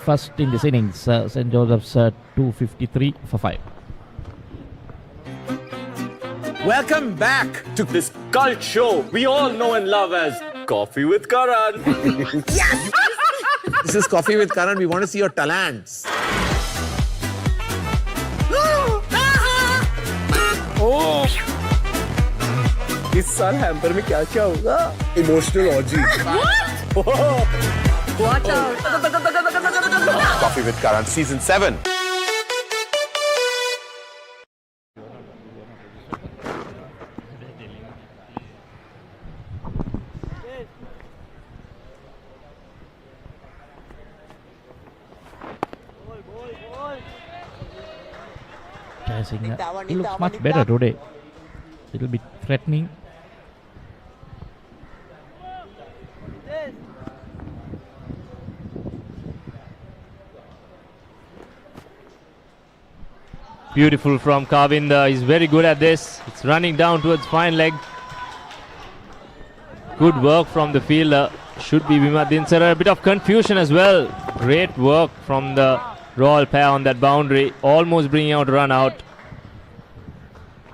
First in this innings, St. Joseph's 253 for 5. Welcome back to this cult show we all know and love as Coffee with Karan. Yes! This is Coffee with Karan. We want to see your talents. Oh! इस साल hamper में क्या क्या होगा? Emotional orgy. Watch out. Coffee with Karan, Season 7. He looks much better today. Little bit threatening. Beautiful from Kavinda. He's very good at this. It's running down towards fine leg. Good work from the fielder. Should be Vimadin Sara. A bit of confusion as well. Great work from the Royal pair on that boundary. Almost bringing out a run out.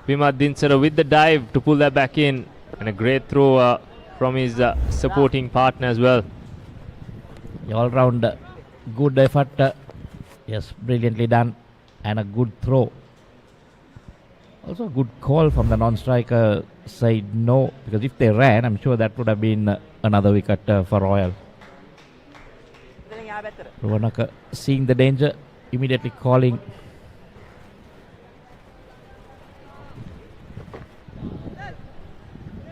Vimadin Sara with the dive to pull that back in. And a great throw from his supporting partner as well. All round good effort. Yes, brilliantly done. And a good throw. Also a good call from the non-striker side, no, because if they ran, I'm sure that would have been another wicket for Royal. Ruvanaka seeing the danger, immediately calling.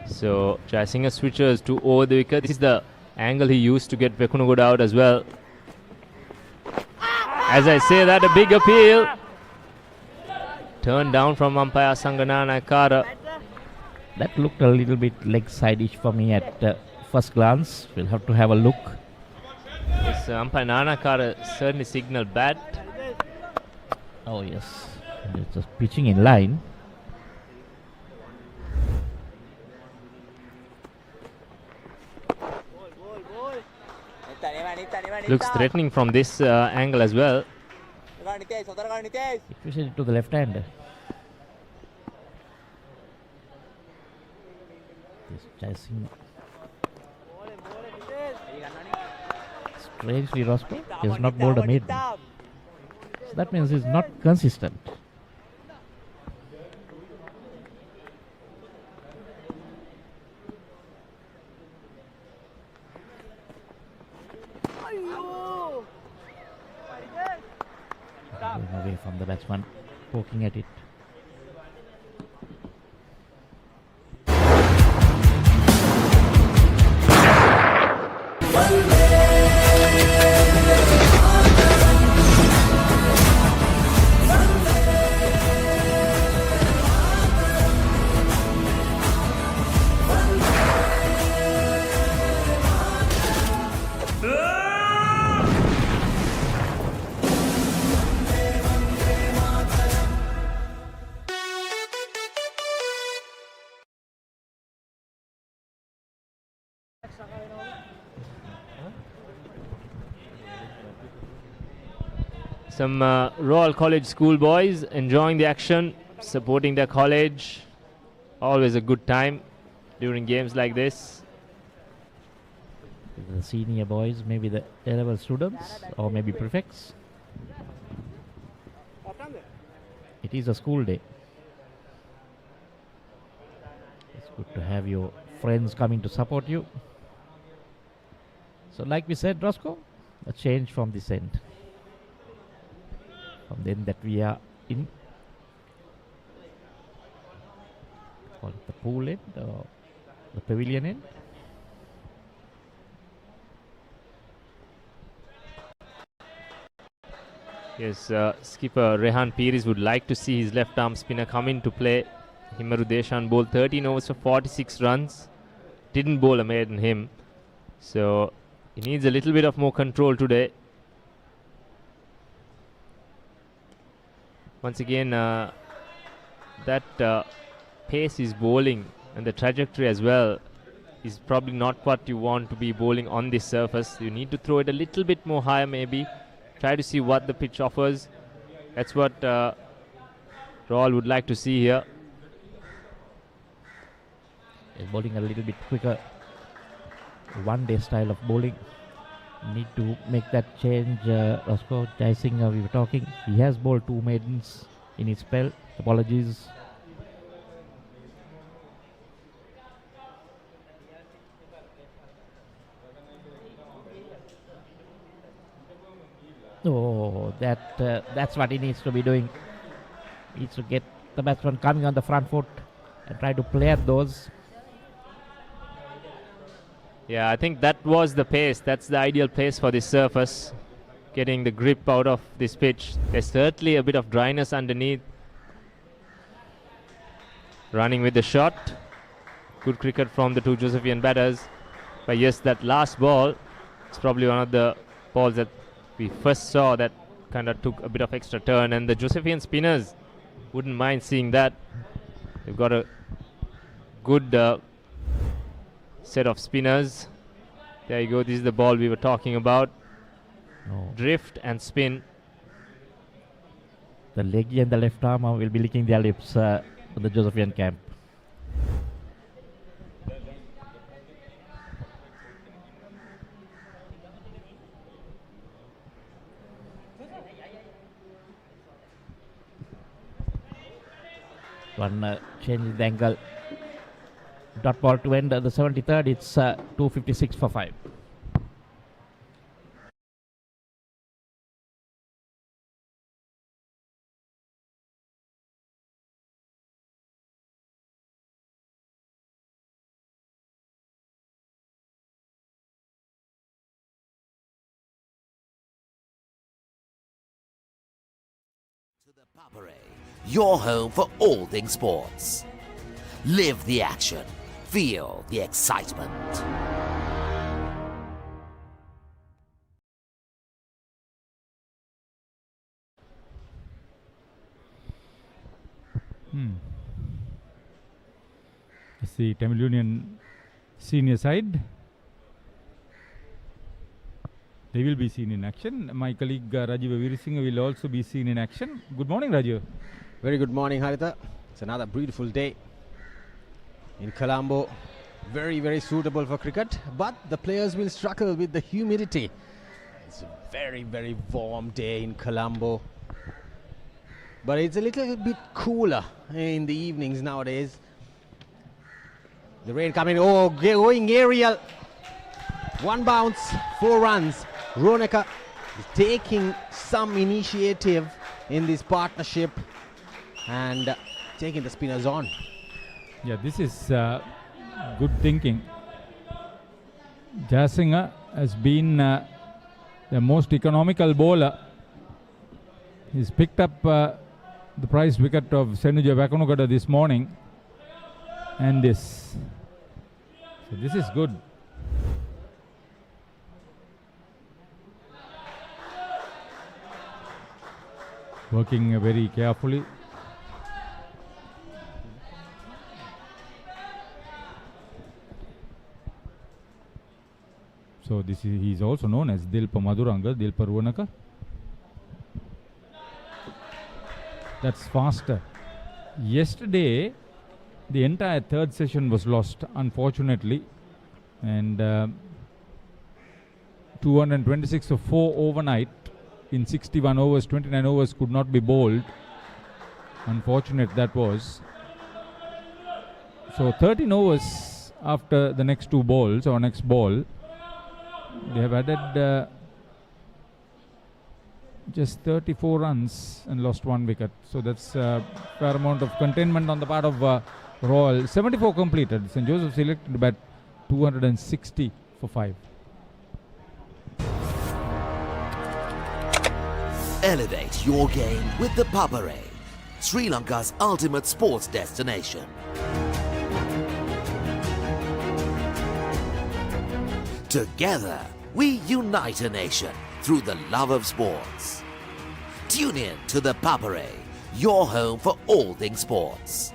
So Jayasinghe switches to over the wicket. This is the angle he used to get Vekunagoda out as well. As I say that, a big appeal. Turned down from umpire Sanganana Kara. That looked a little bit leg side-ish for me at first glance. We'll have to have a look. Yes, umpire Nanakara certainly signaled bat. Oh yes, it's just pitching in line. Looks threatening from this angle as well. Especially to the left hand. This chasing. Strangely, Roscoe is not bowled a maiden. So that means he's not consistent. Going away from the batsman, poking at it. Some Royal College schoolboys enjoying the action, supporting their college. Always a good time during games like this. The senior boys, maybe the A-level students or maybe prefects. It is a school day. It's good to have your friends coming to support you. So like we said, Roscoe, a change from this end. From the end that we are in. Call it the pool end or the pavilion end. Yes, skipper Rehan Piris would like to see his left arm spinner come into play. Himaru Deshan bowled 13 overs for 46 runs. Didn't bowl a maiden him. So he needs a little bit of more control today. Once again, that pace is bowling and the trajectory as well is probably not what you want to be bowling on this surface. You need to throw it a little bit more higher maybe try to see what the pitch offers. That's what Royal would like to see here. He's bowling a little bit quicker. One-day style of bowling. Need to make that change. Roscoe Jaisingh, we were talking. He has bowled 2 maidens in his spell. Apologies. Oh, that's what he needs to be doing. He needs to get the batsman coming on the front foot and try to play at those. Yeah, I think that was the pace. That's the ideal pace for this surface. Getting the grip out of this pitch. There's certainly a bit of dryness underneath. Running with the shot. Good cricket from the 2 Josephian batters. But yes, that last ball is probably one of the balls that we first saw that kind of took a bit of extra turn, and the Josephian spinners wouldn't mind seeing that. They've got a good set of spinners. There you go. This is the ball we were talking about. No. Drift and spin. The leggy and the left arm will be licking their lips on the Josephian camp. One change the angle. Dot ball to end the 73rd. It's 2:56 for 5. To the Papare, your home for all things sports. Live the action. Feel the excitement. It's the Tamil Union senior side. They will be seen in action. My colleague Rajiv Veersingh will also be seen in action. Good morning, Rajiv. Very good morning, Haritha. It's another beautiful day in Colombo. Very, very suitable for cricket, but the players will struggle with the humidity. It's a very, very warm day in Colombo, but it's a little bit cooler in the evenings nowadays. The rain coming, going aerial. 1 bounce, 4 runs. Roneka is taking some initiative in this partnership and taking the spinners on. Yeah, this is good thinking. Jaisingh has been the most economical bowler. He's picked up the prized wicket of Senuja Vakanugada this morning, and this. So this is good. Working very carefully. So this is, he is also known as Dilpa Maduranga, Dilpa Roneka. That's faster. Yesterday, the entire third session was lost, unfortunately, and 226 for 4 overnight in 61 overs, 29 overs could not be bowled. Unfortunate that was. So 13 overs after the next 2 balls or next ball. They have added just 34 runs and lost 1 wicket. So that's a fair amount of containment on the part of Royal. 74 completed. St. Joseph selected to bat 260 for 5. Elevate your game with the Papare, Sri Lanka's ultimate sports destination. Together, we unite a nation through the love of sports. Tune in to the Papare, your home for all things sports.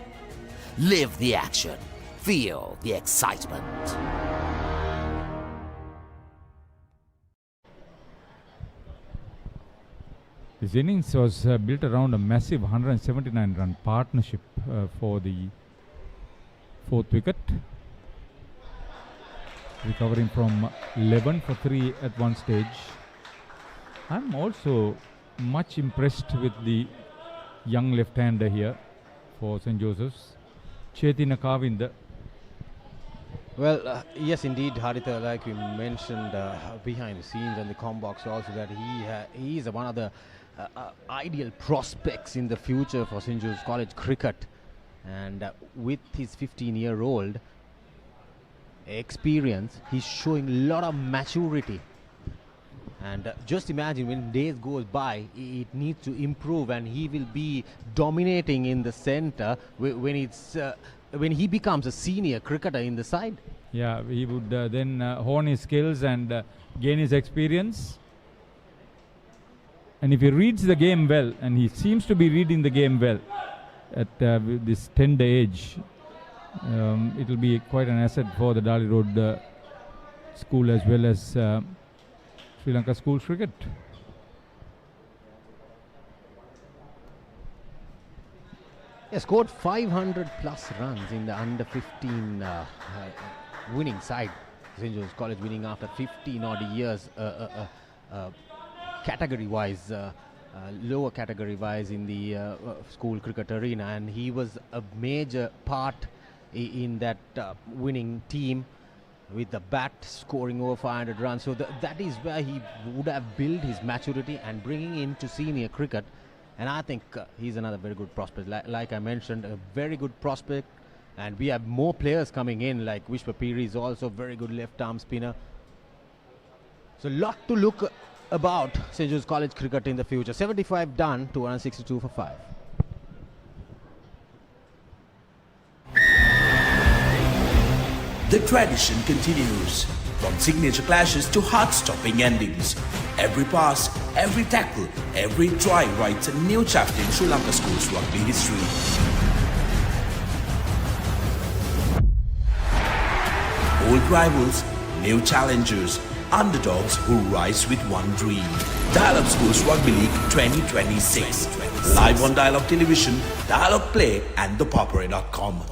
Live the action. Feel the excitement. This innings was built around a massive 179-run partnership for the fourth wicket. Recovering from 11 for 3 at one stage. I'm also much impressed with the young left-hander here for St. Joseph's, Chetina Kavinda. Well, yes, indeed, Haritha, like we mentioned behind the scenes and the combox also, that he is one of the ideal prospects in the future for St. Joseph's College cricket. And with his 15-year-old experience, he's showing a lot of maturity. And just imagine when days goes by, it needs to improve, and he will be dominating in the center when he becomes a senior cricketer in the side. Yeah, he would then hone his skills and gain his experience. And if he reads the game well, and he seems to be reading the game well at this tender age, it will be quite an asset for the Dali Road school as well as Sri Lanka school cricket. He scored 500 plus runs in the under 15 winning side. St. Joseph's College winning after 15 odd years, category wise, lower category wise in the school cricket arena, and he was a major part in that winning team with the bat, scoring over 500 runs. So that is where he would have built his maturity and bringing into senior cricket. And I think he's another very good prospect. Like I mentioned, a very good prospect. And we have more players coming in, like Vishwa Piri is also very good left-arm spinner. So a lot to look about St. Joseph's College cricket in the future. 75 done, 262 for 5. The tradition continues, from signature clashes to heart-stopping endings. Every pass, every tackle, every try writes a new chapter in Sri Lanka schools rugby history. Old rivals, new challengers, underdogs who rise with one dream. Dialogue Schools Rugby League 2026. Live on Dialogue Television, Dialogue Play and thepoppery.com.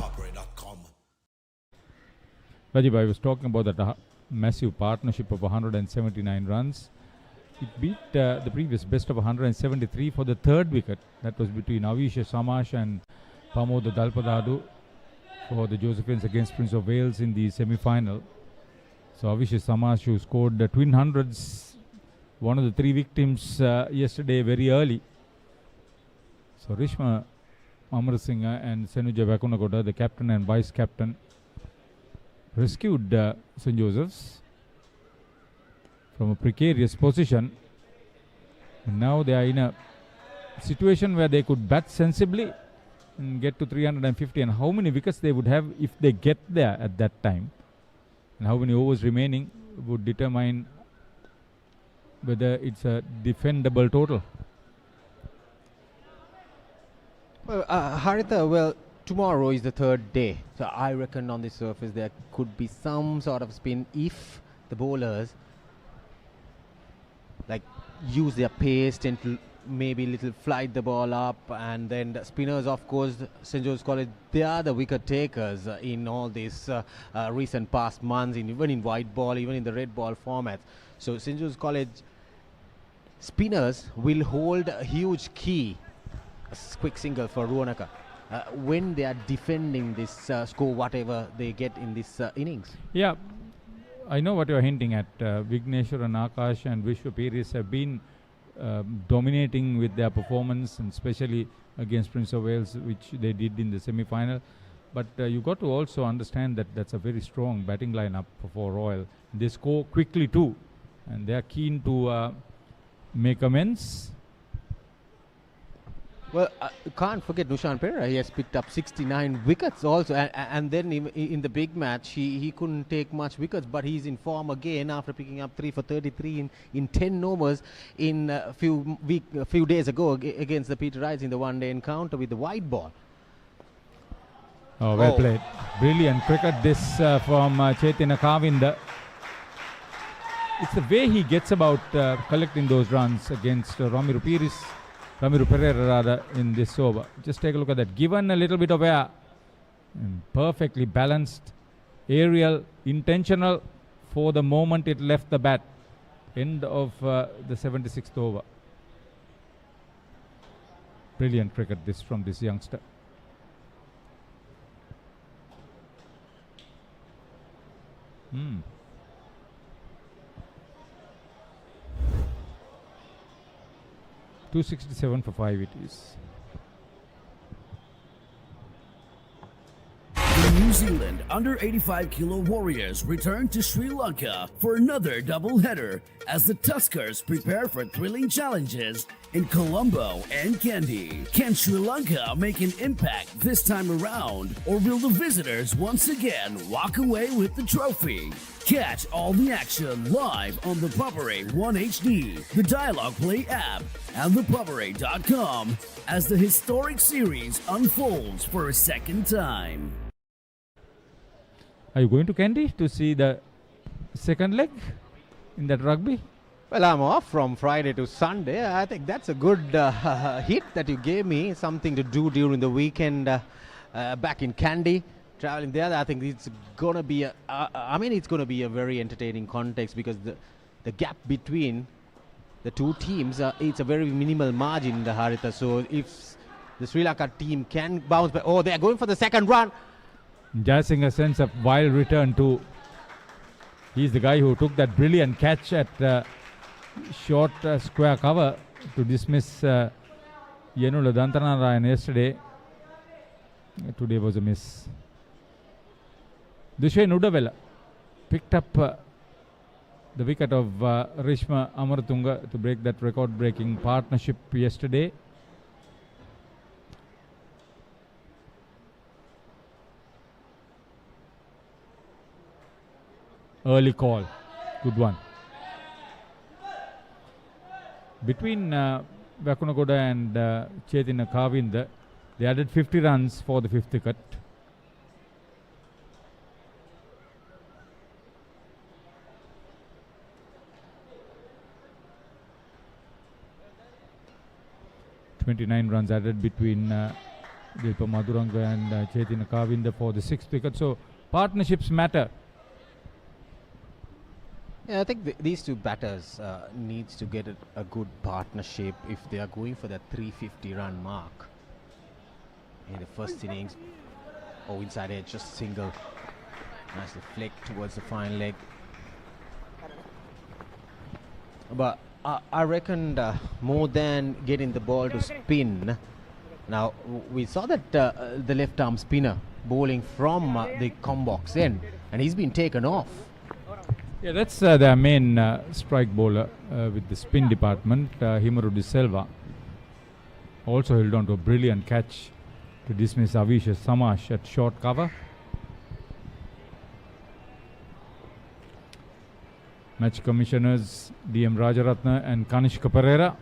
Rajib, I was talking about that massive partnership of 179 runs. It beat the previous best of 173 for the third wicket. That was between Avisha Samash and Pamoda Dalpadadu for the Josephians against Prince of Wales in the semi-final. So Avisha Samash, who scored twin hundreds, one of the three victims yesterday very early. So Rishma Amarasinghe and Senuja Vakunagoda, the captain and vice captain, rescued St. Joseph's from a precarious position. And now they are in a situation where they could bat sensibly and get to 350, and how many wickets they would have if they get there at that time, and how many overs remaining would determine whether it's a defendable total. Well, Haritha, tomorrow is the third day, so I reckon on the surface there could be some sort of spin if the bowlers use their pace, tend to maybe little flight the ball up, and then the spinners, of course, St. Joseph's College, they are the wicket takers in all these recent past months, even in white ball, even in the red ball formats. So St. Joseph's College spinners will hold a huge key, a quick single for Ruanaka, when they are defending this score, whatever they get in this innings. Yeah, I know what you're hinting at. Vigneshwar and Akash and Vishwa Piris have been dominating with their performance, and especially against Prince of Wales, which they did in the semi-final. But you got to also understand that that's a very strong batting lineup for Royal. They score quickly too, and they are keen to make amends. Well, can't forget Nushan Pereira. He has picked up 69 wickets also, and then in the big match he couldn't take much wickets, but he's in form again after picking up 3 for 33 in 10 overs in a few days ago against the Peter Rides in the one-day encounter with the white ball. Oh, well played. Brilliant cricket this from Chetina Kavinda. it's the way he gets about collecting those runs against Ramiro Pereira rather, in this over. Just take a look at that. Given a little bit of air, perfectly balanced, aerial, intentional for the moment it left the bat. End of the 76th over. Brilliant cricket this from this youngster. Hmm. $267 for 5 it is. The New Zealand under 85 kilo Warriors return to Sri Lanka for another doubleheader as the Tuskers prepare for thrilling challenges in Colombo and Kandy. Can Sri Lanka make an impact this time around, or will the visitors once again walk away with the trophy? Catch all the action live on the Papare 1 HD, the Dialogue Play app, and thepapare.com as the historic series unfolds for a second time. Are you going to Kandy to see the second leg in that rugby? Well, I'm off from Friday to Sunday. I think that's a good hit that you gave me, something to do during the weekend back in Kandy. Traveling there, I think it's gonna be it's gonna be a very entertaining context because the gap between the two teams, it's a very minimal margin, Haritha. So if the Sri Lanka team can bounce back, oh, they're going for the second run. Jayasinghe sends a wild return to. He's the guy who took that brilliant catch at short square cover to dismiss Yenula Dantanarayan yesterday. Today was a miss. Dushay Nudavela picked up the wicket of Rishma Amaratunga to break that record-breaking partnership yesterday. Early call, good one. Between Vakunagoda and Chetina Kavinda, they added 50 runs for the fifth wicket. $29 runs added between Dilpa Maduranga and Chetina Kavinda for the sixth wicket. So partnerships matter. Yeah, I think these two batters needs to get a good partnership if they are going for that 350 run mark in the first innings. Oh, inside edge, just single. Nicely flicked towards the fine leg. But I reckon more than getting the ball to spin. Now, we saw that the left arm spinner bowling from the combox end, and he's been taken off. Yeah, that's their main strike bowler with the spin department, Himaru De Silva. Also held on to a brilliant catch to dismiss Avisha Samash at short cover. Match commissioners DM Rajaratna and Kanishka Pereira.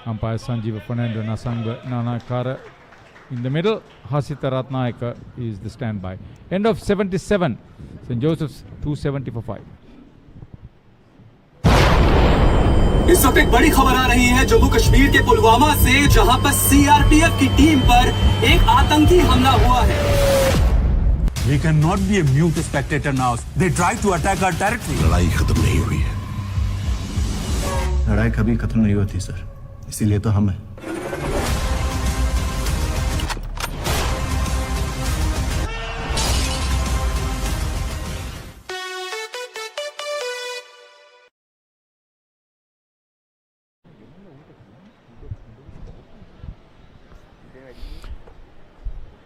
Umpire Sanjeeva Fernando Nasanga Nanakara. In the middle, Hasita Ratnayaka is the standby. End of 77. St. Joseph's 270 for 5. इस वक्त एक बड़ी खबर आ रही है जम्मू कश्मीर के पुलवामा से, जहां पर सीआरपीएफ की टीम पर एक आतंकी हमला हुआ है. We cannot be a mute spectator now. They try to attack our territory. लड़ाई खत्म नहीं हुई है. लड़ाई कभी खत्म नहीं होती सर. इसीलिए तो हम हैं.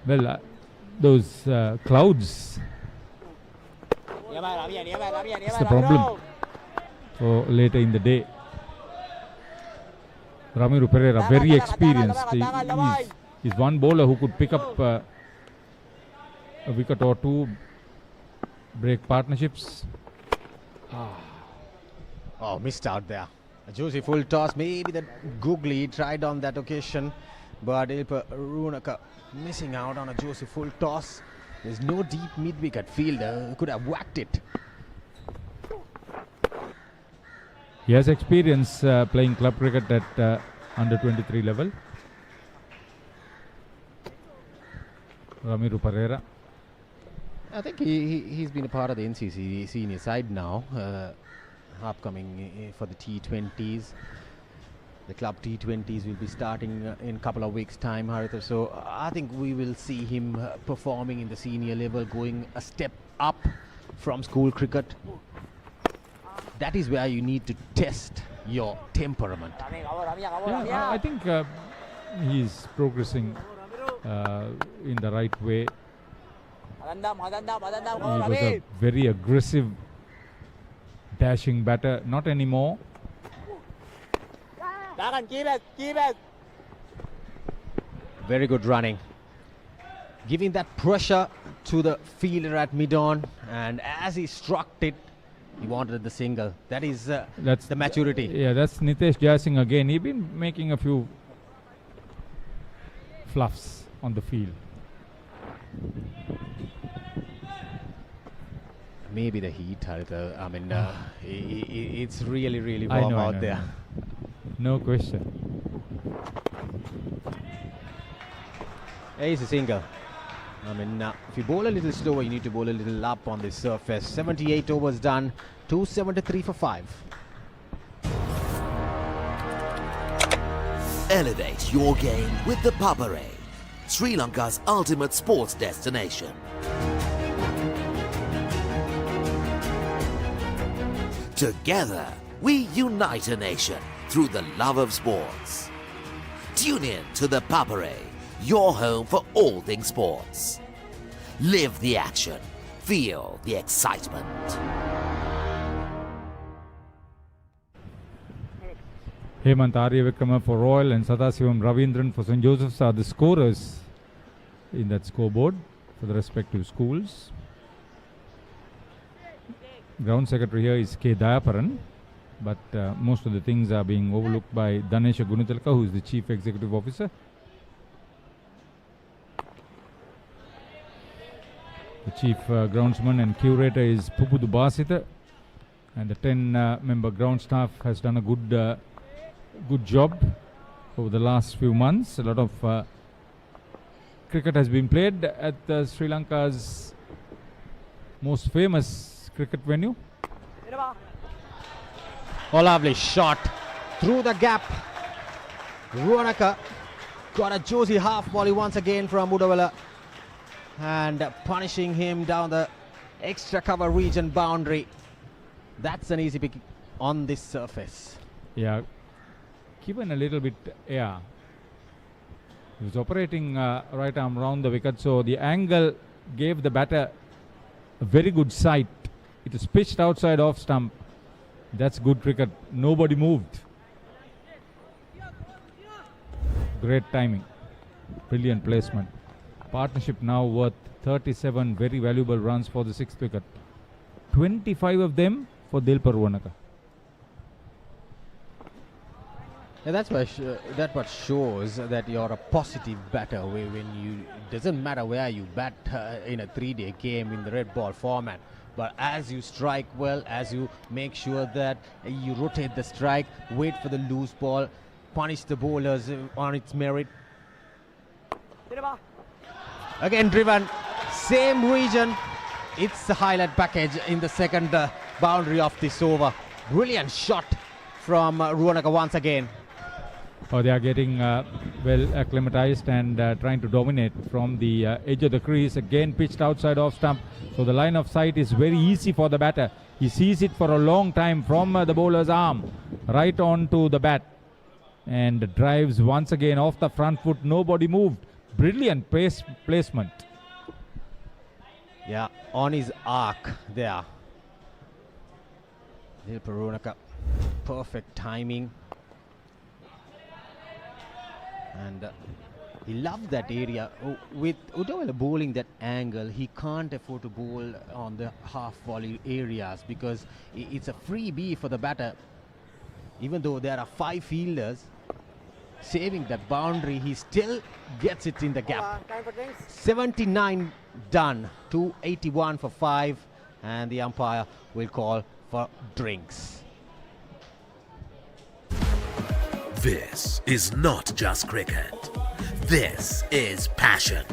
Well, those clouds, it's the problem for later in the day. Ramiro Pereira, very experienced. He's one bowler who could pick up a wicket or two, break partnerships. Oh, missed out there. A juicy full toss. Maybe that Googly tried on that occasion, but Ilpa Runaka missing out on a juicy full toss. There's no deep mid-wicket fielder who could have whacked it. He has experience playing club cricket at under 23 level. Ramiru Pereira. I think he's been a part of the NCC senior side now, upcoming for the T20s. The club T20s will be starting in a couple of weeks' time, Haritha. So I think we will see him performing in the senior level, going a step up from school cricket. That is where you need to test your temperament. Yeah, I think he's progressing in the right way. He was a very aggressive, dashing batter. Not anymore. Very good running. Giving that pressure to the fielder at mid-on, and as he struck it, he wanted the single. That is that's the maturity. Yeah, that's Nitesh Jasing again. He's been making a few fluffs on the field. Maybe the heat, Haritha. I mean, it's really warm out there. No question. He's a single. I mean, if you bowl a little slower, you need to bowl a little up on this surface. 78 overs done, 273 for 5. Elevate your game with the Papare, Sri Lanka's ultimate sports destination. Together, we unite a nation through the love of sports. Tune in to the Papare, your home for all things sports. Live the action, feel the excitement. Hemant Aryavikrama for Royal and Sadasivam Ravindran for St. Joseph's are the scorers in that scoreboard for the respective schools. Ground secretary here is K. Dayaparan, but most of the things are being overlooked by Danesha Gunatilaka, who is the Chief Executive Officer. The Chief Groundsman and Curator is Pupudu Basita, and the 10-member ground staff has done a good job over the last few months. A lot of cricket has been played at Sri Lanka's most famous cricket venue. Oh, lovely shot through the gap. Ruanaka got a juicy half volley once again from Udawala, and punishing him down the extra cover region boundary. That's an easy pick on this surface. Yeah, given a little bit air. He was operating right arm round the wicket, so the angle gave the batter a very good sight. It was pitched outside off stump. That's good cricket. Nobody moved. Great timing. Brilliant placement. Partnership now worth 37 very valuable runs for the 6th wicket. 25 of them for Dilpar Ruanaka. And that's what shows that you're a positive batter. When you doesn't matter where you bat in a 3-day game in the red ball format, but as you strike well, as you make sure that you rotate the strike, wait for the loose ball, punish the bowlers on its merit. Again driven, same region. It's the highlight package in the second boundary of this over. Brilliant shot from Ruanaka once again. Oh, they are getting well acclimatized and trying to dominate from the edge of the crease. Again pitched outside off stump. So the line of sight is very easy for the batter. He sees it for a long time from the bowler's arm right on to the bat. And drives once again off the front foot. Nobody moved. Brilliant placement. Yeah, on his arc there. Dilpar Ruanaka, perfect timing. And he loved that area. With Udawala bowling that angle, he can't afford to bowl on the half volley areas because it's a freebie for the batter. Even though there are 5 fielders, saving that boundary. He still gets it in the gap. 79 done, 281 for 5, and the umpire will call for drinks. This is not just cricket. This is passion.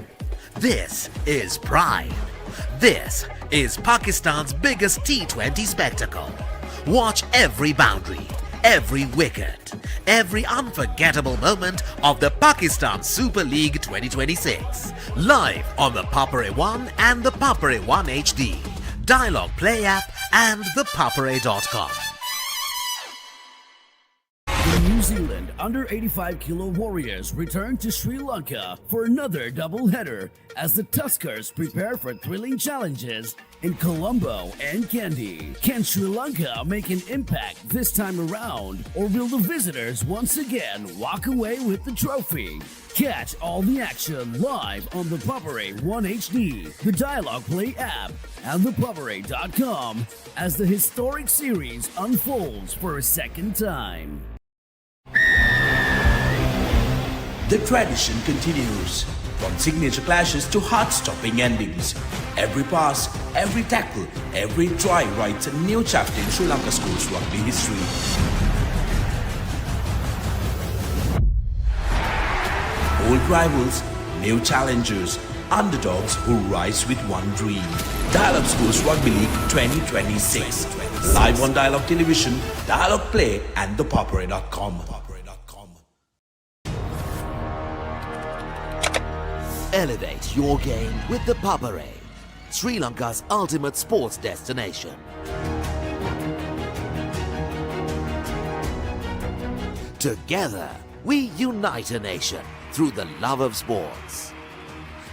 This is pride. This is Pakistan's biggest T20 spectacle. Watch every boundary, every wicket, every unforgettable moment of the Pakistan Super League 2026. Live on the Papare 1 and the Papare 1 HD, Dialogue Play app and thepapare.com. The New Zealand under 85 kilo Warriors return to Sri Lanka for another doubleheader as the Tuskers prepare for thrilling challenges in Colombo and Kandy. Can Sri Lanka make an impact this time around, or will the visitors once again walk away with the trophy? Catch all the action live on the Papare 1 HD, the Dialogue Play app, and thepapare.com as the historic series unfolds for a second time. The tradition continues. From signature clashes to heart-stopping endings. Every pass, every tackle, every try writes a new chapter in Sri Lanka schools rugby history. Old rivals, new challengers, underdogs who rise with one dream. Dialogue Schools Rugby League 2026. Live on Dialogue Television, Dialogue Play and thepapare.com. Elevate your game with the Papare, Sri Lanka's ultimate sports destination. Together, we unite a nation through the love of sports.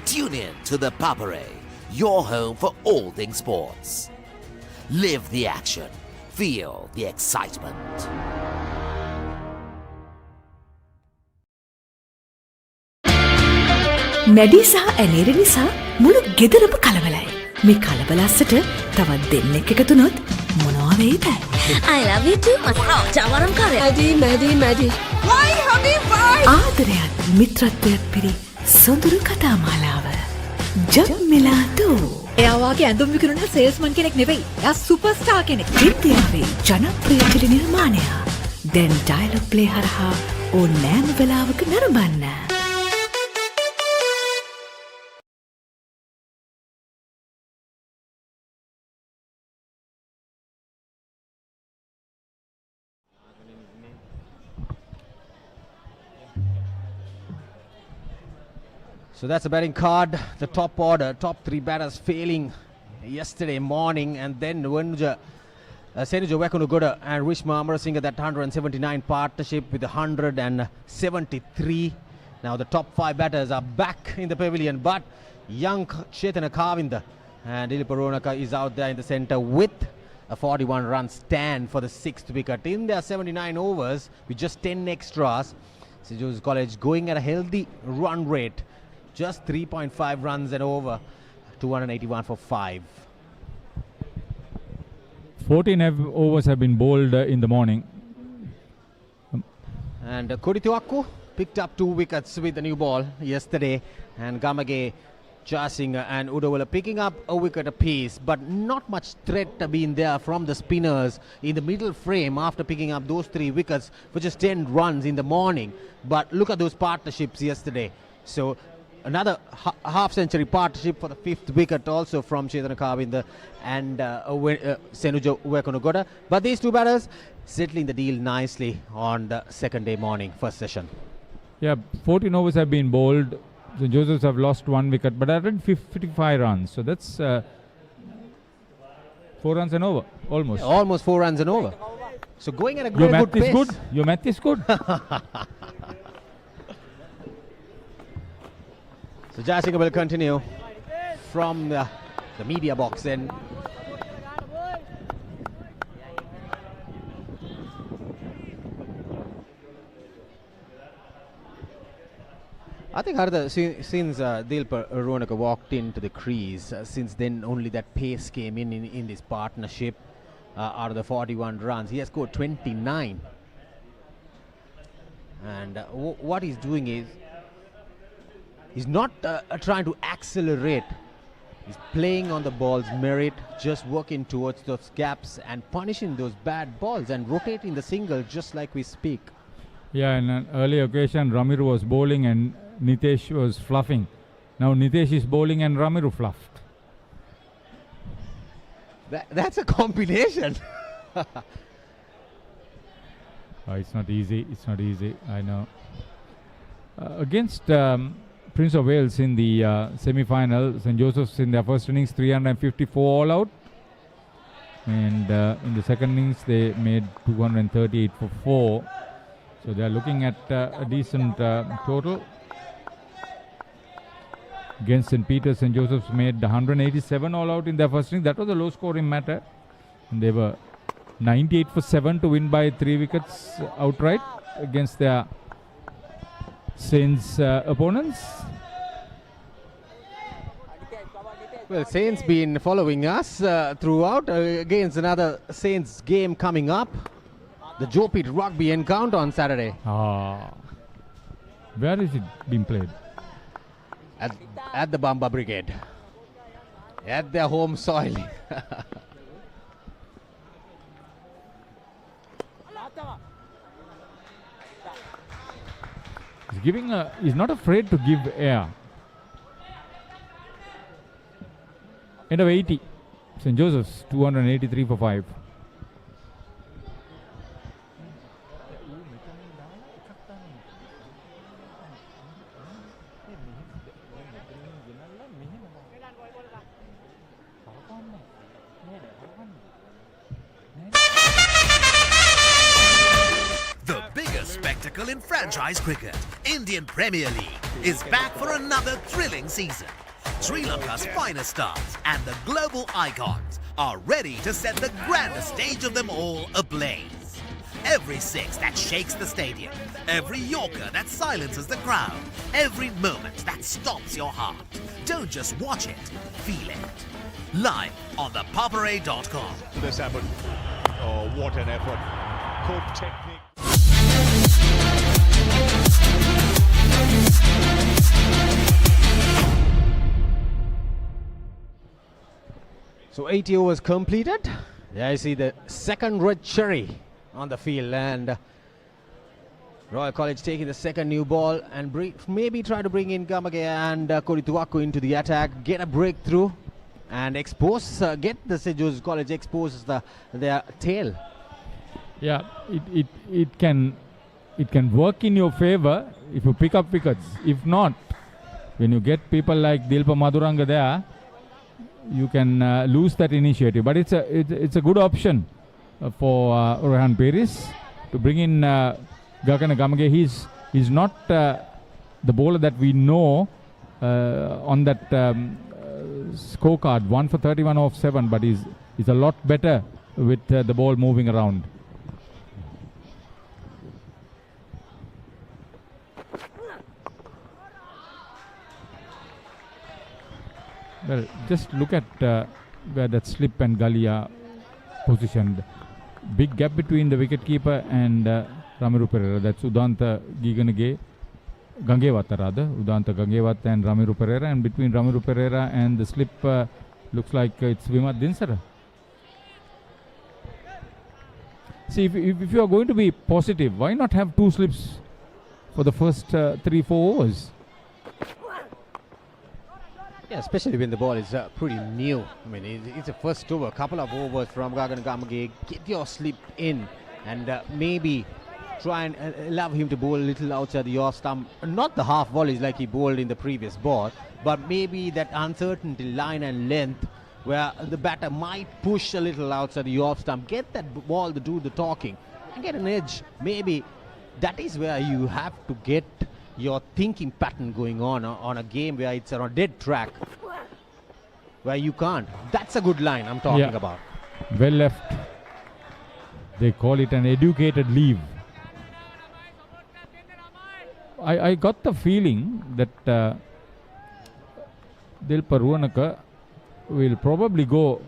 Tune in to the Papare, your home for all things sports. Live the action, feel the excitement. මැඩි සහ ඇනේර නිසා මුළු ගෙදරම කලබලයි. මේ කලබලස්සට තවත් දෙන්නෙක් එකතුනොත් මොනවා වෙයිද? I love you too. ජවරම් කරේ. මැඩි. Why honey why? ආදරයත් මිත්‍රත්වයත් පිරි සොඳුරු කතා මාලාව. ජම්මිලාතෝ. එයා වාගේ ඇඳුම් විකුණන සේල්ස්මන් කෙනෙක් නෙවෙයි. එයා සුපර්ස්ටාර් කෙනෙක්. ඉන්දියාවේ ජනප්‍රිය ටෙලි නිර්මාණයක්. දැන් ඩයලොග් ප්ලේ හරහා ඕනෑම වෙලාවක නරඹන්න. So that's a batting card. The top order, top three batters failing yesterday morning, and then Senuja Wekunugoda and Rishma Amarasinghe, that 179 partnership with 173. Now the top five batters are back in the pavilion, but young Chetana Kavinda and Dilip Aronaka is out there in the centre with a 41-run stand for the sixth wicket. In their 79 overs with just 10 extras, St. Joseph's College going at a healthy run rate. Just 3.5 runs and over, 281 for 5. 14 overs have been bowled in the morning. And Kodituakku picked up 2 wickets with the new ball yesterday, and Gamage, Jasingh and Udawala picking up a wicket apiece, but not much threat being there from the spinners in the middle frame after picking up those 3 wickets for just 10 runs in the morning. But look at those partnerships yesterday. So another half-century partnership for the 5th wicket also from Chetana Kavinda and Senuja Wekunugoda. But these 2 batters settling the deal nicely on the second day morning, first session. Yeah, 14 overs have been bowled. The Josephs have lost 1 wicket, but added 55 runs. So that's 4 runs and over, almost. Yeah, almost 4 runs and over. So going at a good pace. Your math is good. So Jasingh will continue from the media box then. I think Harda, since Dilip Aronaka walked into the crease, since then only that pace came in this partnership. Out of the 41 runs, he has scored 29. And what he's doing is he's not trying to accelerate. He's playing on the ball's merit, just working towards those gaps and punishing those bad balls and rotating the single just like we speak. Yeah, in an early occasion, Ramiru was bowling and Nitesh was fluffing. Now Nitesh is bowling and Ramiru fluffed. That's a combination. It's not easy. It's not easy. I know. Against Prince of Wales in the semi-final, St. Joseph's in their first innings 354 all out, and in the second innings they made 238 for 4. So they are looking at a decent total. Against St. Peter's, St. Joseph's made 187 all out in their first innings. That was a low-scoring matter, and they were 98 for 7 to win by 3 wickets outright against their Saints opponents. Well, Saints been following us throughout against another Saints game coming up. The Jopit Rugby encounter on Saturday. Where is it being played? At the Bamba Brigade. At their home soil. He's not afraid to give air. End of 80. St. Joseph's 283 for 5. The biggest spectacle in franchise cricket, Indian Premier League, is back for another thrilling season. Sri Lanka's finest stars and the global icons are ready to set the grandest stage of them all ablaze. Every six that shakes the stadium, every Yorker that silences the crowd, every moment that stomps your heart. Don't just watch it, feel it. Live on thepaparay.com. This happened. Oh, what an effort. Good technique. So 80 overs completed. There I see the second red cherry on the field, and Royal College taking the second new ball and maybe try to bring in Gamage and Korituaku into the attack, get a breakthrough and expose, get the St. Joseph's College exposes their tail. Yeah, it can work in your favor if you pick up wickets. If not, when you get people like Dilpa Maduranga there, you can lose that initiative. But it's a good option for Rehan Peris to bring in Gakana Gamage. He's not the bowler that we know on that scorecard, 1 for 31 off 7, but he's a lot better with the ball moving around. Well, just look at where that slip and gully are positioned. Big gap between the wicketkeeper and Ramiru Pereira. That's Udanta Gangewata rather. Udanta Gangewata and Ramiru Pereira. And between Ramiru Pereira and the slip looks like it's Vimat Dinsara. See, if you are going to be positive, why not have 2 slips for the first 3-4 overs? Yeah, especially when the ball is pretty new. I mean, it's a first over, a couple of overs from Gagan Gamage. Get your slip in and maybe try and allow him to bowl a little outside the off stump. Not the half volleys like he bowled in the previous ball, but maybe that uncertainty line and length where the batter might push a little outside the off stump. Get that ball to do the talking and get an edge. Maybe that is where you have to get your thinking pattern going on a game where it's on a dead track, where you can't. That's a good line I'm talking about. Well left. They call it an educated leave. I got the feeling that Dilpa Ruanaka will probably go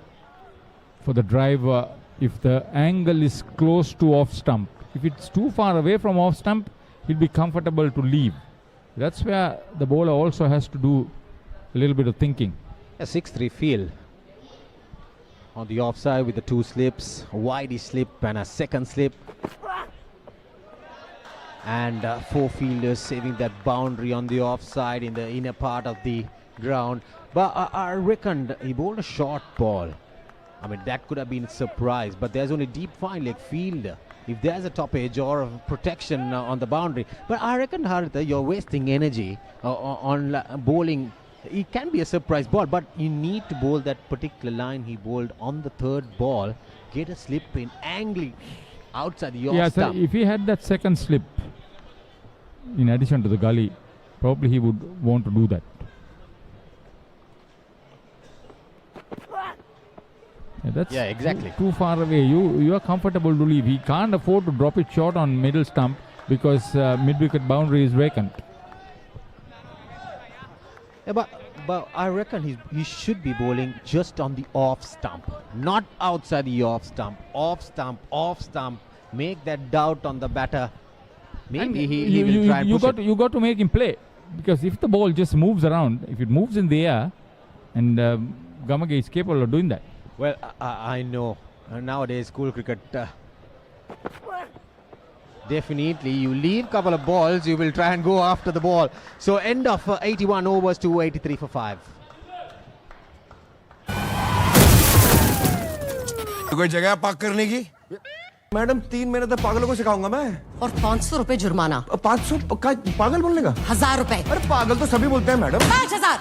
for the drive if the angle is close to off stump. If it's too far away from off stump, he'll be comfortable to leave. That's where the bowler also has to do a little bit of thinking. A 6-3 field on the offside with the 2 slips, a widey slip and a second slip. And 4 fielders saving that boundary on the offside in the inner part of the ground. But I reckon he bowled a short ball. I mean, that could have been a surprise, but there's only deep fine leg fielder. If there's a top edge or a protection on the boundary. But I reckon, Haritha, you're wasting energy on bowling. It can be a surprise ball, but you need to bowl that particular line he bowled on the 3rd ball. Get a slip in, angling outside the off stump. So if he had that second slip, in addition to the gully, probably he would want to do that. That's exactly. Too far away. You are comfortable to leave. He can't afford to drop it short on middle stump because mid-wicket boundary is vacant. Yeah, but I reckon he should be bowling just on the off stump, not outside the off stump. Off stump. Make that doubt on the batter. Maybe he will try and push it. You got to make him play, because if the ball just moves around, if it moves in the air, and Gamage is capable of doing that. Well, I know. Nowadays, school cricket, definitely you leave couple of balls, you will try and go after the ball. So end of 81 overs to 83 for 5. कोई जगह park करने की? Madam 3 महीने तक पागलों को सिखाऊंगा मैं। और 500 रुपए जुर्माना। 500 पागल बोलने का? 1000 रुपए। अरे पागल तो सभी बोलते हैं मैडम। 5000।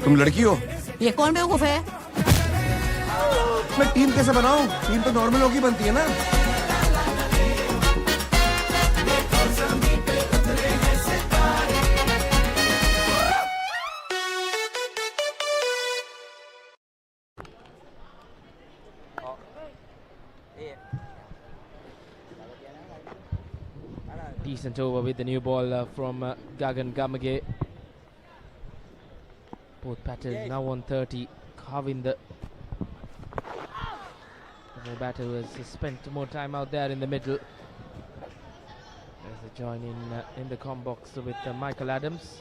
तुम लड़की हो? ये कौन बेवकूफ है? मैं टीम कैसे बनाऊं? टीम तो नॉर्मल होगी बनती है ना। Decent over with the new ball from Gagan Gamage. Both batters now on 30. Kavind, the batter who has spent more time out there in the middle. There's a join in the com box with Michael Adams.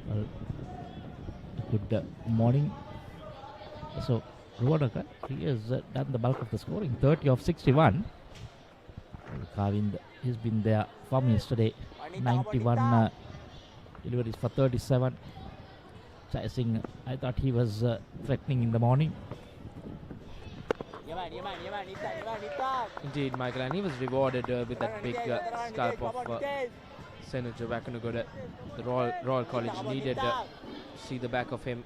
Well, good morning. So, Ruwanaka, he has done the bulk of the scoring, 30 of 61. Kavind, he's been there from yesterday, 91 deliveries for 37. Chasing, I thought he was threatening in the morning. Indeed, Michael, and he was rewarded with that big scalp of Senator Vakanugoda. The Royal College needed to see the back of him.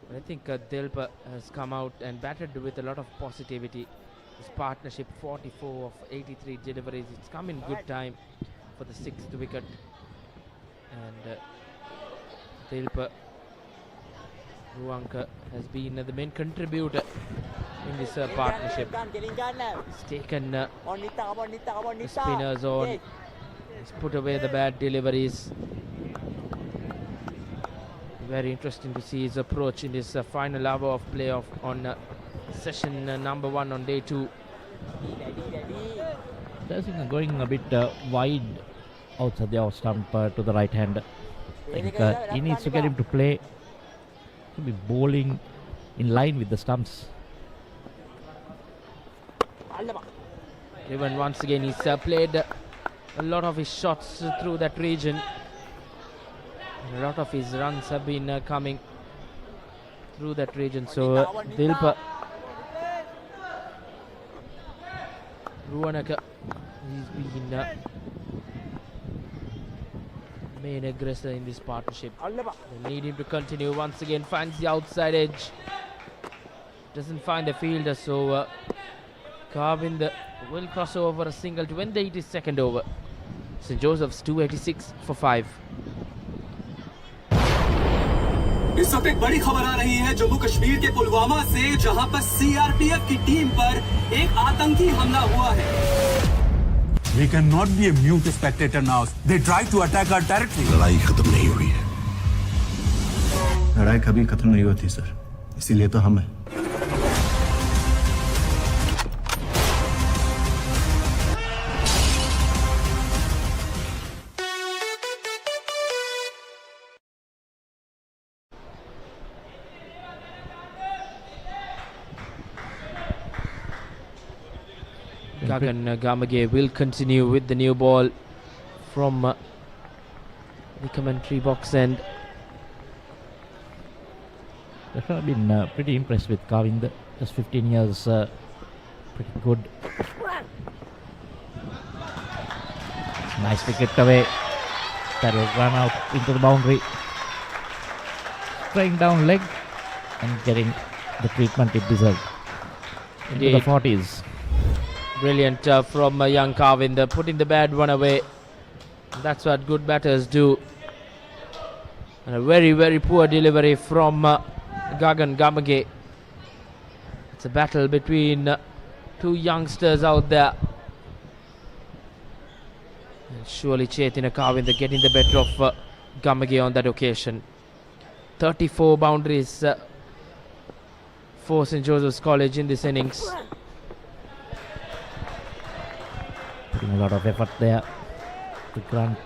But I think Dilpa has come out and batted with a lot of positivity. His partnership, 44 of 83 deliveries. It's come in good time for the 6th wicket. And Dilpa Ruwanka has been the main contributor in this partnership. He's taken the spinners on. He's put away the bad deliveries. Very interesting to see his approach in this final hour of playoff on session number 1 on day 2. Going a bit wide outside the off stump to the right hand. I think he needs to get him to play, to be bowling in line with the stumps. Even once again, he's played a lot of his shots through that region. And a lot of his runs have been coming through that region. So Dilpa Ruwanaka, he's been main aggressor in this partnership. They need him to continue. Once again, finds the outside edge. Doesn't find the fielder, so Kavind will cross over a single to win the 82nd over. St. Joseph's 286 for 5. इस वक्त एक बड़ी खबर आ रही है जम्मू कश्मीर के पुलवामा से, जहां पर सीआरपीएफ की टीम पर एक आतंकी हमला हुआ है. We cannot be a mute spectator now. They try to attack our territory. लड़ाई खत्म नहीं हुई है. लड़ाई कभी खत्म नहीं होती सर, इसीलिए तो हम हैं. Gagan Gamage will continue with the new ball from the commentary box end. I've been pretty impressed with Kavind. Just 15 years, pretty good. Nice wicket away. That will run out into the boundary. Spraying down leg and getting the treatment it deserved. Into the 40s. Brilliant from young Kavind, putting the bad one away. That's what good batters do. And a very, very poor delivery from Gagan Gamage. It's a battle between two youngsters out there. And surely Chetina Kavind getting the better of Gamage on that occasion. 34 boundaries for St. Joseph's College in this innings. Putting a lot of effort there to Grant.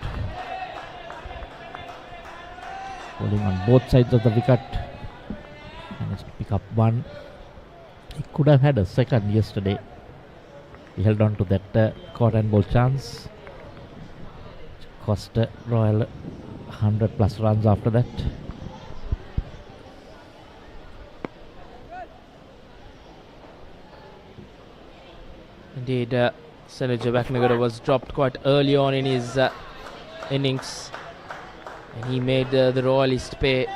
Holding on both sides of the wicket. Managed to pick up one. He could have had a second yesterday. He held on to that caught and ball chance. Cost Royal 100 plus runs after that. Indeed, Senator Vaknagara was dropped quite early on in his innings, and he made the Royalist pay.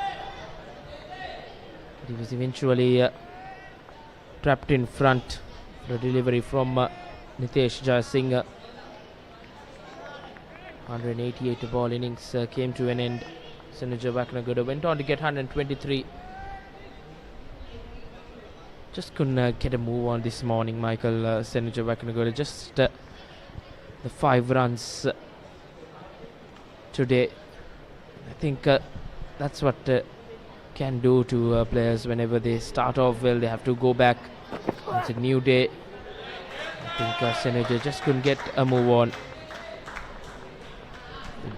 He was eventually trapped in front. The delivery from Nitesh Jayasinghe. 188 ball innings came to an end. Senator Vaknagara went on to get 123. Just couldn't get a move on this morning, Michael. Senator Vaknagara, just the 5 runs today. I think that's what can do to players whenever they start off well. They have to go back. It's a new day. I think Senator just couldn't get a move on.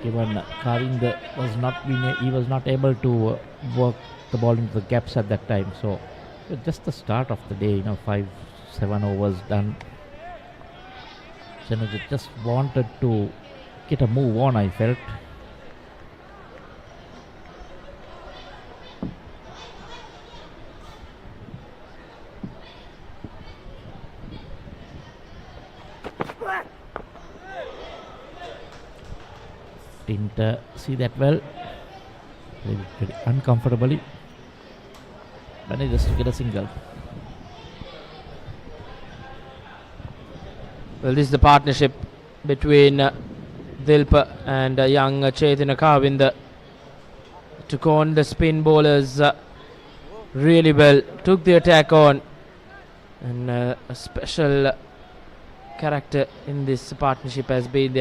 Given Kavind he was not able to work the ball into the gaps at that time. So just the start of the day, 5-7 overs done. Senator just wanted to get a move on, I felt. Didn't see that well. Very uncomfortably. Managed to get a single. Well, this is the partnership between Dilpa and young Chetina Kavind. Took on the spin bowlers really well. Took the attack on. And a special character in this partnership has been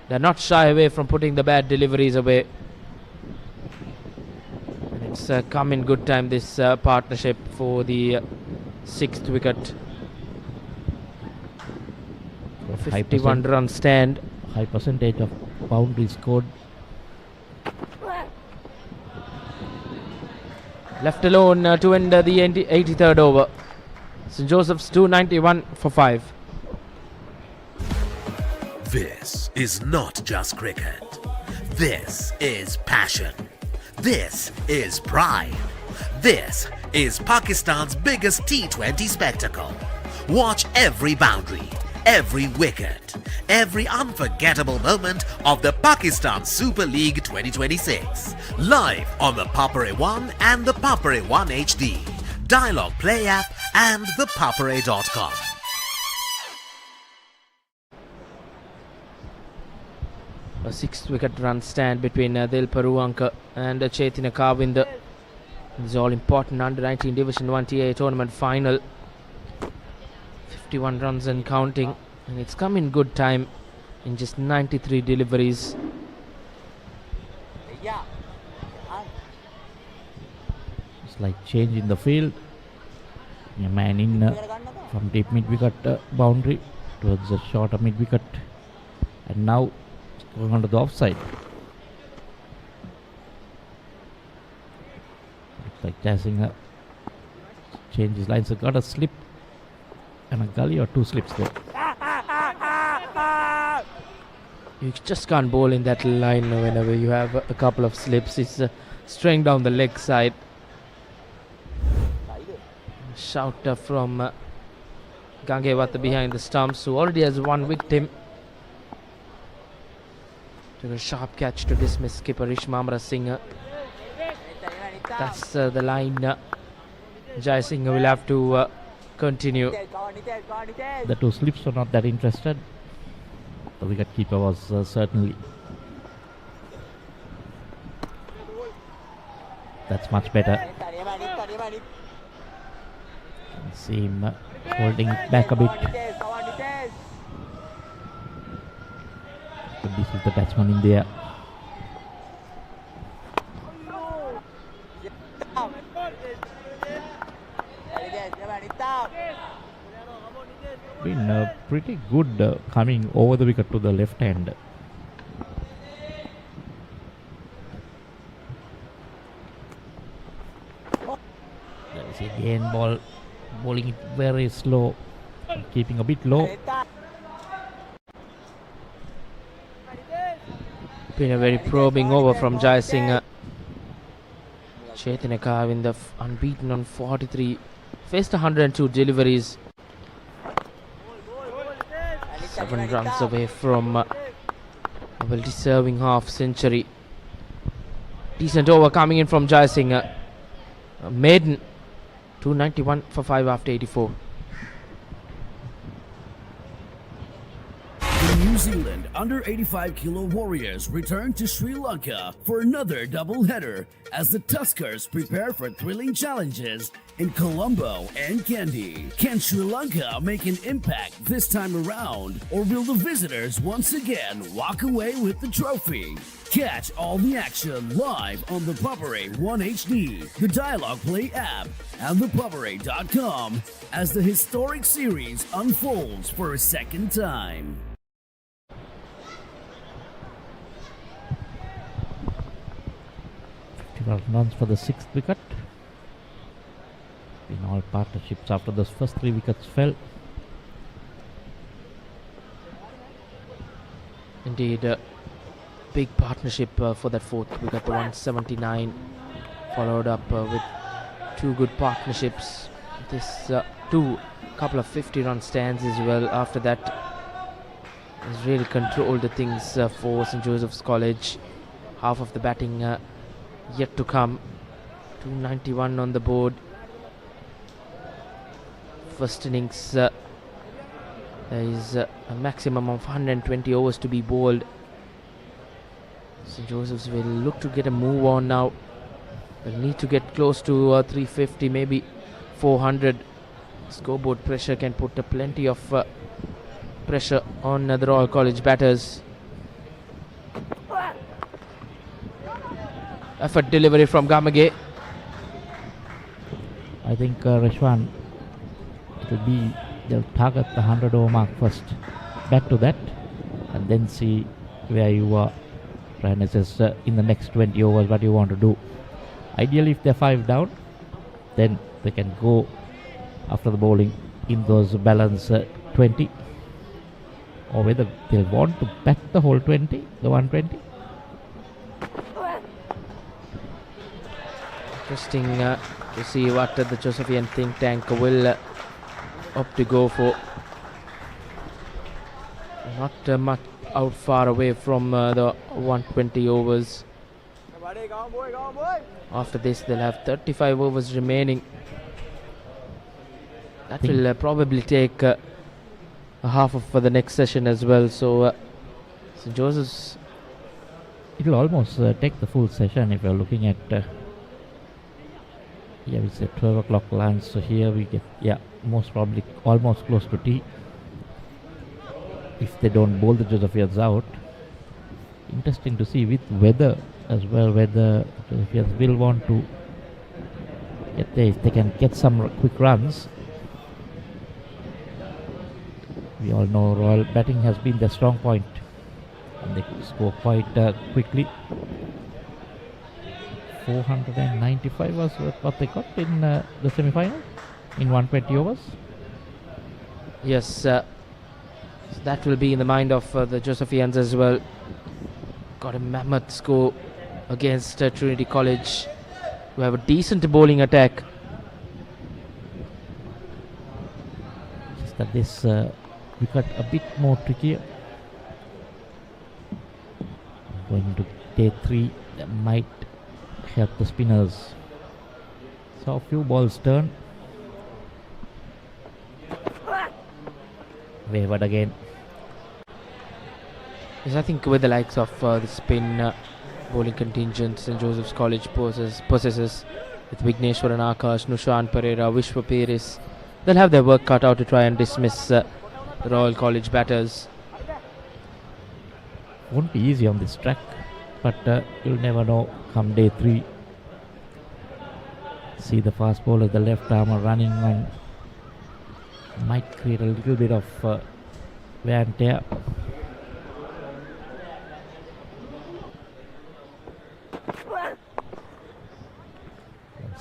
they're not shy away from putting the bad deliveries away. And it's come in good time, this partnership, for the 6th wicket. 51 run stand. High percentage of boundaries scored. Left alone to end the 83rd over. St. Joseph's 291 for 5. This is not just cricket. This is passion. This is pride. This is Pakistan's biggest T20 spectacle. Watch every boundary, every wicket, every unforgettable moment of the Pakistan Super League 2026. Live on the Papare 1 and the Papare 1 HD, Dialogue Play app and the papare.com. A 6th wicket run stand between Dilpa Ruwanka and Chetina Kavind. This is all important under 19 Division 1 TA tournament final. 51 runs and counting, and it's come in good time in just 93 deliveries. It's like change in the field. A man in from deep mid wicket boundary towards the shorter mid wicket, and now going on to the offside. Looks like Jayasinghe changed his lines. So got a slip and a gully or 2 slips there. You just can't bowl in that line whenever you have a couple of slips. It's straying down the leg side. Shout from Gangewata behind the stumps, who already has one victim. Took a sharp catch to dismiss skipper Ishmamra Singh. That's the line. Jai Singh will have to continue. The 2 slips were not that interested. The wicketkeeper was certainly. That's much better. Can see him holding it back a bit. But this is the batsman in there. Been pretty good coming over the wicket to the left hand. There is again bowling it very slow, keeping a bit low. Been a very probing over from Jai Singh. Chaitanya Kavinda unbeaten on 43. Faced 102 deliveries. 7 runs away from a well-deserving half-century. Decent over coming in from Jai Singh. Maiden, 291 for 5 after 84. The New Zealand under 85 kilo Warriors return to Sri Lanka for another double-header as the Tuskers prepare for thrilling challenges in Colombo and Kandy. Can Sri Lanka make an impact this time around, or will the visitors once again walk away with the trophy? Catch all the action live on the Papare 1 HD, the Dialogue Play app, and thepapare.com as the historic series unfolds for a second time. 51 runs for the 6th wicket. In all partnerships after those first 3 wickets fell. Indeed, a big partnership for that 4th wicket, 179. Followed up with 2 good partnerships. This 2 couple of 50-run stands as well. After that, has really controlled the things for St. Joseph's College. Half of the batting yet to come. 291 on the board. First innings, there is a maximum of 120 overs to be bowled. St. Joseph's will look to get a move on now. They'll need to get close to 350, maybe 400. Scoreboard pressure can put plenty of pressure on the Royal College batters. Effort delivery from Gamage. I think Rashwan, they'll target the 100 over mark first. Back to that and then see where you are. Try and assess in the next 20 overs what you want to do. Ideally, if they're 5 down, then they can go after the bowling in those balance 20, or whether they'll want to bat the whole 20, the 120. Interesting to see what the Josephian think tank will opt to go for. Not much out far away from the 120 overs. After this, they'll have 35 overs remaining. That will probably take a half of for the next session as well. So St. Joseph's, it'll almost take the full session if you're looking at we say 12 o'clock lunch. So here we get most probably almost close to tea if they don't bowl the Josephians out. Interesting to see with weather as well, whether Josephians will want to get there, if they can get some quick runs. We all know Royal batting has been their strong point, and they score quite quickly. 495 was what they got in the semi-final in 120 overs. Yes, so that will be in the mind of the Josephians as well. Got a mammoth score against Trinity College, who have a decent bowling attack. Just that this wicket a bit more trickier. Going to day 3, that might help the spinners. So a few balls turn. Wavered again. Yes, I think with the likes of the spin bowling contingent St. Joseph's College possesses with Vigneshwaran Akash, Nushan Pereira, Vishwa Peris, they'll have their work cut out to try and dismiss the Royal College batters. Won't be easy on this track, but you'll never know come day 3. See the fast bowler, the left armer running on, might create a little bit of wear and tear.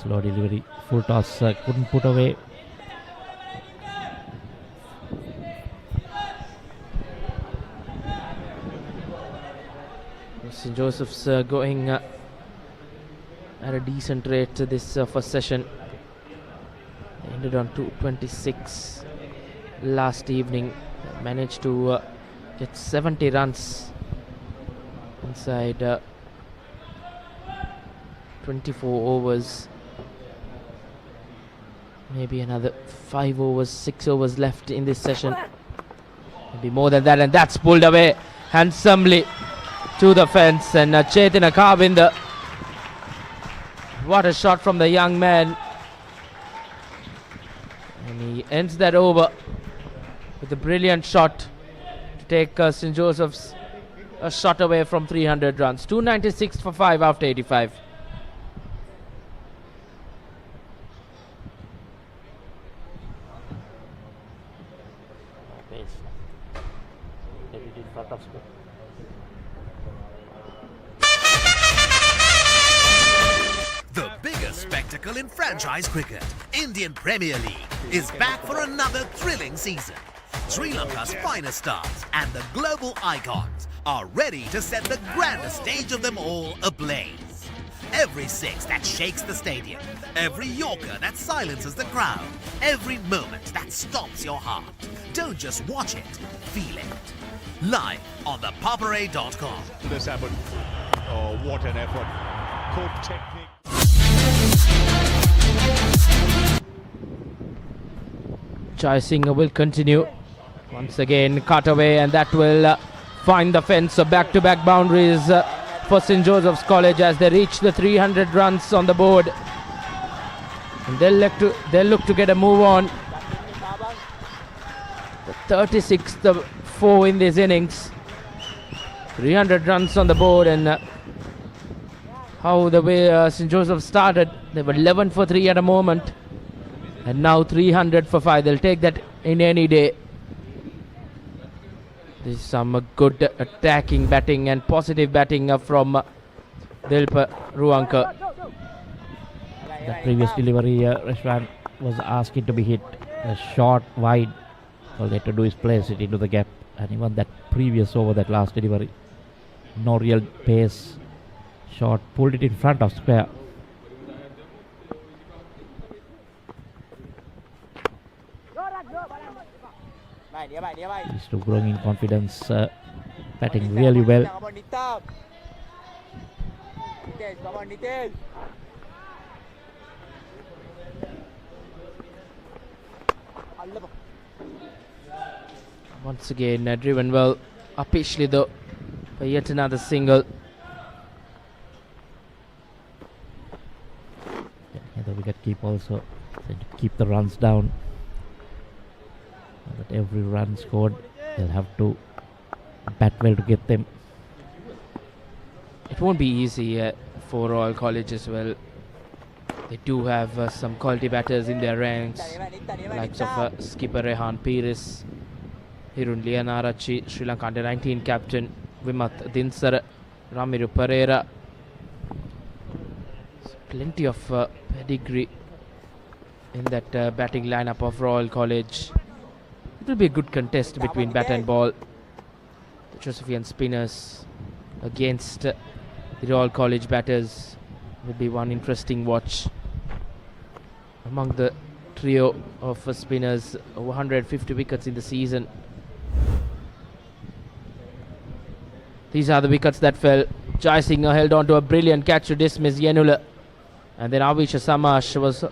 Slow delivery, full toss, couldn't put away. St. Joseph's going at a decent rate this first session. They ended on 226 last evening. Managed to get 70 runs inside 24 overs. Maybe another 5 overs, 6 overs left in this session. Maybe more than that, and that's pulled away handsomely to the fence. And Chetan Akavind, what a shot from the young man. And he ends that over with a brilliant shot to take St. Joseph's a shot away from 300 runs. 296 for 5 after 85. The biggest spectacle in franchise cricket, Indian Premier League, is back for another thrilling season. Sri Lanka's finest stars and the global icons are ready to set the grandest stage of them all ablaze. Every six that shakes the stadium, every Yorker that silences the crowd, every moment that stomps your heart. Don't just watch it, feel it. Live on thepaparay.com. This happened. Oh, what an effort. Good technique. Jai Singh will continue. Once again, cut away, and that will find the fence. So back-to-back boundaries for St. Joseph's College as they reach the 300 runs on the board. And they'll look to get a move on. The 36th 4 in this innings. 300 runs on the board, and how the way St. Joseph started, they were 11 for 3 at a moment, and now 300 for 5. They'll take that in any day. This is some good attacking batting and positive batting from Dilpa Ruankar. The previous delivery, Rashwan was asking to be hit a short wide. All they had to do is place it into the gap, and even that previous over, that last delivery, no real pace. Shot, pulled it in front of square. He's still growing in confidence, batting really well. Once again, driven well upishly though for yet another single. The wicket keep also to keep the runs down. That every run scored, they'll have to bat well to get them. It won't be easy for Royal College as well. They do have some quality batters in their ranks, likes of skipper Rehan Piris, Hirun Lianarachi, Sri Lanka under-19 captain Vimath Dinsara, Ramiru Pereira. Plenty of pedigree in that batting lineup of Royal College. It will be a good contest between bat and ball. The Josephian spinners against the Royal College batters will be one interesting watch. Among the trio of spinners, over 150 wickets in the season. These are the wickets that fell. Jai Singh held on to a brilliant catch to dismiss Yenula. And then Avisha Samash was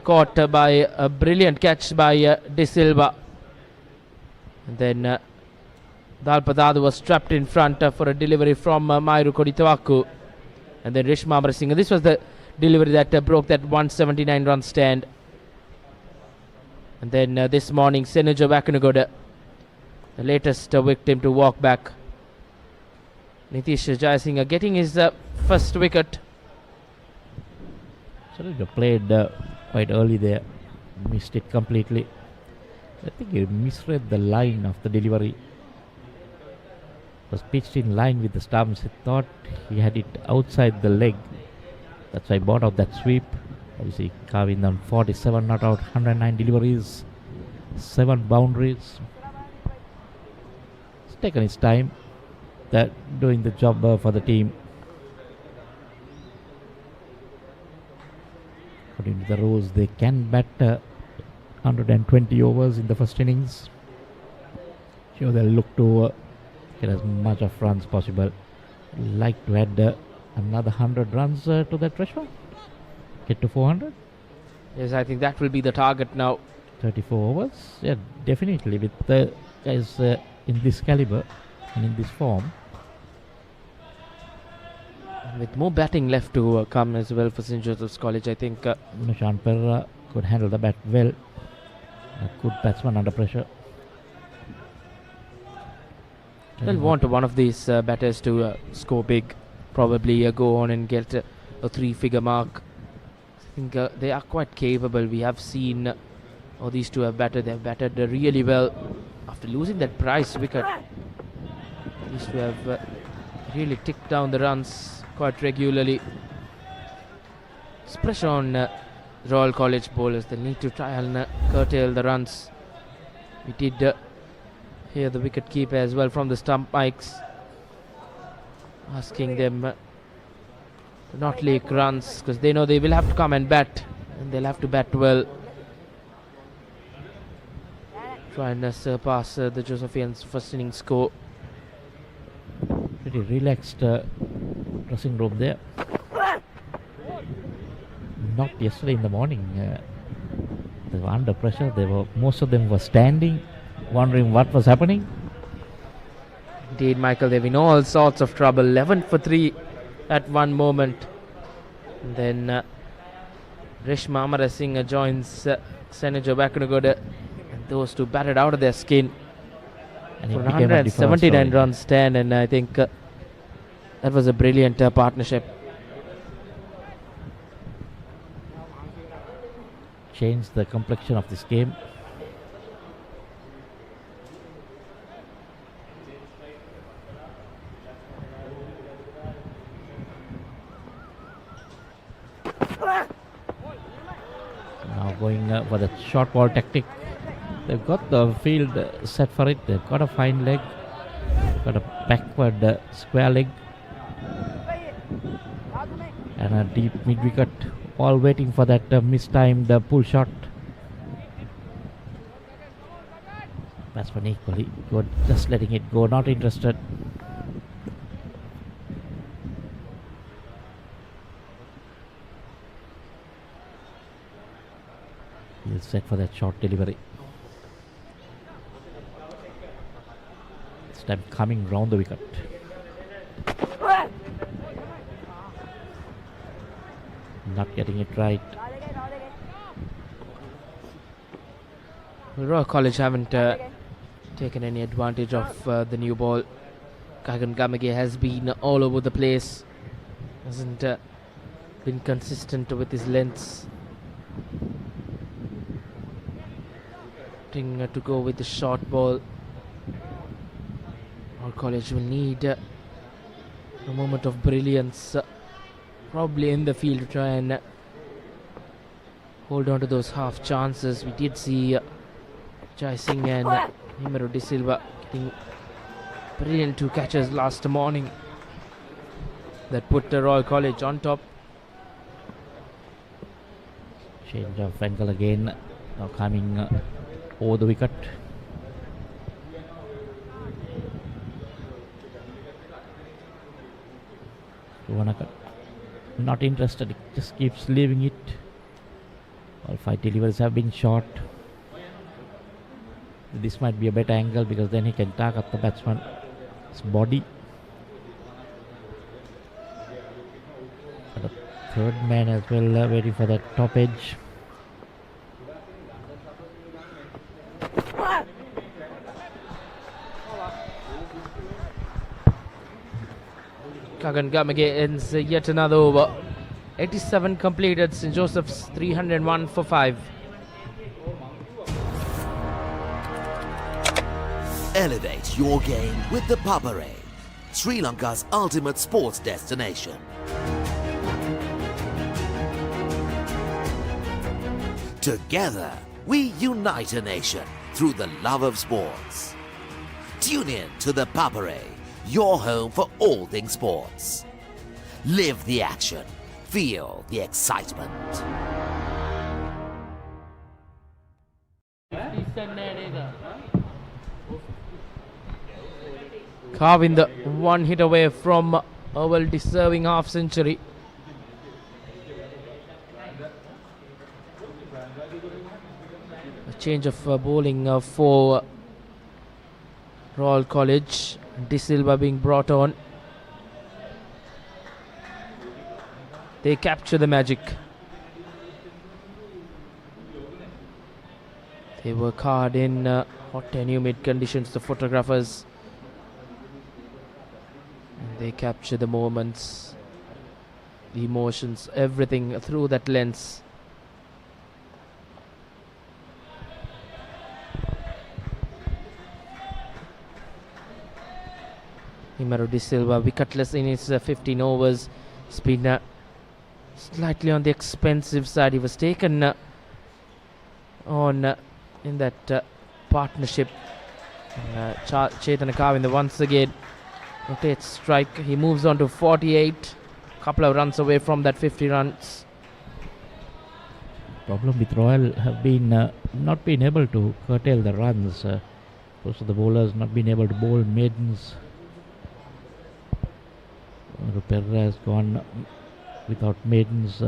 caught by a brilliant catch by De Silva. And then Dalpadadu was trapped in front for a delivery from Mairu Koditawaku. And then Rishma Amarasinghe. This was the delivery that broke that 179 run stand. And then this morning, Senuja Vakanugoda, the latest victim to walk back. Nitish Jayasinghe getting his first wicket. Senuja played quite early there, missed it completely. I think he misread the line of the delivery. It was pitched in line with the stumps. He thought he had it outside the leg. That's why he brought out that sweep. Obviously, carving down 47 not out, 109 deliveries, 7 boundaries. It's taken his time. That doing the job for the team. According to the rules, they can bat 120 overs in the first innings. Sure, they'll look to get as much of runs possible. Like to add another 100 runs to that threshold. Get to 400. Yes, I think that will be the target now. 34 overs. Yeah, definitely. With the guys in this caliber and in this form. With more batting left to come as well for St. Joseph's College, I think Nishan Perra could handle the bat well. A good batsman under pressure. They'll want one of these batters to score big. Probably go on and get a 3-figure mark. I think they are quite capable. We have seen these two have batted. They have batted really well. After losing that prize wicket, these two have really ticked down the runs quite regularly. It's pressure on Royal College bowlers. They need to try and curtail the runs. We did hear the wicket keeper as well from the stump mics asking them to not leak runs, because they know they will have to come and bat, and they'll have to bat well. Try and surpass the Josephians' first innings score. Pretty relaxed dressing room there. Not yesterday in the morning. They were under pressure. Most of them were standing, wondering what was happening. Indeed, Michael, they've in all sorts of trouble. 11 for 3 at one moment. And then Rishma Amarasinghe joins Senuja Vakanugoda. And those two batted out of their skin And for it an became a different 179 story. run stand. And I think that was a brilliant partnership. Changed the complexion of this game. Now going for the short ball tactic. They've got the field set for it. They've got a fine leg, got a backward square leg, and a deep mid wicket. All waiting for that mistimed pull shot. Batsman equally good, just letting it go, not interested. He'll set for that short delivery. This time coming round the wicket. Not getting it right. Royal College haven't taken any advantage of the new ball. Kagan Gamage has been all over the place. Hasn't been consistent with his lengths. To go with the short ball. Royal College will need a moment of brilliance. Probably in the field to try and hold on to those half chances. We did see Jai Singh and Himeru De Silva getting brilliant 2 catches last morning that put the Royal College on top. Change of angle again. Now coming over the wicket. Wanaka not interested, he just keeps leaving it. All 5 deliveries have been short. This might be a better angle because then he can target the batsman's body. The third man as well, waiting for the top edge. Kagan Gamage ends yet another over. 87 completed. St. Joseph's 301 for 5. Elevate your game with the Papare, Sri Lanka's ultimate sports destination. Together, we unite a nation through the love of sports. Tune in to the Papare, your home for all things sports. Live the action. Feel the excitement. Carving the 1 hit away from a well-deserving half-century. A change of bowling for Royal College. De Silva being brought on. They capture the magic. They work hard in hot and humid conditions, the photographers. And they capture the moments, the emotions, everything through that lens. Himeru De Silva wicketless in his 15 overs. It's been slightly on the expensive side. He was taken on in that partnership. Chetana Kavinda once again rotates strike. He moves on to 48. Couple of runs away from that 50 runs. Problem with Royal have been not been able to curtail the runs. Most of the bowlers not been able to bowl maidens. Perra has gone without maidens.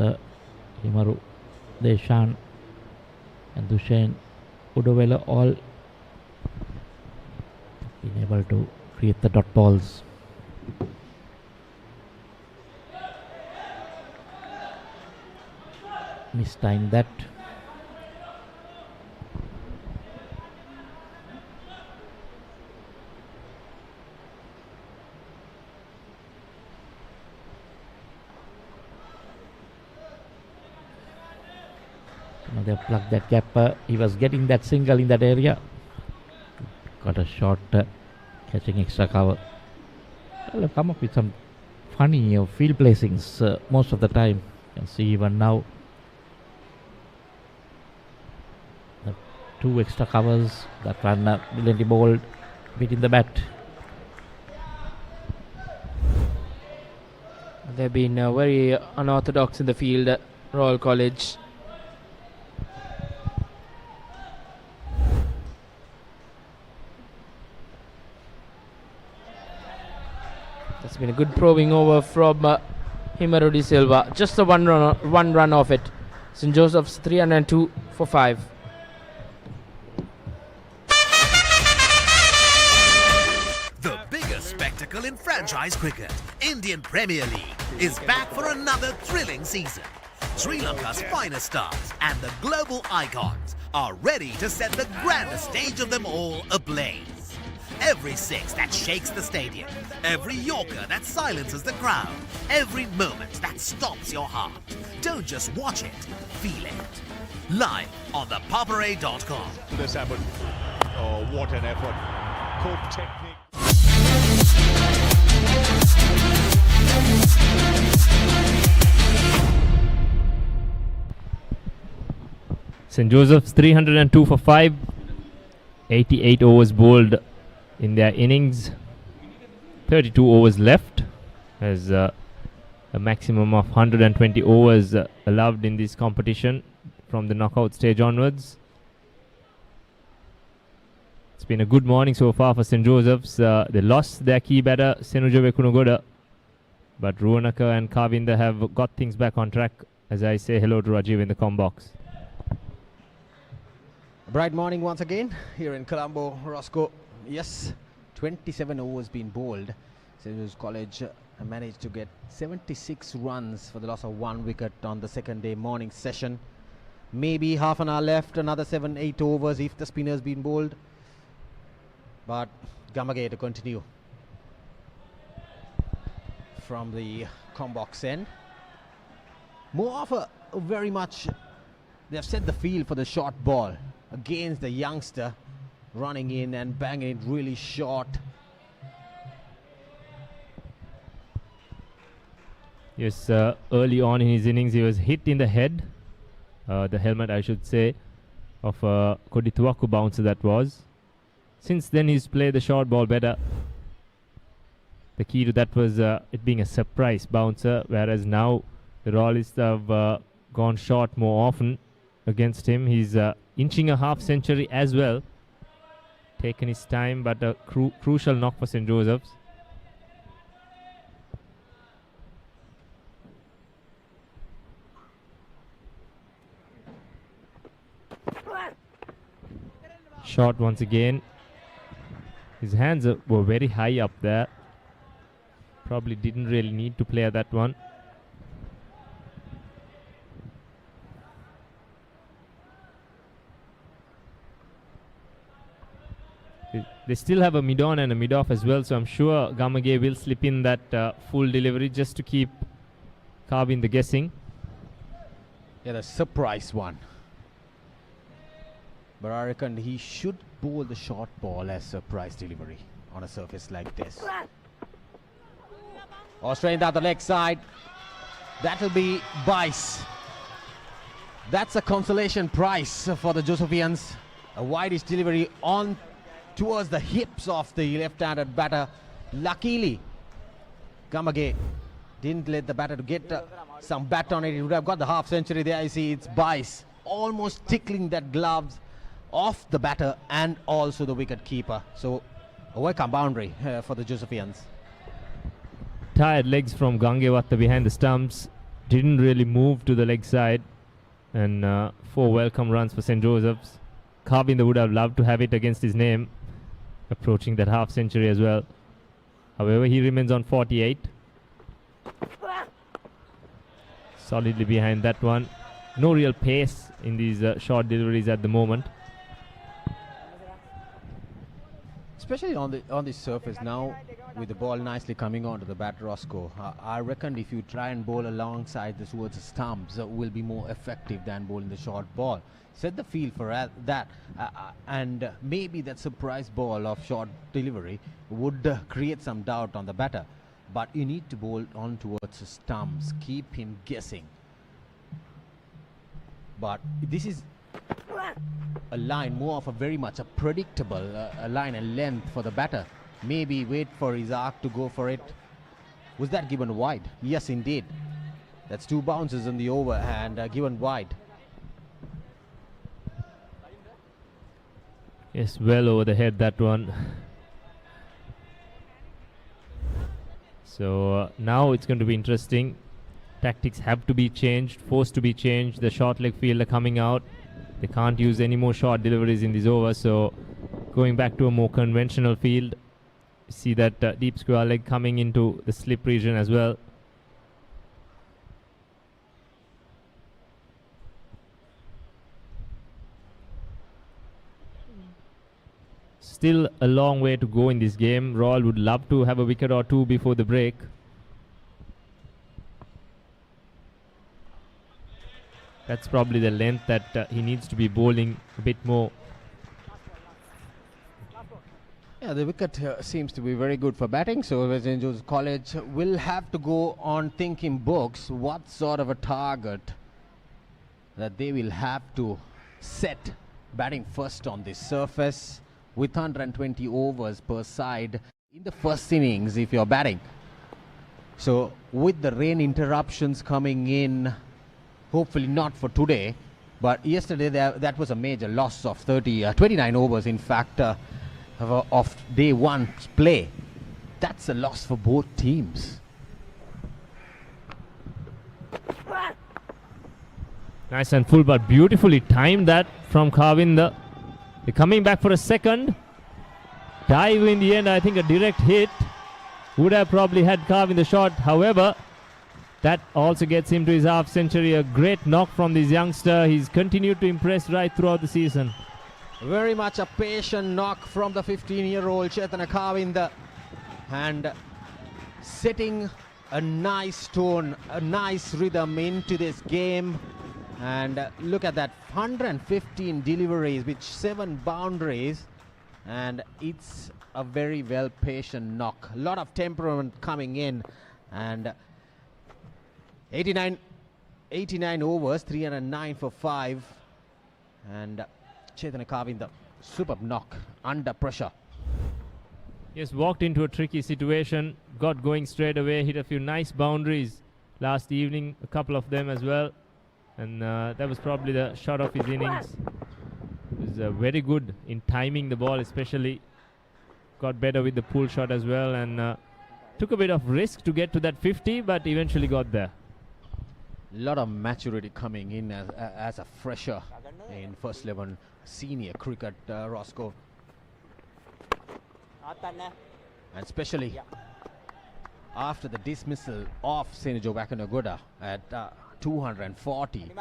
Himaru, Deshan and Dushain Udovela all been able to create the dot balls. Mistimed that. They plugged that gap. He was getting that single in that area. Got a shot catching extra cover. Well, they've come up with some funny field placings most of the time. You can see even now. The 2 extra covers that run brilliantly bowled, beating the bat. They've been very unorthodox in the field, Royal College. It's been a good probing over from Himeru De Silva. Just the one run off it. St. Joseph's 302 for 5. The biggest spectacle in franchise cricket, Indian Premier League, is back for another thrilling season. Sri Lanka's finest stars and the global icons are ready to set the grandest stage of them all ablaze. Every 6 that shakes the stadium, every Yorker that silences the crowd, every moment that stops your heart. Don't just watch it, feel it. Live on thepapare.com. This happened. Oh, what an effort. Good technique. St. Joseph's 302 for 5. 88 overs bowled in their innings. 32 overs left, as a maximum of 120 overs allowed in this competition from the knockout stage onwards. It's been a good morning so far for St. Joseph's. They lost their key batter, Senuja Wekunogoda, but Ruanaka and Kavinda have got things back on track, as I say hello to Rajiv in the comm box. A bright morning once again here in Colombo, Roscoe. Yes, 27 overs been bowled. St. Joseph's College managed to get 76 runs for the loss of 1 wicket on the second day morning session. Maybe half an hour left, another 7-8 overs if the spinners been bowled. But Gamage to continue from the combox end. More of a very much, they have set the field for the short ball against the youngster, running in and banging it really short. Yes, early on in his innings he was hit in the head, the helmet I should say, of Kodituaku bouncer that was. Since then he's played the short ball better. The key to that was it being a surprise bouncer, whereas now the Royalists have gone short more often against him. He's inching a half century as well. Taken his time, but a crucial knock for St. Joseph's. Shot once again. His hands were very high up there. Probably didn't really need to play that one. They still have a mid-on and a mid-off as well, so I'm sure Gamage will slip in that full delivery just to keep Kavin the guessing. Yeah, the surprise one. But I reckon he should bowl the short ball as surprise delivery on a surface like this. Straight down the leg side. That'll be Bice. That's a consolation prize for the Josephians. A wideish delivery on towards the hips of the left-handed batter. Luckily, Gamage didn't let the batter to get some bat on it. He would have got the half century there. I see it's Bice almost tickling that gloves off the batter and also the wicket keeper. So a welcome boundary for the Josephians. Tired legs from Gangewatta behind the stumps. Didn't really move to the leg side. And 4 welcome runs for St. Joseph's. Kavinda would have loved to have it against his name, approaching that half century as well. However, he remains on 48. Solidly behind that one. No real pace in these short deliveries at the moment. Especially on the surface now, with the ball nicely coming onto the bat, Roscoe. I reckon if you try and bowl alongside this towards the stumps, will be more effective than bowling the short ball. Set the field for that, and maybe that surprise ball of short delivery would create some doubt on the batter. But you need to bowl on towards the stumps, keep him guessing. But this is a line more of a very much a predictable a line and length for the batter. Maybe wait for his arc to go for it. Was that given wide? Yes, indeed. That's 2 bounces in the over and given wide. Yes, well over the head that one. So now it's going to be interesting. Tactics have to be changed, forced to be changed. The short leg fielder coming out. They can't use any more short deliveries in this over, so going back to a more conventional field. See that deep square leg coming into the slip region as well. Still a long way to go in this game. Royal would love to have a wicket or 2 before the break. That's probably the length that he needs to be bowling a bit more. Yeah, the wicket seems to be very good for batting, so St. Joseph's College will have to go on thinking books what sort of a target that they will have to set batting first on this surface. with 120 overs per side in the first innings if you're batting. So with the rain interruptions coming in, hopefully not for today, but yesterday that was a major loss of 29 overs in fact of day one play. That's a loss for both teams. Nice and full, but beautifully timed that from Kavinda. They're coming back for a second. Dive in the end, I think a direct hit would have probably had Kavinda shot. However, that also gets him to his half century. A great knock from this youngster. He's continued to impress right throughout the season. Very much a patient knock from the 15-year-old Chetana Kavinda, and setting a nice tone, a nice rhythm into this game. And look at that, 115 deliveries with 7 boundaries, and it's a very well patient knock. A lot of temperament coming in, and 89 overs, 309 for 5, and Chetana Kavinda, superb knock under pressure. Yes, walked into a tricky situation, got going straight away, hit a few nice boundaries last evening, a couple of them as well. And that was probably the shot of his innings. He was very good in timing the ball especially. Got better with the pull shot as well, and took a bit of risk to get to that 50, but eventually got there. A lot of maturity coming in as a fresher in first 11 senior cricket, Roscoe. And especially after the dismissal of Senujo Wakanagoda at 240.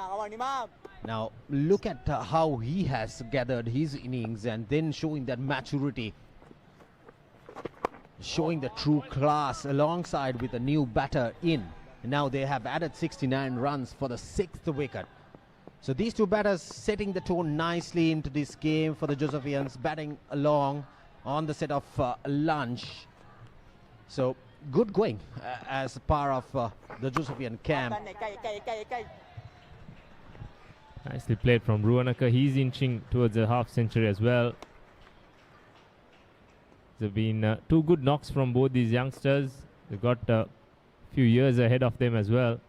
Now look at how he has gathered his innings and then showing that maturity, showing the true class alongside with a new batter in. Now they have added 69 runs for the 6th wicket. So these two batters setting the tone nicely into this game for the Josephians, batting along on the set of lunch. So good going as part of the Josephian camp. Nicely played from Ruanaka. He's inching towards a half century as well. There have been 2 good knocks from both these youngsters. They've got a few years ahead of them as well.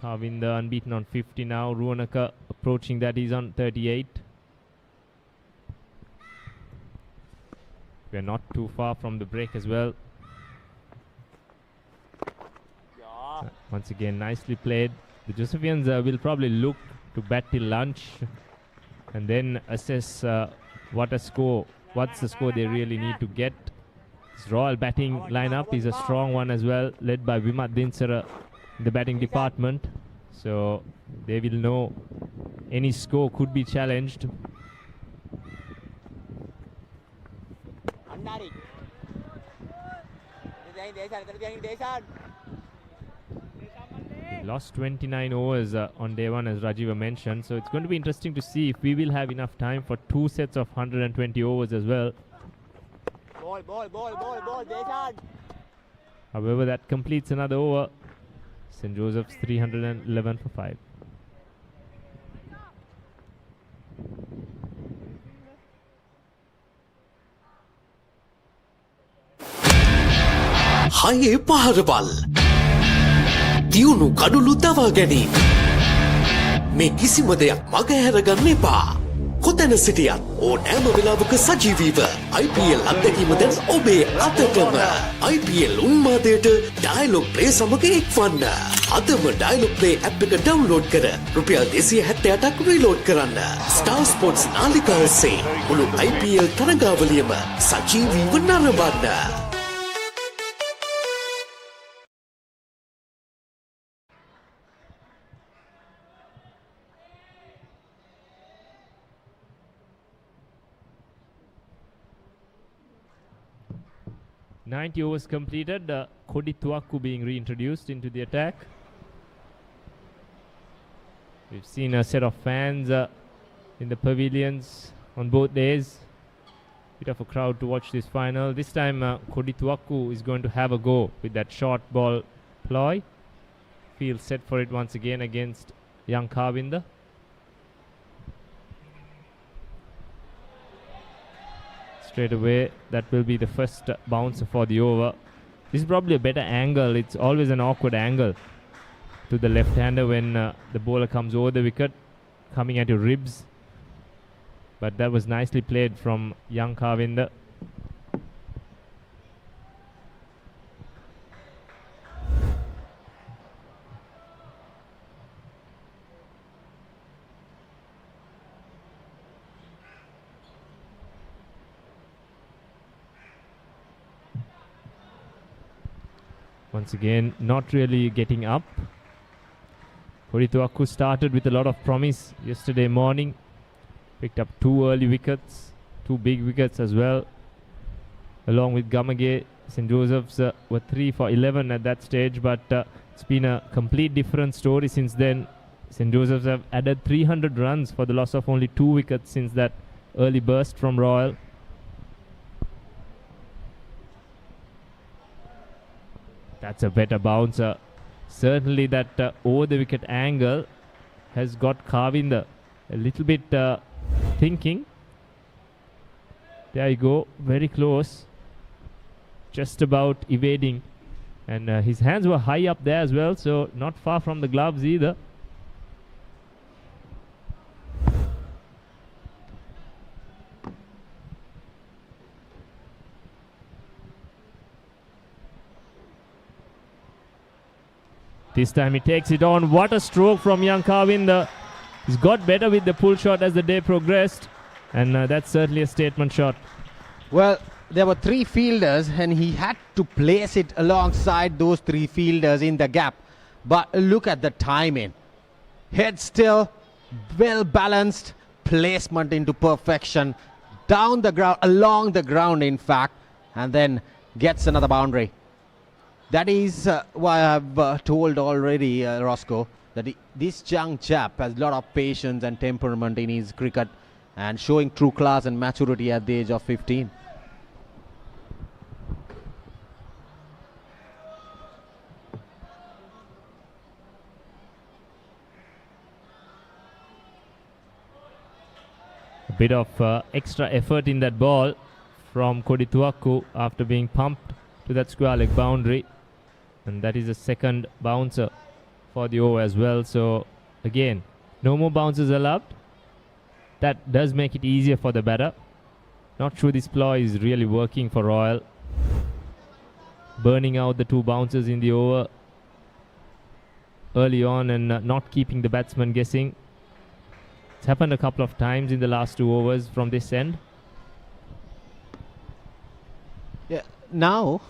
Kavinda unbeaten on 50 now. Ruanaka approaching that. He's on 38. We're not too far from the break as well. Once again, nicely played. The Josephians will probably look to bat till lunch and then assess what's the score they really need to get. This Royal batting lineup is a strong one as well, led by Vimat Dinsara in the batting department. So they will know any score could be challenged. He lost 29 overs on day one, as Rajiva mentioned, so it's going to be interesting to see if we will have enough time for 2 sets of 120 overs as well. However, that completes another over. St. Joseph's 311 for 5. හයේ පහරවල් දියුණු කඩුළු දවා ගැනීම මේ කිසිම දෙයක් මගහැරගන්න එපා. කොතැන සිටියත් ඕනෑම වෙලාවක සජීවීව IPL අත්දැකීම දැන් ඔබේ අතටම. IPL උන්මාදයට ඩයලොග් ප්ලේ සමග එක්වන්න. අදම ඩයලොග් ප්ලේ ඇප් එක ඩවුන්ලෝඩ් කර රුපියල් 278ක් රීලෝඩ් කරන්න. ස්ටාර් ස්පෝර්ට්ස් නාලිකාව ඔස්සේ මුළු IPL තරගාවලියම සජීවීව නරඹන්න. .90 overs completed. Kodi Tuaku being reintroduced into the attack. We've seen a set of fans in the pavilions on both days. Bit of a crowd to watch this final. This time Kodi Tuaku is going to have a go with that short ball ploy. Field set for it once again against young Kavinda. straight away. That will be the first bouncer for the over. This is probably a better angle. It's always an awkward angle to the left-hander when the bowler comes over the wicket, coming at your ribs. But that was nicely played from young Kavinder. Once again, not really getting up. Kodituakku started with a lot of promise yesterday morning. Picked up 2 early wickets, 2 big wickets as well. Along with Gamage, St. Joseph's were 3 for 11 at that stage, but it's been a complete different story since then. St. Joseph's have added 300 runs for the loss of only 2 wickets since that early burst from Royal. That's a better bouncer. Certainly that over the wicket angle has got Kavinder a little bit thinking. There you go, very close. Just about evading. And his hands were high up there as well, so not far from the gloves either. This time he takes it on. What a stroke from young Kavinder. He's got better with the pull shot as the day progressed. And that's certainly a statement shot. Well, there were 3 fielders and he had to place it alongside those 3 fielders in the gap. But look at the timing. Head still, well balanced, placement into perfection. Down the ground, along the ground in fact. And then gets another boundary. That is why I've told already, Roscoe, that this young chap has a lot of patience and temperament in his cricket and showing true class and maturity at the age of 15. A bit of extra effort in that ball from Kodituakku after being pumped to that square leg boundary. And that is the second bouncer for the over as well. So again, no more bounces allowed. That does make it easier for the batter. Not sure this ploy is really working for Royal. Burning out the 2 bouncers in the over early on and not keeping the batsman guessing. It's happened a couple of times in the last 2 overs from this end. Yeah, now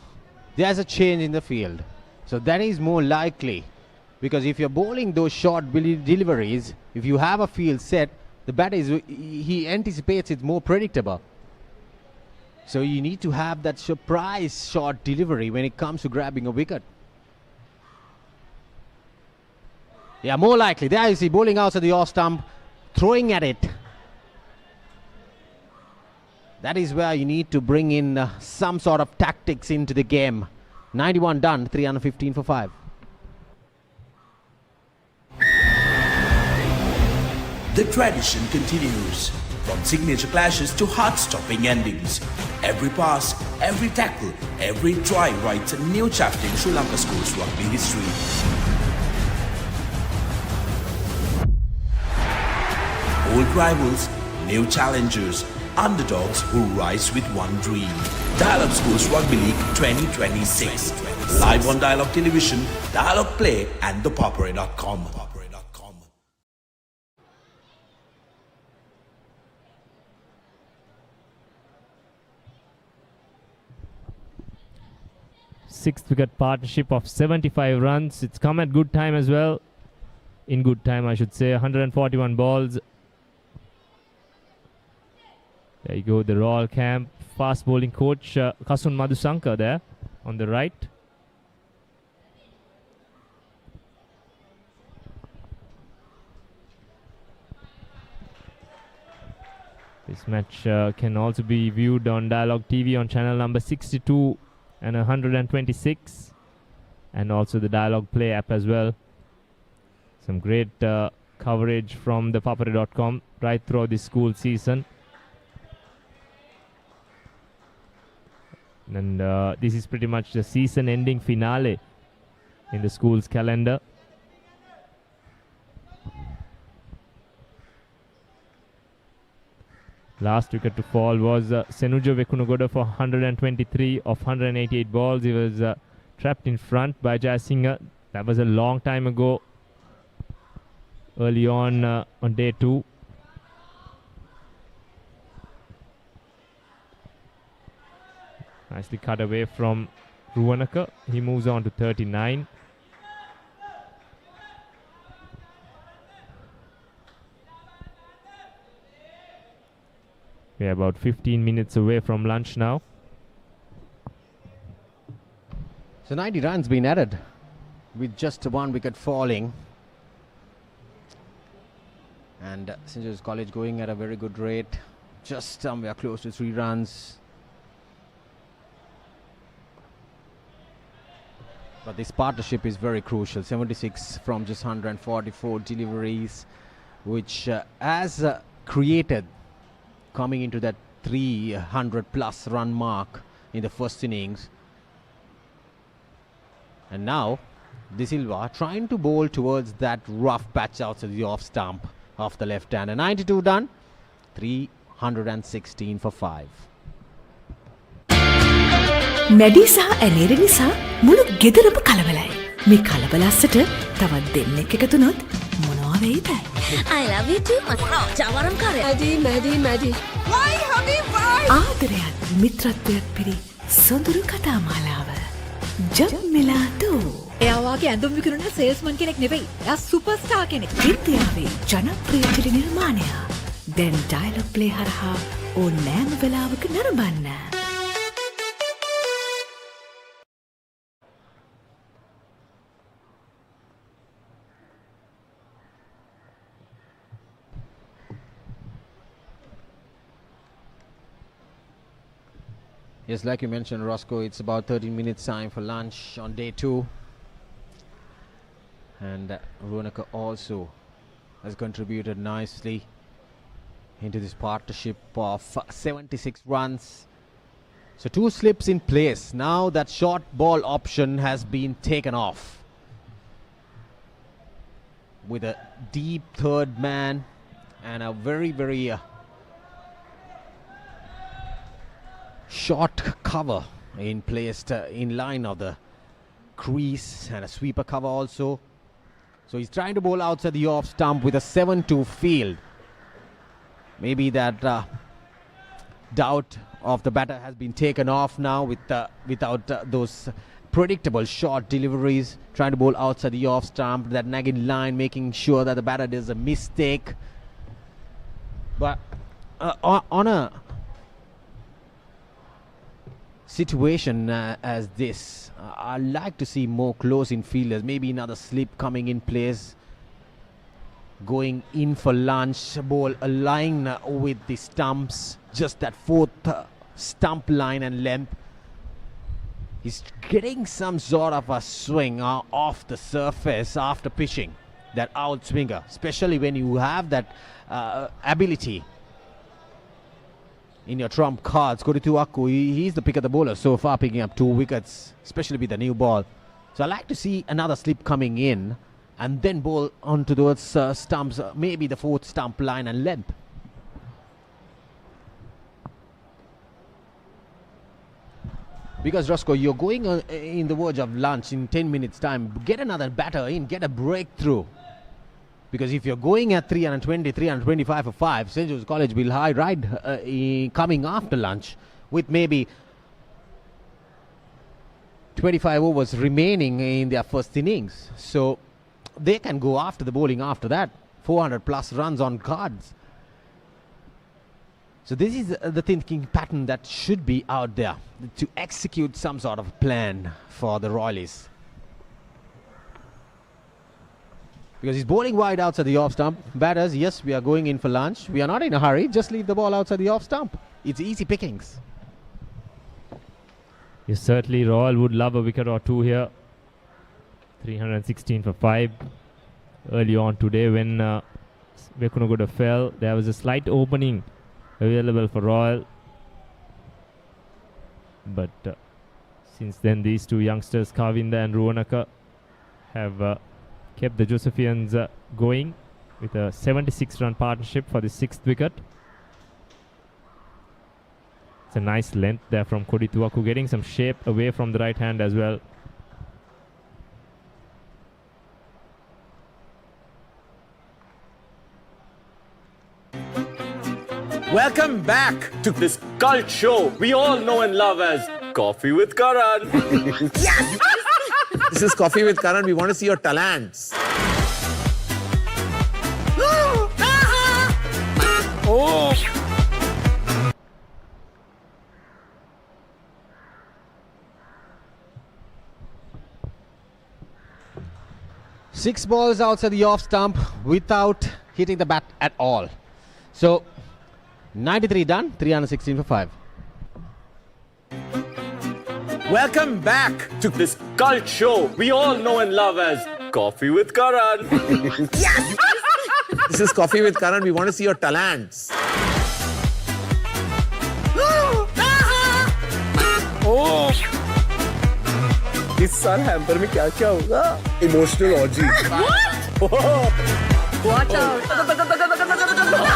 there's a change in the field. So that is more likely, because if you're bowling those short deliveries, if you have a field set, the batter he anticipates it's more predictable. So you need to have that surprise short delivery when it comes to grabbing a wicket. Yeah, more likely. There you see, bowling outside the off stump, throwing at it. That is where you need to bring in some sort of tactics into the game. 91 done, 315 for 5. The tradition continues. From signature clashes to heart-stopping endings. Every pass, every tackle, every try writes a new chapter in Sri Lanka schools rugby history. Old rivals, new challengers, underdogs who rise with one dream. Dial-Up Schools Rugby League 2026. Live on Dialogue Television, Dialogue Play and thepoppery.com. Sixth wicket partnership of 75 runs. It's come at good time as well. In good time, I should say. 141 balls. There you go, the Royal Camp fast bowling coach Kasun Madhusankar there on the right. This match can also be viewed on Dialogue TV on channel number 62 and 126, and also the Dialogue Play app as well. Some great coverage from the Papare.com right through this school season. And this is pretty much the season-ending finale in the school's calendar. Last wicket to fall was Senuja Vekunagoda for 123 of 188 balls. He was trapped in front by Jayasinghe. That was a long time ago, early on day 2. Nicely cut away from Ruwanaka. He moves on to 39. We're about 15 minutes away from lunch now. So 90 runs been added with just 1 wicket falling. And St. Joseph's College going at a very good rate. Just somewhere close to 3 runs. But this partnership is very crucial. 76 from just 144 deliveries, which has created coming into that 300 plus run mark in the first innings. And now De Silva trying to bowl towards that rough patch outside the off stump of the left hand. A 92 done, 316 for 5. මැඩි සහ ඇනේර නිසා මුළු ගෙදරම කලබලයි. මේ කලබලස්සට තවත් දෙන්නෙක් එකතුනොත් මොනවා වෙයිද? I love you too much. ජවරම් කාරය. මැඩි. Why honey why? ආදරයත් මිත්‍රත්වයක් පිරි සොඳුරු කතා මාලාව. ජම්මිලාතු. එයා වාගේ ඇඳුම් විකුණන සේල්ස්මන් කෙනෙක් නෙවෙයි. එයා සුපර්ස්ටාර් කෙනෙක්. විද්‍යාවේ ජනප්‍රිය ටෙලි නිර්මාණයක්. දැන් ඩයලොග් ප්ලේ හරහා ඕනෑම වෙලාවක නරඹන්න. Yes, like you mentioned, Roscoe, it's about 13 minutes time for lunch on day 2. And Ruwanaka also has contributed nicely into this partnership of 76 runs. So 2 slips in place. Now that short ball option has been taken off. With a deep third man and a very, very short cover in placed in line of the crease, and a sweeper cover also. So he's trying to bowl outside the off stump with a 7-2 field. Maybe that doubt of the batter has been taken off now without those predictable short deliveries. Trying to bowl outside the off stump, that nagging line, making sure that the batter does a mistake. But on a situation as this, I like to see more close infielders, maybe another slip coming in place, going in for lunch, ball align with the stumps, just that 4th stump line and length. He's getting some sort of a swing off the surface after pitching, that out swinger, especially when you have that ability in your trump cards. Kodituaku, he's the pick of the bowler so far, picking up 2 wickets, especially with the new ball. So I like to see another slip coming in and then bowl onto those stumps, maybe the 4th stump line and length. Because Roscoe, you're going in the verge of lunch in 10 minutes time. Get another batter in, get a breakthrough. Because if you're going at 320, 325 for 5, St. Joseph's College will high ride coming after lunch with maybe 25 overs remaining in their first innings. So they can go after the bowling after that. 400 plus runs on cards. So this is the thinking pattern that should be out there to execute some sort of plan for the Royalists. Because he's bowling wide outside the off stump. Batters, yes, we are going in for lunch. We are not in a hurry. Just leave the ball outside the off stump. It's easy pickings. Yes, certainly Royal would love a wicket or 2 here. 316 for 5. Early on today when Vekunagoda fell, there was a slight opening available for Royal. But since then, these two youngsters, Kavinda and Ruanaka, have kept the Josephians going with a 76-run partnership for the 6th wicket. It's a nice length there from Kodituaku, getting some shape away from the right hand as well. Welcome back to this cult show we all know and love as Coffee with Karan. Yes! This is Coffee with Karan. We want to see your talents. Oh! Six balls outside the off stump without hitting the bat at all. So 93 done, 316 for 5. Welcome back to this cult show we all know and love as Coffee with Karan. Yes! This is Coffee with Karan. We want to see your talents. Oh! इस साल hamper में क्या क्या होगा? Emotional orgy. Watch out.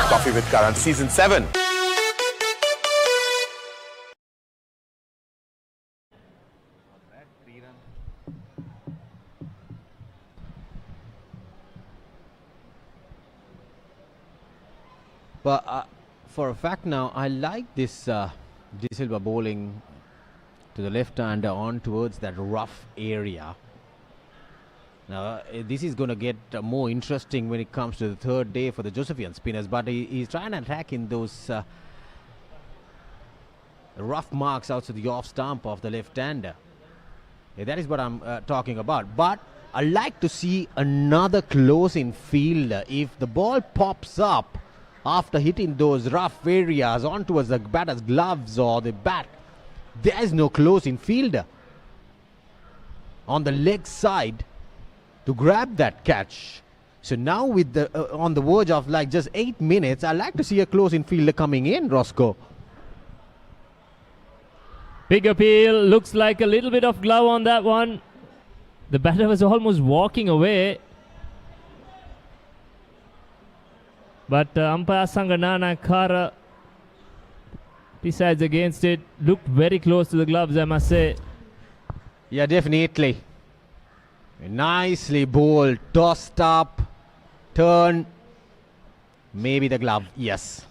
Coffee with Karan, season 7. But for a fact now, I like this De Silva bowling to the left-hander on towards that rough area. Now, this is going to get more interesting when it comes to the third day for the Josephian spinners, but he's trying to attack in those rough marks outside the off stump of the left-hander. Yeah, that is what I'm talking about. But I like to see another close-in fielder. If the ball pops up after hitting those rough areas on towards the batter's gloves or the bat, there is no close-in fielder on the leg side to grab that catch. So now with the on the verge of like just 8 minutes, I like to see a close-in fielder coming in, Roscoe. Big appeal, looks like a little bit of glove on that one. The batter was almost walking away. But umpire Sanganana Kara decides against it. Looked very close to the gloves, I must say. Yeah, definitely. Nicely bowled, tossed up, turn. Maybe the glove, yes.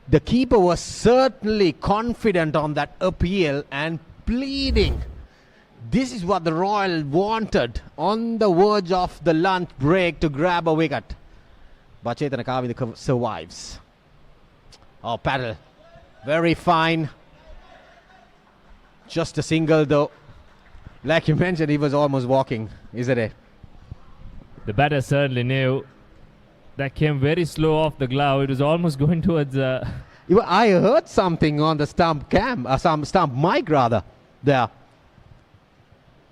The keeper was certainly confident on that appeal and pleading. This is what the Royal wanted on the verge of the lunch break to grab a wicket. But Chetana Kavinda survives. Oh, paddle. Very fine. Just a single though. Like you mentioned, he was almost walking, isn't it? The batter certainly knew. That came very slow off the glove. It was almost going towards... I heard something on the stump stump mic rather, there.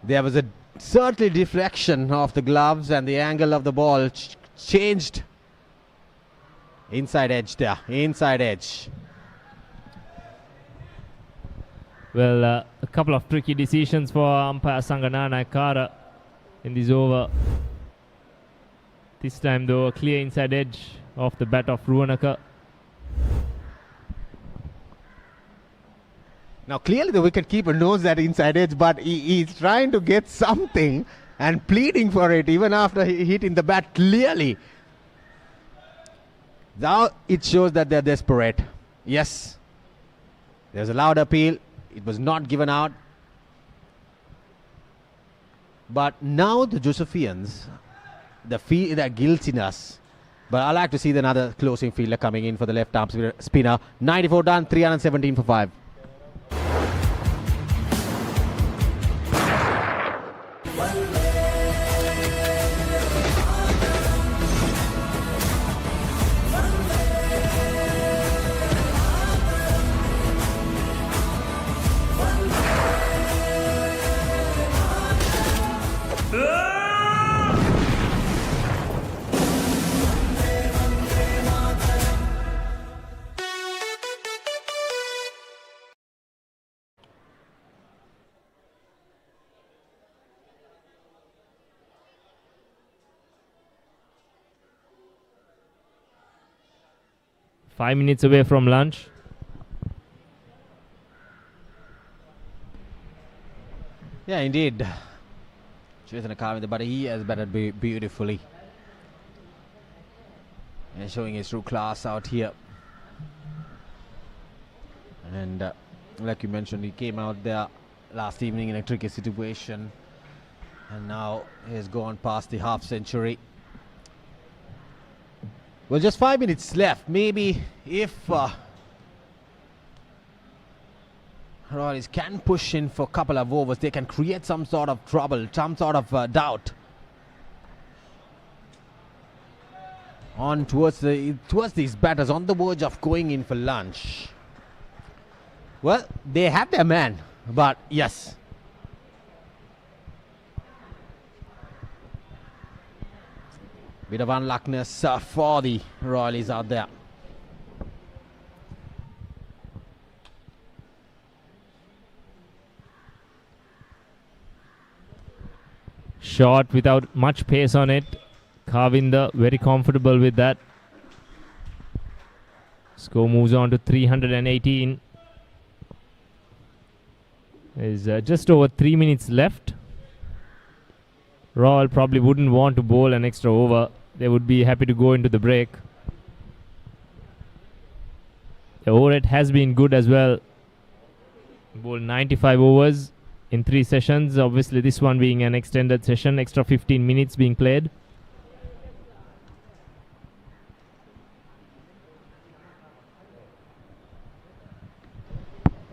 There was a certainly deflection of the gloves and the angle of the ball changed. Inside edge there, inside edge. Well, a couple of tricky decisions for umpire Sanganana Kara in this over. This time though, a clear inside edge off the bat of Ruanaka. Now clearly the wicketkeeper knows that inside edge, but he's trying to get something and pleading for it even after hitting the bat clearly. Now it shows that they're desperate. Yes, there's a loud appeal. It was not given out. But now the Josephians, the guiltiness. But I like to see another closing fielder coming in for the left arm spinner. 94 done, 317 for 5. 5 minutes away from lunch. Yeah, indeed. Chethan Kavinda, but he has batted beautifully. And showing his true class out here. And like you mentioned, he came out there last evening in a tricky situation. And now he has gone past the half century. Well, just 5 minutes left. Maybe if Royals can push in for a couple of overs, they can create some sort of trouble, some sort of doubt. On towards these batters on the verge of going in for lunch. Well, they have their man, but yes. Bit of unluckness for the Royalies out there. Shot without much pace on it. Kavinda very comfortable with that. Score moves on to 318. There's just over 3 minutes left. Royal probably wouldn't want to bowl an extra over. They would be happy to go into the break. The over rate has been good as well. Bowled 95 overs in 3 sessions. Obviously this one being an extended session, extra 15 minutes being played.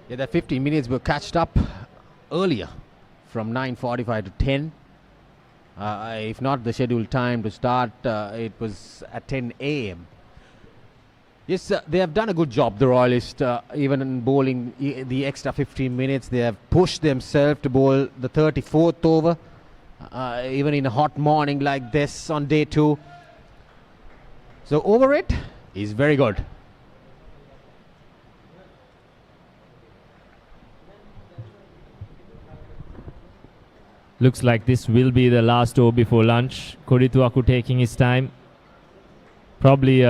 Yeah, the 15 minutes were catched up earlier from 9:45 to 10. If not the scheduled time to start, it was at 10 a.m. Yes, they have done a good job, the Royalists, even in bowling the extra 15 minutes. They have pushed themselves to bowl the 34th over, even in a hot morning like this on day 2. So over it is very good. Looks like this will be the last over before lunch. Kodituaku taking his time. Probably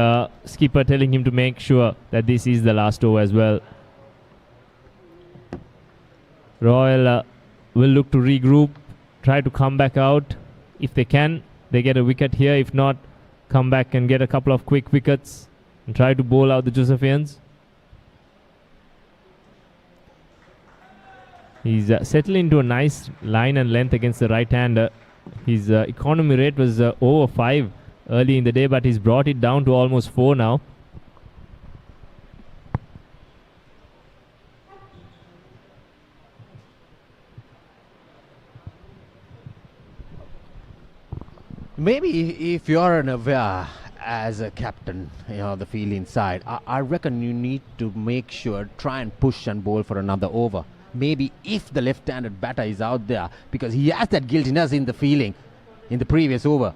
skipper telling him to make sure that this is the last over as well. Royal will look to regroup, try to come back out. If they can, they get a wicket here. If not, come back and get a couple of quick wickets and try to bowl out the Josephians. He's settled into a nice line and length against the right-hander. His economy rate was over 5 early in the day, but he's brought it down to almost 4 now. Maybe if you're unaware as a captain, the field inside, I reckon you need to make sure, try and push and bowl for another over. Maybe if the left-handed batter is out there, because he has that guiltiness in the fielding in the previous over,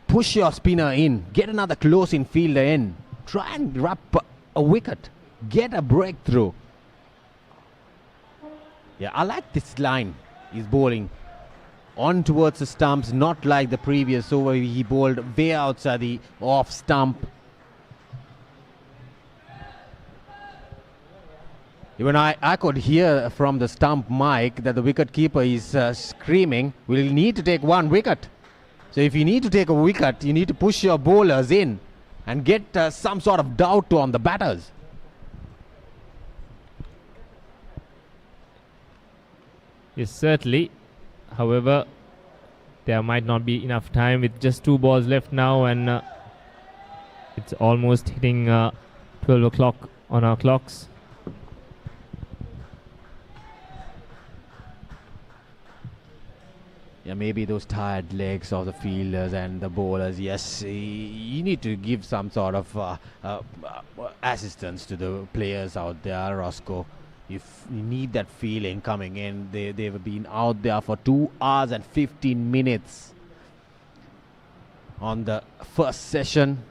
push your spinner in, get another close-in fielder in, try and wrap a wicket, get a breakthrough. Yeah, I like this line he's bowling. On towards the stumps, not like the previous over, he bowled way outside the off stump. Even I could hear from the stump mic that the wicketkeeper is screaming, we'll need to take 1 wicket. So if you need to take a wicket, you need to push your bowlers in and get some sort of doubt on the batters. Yes, certainly. However, there might not be enough time with just 2 balls left now, and it's almost hitting 12 o'clock on our clocks. Yeah, maybe those tired legs of the fielders and the bowlers. Yes, you need to give some sort of assistance to the players out there, Roscoe. If you need that feeling coming in, they've been out there for 2 hours and 15 minutes on the first session,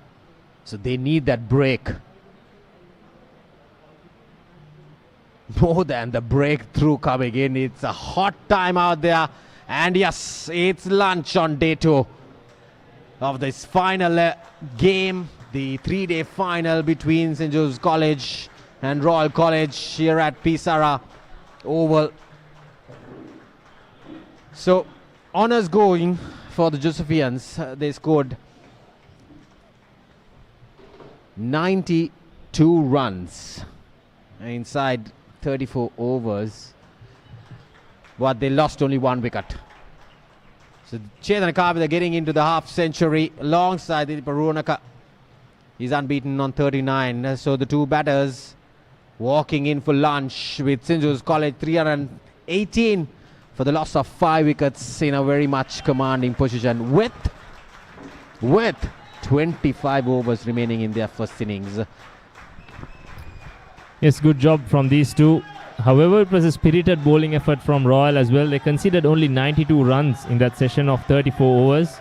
so they need that break. More than the breakthrough coming in, it's a hot time out there. And yes, it's lunch on day 2 of this final game. the 3-day final between St. Joseph's College and Royal College here at Sara Oval. So, honours going for the Josephians. They scored 92 runs inside 34 overs, but they lost only 1 wicket. So Chetan Kavitha getting into the half century alongside Dilip Ruonaka. He's unbeaten on 39. So the two batters walking in for lunch with St. Joseph's College 318 for the loss of 5 wickets in a very much commanding position with 25 overs remaining in their first innings. Yes, good job from these two. However, it was a spirited bowling effort from Royal as well. They conceded only 92 runs in that session of 34 overs.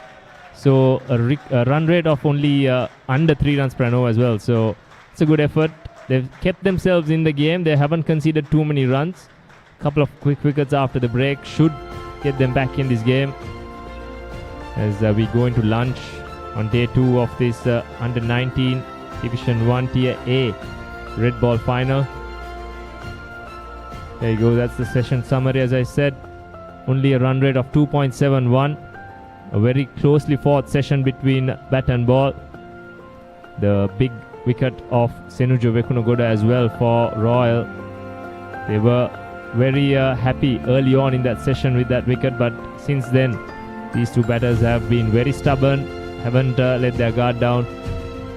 So a run rate of only under 3 runs per over as well. So it's a good effort. They've kept themselves in the game. They haven't conceded too many runs. A couple of quick wickets after the break should get them back in this game as we go into lunch on day 2 of this under 19 Division 1 Tier A red ball final. There you go, that's the session summary. As I said, only a run rate of 2.71. A very closely fought session between bat and ball. The big wicket of Senuja Vekunagoda as well for Royal. They were very happy early on in that session with that wicket, but since then these two batters have been very stubborn, haven't let their guard down,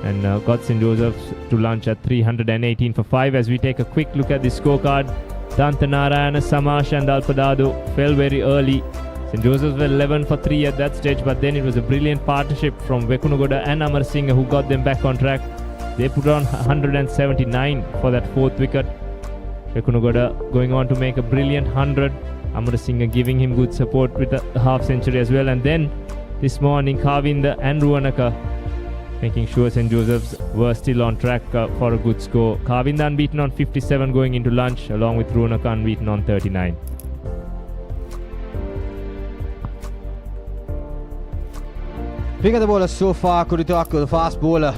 and got St. Joseph's to lunch at 318 for 5. As we take a quick look at the scorecard, Dantanarayana, Samash and Alpadado fell very early. St. Joseph's were 11 for 3 at that stage, but then it was a brilliant partnership from Vekunagoda and Amar Singh who got them back on track. They put on 179 for that 4th wicket. Vekunagoda going on to make a brilliant 100. Amar Singh giving him good support with a half century as well. And then this morning, Kavinda and Ruonaka making sure St. Joseph's were still on track for a good score. Kavinda unbeaten on 57 going into lunch, along with Ruonaka unbeaten on 39. Pick of the bowlers so far, Kuritaku, the fast bowler.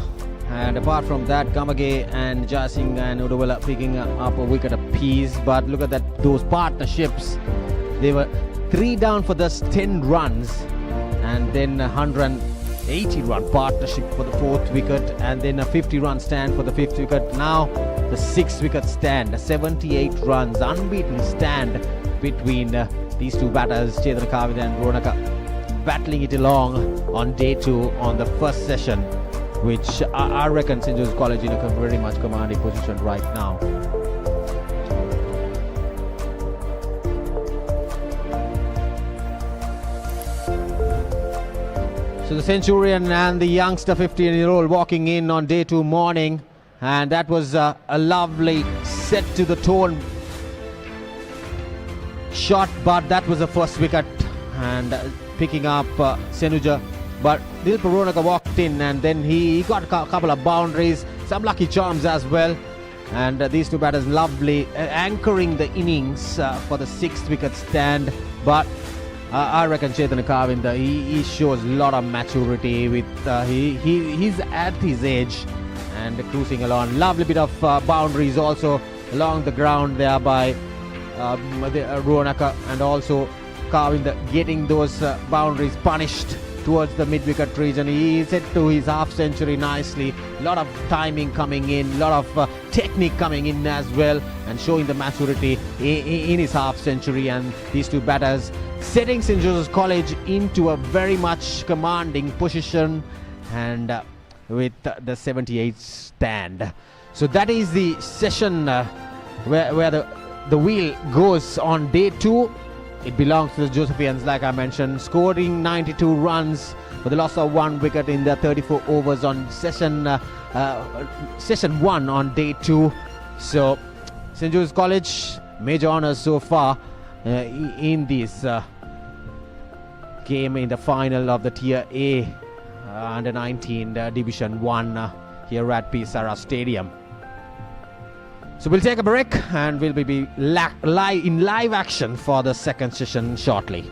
And apart from that, Gamage and Jasing and Udawala picking up a wicket apiece. But look at that, those partnerships. They were 3 down for just 10 runs. And then 180-run partnership for the 4th wicket. And then a 50-run stand for the 5th wicket. Now the 6th wicket stand, 78 runs, unbeaten stand between these two batters, Chetan Kavitha and Ruonaka, battling it along on day 2 on the first session, which I reckon St. Joseph's College in a very much commanding position right now. So the Centurion and the youngster 15-year-old walking in on day 2 morning, and that was a lovely set to the tone shot, but that was the first wicket and picking up Senuja. But Dilip Ruonaka walked in and then he got a couple of boundaries, some lucky charms as well. And these two batters lovely anchoring the innings for the 6th wicket stand. But I reckon Chetan Kavinda, he shows a lot of maturity with he's at his age and cruising along. Lovely bit of boundaries also along the ground there by Ruonaka, and also Kavinda getting those boundaries punished towards the mid-wicket region. He set to his half century nicely. A lot of timing coming in, a lot of technique coming in as well, and showing the maturity in his half century. And these two batters setting St. Joseph's College into a very much commanding position, and with the 78 stand. So that is the session where the wheel goes on day 2. It belongs to the Josephians, like I mentioned, scoring 92 runs for the loss of 1 wicket in their 34 overs on session 1 on day 2. So St. Joseph's College, major honours so far in this game in the final of the Tier A under 19 Division 1 here at Sara Stadium. So we'll take a break and we'll be in live action for the second session shortly.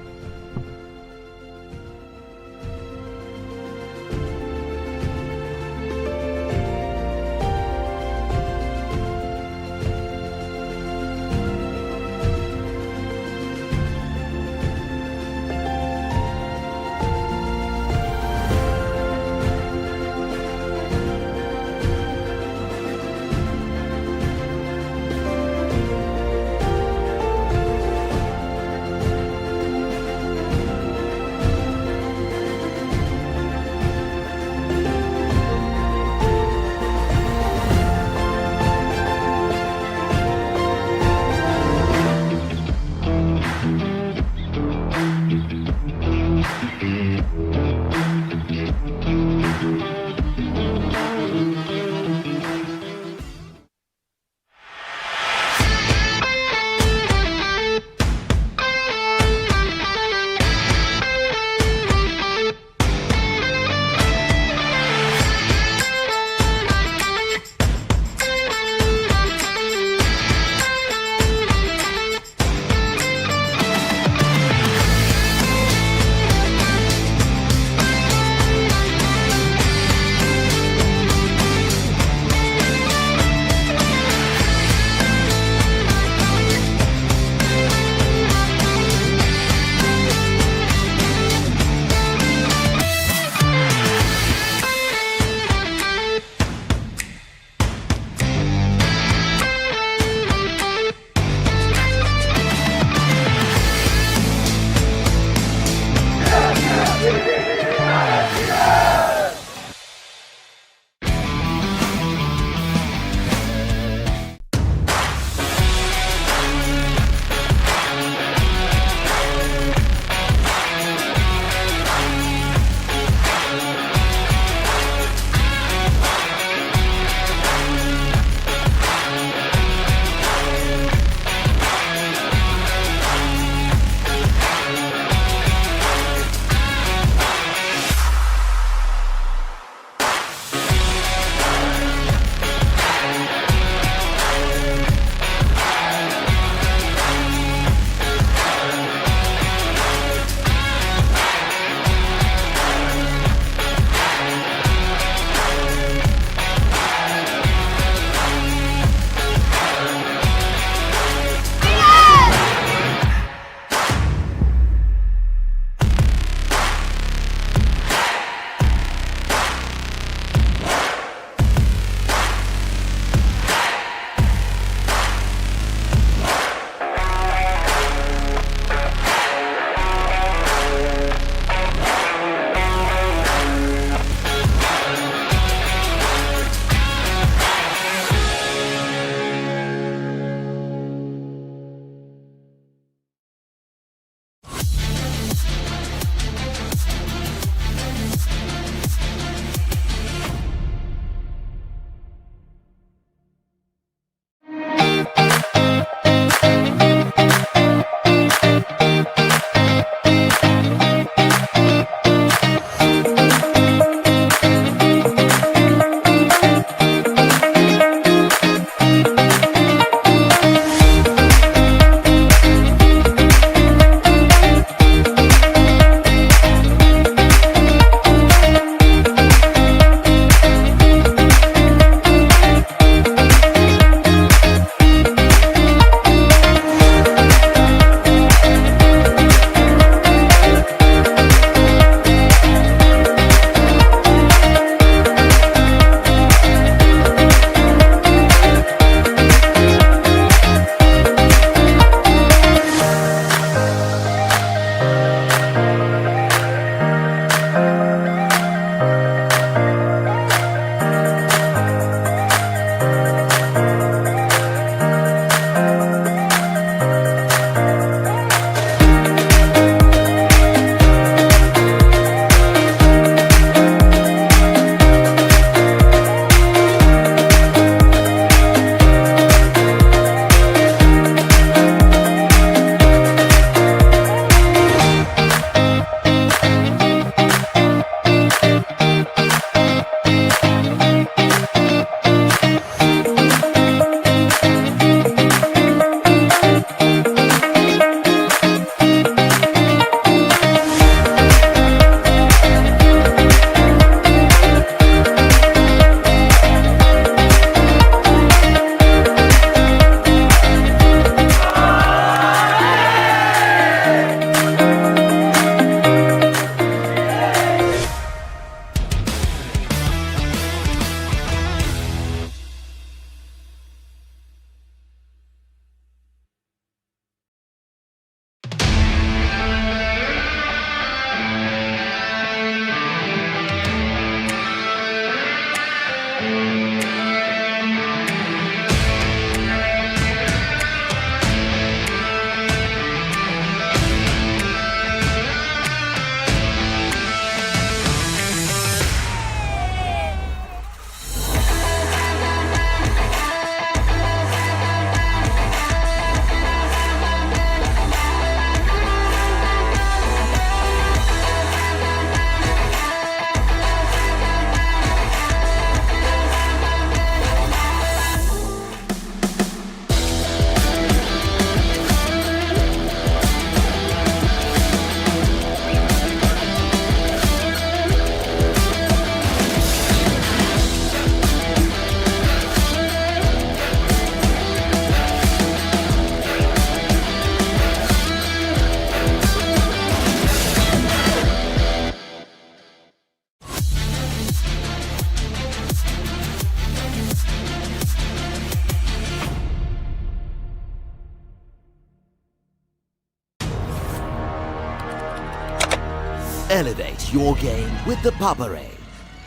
Elevate your game with the Papare,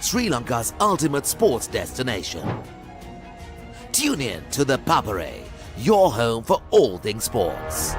Sri Lanka's ultimate sports destination. Tune in to the Papare, your home for all things sports.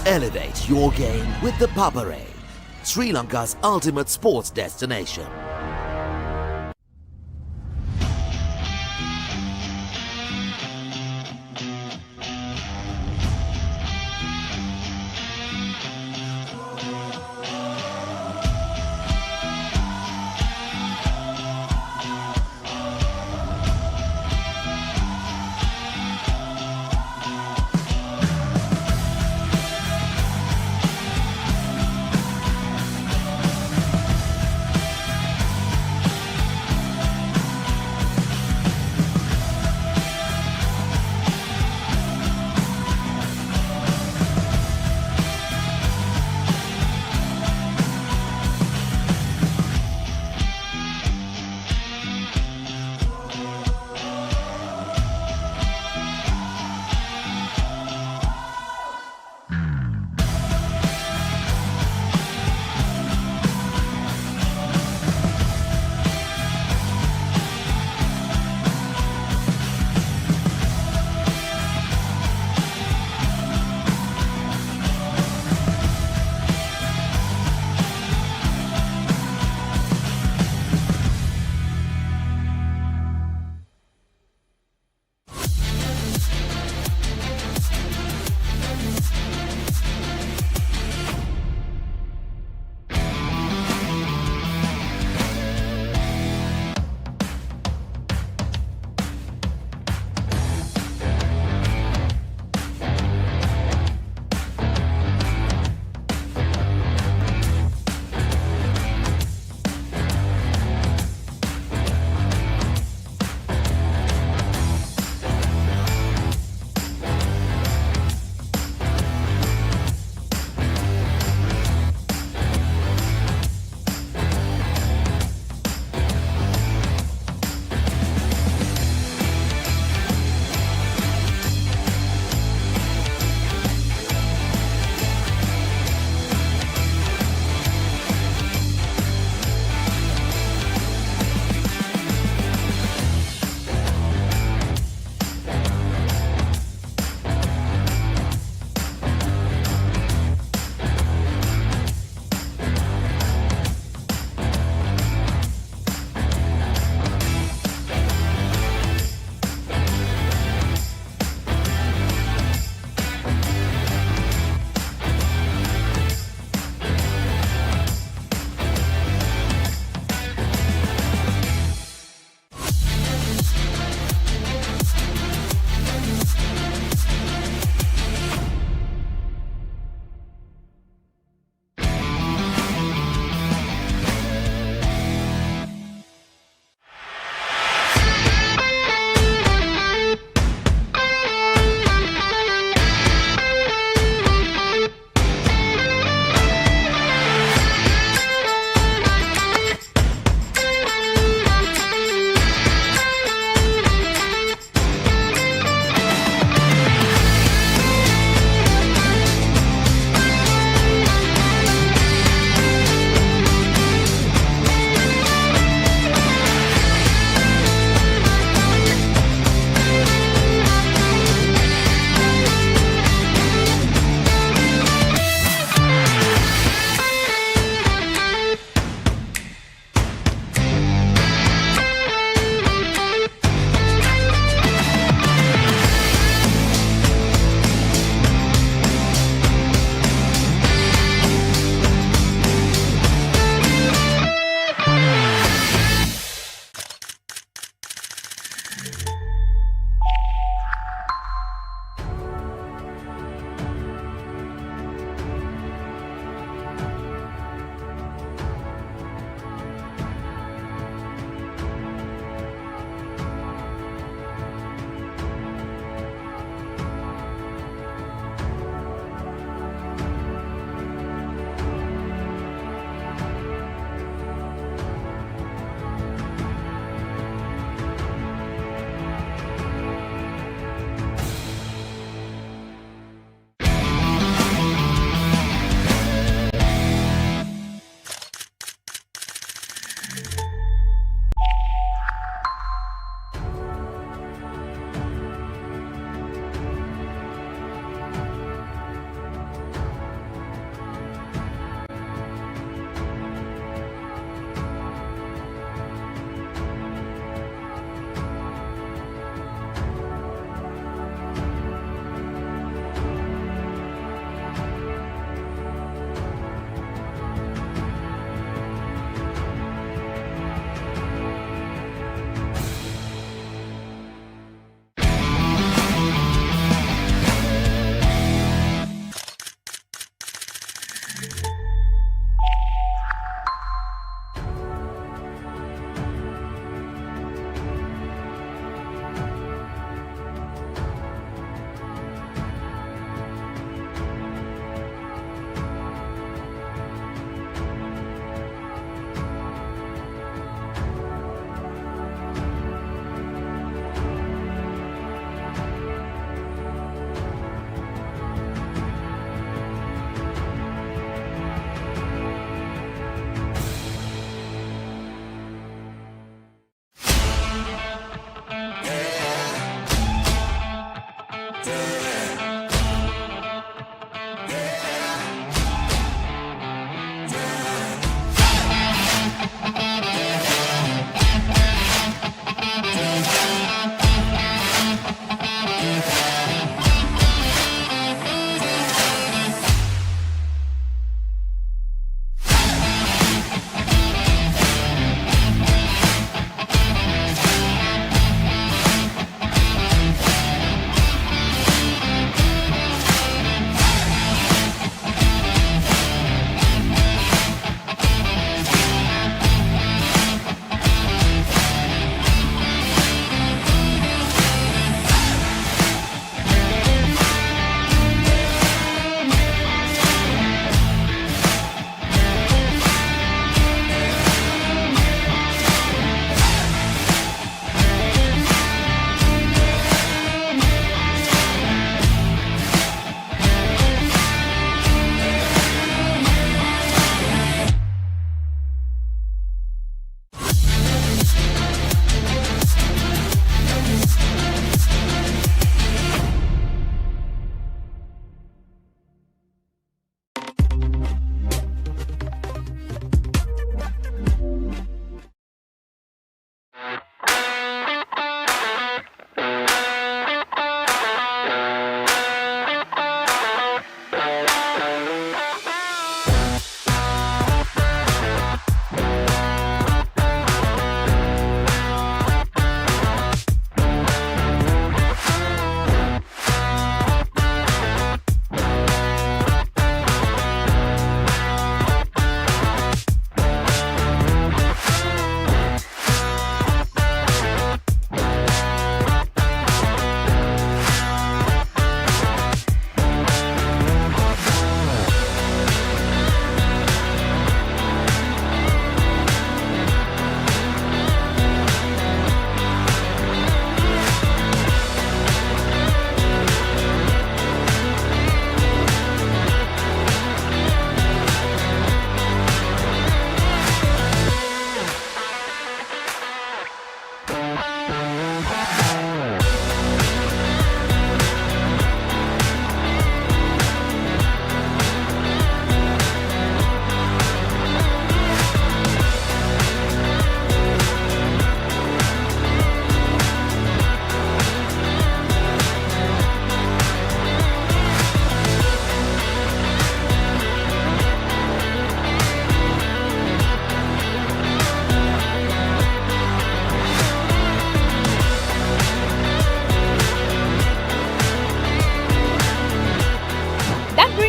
Elevate your game with the Papare, Sri Lanka's ultimate sports destination.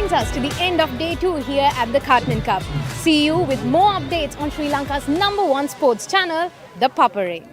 brings us to the end of day 2 here at the Cartman Cup. See you with more updates on Sri Lanka's #1 sports channel, The Papare.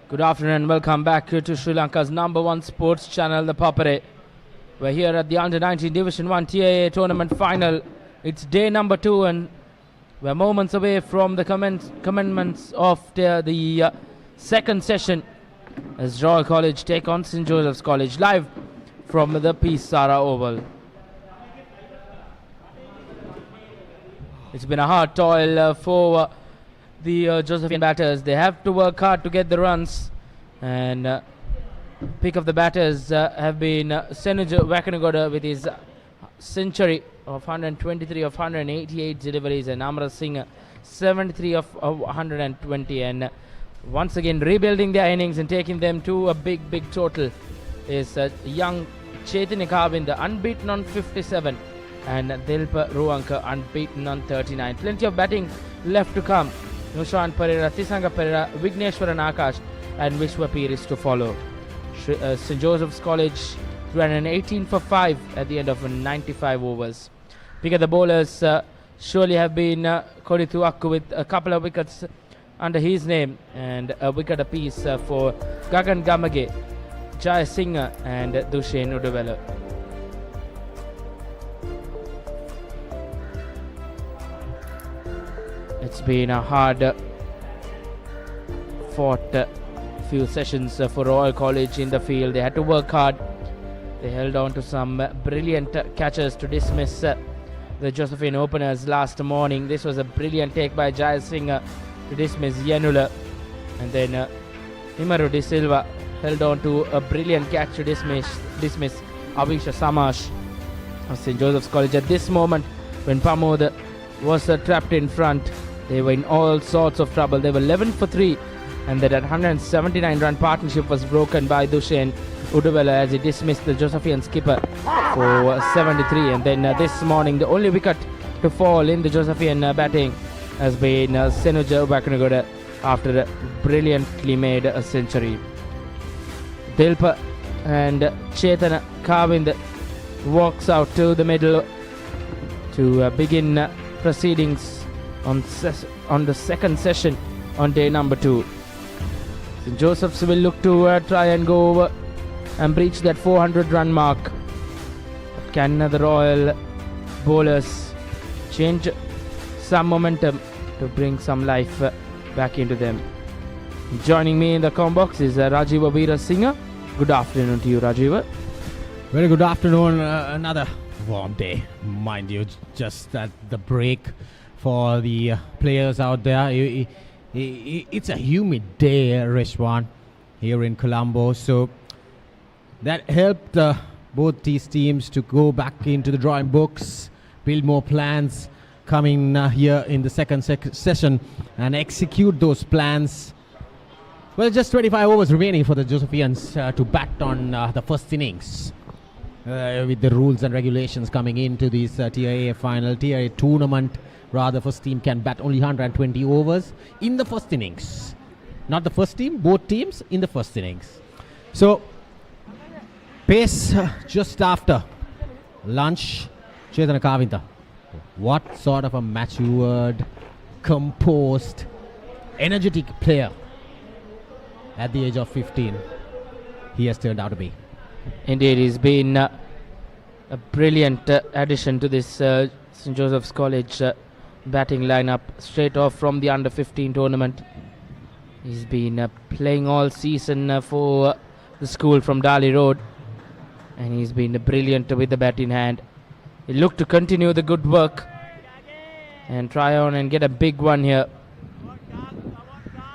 Good afternoon and welcome back to Sri Lanka's #1 sports channel, The Papare. We're here at the Under-19 Division 1 TAA tournament final. It's day number 2 and we're moments away from the commencements of the second session as Royal College take on St. Joseph's College live from the Sara Oval. It's been a hard toil for the Josephian batters. They have to work hard to get the runs, and pick of the batters have been Senuja Wakanagoda with his century of 123 of 188 deliveries, and Amra Singh 73 of 120, and once again rebuilding their innings and taking them to a big total is young Chaitanya Kavinda, unbeaten on 57, and Dilpa Ruanka unbeaten on 39. Plenty of batting left to come. Nushan Pereira, Tisanga Pereira, Vigneshwaran Akash and Vishwa Piris to follow. St. Joseph's College ran an 18 for 5 at the end of 95 overs. Pick at the bowlers surely have been Kodithu Akku with a couple of wickets under his name, and a wicket apiece for Gagan Gamage, Jai Singh and Dushen Udavela. It's been a hard fought few sessions for Royal College in the field. They had to work hard. They held on to some brilliant catches to dismiss the Josephine openers last morning. This was a brilliant take by Jai Singh to dismiss Yanula. And then Himaru De Silva held on to a brilliant catch to dismiss Avisha Samash of St. Joseph's College. At this moment, when Pamod was trapped in front, they were in all sorts of trouble. They were 11 for 3, and that 179 run partnership was broken by Dushen Uduvela as he dismissed the Josephian skipper for 73. And then this morning, the only wicket to fall in the Josephian batting has been Senuja Ubakanagoda after a brilliantly made a century. Dilpa and Chetana Kavind walks out to the middle to begin proceedings on the second session on day number 2. St. Joseph's will look to try and go over and breach that 400 run mark. But can the Royal bowlers change some momentum to bring some life back into them? Joining me in the com box is Rajiva Veera Singh. Good afternoon to you, Rajiva. Very good afternoon. Another warm day, mind you, just at the break for the players out there. It's a humid day, Reshwan, here in Colombo. So that helped both these teams to go back into the drawing books, build more plans coming here in the second session and execute those plans. Well, just 25 overs remaining for the Josephians to bat on the first innings. With the rules and regulations coming into this TIA final, TIA tournament, rather, first team can bat only 120 overs in the first innings. Not the first team, both teams in the first innings. So, pace just after lunch, Chetana Kavinta. What sort of a matured, composed, energetic player at the age of 15 he has turned out to be. Indeed, he's been a brilliant addition to this St. Joseph's College batting lineup straight off from the under-15 tournament. He's been playing all season for the school from Dali Road, and he's been brilliant with the bat in hand. He looked to continue the good work and try on and get a big one here.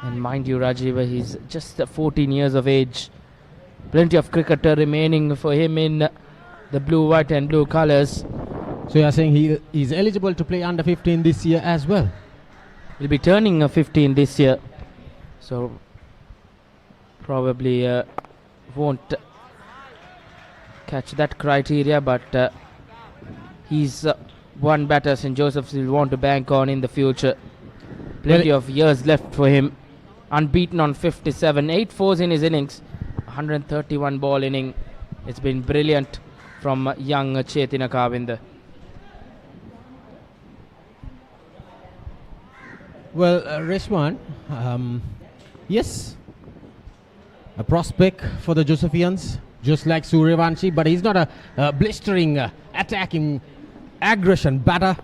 And mind you, Rajiva, he's just 14 years of age. Plenty of cricket remaining for him in the blue, white and blue colours. So you are saying he is eligible to play under 15 this year as well? He'll be turning 15 this year. So probably won't catch that criteria, but he's one batter St. Joseph's will want to bank on in the future. Plenty of years left for him. Unbeaten on 57, 8 fours in his innings, 131 ball inning. It's been brilliant from young Chetina Kavinda. Well, Reshwan, yes, a prospect for the Josephians, just like Suryavanshi, but he's not a blistering, attacking, aggression batter,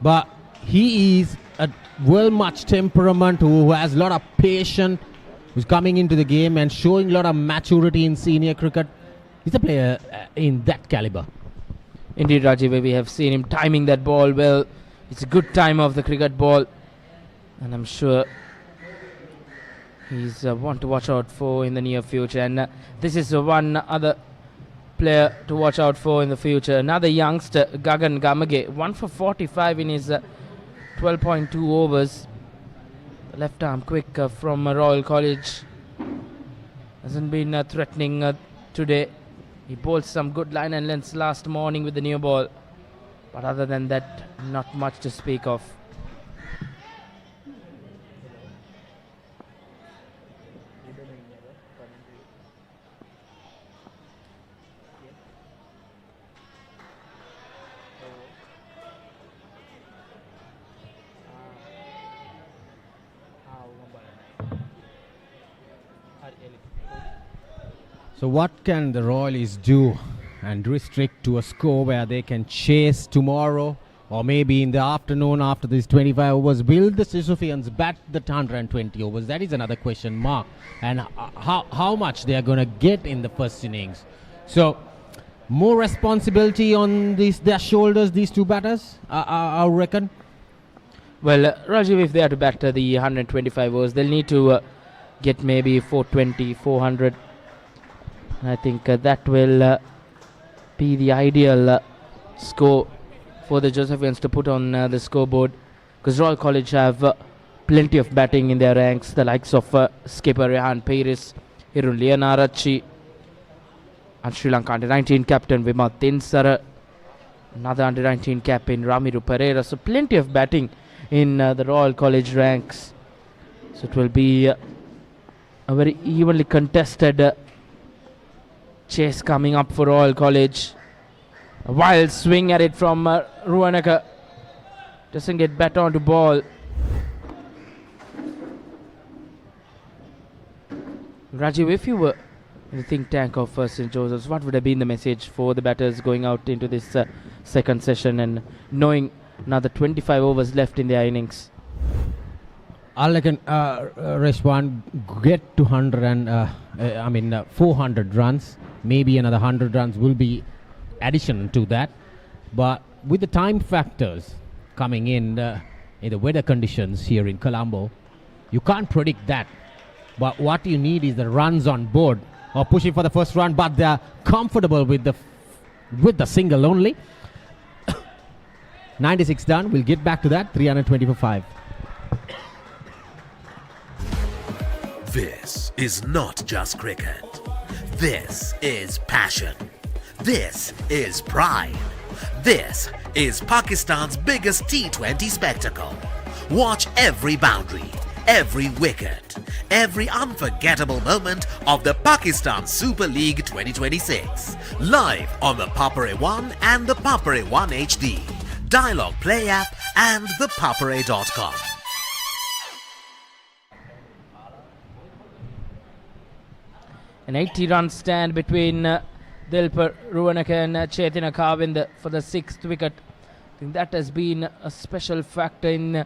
but he is a well-matched temperament who has a lot of patience, who's coming into the game and showing a lot of maturity in senior cricket. He's a player in that caliber. Indeed, Rajiv, we have seen him timing that ball well. It's a good time of the cricket ball, and I'm sure he's one to watch out for in the near future. And this is one other player to watch out for in the future. Another youngster, Gagan Gamage, 1 for 45 in his 12.2 overs. The left arm quick from Royal College. Hasn't been threatening today. He bowled some good line and lengths last morning with the new ball. But other than that, not much to speak of. So what can the Royalies do and restrict to a score where they can chase tomorrow or maybe in the afternoon after these 25 overs? Will the Josephians bat the 120 overs? That is another question mark. And how much they are going to get in the first innings. So more responsibility on their shoulders, these two batters, I reckon. Well, Rajiv, if they are to bat the 125 overs, they'll need to get maybe 420, 400. I think that will be the ideal score for the Josephians to put on the scoreboard, because Royal College have plenty of batting in their ranks, the likes of skipper Rehan Peiris, Hirun Lianarachi, and Sri Lanka under-19 captain Vimal Sara, another under-19 cap in Ramiru Pereira. So plenty of batting in the Royal College ranks. So it will be a very evenly contested chase coming up for Royal College. A wild swing at it from Ruanaka. Doesn't get bat onto ball. Rajiv, if you were in the think tank of St. Joseph's, what would have been the message for the batters going out into this second session and knowing another 25 overs left in their innings? I reckon Reshwan get to 100 and 400 runs. Maybe another 100 runs will be addition to that. But with the time factors coming in the weather conditions here in Colombo, you can't predict that. But what you need is the runs on board, or pushing for the first run, but they're comfortable with the single only. 96 done. We'll get back to that. 320 for 5. This is not just cricket. This is passion. This is pride. This is Pakistan's biggest T20 spectacle. Watch every boundary, every wicket, every unforgettable moment of the Pakistan Super League 2026. Live on the Papare 1 and the Papare 1 HD, Dialogue Play app and the papare.com. An 80-run stand between Dilpar Ruanaka and Chetina Kavind for the 6th wicket. I think that has been a special factor in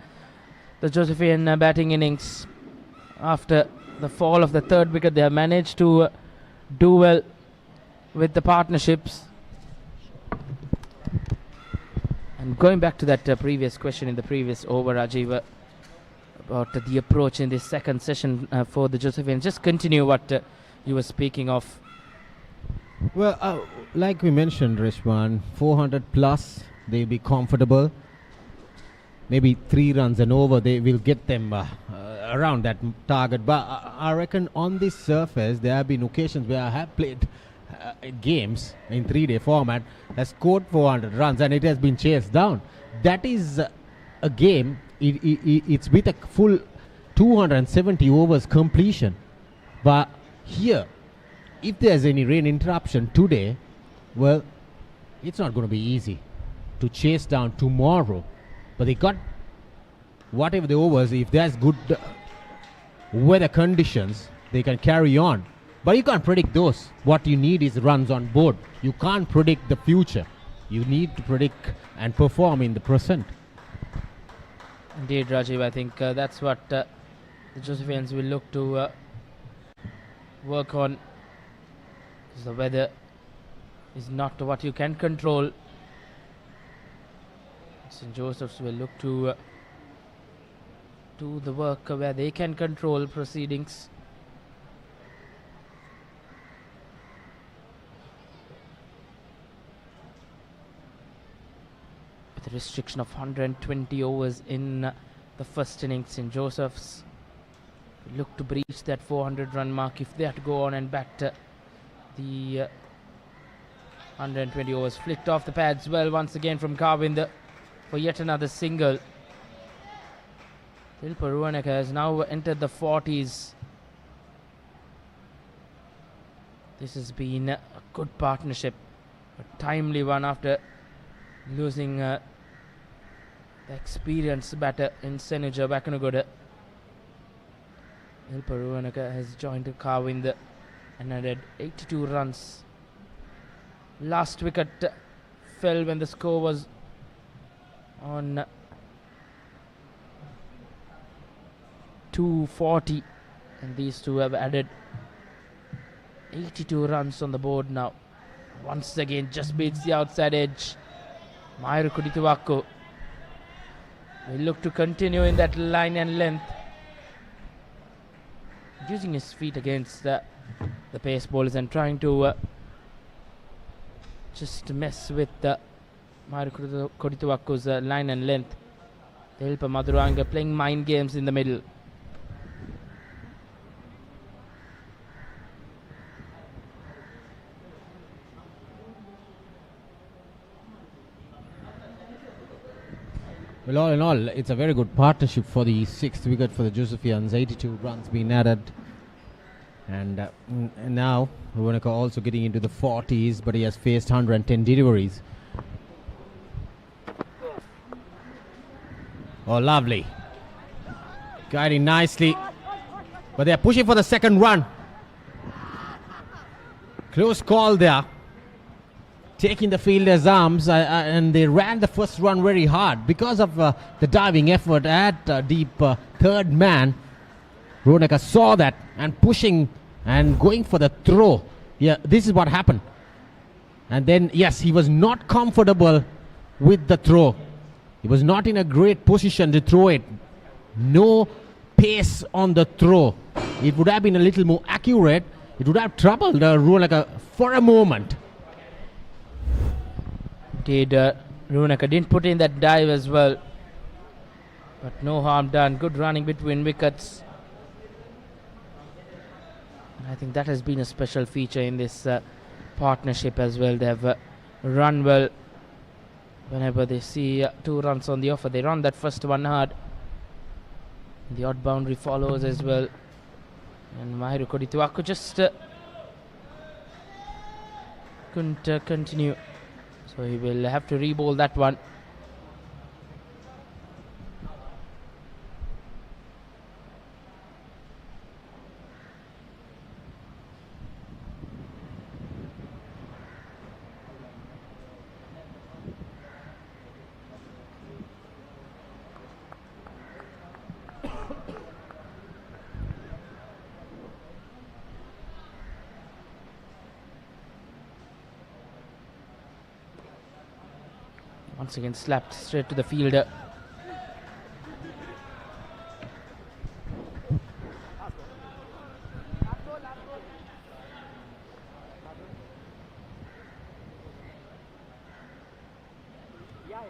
the Josephian batting innings. After the fall of the 3rd wicket, they have managed to do well with the partnerships. And going back to that previous question in the previous over, Rajiv, about the approach in this second session for the Josephians, just continue what you were speaking of. Well, like we mentioned, Rishwan, 400 plus, they'll be comfortable. Maybe 3 runs and over, they will get them around that target. But I reckon on this surface, there have been occasions where I have played games in 3-day format, has scored 400 runs and it has been chased down. That is a game, it's with a full 270 overs completion. But here, if there's any rain interruption today, well, it's not going to be easy to chase down tomorrow. But they got whatever the overs, if there's good weather conditions, they can carry on. But you can't predict those. What you need is runs on board. You can't predict the future. You need to predict and perform in the present. Indeed, Rajiv, I think that's what the Josephians will look to work on. Because the weather is not what you can control. St. Joseph's will look to do the work where they can control proceedings. With a restriction of 120 overs in the first innings, St. Joseph's look to breach that 400 run mark if they have to go on and bat the 120 overs. Flicked off the pads well once again from Kavind for yet another single. Dilpar Ruanaka has now entered the 40s. This has been a good partnership, a timely one after losing the experienced batter in Senuja Bakanagoda. Dilpar Ruanaka has joined Kavind and added 82 runs. Last wicket fell when the score was on 240, and these two have added 82 runs on the board now. Once again, just beats the outside edge. Mayuru Kudituwaku will look to continue in that line and length. Using his feet against the pace bowlers and trying to just mess with Mayuru Kudituwaku's line and length. Thilpa Maduranga playing mind games in the middle. Well, all in all, it's a very good partnership for the 6th wicket for the Josephians. 82 runs being added. And now, Runaka also getting into the 40s, but he has faced 110 deliveries. Oh, lovely. Guiding nicely. But they are pushing for the second run. Close call there. Taking the fielder's arms, and they ran the first run very hard because of the diving effort at deep third man. Runaka saw that and pushing and going for the throw. Yeah, this is what happened. And then, yes, he was not comfortable with the throw. He was not in a great position to throw it. No pace on the throw. It would have been a little more accurate. It would have troubled Runaka for a moment. Runaka didn't put in that dive as well, but no harm done. Good running between wickets. I think that has been a special feature in this partnership as well. They have run well. Whenever they see 2 runs on the offer, they run that first one hard. The odd boundary follows as well. And Mayuru Kudituwaku just couldn't continue. So he will have to re-bowl that one. Once again slapped straight to the fielder.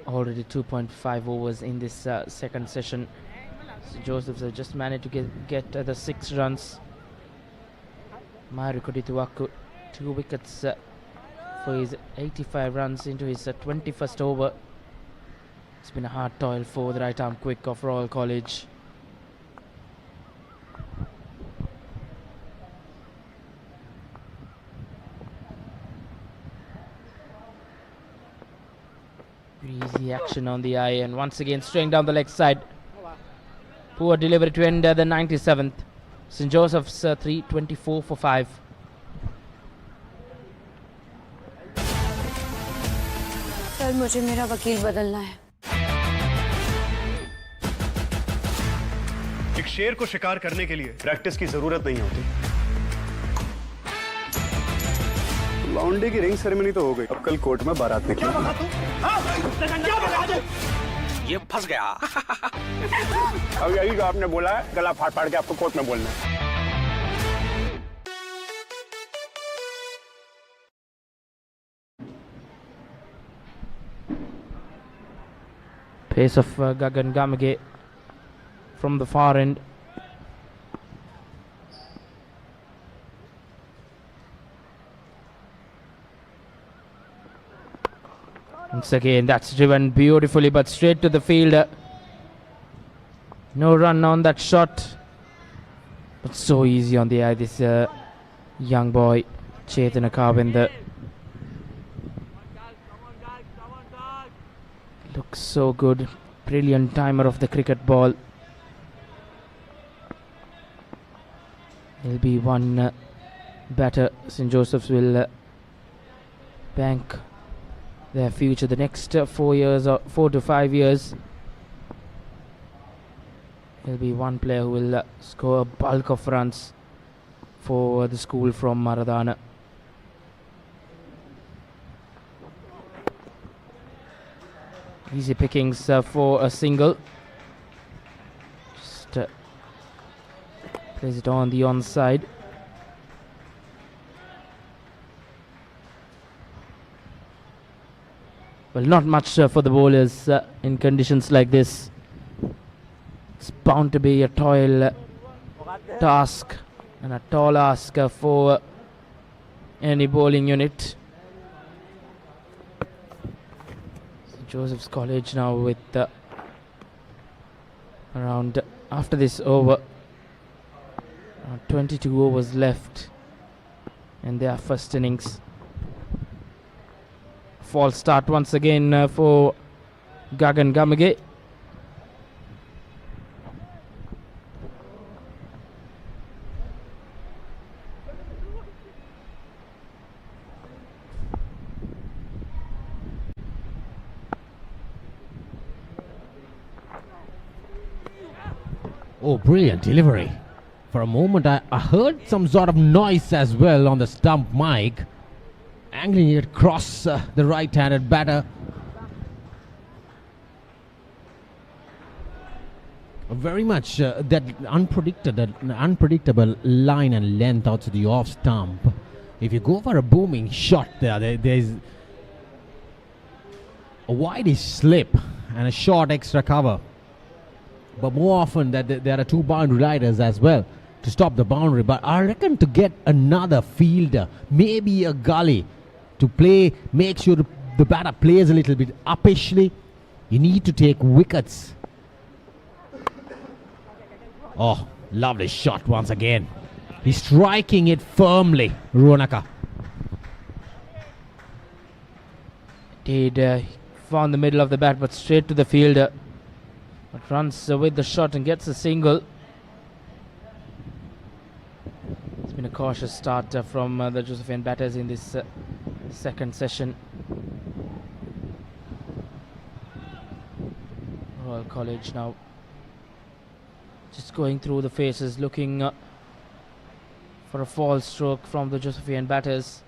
Already 2.5 overs in this second session. So Josephs have just managed to get the 6 runs. Mayuru Kudituwaku 2 wickets for his 85 runs into his 21st over. It's been a hard toil for the right arm quick of Royal College. Easy action on the eye, and once again straying down the leg side. Poor delivery to end the 97th. St. Joseph's 324 for 5. Sir मुझे मेरा वकील बदलना है। एक शेर को शिकार करने के लिए प्रैक्टिस की जरूरत नहीं होती। लॉन्डे की रिंग सेरेमनी तो हो गई, अब कल कोर्ट में बारात निकली। ये फंस गया। अब यही जो आपने बोला है, गला फाड़ फाड़ के आपको कोर्ट में बोलना है। Pace of Gagan Gamage from the far end. Once again, that's driven beautifully, but straight to the field. No run on that shot, but so easy on the eye. This young boy, Chetan Akavinder. Looks so good. Brilliant timer of the cricket ball. There'll be one batter. St. Joseph's will bank their future the next 4 years or 4 to 5 years. There'll be one player who will score a bulk of runs for the school from Maradana. Easy pickings for a single. Just plays it on the onside. Well, not much for the bowlers in conditions like this. It's bound to be a toil task and a tall ask for any bowling unit. St. Joseph's College now with around, after this over, around 22 overs left in their first innings. False start once again for Gagan Gamage. Oh, brilliant delivery. For a moment, I heard some sort of noise as well on the stump mic. Angling it across the right-handed batter. Very much that unpredictable line and length out to the off stump. If you go for a booming shot there's a wideish slip and a short extra cover. But more often that there are two boundary riders as well to stop the boundary. But I reckon to get another fielder, maybe a gully, to play, make sure the batter plays a little bit uppishly, you need to take wickets. Oh, lovely shot once again. He's striking it firmly, Ronaka. Did found the middle of the bat, but straight to the fielder. But runs with the shot and gets a single. It's been a cautious start from the Josephian batters in this second session. Royal College now just going through the faces, looking for a false stroke from the Josephian batters.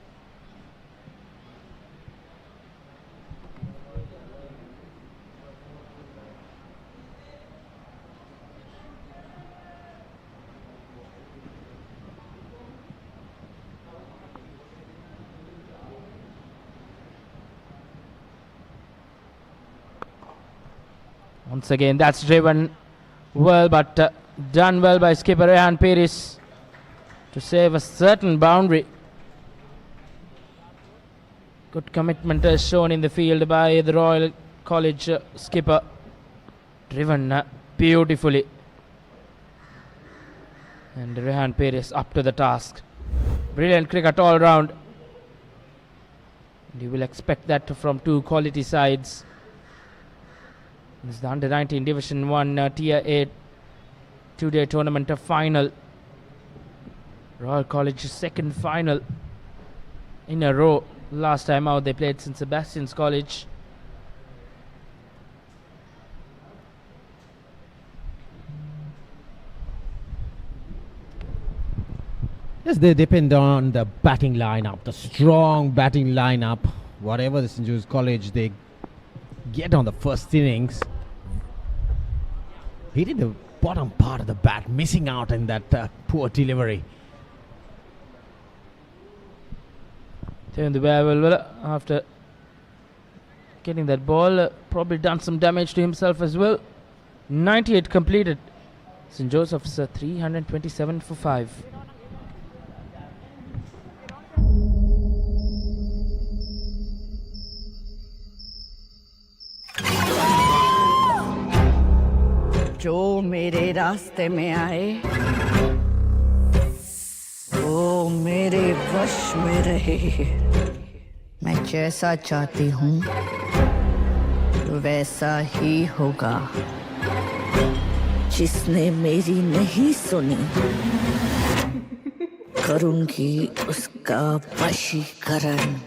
Once again, that's driven well, but done well by skipper Rehan Peris to save a certain boundary. Good commitment shown in the field by the Royal College skipper. Driven beautifully. And Rehan Peris up to the task. Brilliant cricket all round. And you will expect that from two quality sides. This is the Under-19 Division 1 Tier 8 two-day tournament final. Royal College's second final in a row. Last time out they played St. Sebastian's College. Yes, they depend on the batting lineup, the strong batting lineup. Whatever the St. Joseph's College they get on the first innings, hitting the bottom part of the bat, missing out in that poor delivery. Turn the well, after getting that ball, probably done some damage to himself as well. 98 completed. St. Joseph's 327 for 5. जो मेरे रास्ते में आए वो मेरे वश में रहे मैं जैसा चाहती हूँ वैसा ही होगा जिसने मेरी नहीं सुनी करूँगी उसका वशीकरण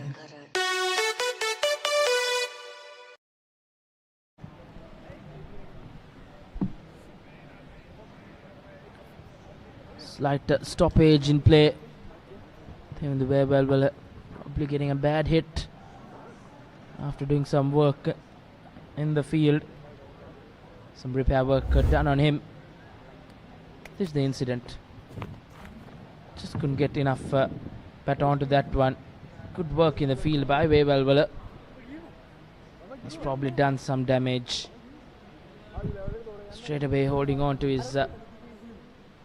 Slight stoppage in play. Then the well, probably getting a bad hit after doing some work in the field. Some repair work done on him. This is the incident. Just couldn't get enough bat onto that one. Good work in the field by Wevelwala. He's probably done some damage. Straight away holding on to his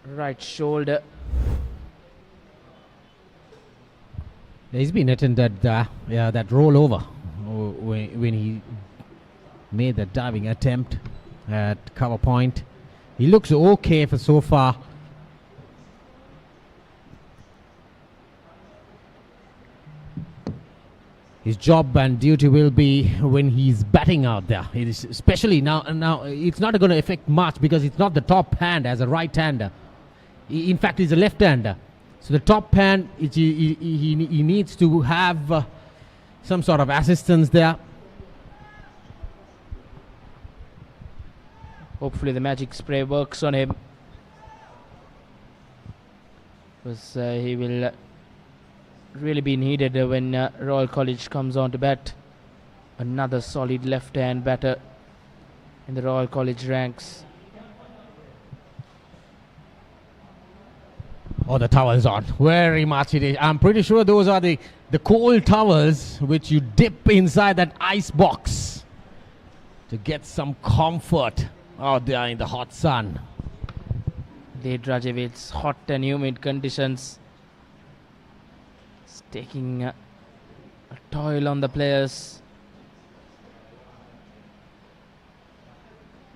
right shoulder. He's been attended that rollover when he made the diving attempt at cover point. He looks okay for so far. His job and duty will be when he's batting out there. It is especially now it's not going to affect much because it's not the top hand as a right-hander. In fact, he's a left-hander. So the top hand, he needs to have some sort of assistance there. Hopefully the magic spray works on him, because he will really be needed when Royal College comes on to bat. Another solid left-hand batter in the Royal College ranks. Oh, the towel's on. Very much it is. I'm pretty sure those are the cold towels which you dip inside that ice box to get some comfort out there in the hot sun. Late Rajavit's hot and humid conditions. It's taking a toll on the players.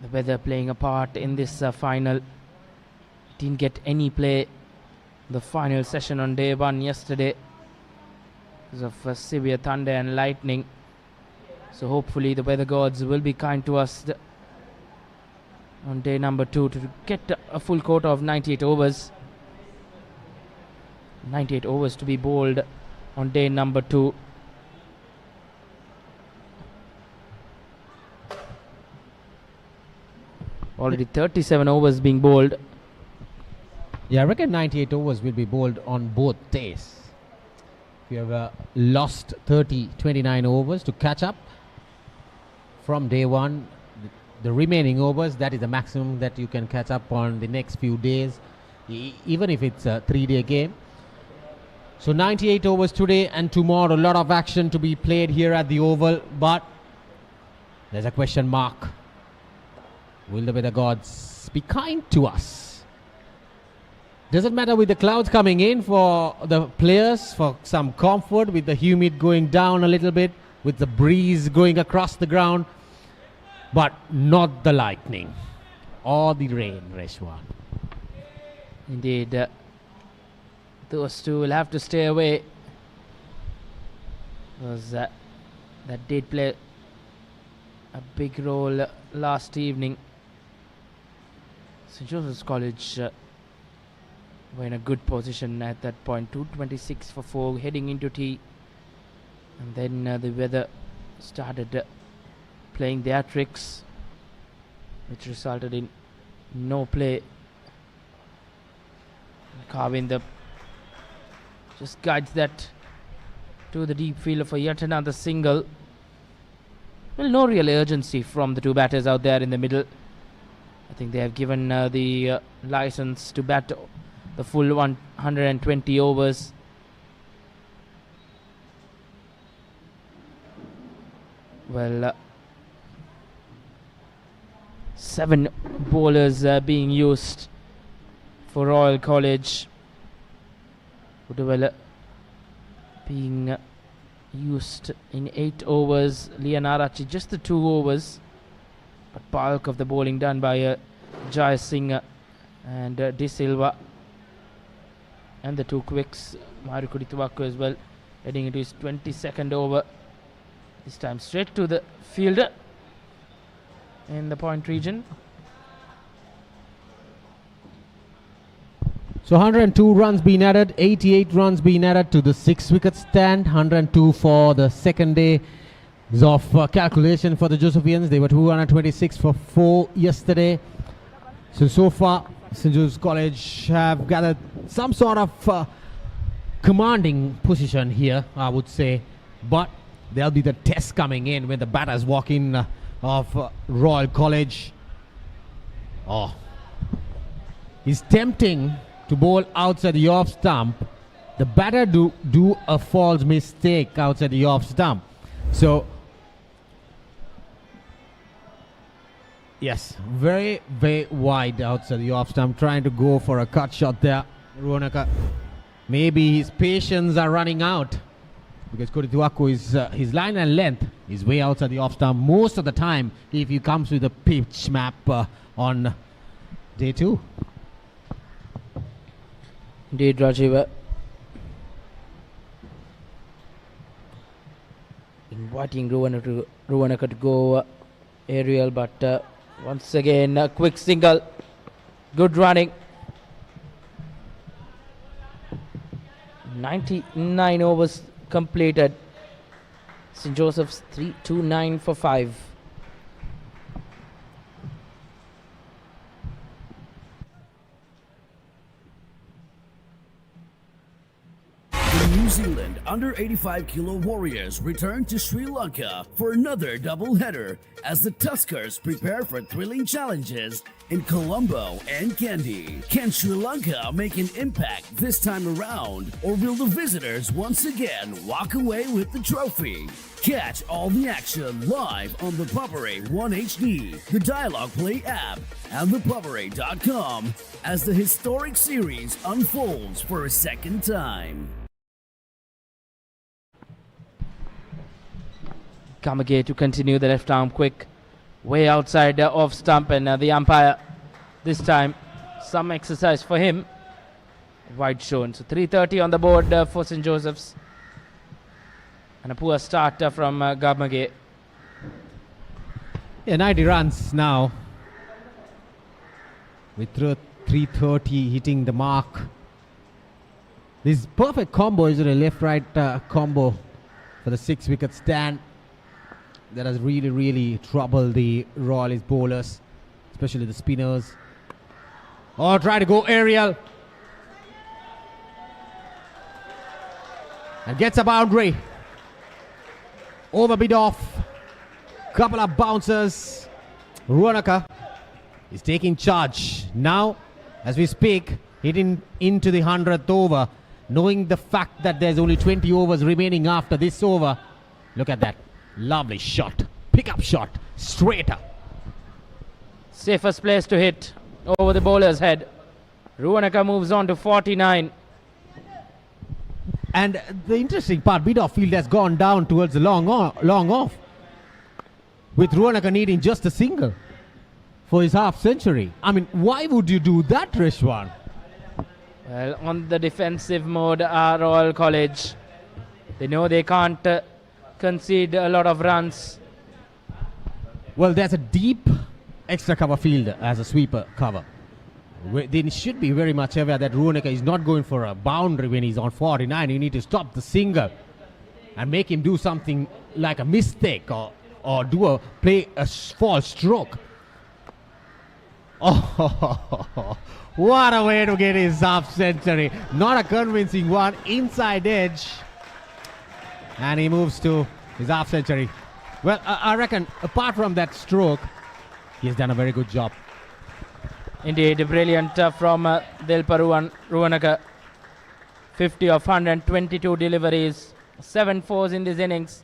The weather playing a part in this final. Didn't get any play the final session on day one yesterday because of severe thunder and lightning. So hopefully the weather gods will be kind to us on day number 2 to get a full quota of 98 overs. 98 overs to be bowled on day number 2. Already 37 overs being bowled. Yeah, I reckon 98 overs will be bowled on both days. If you have lost 29 overs to catch up from day 1, the remaining overs, that is the maximum that you can catch up on the next few days, even if it's a 3-day game. So 98 overs today and tomorrow. A lot of action to be played here at the Oval, but there's a question mark. Will the weather gods be kind to us? Doesn't matter with the clouds coming in for the players, for some comfort, with the humid going down a little bit, with the breeze going across the ground, but not the lightning or the rain, Reshwan. Indeed, those two will have to stay away, because that did play a big role last evening. St. Joseph's College were in a good position at that point, 226 for 4 heading into tea, and then the weather started playing their tricks, which resulted in no play. Kavinder just guides that to the deep field for yet another single. Well, no real urgency from the two batters out there in the middle. I think they have given the license to bat the full 120 overs. Well, 7 bowlers being used for Royal College. Udawala being used in 8 overs. Lianarachi just the 2 overs. But bulk of the bowling done by Jai Singh and De Silva. And the 2 quicks, Marukudi Tuwaku as well, heading into his 22nd over. This time straight to the fielder in the point region. So 102 runs being added, 88 runs being added to the 6-wicket stand. 102 for the second day of calculation for the Josephians. They were 226 for 4 yesterday. So far, St. Joseph's College have gathered some sort of commanding position here, I would say. But there'll be the test coming in when the batters walk in of Royal College. Oh, he's tempting to bowl outside the off stump. The batter do a false mistake outside the off stump. So, yes, very, very wide outside the off stump, trying to go for a cut shot there. Ruanaka, maybe his patience are running out, because Kodituaku is his line and length is way outside the off stump most of the time if he comes with a pitch map on day 2. Indeed, Rajiv. Inviting Ruanaka to go aerial, but once again a quick single. Good running. 99 overs completed. St. Joseph's 329 for 5. The New Zealand under 85 kilo Warriors return to Sri Lanka for another double-header as the Tuskers prepare for thrilling challenges in Colombo and Kandy. Can Sri Lanka make an impact this time around, or will the visitors once again walk away with the trophy? Catch all the action live on the Papare 1 HD, the Dialogue Play app, and thepapare.com as the historic series unfolds for a second time. Kamage to continue the left arm quick, way outside off stump, and the umpire this time some exercise for him. Wide shown. So 330 on the board for St. Joseph's, and a poor start from Kamage. Yeah, 90 runs now with 330 hitting the mark. This perfect combo is a left-right combo for the 6-wicket stand. That has really troubled the Royalist bowlers, especially the spinners. Oh, try to go aerial. And gets a boundary. Over bid off. Couple of bouncers. Ruanaka is taking charge. Now, as we speak, hitting into the 100th over, knowing the fact that there's only 20 overs remaining after this over. Look at that. Lovely shot. Pick-up shot. Straight up. Safest place to hit over the bowler's head. Ruanaka moves on to 49. And the interesting part, bid-off field has gone down towards the long off, with Ruanaka needing just a single for his half century. I mean, why would you do that, Rishwan? Well, on the defensive mode, Royal College, they know they can't concede a lot of runs. Well, there's a deep extra cover field as a sweeper cover. They should be very much aware that Ruanaka is not going for a boundary when he's on 49. You need to stop the single and make him do something like a mistake or play a false stroke. Oh, what a way to get his half century. Not a convincing one. Inside edge. And he moves to his half century. Well, I reckon apart from that stroke, he's done a very good job. Indeed, brilliant from Dilpa Ruanaka. 50 of 122 deliveries, 7 fours in this innings,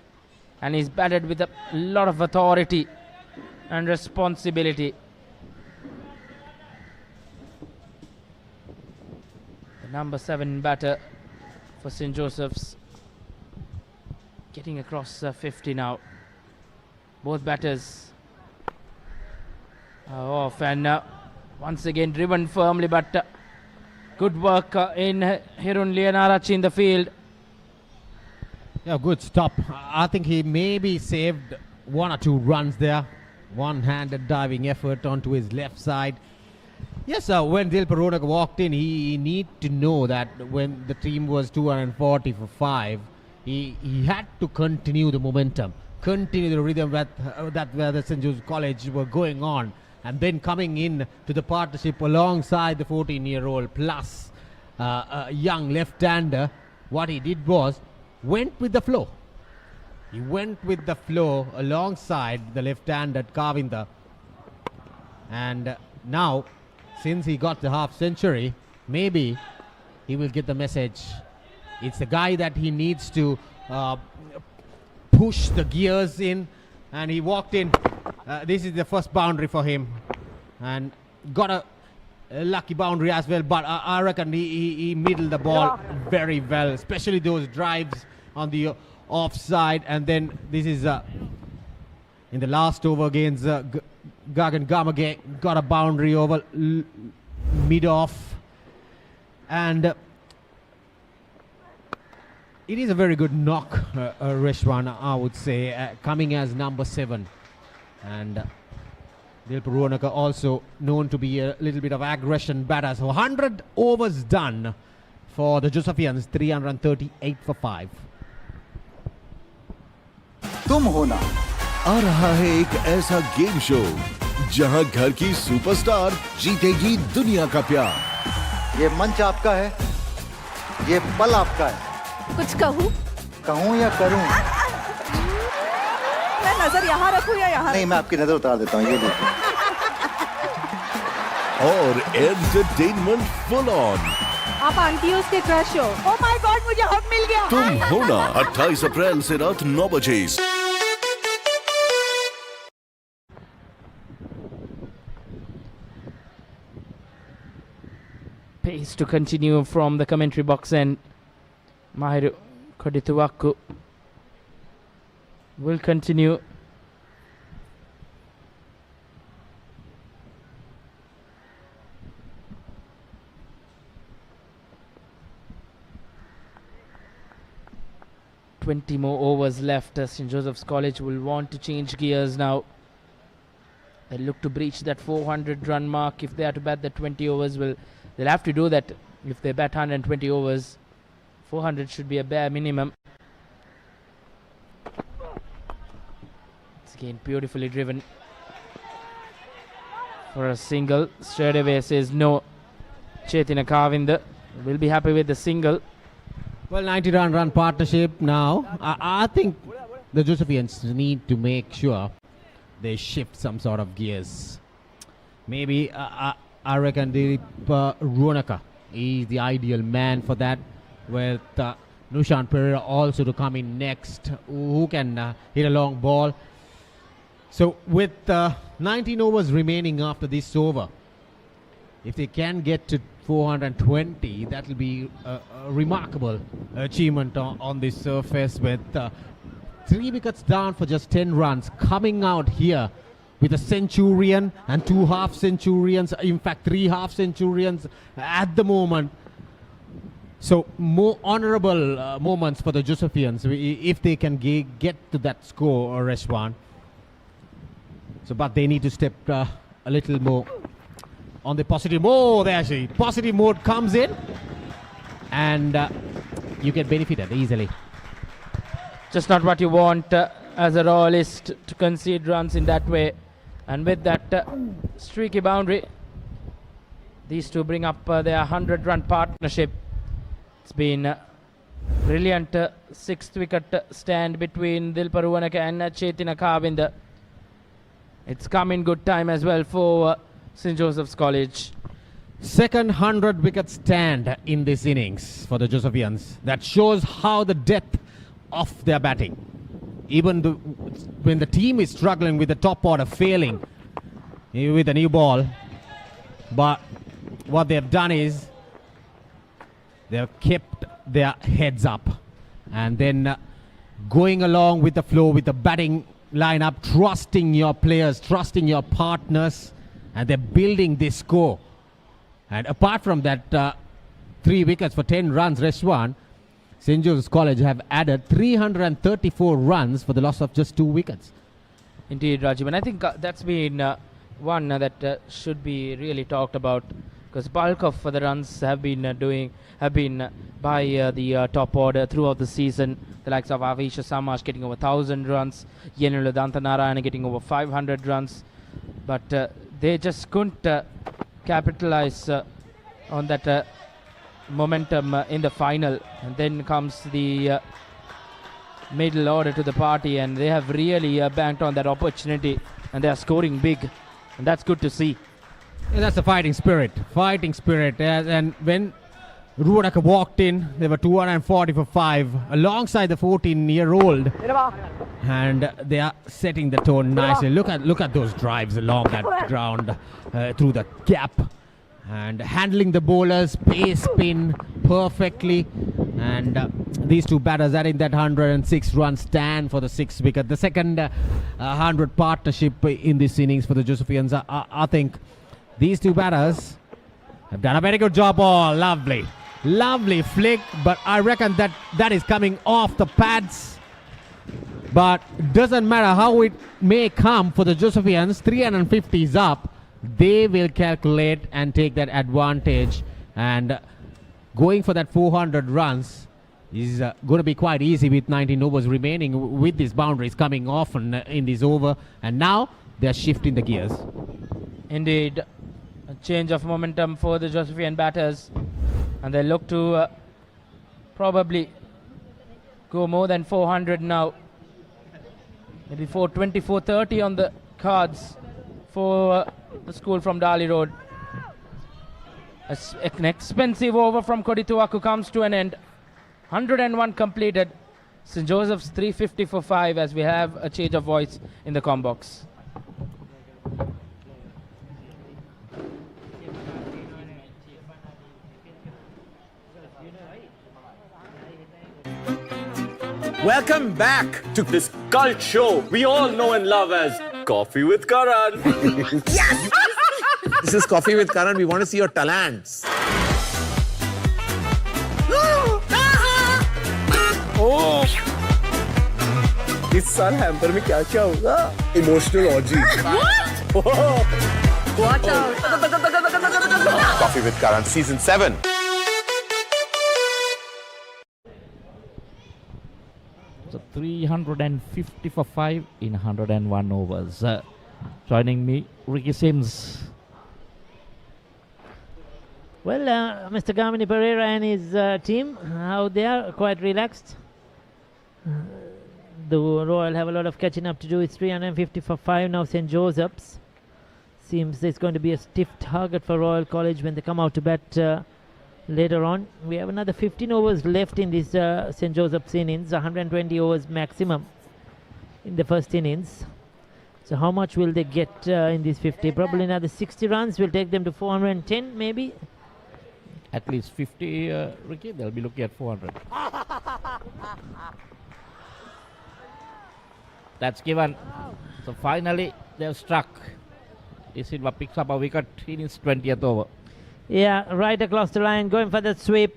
and he's batted with a lot of authority and responsibility. The number 7 batter for St. Joseph's, getting across 50 now. Both batters are off, and once again driven firmly, but good work in Hirun Lianarachi in the field. Yeah, good stop. I think he maybe saved 1 or 2 runs there. One-handed diving effort onto his left side. Yes, when Dilpa Ruanaka walked in, he need to know that when the team was 240 for 5, he had to continue the momentum, continue the rhythm that where the St. Joseph's College were going on, and then coming in to the partnership alongside the 14-year-old plus a young left-hander. What he did was went with the flow. He went with the flow alongside the left-handed Kavinda. And now, since he got the half century, maybe he will get the message. It's the guy that he needs to push the gears in. And he walked in. This is the first boundary for him. And got a lucky boundary as well. But I reckon he middled the ball very well. Especially those drives on the offside. And then this is in the last over against Gagan Gamage. Got a boundary over mid-off. And it is a very good knock, Reshwan, I would say, coming as number 7. And Dilip Ruonaka also known to be a little bit of aggression batter. So 100 overs done for the Josephians, 338 for 5. तुम होना आ रहा है एक ऐसा game show जहां घर की superstar जीतेगी दुनिया का प्यार। ये मंच आपका है, ये पल आपका है। कुछ कहूँ? कहूँ या करूँ? मैं नजर यहाँ रखूँ या यहाँ? नहीं, मैं आपकी नजर उतार देता हूँ, ये देखो। और एंटरटेनमेंट फुल ऑन। आप आंटियों के क्रश हो। ओह माय गॉड, मुझे हक मिल गया। तुम होना 28 अप्रैल से रात 9 बजे। Pace to continue from the commentary box, and Mahiru Kodituwaku will continue. More overs left. St. Joseph's College will want to change gears now. They look to breach that 400 run mark. If they are to bat the 20 overs, they'll have to do that. If they bat 120 overs, 400 should be a bare minimum. It's again beautifully driven for a single. Straight away says no. Chetina Kavinda will be happy with the single. Well, 90 run partnership now. I think the Josephians need to make sure they shift some sort of gears. Maybe I reckon Dilip Ruonaka is the ideal man for that, with Nushan Pereira also to come in next, who can hit a long ball. So with 19 overs remaining after this over, if they can get to 420, that will be a remarkable achievement on this surface, with 3 wickets down for just 10 runs, coming out here with a centurion and 2 half centurions, in fact 3 half centurions at the moment. So more honorable moments for the Josephians if they can get to that score, Reshwan. So, but they need to step a little more on the positive. Oh, there she. Positive mode comes in, and you get benefited easily. Just not what you want as a royalist, to concede runs in that way. And with that streaky boundary, these two bring up their 100-run partnership. It's been brilliant 6th wicket stand between Dilip Ruonaka and Chetina Kavinda. It's come in good time as well for St. Joseph's College. Second 100-wicket stand in this innings for the Josephians. That shows how the depth of their batting. Even when the team is struggling with the top order failing with a new ball, but what they've done is they've kept their heads up and then going along with the flow with the batting lineup, trusting your players, trusting your partners, and they're building this score. And apart from that 3 wickets for 10 runs, Reshwan, St. Joseph's College have added 334 runs for the loss of just 2 wickets. Indeed, Rajiv, and I think that's been one that should be really talked about, because bulk of the runs have been by the top order throughout the season. The likes of Avisha Samash getting over 1,000 runs, Yenulu Dantanarayana getting over 500 runs, but they just couldn't capitalize on that momentum in the final. And then comes the middle order to the party, and they have really banked on that opportunity, and they are scoring big, and that's good to see. Yeah, that's the fighting spirit. And when Ruonaka walked in, they were 240 for 5 alongside the 14-year-old, and they are setting the tone nicely. Look at those drives along that ground through the gap, and handling the bowlers, pace spin perfectly. And these two batters adding that 106 run stand for the 6th wicket. The second 100 partnership in this innings for the Josephians. I think these two batters have done a very good job. Oh, lovely flick, but I reckon that is coming off the pads. But doesn't matter how it may come for the Josephians. 350 is up. They will calculate and take that advantage, and going for that 400 runs is going to be quite easy with 19 overs remaining, with these boundaries coming off in this over. And now they're shifting the gears. Indeed, a change of momentum for the Josephian batters, and they look to probably go more than 400 now. Maybe 420, 430 on the cards for the school from Dali Road. An expensive over from Kodituaku comes to an end. 101 completed. St. Joseph's 350 for 5, as we have a change of voice in the com box. Welcome back to this cult show we all know and love as Coffee with Karan. Yes! This is Coffee with Karan. We want to see your talents. Oh! इस साल hamper में क्या क्या होगा? Emotional orgy. What? Watch out. Coffee with Karan, season 7. So 350 for 5 in 101 overs. Joining me, Ricky Sims. Well, Mr. Gamini Pereira and his team, how they are quite relaxed. The Royal have a lot of catching up to do. It's 350 for 5 now. St. Joseph's seems there's going to be a stiff target for Royal College when they come out to bat later on. We have another 15 overs left in this St. Joseph's innings, 120 overs maximum in the first innings. So how much will they get in these 50? Probably another 60 runs will take them to 410 maybe. At least 50, Ricky, they'll be looking at 400. That's given. So finally, they've struck. De Silva picks up a wicket in his 20th over. Yeah, right across the line, going for the sweep.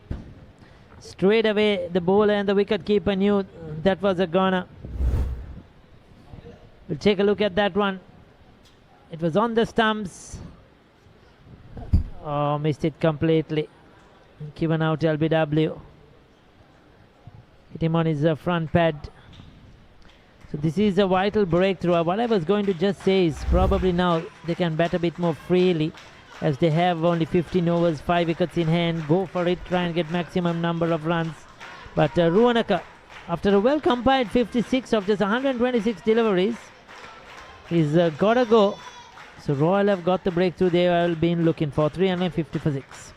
Straight away, the bowler and the wicket keeper knew that was a goner. We'll take a look at that one. It was on the stumps. Oh, missed it completely. Given out LBW. Hit him on his front pad. So this is a vital breakthrough. What I was going to just say is probably now they can bat a bit more freely, as they have only 15 overs, 5 wickets in hand. Go for it, try and get maximum number of runs. But Ruonaka, after a well-compiled 56 of just 126 deliveries, he's got to go. So Royal have got the breakthrough they have been looking for, 350 for 6.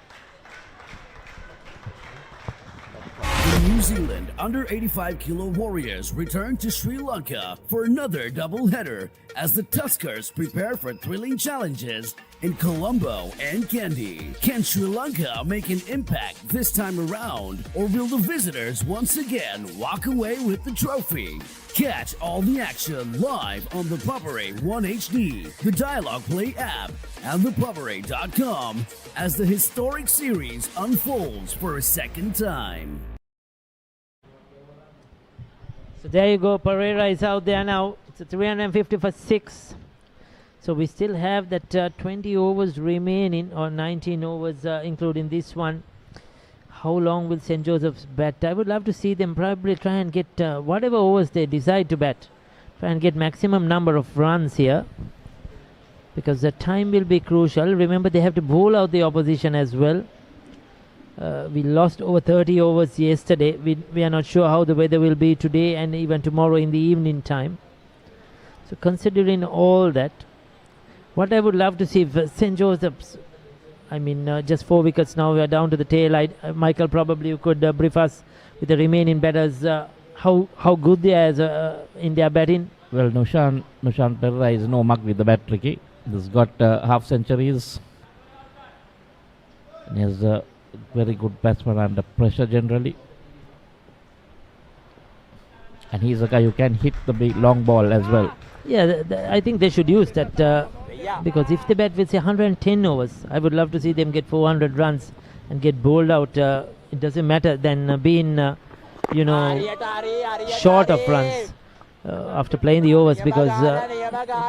The New Zealand under 85 kilo Warriors return to Sri Lanka for another doubleheader as the Tuskers prepare for thrilling challenges in Colombo and Kandy. Can Sri Lanka make an impact this time around, or will the visitors once again walk away with the trophy? Catch all the action live on the Papare 1 HD, the Dialogue Play app, and thepapare.com as the historic series unfolds for a second time. So there you go, Pereira is out there now. It's a 350 for 6. So we still have that 20 overs remaining, or 19 overs including this one. How long will St. Joseph's bat? I would love to see them probably try and get whatever overs they decide to bat. Try and get maximum number of runs here, because the time will be crucial. Remember, they have to bowl out the opposition as well. We lost over 30 overs yesterday. We are not sure how the weather will be today and even tomorrow in the evening time. So considering all that, what I would love to see if St. Joseph's, just 4 wickets now, we are down to the tail. Michael, probably you could brief us with the remaining batters, how good they are in their batting. Well, Nushan Perera is no mug with the bat, Ricky. He's got half centuries. And he's a very good batsman under pressure generally. And he's a guy who can hit the big long ball as well. Yeah, I think they should use that because if they bat with say 110 overs, I would love to see them get 400 runs and get bowled out. It doesn't matter than being, short of runs after playing the overs, because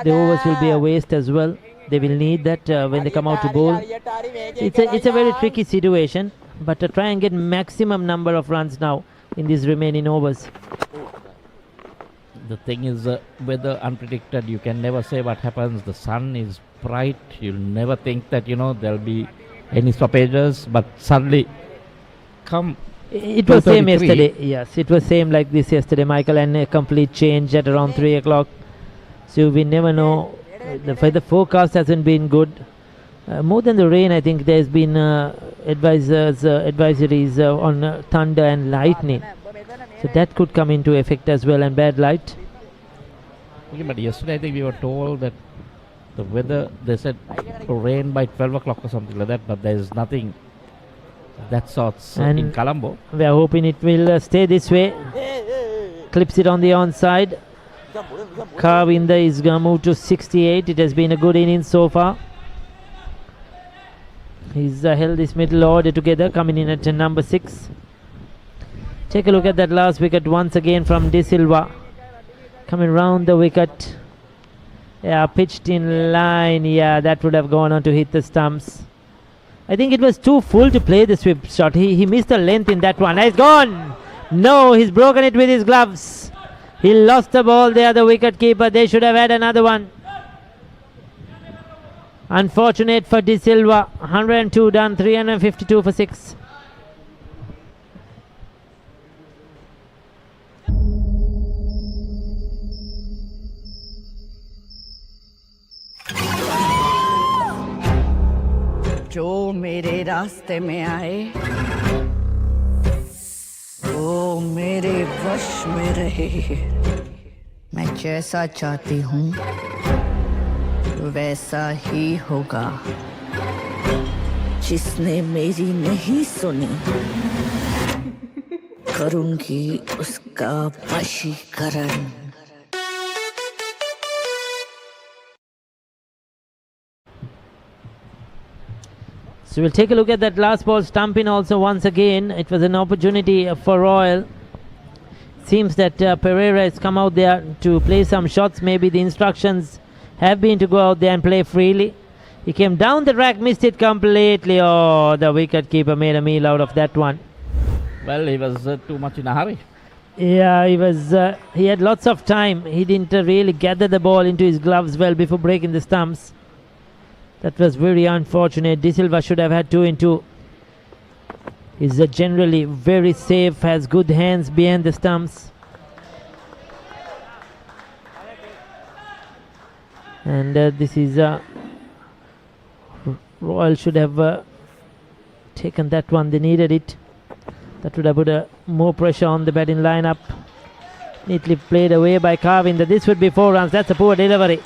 the overs will be a waste as well. They will need that when they come out to bowl. It's a very tricky situation, but to try and get maximum number of runs now in these remaining overs. The thing is, weather unpredicted. You can never say what happens. The sun is bright. You'll never think that there'll be any stoppages, but suddenly come. It was same yesterday. Yes, it was same like this yesterday, Michael, and a complete change at around 3 o'clock. So we never know. The weather forecast hasn't been good. More than the rain, I think there's been advisories on thunder and lightning. So that could come into effect as well, and bad light. Okay, but yesterday I think we were told that the weather, they said rain by 12 o'clock or something like that, but there is nothing that sorts in Colombo. We are hoping it will stay this way. Clips it on the onside. Karvinder is going to move to 68. It has been a good innings so far. He's held this middle order together, coming in at number 6. Take a look at that last wicket once again from De Silva. Coming round the wicket. Yeah, pitched in line. Yeah, that would have gone on to hit the stumps. I think it was too full to play the sweep shot. He missed the length in that one. It's gone! No, he's broken it with his gloves. He lost the ball there, the wicket keeper. They should have had another one. Unfortunate for De Silva. 102 done, 352 for 6. जो मेरे रास्ते में आए वो मेरे वश में रहे मैं जैसा चाहती हूँ वैसा ही होगा जिसने मेरी नहीं सुनी करूँगी उसका वशीकरण So we'll take a look at that last ball stumping also once again. It was an opportunity for Royal. Seems that Pereira has come out there to play some shots. Maybe the instructions have been to go out there and play freely. He came down the track, missed it completely. Oh, the wicket keeper made a meal out of that one. Well, he was too much in a hurry. Yeah, he was. He had lots of time. He didn't really gather the ball into his gloves well before breaking the stumps. That was very unfortunate. De Silva should have had 2 in 2. He's generally very safe, has good hands behind the stumps. And this is Royal should have taken that one. They needed it. That would have put more pressure on the batting lineup. Neatly played away by Karvinder. This would be 4 runs. That's a poor delivery.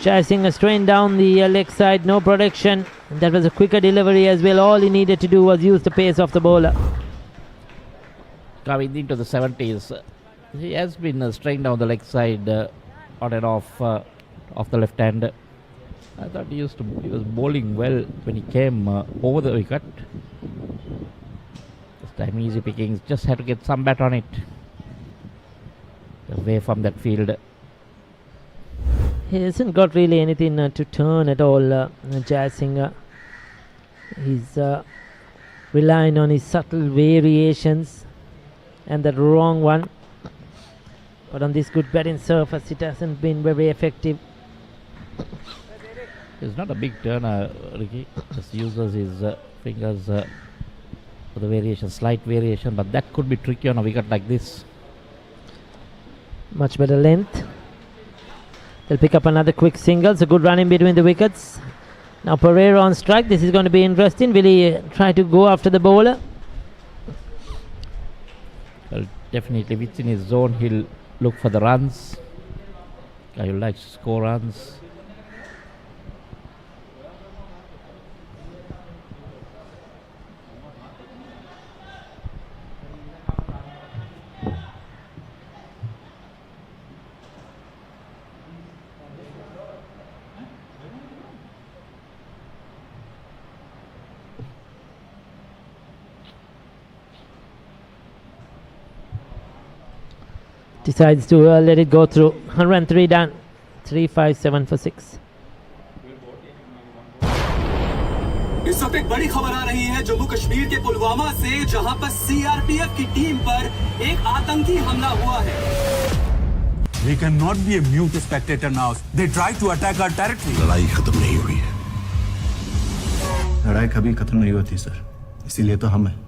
Jai Singh strained down the leg side, no protection. And that was a quicker delivery as well. All he needed to do was use the pace of the bowler. Coming into the 70s, he has been strained down the leg side on and off the left hand. I thought he was bowling well when he came over the wicket. This time easy pickings, just had to get some bat on it. Away from that field. He hasn't got really anything to turn at all, Jai Singh. He's relying on his subtle variations and that wrong one. But on this good batting surface, it hasn't been very effective. He's not a big turner, Ricky. Just uses his fingers for the variation, slight variation, but that could be tricky on a wicket like this. Much better length. They'll pick up another quick single. It's a good run in between the wickets. Now Pereira on strike. This is going to be interesting. Will he try to go after the bowler? Well, definitely within his zone, he'll look for the runs. Guy who likes to score runs. Decides to let it go through. 103 done. 357 for 6. इस वक्त एक बड़ी खबर आ रही है जम्मू कश्मीर के पुलवामा से, जहां पर सीआरपीएफ की टीम पर एक आतंकी हमला हुआ है. We cannot be a mute spectator now. They try to attack our territory. लड़ाई खत्म नहीं हुई है. लड़ाई कभी खत्म नहीं होती सर, इसीलिए तो हम हैं.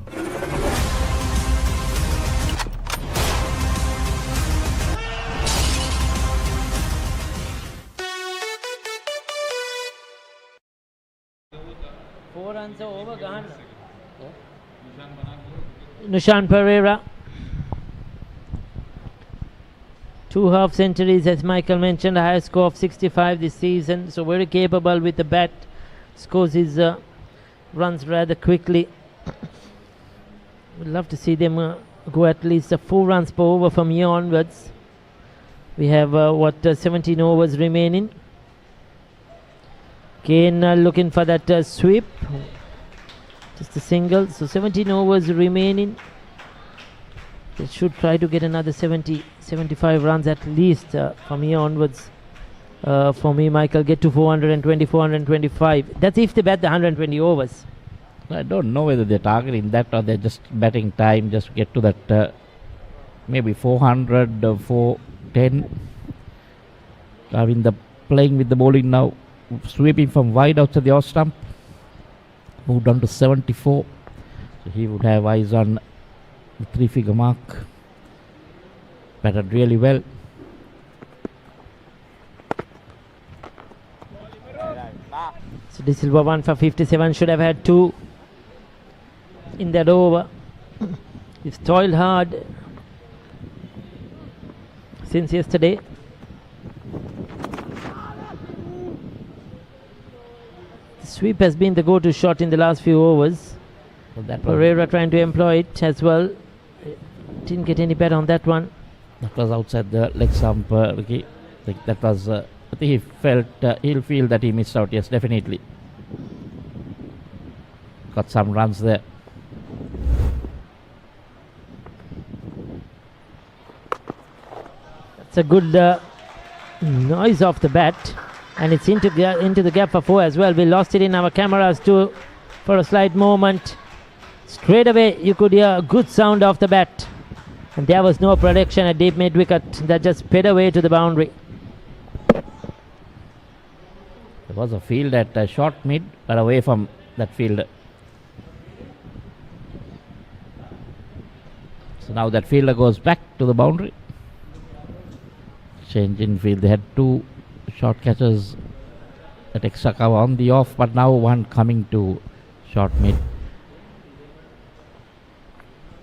Nushan Pereira. 2 half centuries, as Michael mentioned, a high score of 65 this season. So very capable with the bat. Scores his runs rather quickly. We'd love to see them go at least 4 runs per over from here onwards. We have 17 overs remaining. Kane looking for that sweep. Just a single. So 17 overs remaining. They should try to get another 75 runs at least from here onwards. For me, Michael, get to 420, 425. That's if they bat the 120 overs. I don't know whether they're targeting that or they're just batting time just to get to that maybe 400, 410. I mean, the playing with the bowling now, sweeping from wide outside the off stump, moved on to 74. So he would have eyes on the 3-figure mark. Batted really well. So De Silva 1 for 57, should have had 2 in that over. He's toiled hard since yesterday. The sweep has been the go-to shot in the last few overs. Well, that Pereira trying to employ it as well. Didn't get any better on that one. That was outside the leg stump, Ricky. I think that was. I think he felt. He'll feel that he missed out. Yes, definitely. Got some runs there. It's a good noise off the bat, and it's into the gap for 4 as well. We lost it in our cameras too for a slight moment. Straight away you could hear a good sound off the bat, and there was no protection at deep mid wicket. That just sped away to the boundary. There was a field at short mid, but away from that fielder. So now that fielder goes back to the boundary. Change in field. They had 2 short catches at extra cover on the off, but now one coming to short mid.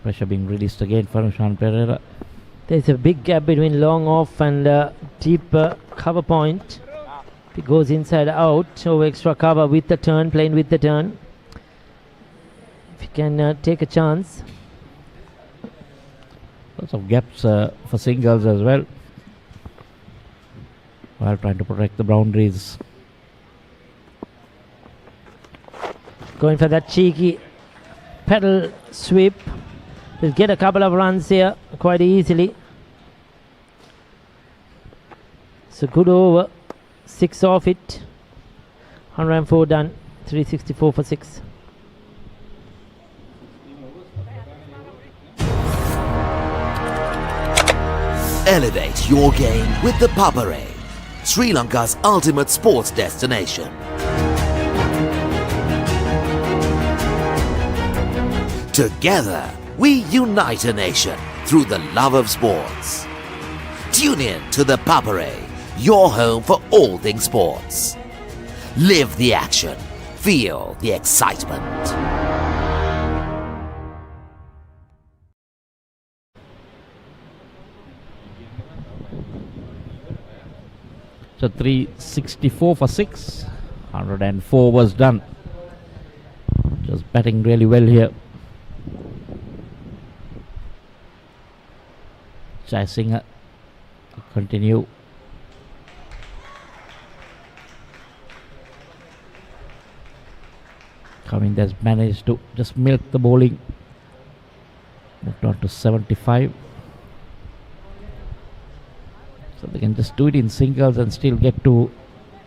Pressure being released again for Nushan Pereira. There's a big gap between long off and deep cover point. If he goes inside out over extra cover with the turn, playing with the turn, if he can take a chance. Lots of gaps for singles as well, while trying to protect the boundaries. Going for that cheeky pedal sweep. He'll get a couple of runs here quite easily. It's a good over. 6 off it. 104 done. 364 for 6. Elevate your game with the Papare. Sri Lanka's ultimate sports destination. Together, we unite a nation through the love of sports. Tune in to the Papare, your home for all things sports. Live the action. Feel the excitement. So 364 for 6. 104 was done. Just batting really well here. Chasing continue. Cummins has managed to just milk the bowling. Moved on to 75. So they can just do it in singles and still get to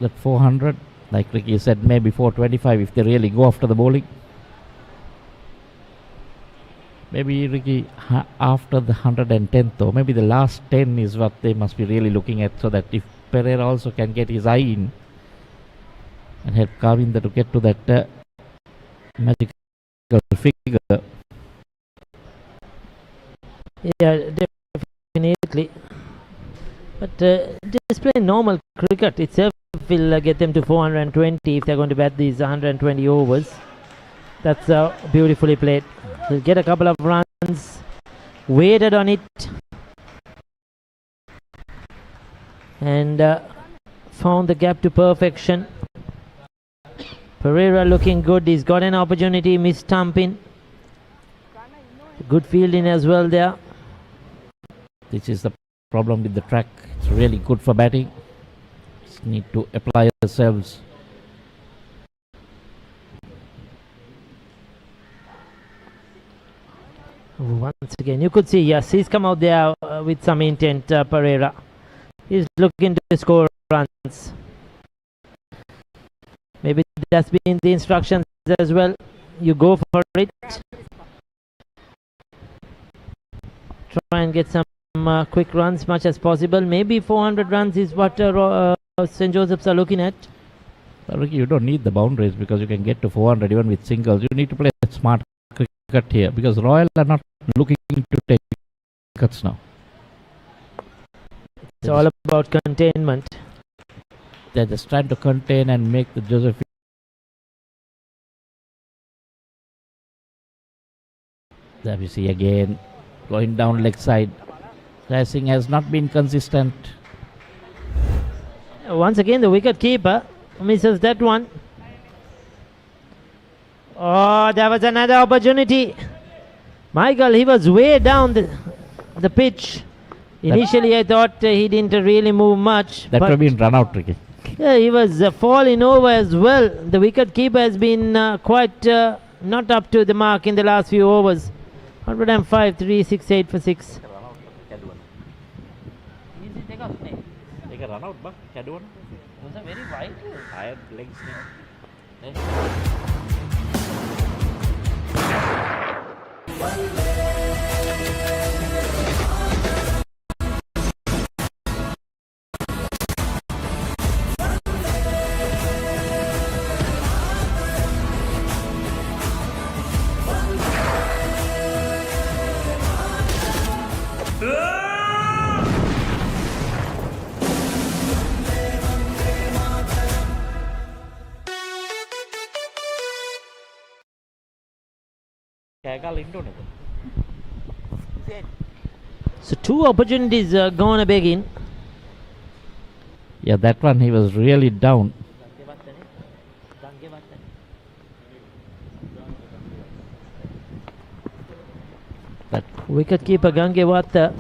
that 400. Like Ricky said, maybe 425 if they really go after the bowling. Maybe Ricky, after the 110th though, maybe the last 10 is what they must be really looking at, so that if Pereira also can get his eye in and help Kavinda to get to that magical figure. Yeah, definitely. But just playing normal cricket itself will get them to 420 if they're going to bat these 120 overs. That's beautifully played. He'll get a couple of runs, waited on it, and found the gap to perfection. Pereira looking good. He's got an opportunity, missed stumping. Good fielding as well there. This is the problem with the track. It's really good for batting. Just need to apply ourselves. Once again, you could see, yes, he's come out there with some intent, Pereira. He's looking to score runs. Maybe that's been the instructions as well. You go for it. Try and get some quick runs, much as possible. Maybe 400 runs is what St. Joseph's are looking at. Ricky, you don't need the boundaries because you can get to 400 even with singles. You need to play smart cricket here because Royal are not looking to take cuts now. It's all about containment. They're just trying to contain and make the Joseph. There we see again going down leg side. Chasing has not been consistent. Once again, the wicket keeper misses that one. Oh, there was another opportunity. Michael, he was way down the pitch. Initially, I thought he didn't really move much. That would have been run out, Ricky. Yeah, he was falling over as well. The wicket keeper has been quite not up to the mark in the last few overs. 105, 3, 6, 8 for 6. Take a run out, but Caduan was a very wide. Higher legs. So 2 opportunities gone a begging. Yeah, that one he was really down. That wicketkeeper Gangewata,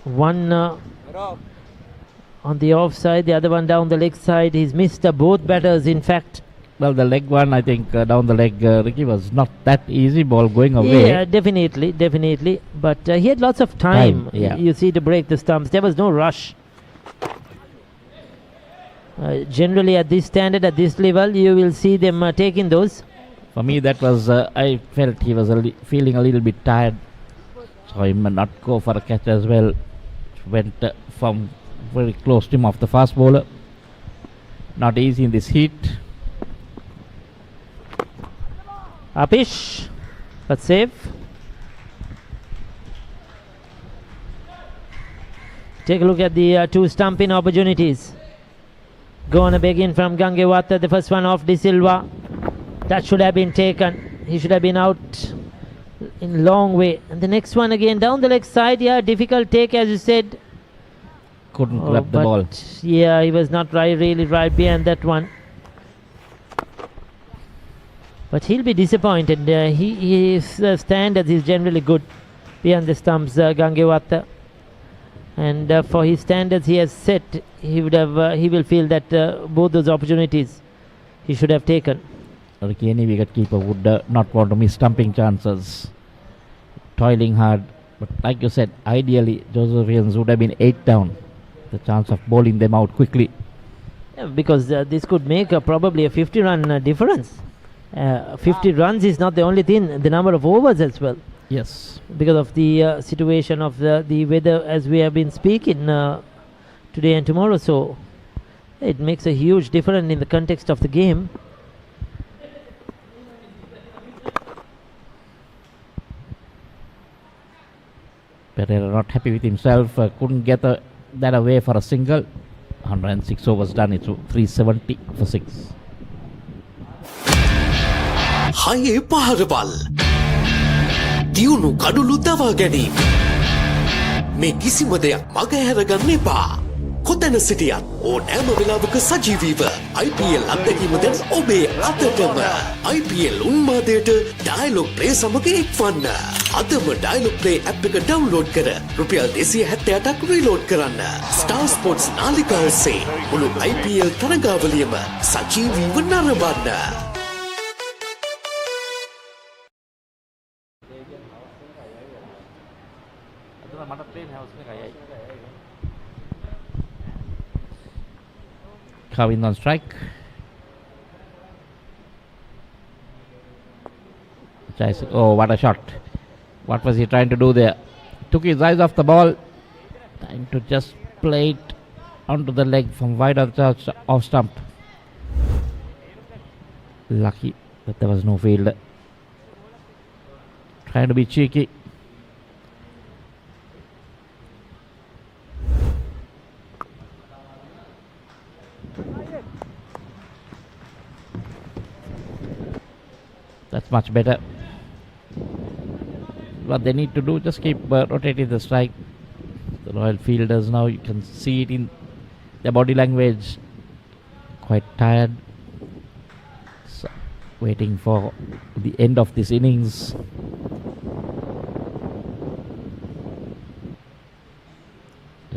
one on the offside, the other one down the leg side. He's missed both batters, in fact. Well, the leg one, I think, down the leg, Ricky, was not that easy ball going away. Yeah, definitely. But he had lots of time, yeah. You see, to break the stumps. There was no rush. Generally, at this standard, at this level, you will see them taking those. For me, that was, I felt he was feeling a little bit tired. So he might not go for a catch as well. Went from very close to him off the fast bowler. Not easy in this heat. Upish, but safe. Take a look at the two stumping opportunities. Gonna begin from Gangewatha. The first one off De Silva. That should have been taken. He should have been out in long way. And the next one again down the leg side. Yeah, difficult take as you said. Couldn't grab the ball. Yeah, he was not really right behind that one. But he'll be disappointed. His standards is generally good behind the stumps, Gangewatha. And for his standards he has set, he will feel that both those opportunities he should have taken. Any wicketkeeper would not want to miss stumping chances. Toiling hard. But like you said, ideally Josephians would have been 8 down. The chance of bowling them out quickly. Yeah, because this could make probably a 50-run difference. 50 runs is not the only thing, the number of overs as well. Yes. Because of the situation of the weather as we have been speaking today and tomorrow. So it makes a huge difference in the context of the game. Pereira not happy with himself. Couldn't get that away for a single. 106 overs done. It's 370 for 6. Haye paharwal. Diyunu kadulu dawa ganima. Me kisima deyak maga haraganne epa. Kotana sitiyat ඕනෑම වෙලාවක සජීවීව IPL අත්දැකීම දැන් ඔබේ අතටම. IPL උන්මාදයට dialogue play සමග එක්වන්න. අදම dialogue play app එක download කර රුපියල් 278ක් රීලෝඩ් කරන්න. ස්ටාර් ස්පෝර්ට්ස් නාලිකාව ඔස්සේ මුළු IPL තරගාවලියම සජීවීව නරඹන්න. Kavin on strike. Oh, what a shot. What was he trying to do there? Took his eyes off the ball. Time to just play it onto the leg from wide of the off stump. Lucky that there was no fielder. Trying to be cheeky. That's much better. What they need to do, just keep rotating the strike. The Royal fielders now, you can see it in their body language. Quite tired. So, waiting for the end of this innings.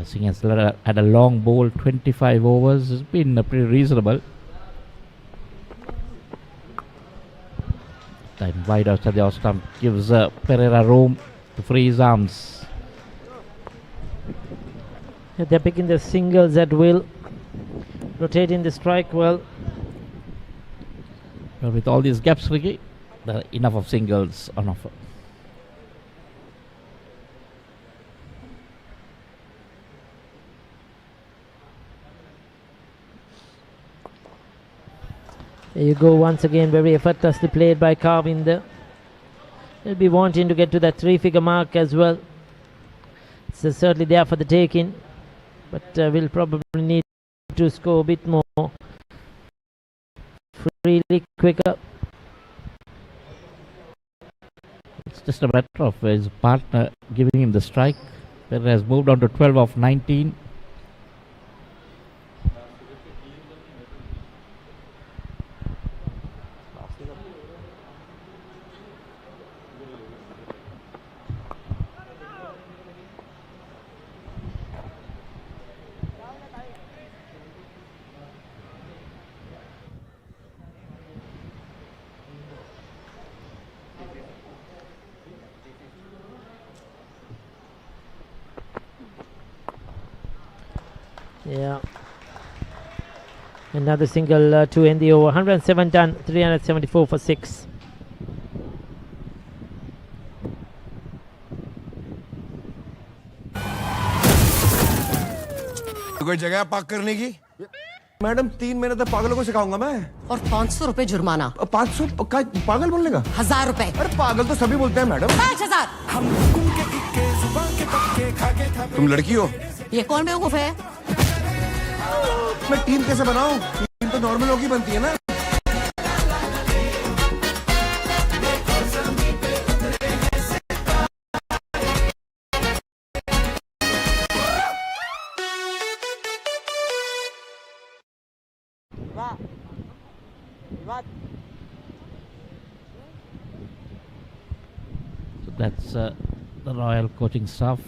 Singh has had a long bowl, 25 overs. It's been pretty reasonable. Time wide outside the off stump gives Pereira room to free his arms. Yeah, they're picking the singles at will, rotating the strike well. But with all these gaps, Ricky, there are enough of singles on offer. There you go once again, very effortlessly played by Carvinder. They'll be wanting to get to that 3-figure mark as well. It's certainly there for the taking, but we'll probably need to score a bit more. Really quicker. It's just a matter of his partner giving him the strike. Pereira has moved on to 12 of 19. Yeah. Another single to end the over. 107 done, 374 for 6. कोई जगह park करने की? Madam 3 महीने तक पागलों को सिखाऊंगा मैं। और 500 रुपए जुर्माना। 500 पागल बोलने का? 1000 रुपए। अरे पागल तो सभी बोलते हैं मैडम। 5000। तुम लड़की हो? ये कौन बेवकूफ है? मैं टीम कैसे बनाऊं? टीम तो नॉर्मल लोग ही बनती है ना। So that's the Royal coaching staff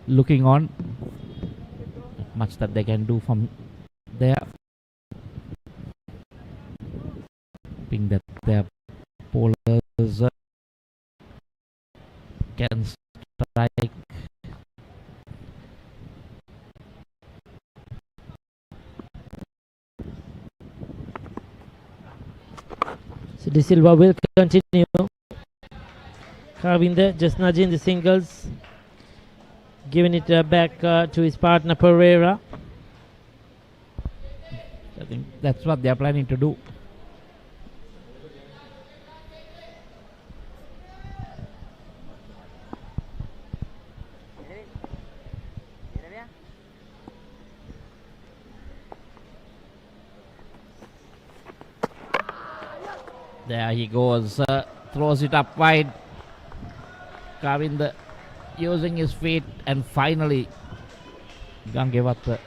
looking on. Not much that they can do from there. Hoping that their bowlers can strike. So De Silva will continue. Carvinder just nudging the singles, giving it back to his partner Pereira. I think that's what they are planning to do. There he goes, throws it up wide. Kavinder using his feet, and finally Gangewat.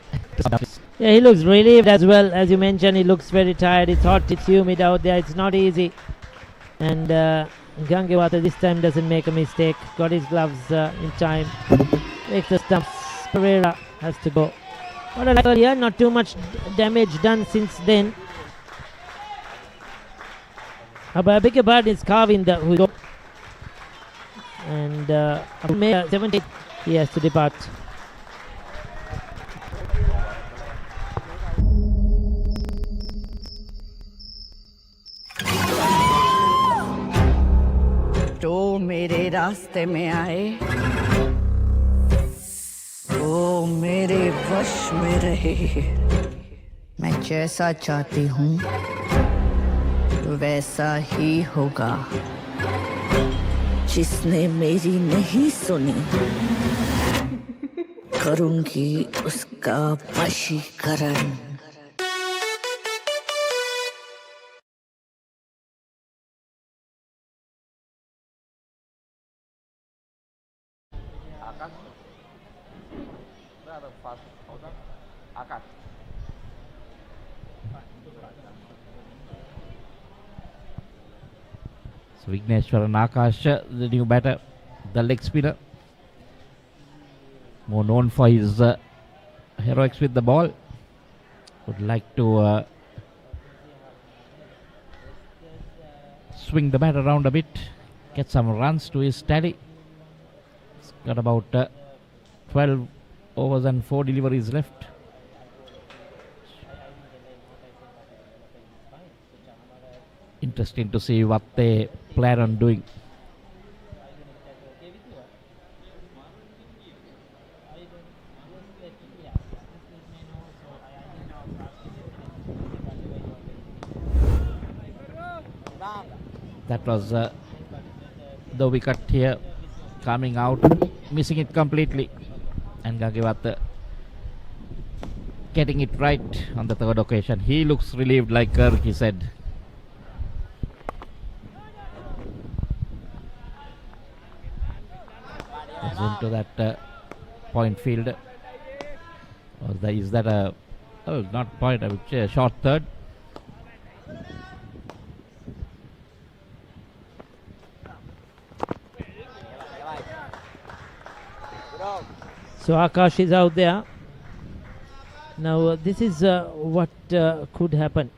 Yeah, he looks relieved as well. As you mentioned, he looks very tired. It's hot, it's humid out there, it's not easy. And Gangewata this time doesn't make a mistake. Got his gloves in time. Makes the stumps. Pereira has to go. What a like here, not too much damage done since then. But I beg your pardon, it's Carvinder who go. And 78, he has to depart. तो मेरे रास्ते में आए वो मेरे वश में रहे मैं जैसा चाहती हूँ वैसा ही होगा जिसने मेरी नहीं सुनी करूंगी उसका वशीकरण So Vigneshwaran Akash, the new batter, the leg spinner, more known for his heroics with the ball, would like to swing the bat around a bit, get some runs to his tally. He's got about 12 overs and 4 deliveries left. Interesting to see what they plan on doing. That was the wicket here, coming out, missing it completely, and Gangewat getting it right on the third occasion. He looks relieved, like he said. Into that point field. Is that a not point, I would say a short third. So Akash is out there. Now this is what could happen.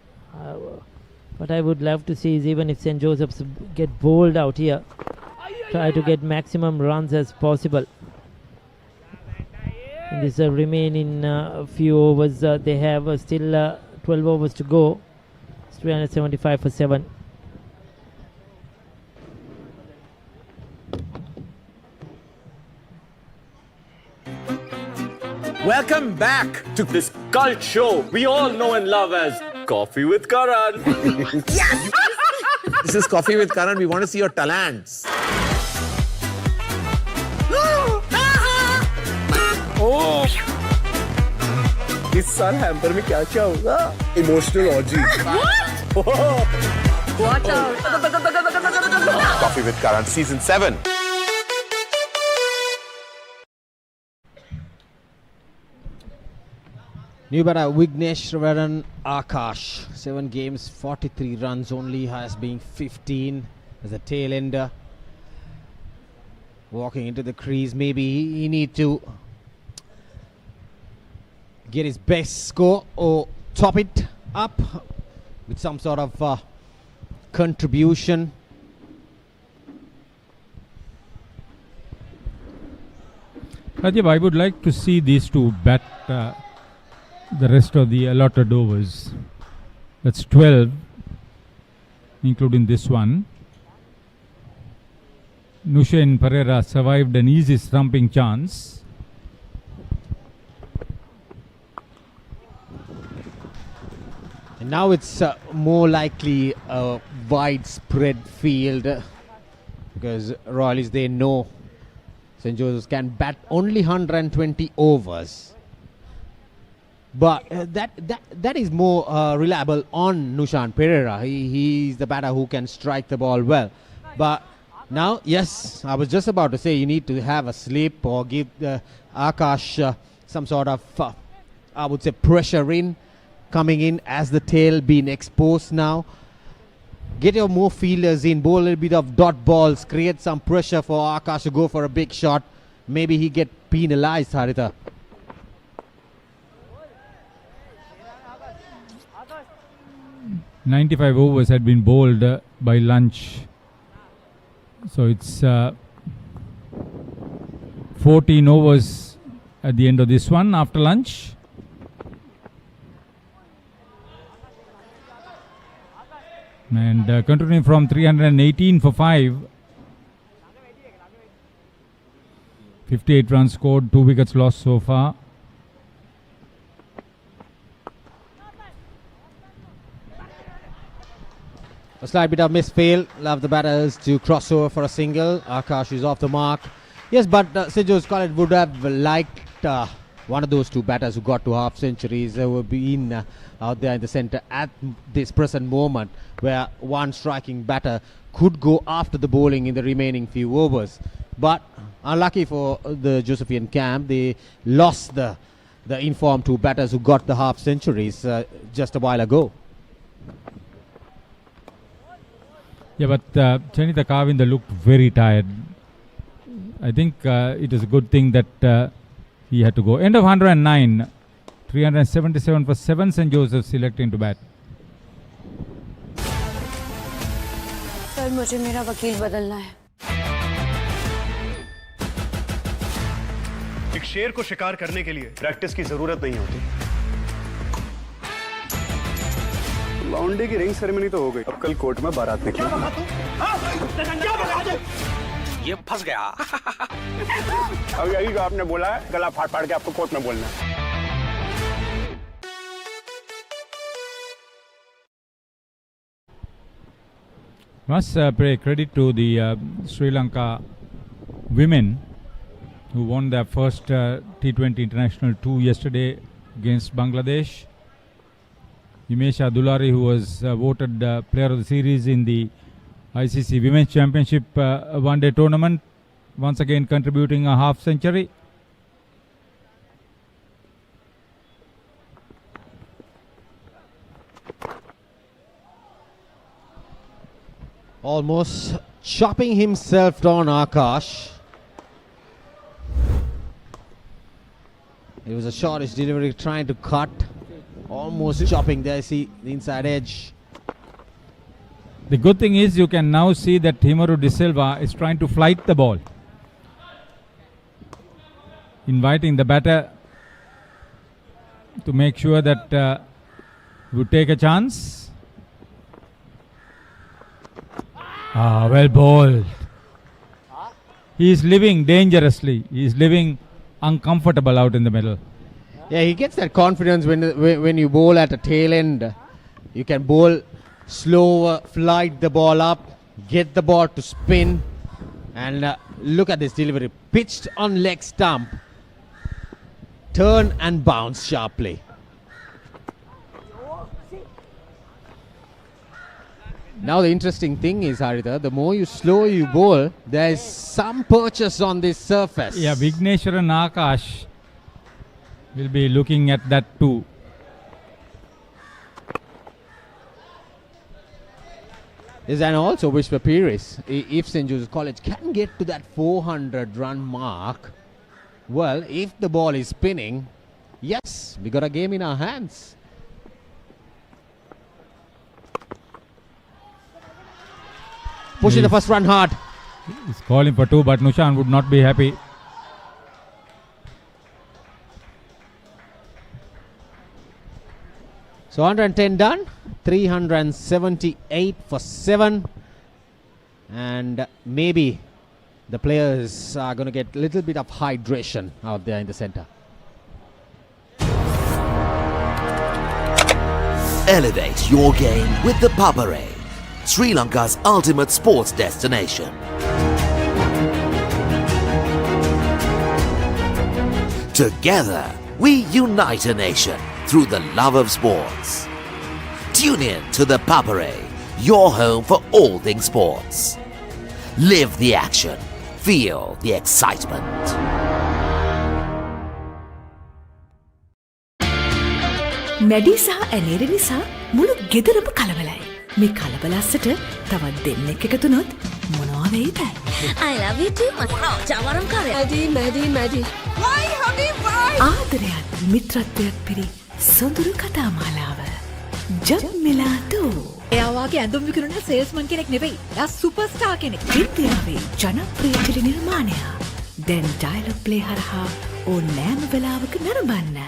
What I would love to see is even if St. Joseph's get bowled out here, try to get maximum runs as possible. In this remaining few overs, they have still 12 overs to go. It's 375 for 7. Welcome back to this cult show we all know and love as Coffee with Karan. Yes! This is Coffee with Karan. We want to see your talents. Oh! इस साल hamper में क्या क्या होगा? Emotional orgy. What? Watch out. Coffee with Karan, season 7. New batter Vignesh Ravaran Akash. 7 games, 43 runs only, highest being 15 as a tail ender. Walking into the crease, maybe he need to get his best score or top it up with some sort of contribution. Rajiv, I would like to see these two bat the rest of the allotted overs. That's 12, including this one. Nushain Pereira survived an easy stumping chance. And now it's more likely a widespread field because Royalies, they know St. Joseph's can bat only 120 overs. But that is more reliable on Nushain Pereira. He's the batter who can strike the ball well. But now, yes, I was just about to say you need to have a slip or give Akash some sort of, I would say, pressure coming in as the tail being exposed now. Get your more fielders in, bowl a little bit of dot balls, create some pressure for Akash to go for a big shot. Maybe he get penalized, Haritha. 95 overs had been bowled by lunch. So it's 14 overs at the end of this one after lunch. And continuing from 318 for 5. 58 runs scored, 2 wickets lost so far. A slight bit of misfail. Love the batters to cross over for a single. Akash is off the mark. Yes, but St. Joseph's College would have liked one of those two batters who got to half centuries would be in out there in the centre at this present moment, where one striking batter could go after the bowling in the remaining few overs. But unlucky for the Josephian camp, they lost the informed two batters who got the half centuries just a while ago. Yeah, but Chanitha Kavinda looked very tired. I think it is a good thing that he had to go. End of 109. 377 for 7. St. Joseph selecting to bat. Sir मुझे मेरा वकील बदलना है. एक शेर को शिकार करने के लिए प्रैक्टिस की जरूरत नहीं होती. लॉन्डे की रिंग सेरेमनी तो हो गई. अब कल कोर्ट में बारात निकली. ये फंस गया. अब यही जो आपने बोला है, गला फाड़ फाड़ के आपको कोर्ट में बोलना है. Must pay credit to the Sri Lanka women who won their first T20 International 2 yesterday against Bangladesh. Himesha Dulari, who was voted Player of the Series in the ICC Women's Championship one-day tournament, once again contributing a half century. Almost chopping himself down, Akash. It was a shortish delivery, trying to cut. Almost chopping there, see the inside edge. The good thing is you can now see that Himaru De Silva is trying to flight the ball, inviting the batter to make sure that he would take a chance. Well bowled. He is living dangerously. He is living uncomfortable out in the middle. Yeah, he gets that confidence when you bowl at a tail end. You can bowl slower, flight the ball up, get the ball to spin, and look at this delivery. Pitched on leg stump, turn and bounce sharply. Now the interesting thing is, Haritha, the more you slow you bowl, there is some purchase on this surface. Yeah, Vigneshwaran Akash will be looking at that too. Yes, and also Vishwa Pires, if St. Joseph's College can get to that 400 run mark, well, if the ball is spinning, yes, we got a game in our hands. Pushing the first run hard. He's calling for 2, but Nushan would not be happy. So 110 done, 378 for 7. And maybe the players are going to get a little bit of hydration out there in the center. Elevate your game with the Papare, Sri Lanka's ultimate sports destination. Together, we unite a nation through the love of sports. Tune in to the Papare, your home for all things sports. Live the action, feel the excitement. මැඩි සහ ඇනේර නිසා මුළු ගෙදරම කලබලයි. මේ කලබලස්සට තවත් දෙන්නෙක් එකතුනොත් මොනවා වෙයිද? I love you too much. ජවරම් කරේ. මැඩි. Why honey why? ආදරයත් මිත්‍රත්වයක් පිරි සොඳුරු කතා මාලාව. ජබ් මිලාතු. එයා වාගේ ඇඳුම් විකුණන සේල්ස්මන් කෙනෙක් නෙවෙයි. එයා සුපර්ස්ටාර් කෙනෙක්. ඉන්දියාවේ ජනප්‍රිය ටෙලි නිර්මාණයක්. දැන් ඩයලොග් ප්ලේ හරහා ඕනෑම වෙලාවක නරඹන්න.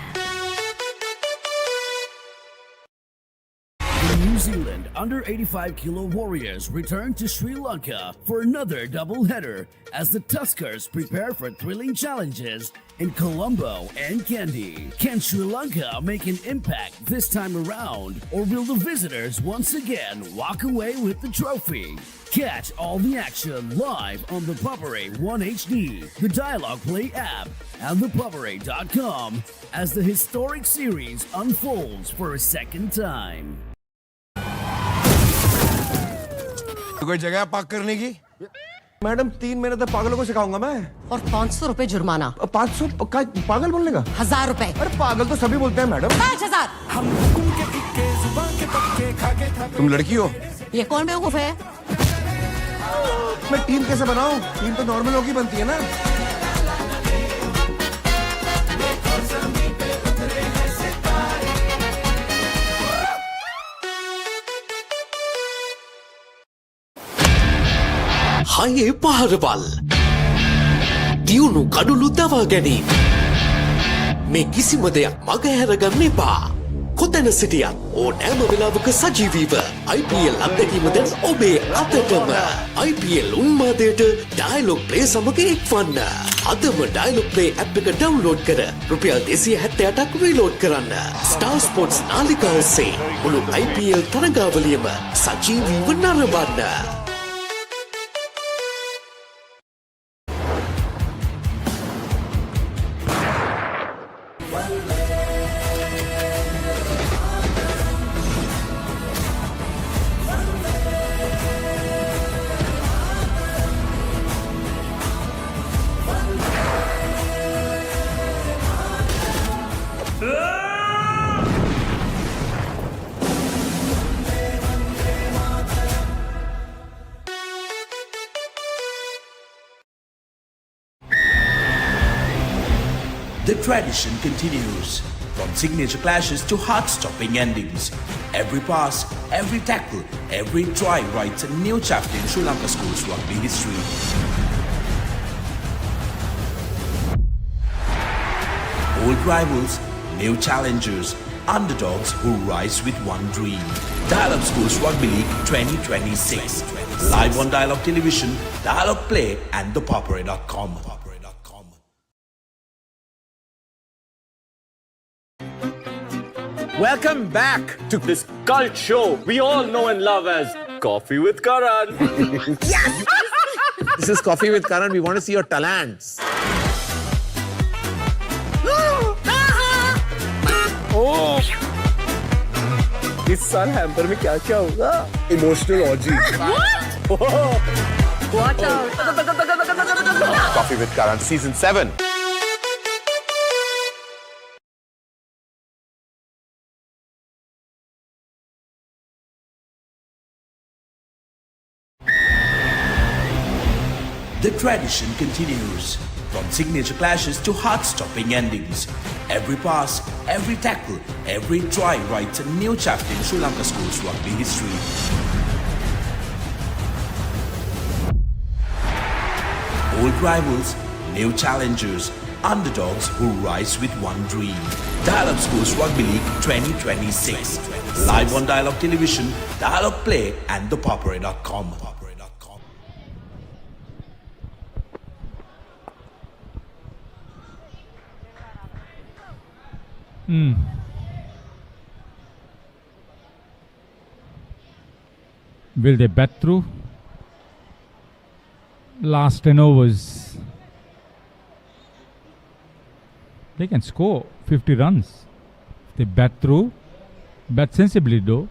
New Zealand under 85 kilo Warriors return to Sri Lanka for another doubleheader as the Tuskers prepare for thrilling challenges in Colombo and Kandy. Can Sri Lanka make an impact this time around, or will the visitors once again walk away with the trophy? Catch all the action live on the Papare 1 HD, the Dialogue Play app, and thepapare.com as the historic series unfolds for a second time. कोई जगह park करने की? Madam 3 महीने तक पागलों को सिखाऊंगा मैं। और 500 रुपए जुर्माना। 500 पागल बोलने का? 1000 रुपए। अरे पागल तो सभी बोलते हैं मैडम। 5000। तुम लड़की हो? ये कौन बेवकूफ है? मैं टीम कैसे बनाऊं? टीम तो नॉर्मल लोग ही बनती है ना। හයේ පහරවල් දියුණු කඩුළු දවා ගැනීම මේ කිසිම දෙයක් මගහැරගන්න එපා. කොතැන සිටියත් ඕනෑම වෙලාවක සජීවීව IPL අත්දැකීම දැන් ඔබේ අතටම. IPL උන්මාදයට ඩයලොග් ප්ලේ සමග එක්වන්න. අදම ඩයලොග් ප්ලේ ඇප් එක ඩවුන්ලෝඩ් කර රුපියල් 278ක් රීලෝඩ් කරන්න. ස්ටාර් ස්පෝර්ට්ස් නාලිකාව ඔස්සේ මුළු IPL තරගාවලියම සජීවීව නරඹන්න. The tradition continues, from signature clashes to heart-stopping endings. Every pass, every tackle, every try writes a new chapter in Sri Lanka schools rugby history. Old rivals, new challengers, underdogs who rise with one dream. Dialogue Schools Rugby League 2026. Live on Dialogue Television, Dialogue Play and thepapare.com. Welcome back to this cult show we all know and love as Coffee with Karan. Yes! This is Coffee with Karan. We want to see your talents. Oh! इस साल hamper में क्या क्या होगा? Emotional orgy. Watch out. Coffee with Karan, season 7. The tradition continues. From signature clashes to heart-stopping endings. Every pass, every tackle, every try writes a new chapter in Sri Lanka schools rugby history. Old rivals, new challengers, underdogs who rise with one dream. Dial-Up Schools Rugby League 2026. Live on Dialogue Television, Dialogue Play and thepopare.com. Will they bat through? Last 10 overs. They can score 50 runs. If they bat through, bat sensibly though.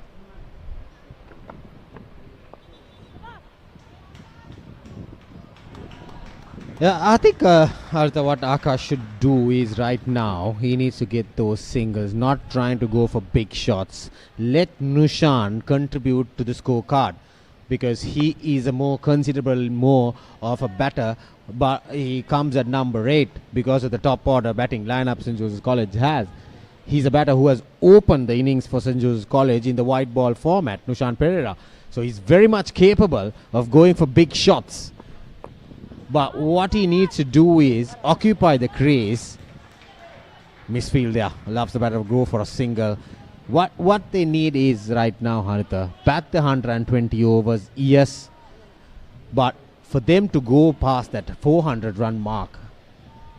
Yeah, I think Artha, what Akash should do is right now, he needs to get those singles, not trying to go for big shots. Let Nushan contribute to the scorecard because he is a more considerable more of a batter, but he comes at number 8 because of the top order batting lineup St. Joseph's College has. He's a batter who has opened the innings for St. Joseph's College in the white ball format, Nushan Pereira. So he's very much capable of going for big shots. But what he needs to do is occupy the crease. Misfield there. Loves the batter to go for a single. What they need is right now, Haritha, bat the 120 overs, yes. But for them to go past that 400 run mark,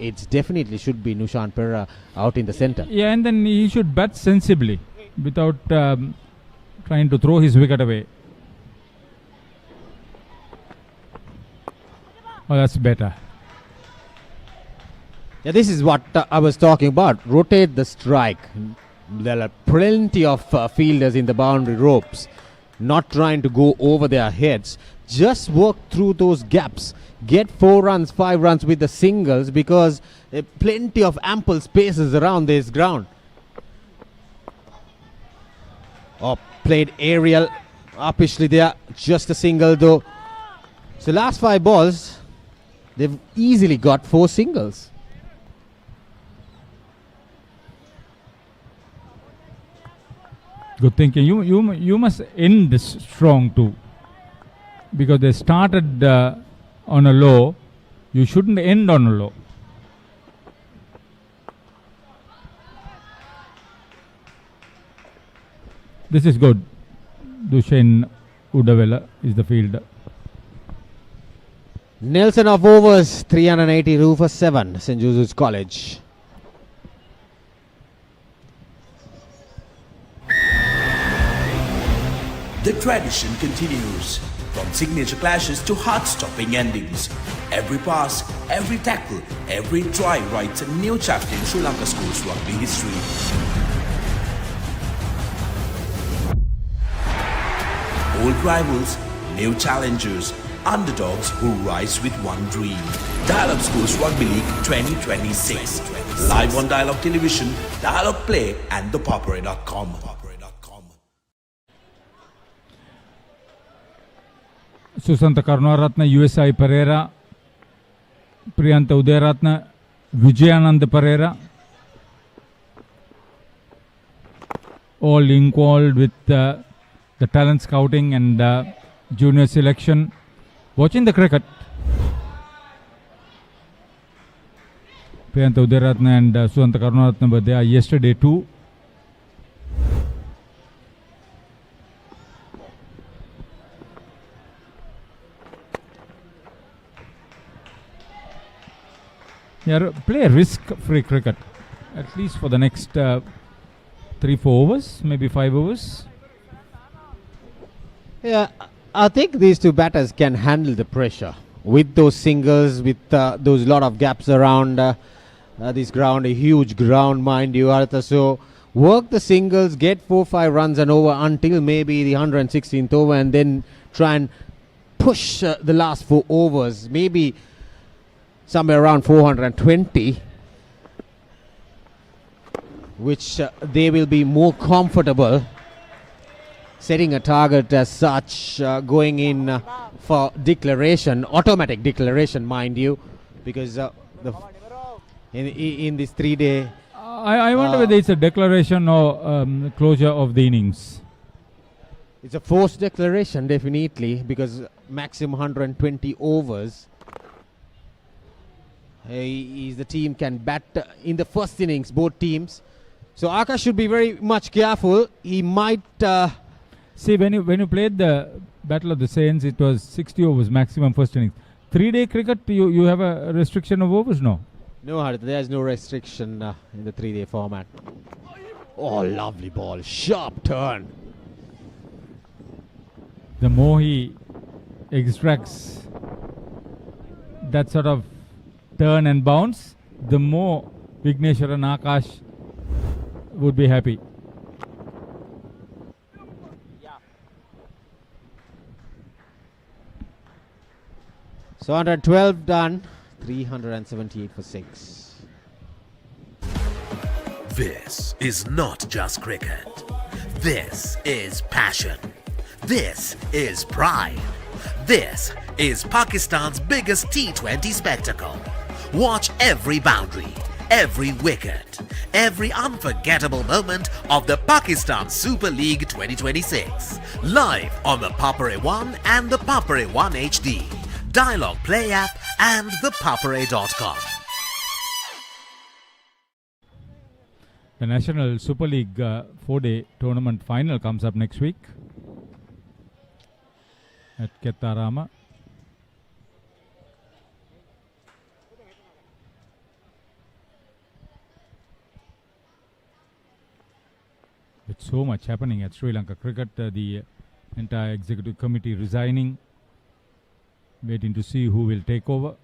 it definitely should be Nushan Pereira out in the center. Yeah, and then he should bat sensibly without trying to throw his wicket away. Oh, that's better. Yeah, this is what I was talking about. Rotate the strike. There are plenty of fielders in the boundary ropes, not trying to go over their heads. Just work through those gaps. Get 4 runs, 5 runs with the singles because plenty of ample spaces around this ground. Oh, played aerial uppishly there. Just a single though. So last 5 balls, they've easily got 4 singles. Good thinking. You must end this strong too, because they started on a low. You shouldn't end on a low. This is good. Dushen Udavela is the fielder. Nelson of overs, 380 roo for 7, St. Joseph's College. The tradition continues. From signature clashes to heart-stopping endings. Every pass, every tackle, every try writes a new chapter in Sri Lanka schools rugby history. Old rivals, new challengers, underdogs who rise with one dream. Dial-Up Schools Rugby League 2026. Live on Dialogue Television, Dialogue Play and thepopare.com. Susanta Karunaratna, USI Pereira, Priyanta Udayaratna, Vijayanand Pereira, all involved with the talent scouting and junior selection. Watching the cricket, Priyanta Udayaratna and Susanta Karunaratna were there yesterday too. Yeah, play risk-free cricket, at least for the next 3-4 overs, maybe 5 overs. Yeah, I think these two batters can handle the pressure with those singles, with those lot of gaps around this ground, a huge ground, mind you, Artha. So work the singles, get 4-5 runs and over until maybe the 116th over, and then try and push the last 4 overs, maybe somewhere around 420, which they will be more comfortable setting a target as such, going in for declaration, automatic declaration, mind you, because in this 3-day... I wonder whether it's a declaration or closure of the innings. It's a forced declaration, definitely, because maximum 120 overs. The team can bat in the first innings, both teams. So Akash should be very much careful. He might... See, when you played the Battle of the Saints, it was 60 overs maximum first innings. 3-day cricket, you have a restriction of overs, no? No, Harit, there's no restriction in the 3-day format. Oh, lovely ball. Sharp turn. The more he extracts that sort of turn and bounce, the more Vigneshwar and Akash would be happy. So 112 done, 378 for 6. This is not just cricket. This is passion. This is pride. This is Pakistan's biggest T20 spectacle. Watch every boundary, every wicket, every unforgettable moment of the Pakistan Super League 2026. Live on the Papare One and the Papare One HD, Dialogue Play app and the papare.com. The National Super League 4-day tournament final comes up next week at Kettarama. With so much happening at Sri Lanka cricket, the entire executive committee resigning, waiting to see who will take over.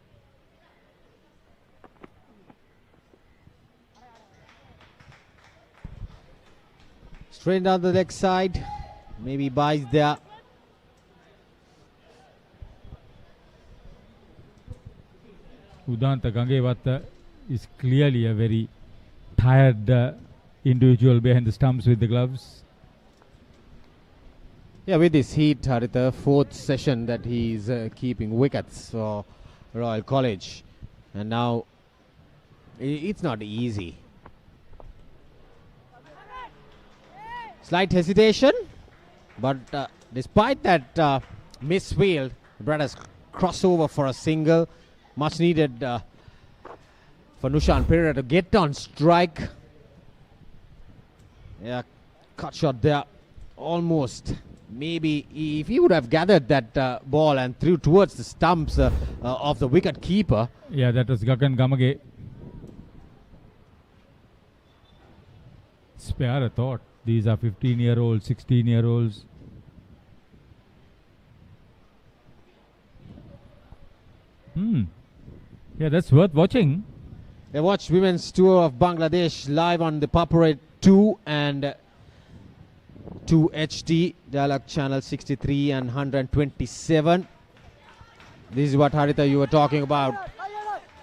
Straight down the leg side, maybe buys there. Udanta Gangewata is clearly a very tired individual behind the stumps with the gloves. Yeah, with this heat, Haritha, 4th session that he's keeping wickets for Royal College. And now, it's not easy. Slight hesitation, but despite that misfield, Bradas crossover for a single. Much needed for Nushan Pereira to get on strike. Yeah, cut shot there, almost. Maybe if he would have gathered that ball and threw towards the stumps of the wicket keeper. Yeah, that was Gagan Gamage. Spare a thought. These are 15-year-olds, 16-year-olds. Yeah, that's worth watching. They watch Women's Tour of Bangladesh live on the Papare 2 and 2 HD, Dialogue Channel 63 and 127. This is what, Haritha, you were talking about.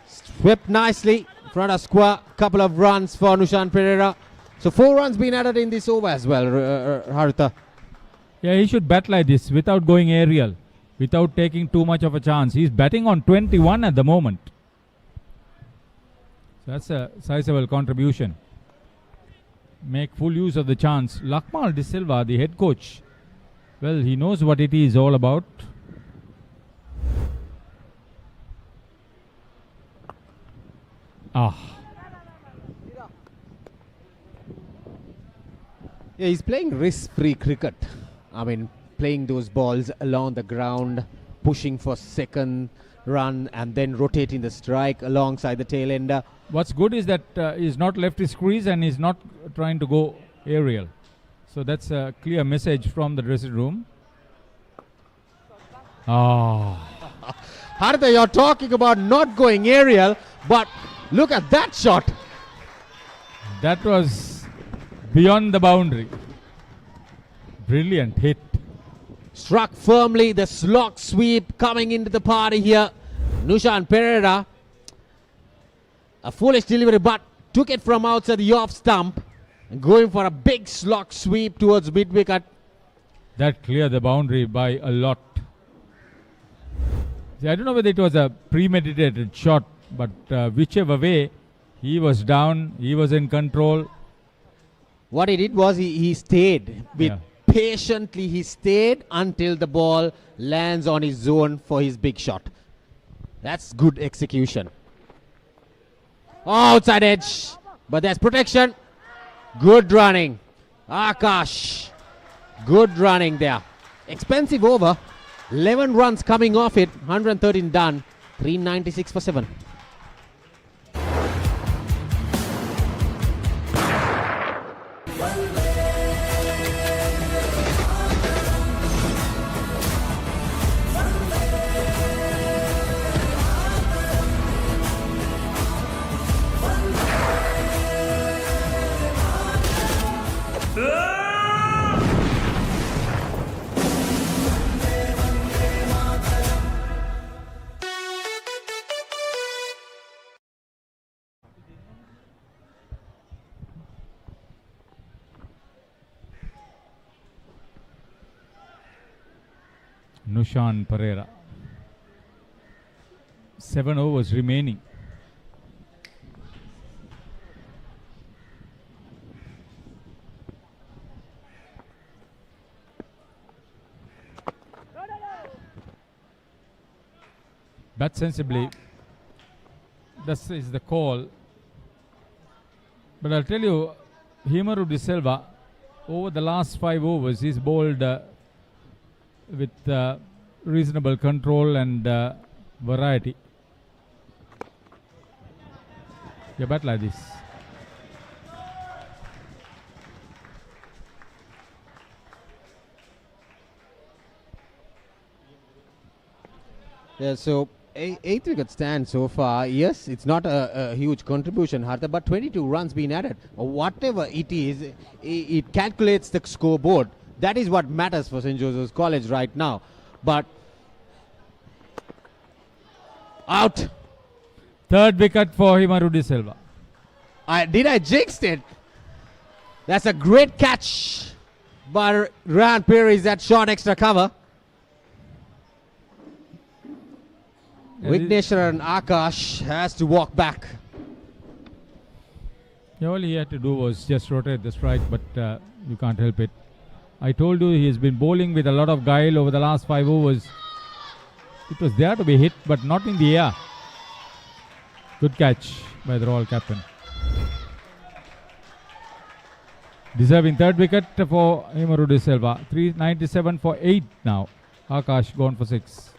Swept nicely, front of square, couple of runs for Nushan Pereira. So 4 runs been added in this over as well, Haritha. Yeah, he should bat like this without going aerial, without taking too much of a chance. He's batting on 21 at the moment. So that's a sizable contribution. Make full use of the chance. Lakmal De Silva, the head coach, well, he knows what it is all about. Yeah, he's playing risk-free cricket. I mean, playing those balls along the ground, pushing for second run and then rotating the strike alongside the tail ender. What's good is that he's not left his crease and he's not trying to go aerial. So that's a clear message from the dressing room. Haritha, you're talking about not going aerial, but look at that shot. That was beyond the boundary. Brilliant hit. Struck firmly, the slog sweep coming into the party here. Nushan Pereira, a foolish delivery, but took it from outside the off stump and going for a big slog sweep towards mid wicket. That cleared the boundary by a lot. See, I don't know whether it was a premeditated shot, but whichever way, he was down, he was in control. What he did was he stayed with patiently, he stayed until the ball lands on his zone for his big shot. That's good execution. Outside edge, but there's protection. Good running. Akash, good running there. Expensive over. 11 runs coming off it. 113 done. 396 for 7. Nushan Pereira. 7 overs remaining. Bat sensibly. This is the call. But I'll tell you, Himaru De Silva, over the last 5 overs, he's bowled with reasonable control and variety. Yeah, bat like this. Yeah, so 8th wicket stand so far. Yes, it's not a huge contribution, Haritha, but 22 runs being added. Whatever it is, it calculates the scoreboard. That is what matters for St. Joseph's College right now. But out. 3rd wicket for Himaru De Silva. Did I jinx it? That's a great catch by Ryan Perry. That short extra cover. Vigneshwar and Akash has to walk back. Yeah, all he had to do was just rotate the strike, but you can't help it. I told you he's been bowling with a lot of guile over the last 5 overs. It was there to be hit, but not in the air. Good catch by the Royal captain. Deserving 3rd wicket for Himaru De Silva. 397 for 8 now. Akash gone for 6.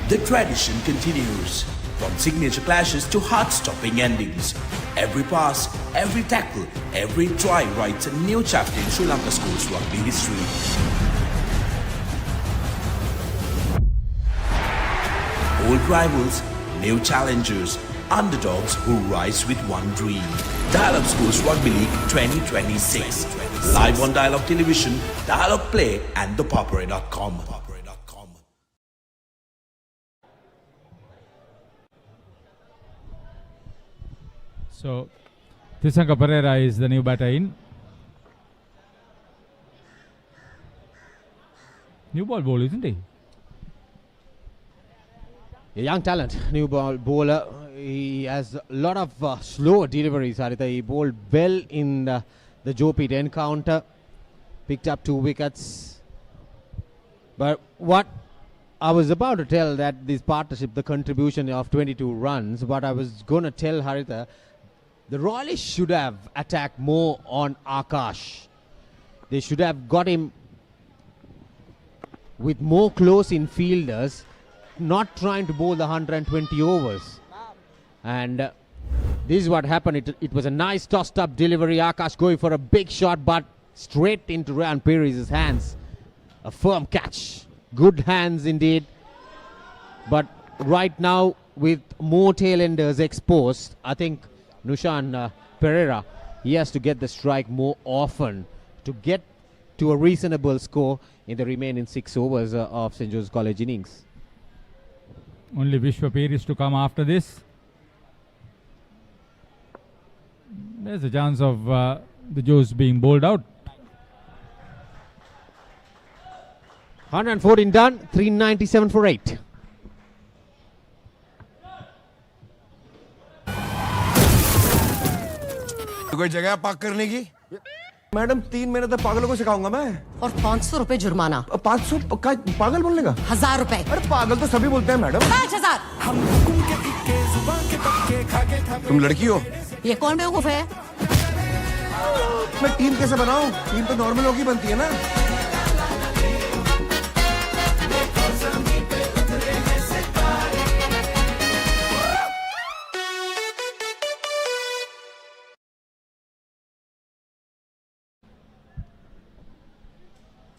The tradition continues. From signature clashes to heart-stopping endings. Every pass, every tackle, every try writes a new chapter in Sri Lanka schools rugby history. Old rivals, new challengers, underdogs who rise with one dream. Dial-Up Schools Rugby League 2026. Live on Dialogue Television, Dialogue Play and thepoppery.com. So, Tisanka Pereira is the new batter in. New ball bowler, isn't he? A young talent, new ball bowler. He has a lot of slow deliveries, Haritha. He bowled well in the Joe Pitt encounter. Picked up 2 wickets. But what I was about to tell that this partnership, the contribution of 22 runs, what I was going to tell Haritha, the Royalists should have attacked more on Akash. They should have got him with more close infielders not trying to bowl the 120 overs. And this is what happened. It was a nice tossed up delivery. Akash going for a big shot, but straight into Ryan Perez's hands. A firm catch. Good hands indeed. But right now, with more tailenders exposed, I think Nushan Pereira, he has to get the strike more often to get to a reasonable score in the remaining 6 overs of St. Joseph's College innings. Only Vishwa Perez to come after this. There's a chance of the Joes being bowled out. 114 done, 397 for 8. कोई जगह park करने की? Madam 3 महीने तक पागलों को सिखाऊंगा मैं। और 500 रुपए जुर्माना। 500 पागल बोलने का? 1000 रुपए। अरे पागल तो सभी बोलते हैं मैडम। 5000। तुम लड़की हो? ये कौन बेवकूफ है? मैं टीम कैसे बनाऊं? टीम तो नॉर्मल होगी बनती है ना।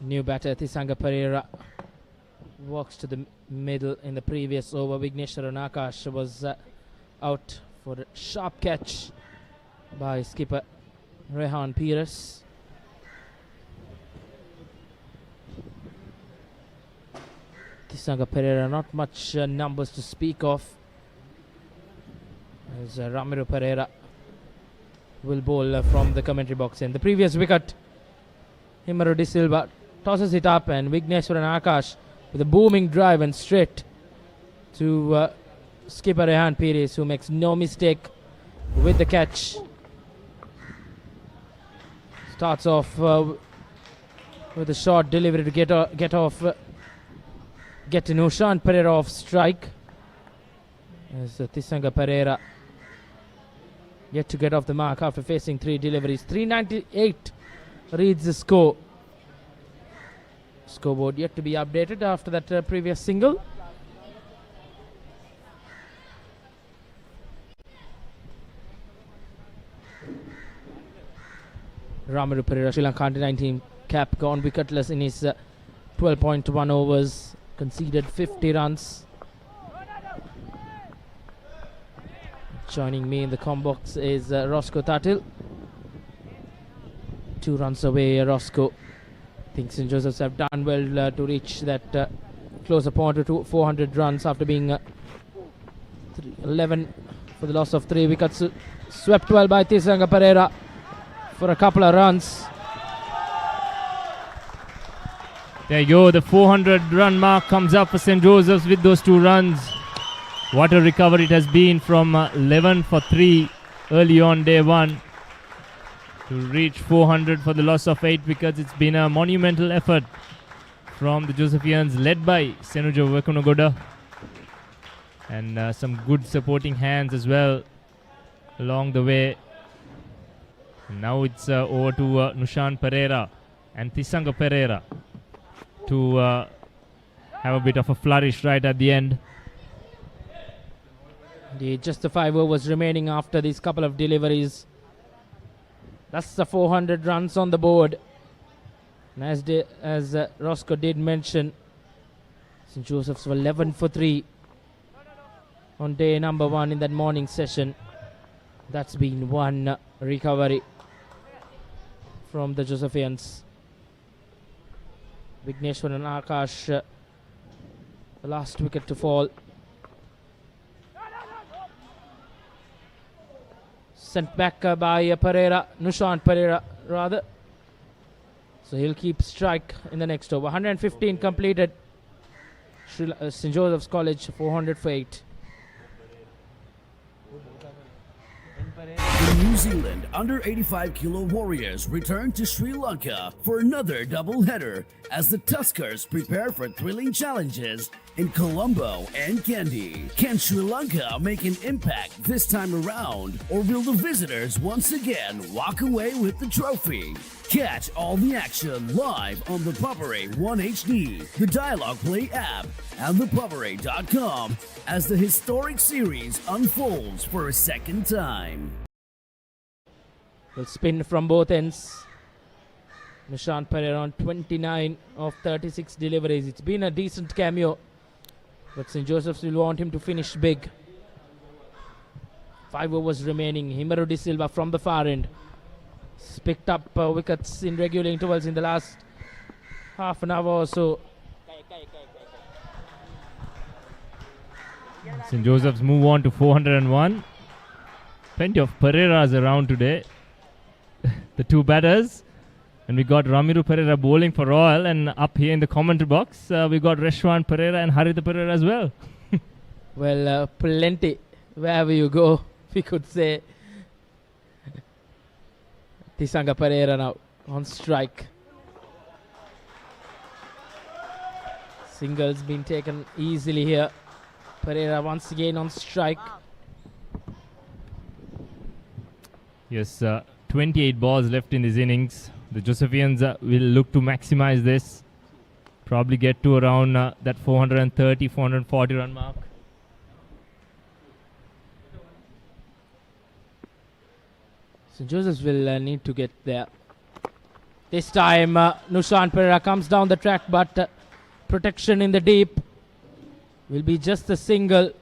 New batter Tisanga Pereira walks to the middle in the previous over. Vigneshwaran Akash was out for a sharp catch by skipper Rehan Pires. Tisanga Pereira, not much numbers to speak of, as Ramiro Pereira will bowl from the commentary box. In the previous wicket, Himaru De Silva tosses it up, and Vigneshwaran Akash with a booming drive and straight to skipper Rehan Pires, who makes no mistake with the catch. Starts off with a short delivery to get to Nushan Pereira off strike. As Tisanga Pereira yet to get off the mark after facing 3 deliveries. 398 reads the score. Scoreboard yet to be updated after that previous single. Ramiro Pereira, Sri Lanka under-19 cap, gone wicketless in his 12.1 overs, conceded 50 runs. Joining me in the com box is Roscoe Tatil. 2 runs away, Roscoe. I think St. Joseph's have done well to reach that closer point to 400 runs after being 11 for the loss of 3 wickets. Swept well by Tisanga Pereira for a couple of runs. There you go, the 400 run mark comes up for St. Joseph's with those 2 runs. What a recovery it has been from 11 for 3 early on day 1 to reach 400 for the loss of 8 wickets. It's been a monumental effort from the Josephians, led by Senuja Wekunagoda, and some good supporting hands as well along the way. Now it's over to Nushan Pereira and Tisanga Pereira to have a bit of a flourish right at the end. Just the 5 overs remaining after these couple of deliveries. That's the 400 runs on the board. And as Roscoe did mention, St. Joseph's were 11 for 3 on day number 1 in that morning session. That's been 1 recovery from the Josephians. Vigneshwaran Akash, the last wicket to fall. Sent back by Pereira, Nushan Pereira rather. So he'll keep strike in the next over. 115 completed. St. Joseph's College 400 for 8. New Zealand under 85 kilo warriors return to Sri Lanka for another double-header as the Tuskers prepare for thrilling challenges in Colombo and Kandy. Can Sri Lanka make an impact this time around, or will the visitors once again walk away with the trophy? Catch all the action live on the Papare 1 HD, the Dialogue Play app, and thepapare.com as the historic series unfolds for a second time. Will spin from both ends. Nishant Pereira on 29 of 36 deliveries. It's been a decent cameo, but St. Joseph's will want him to finish big. 5 overs remaining. Himaru De Silva from the far end. He's picked up wickets in regular intervals in the last half an hour or so. St. Joseph's move on to 401. Plenty of Pereiras around today. The two batters. And we got Ramiru Pereira bowling for Royal. And up here in the commentary box, we got Reshwan Pereira and Haritha Pereira as well. Well, plenty. Wherever you go, we could say. Tisanga Pereira now on strike. Singles been taken easily here. Pereira once again on strike. Yes, 28 balls left in this innings. The Josephians will look to maximize this. Probably get to around that 430, 440 run mark. St. Joseph's will need to get there. This time, Nishant Pereira comes down the track, but protection in the deep will be just a single.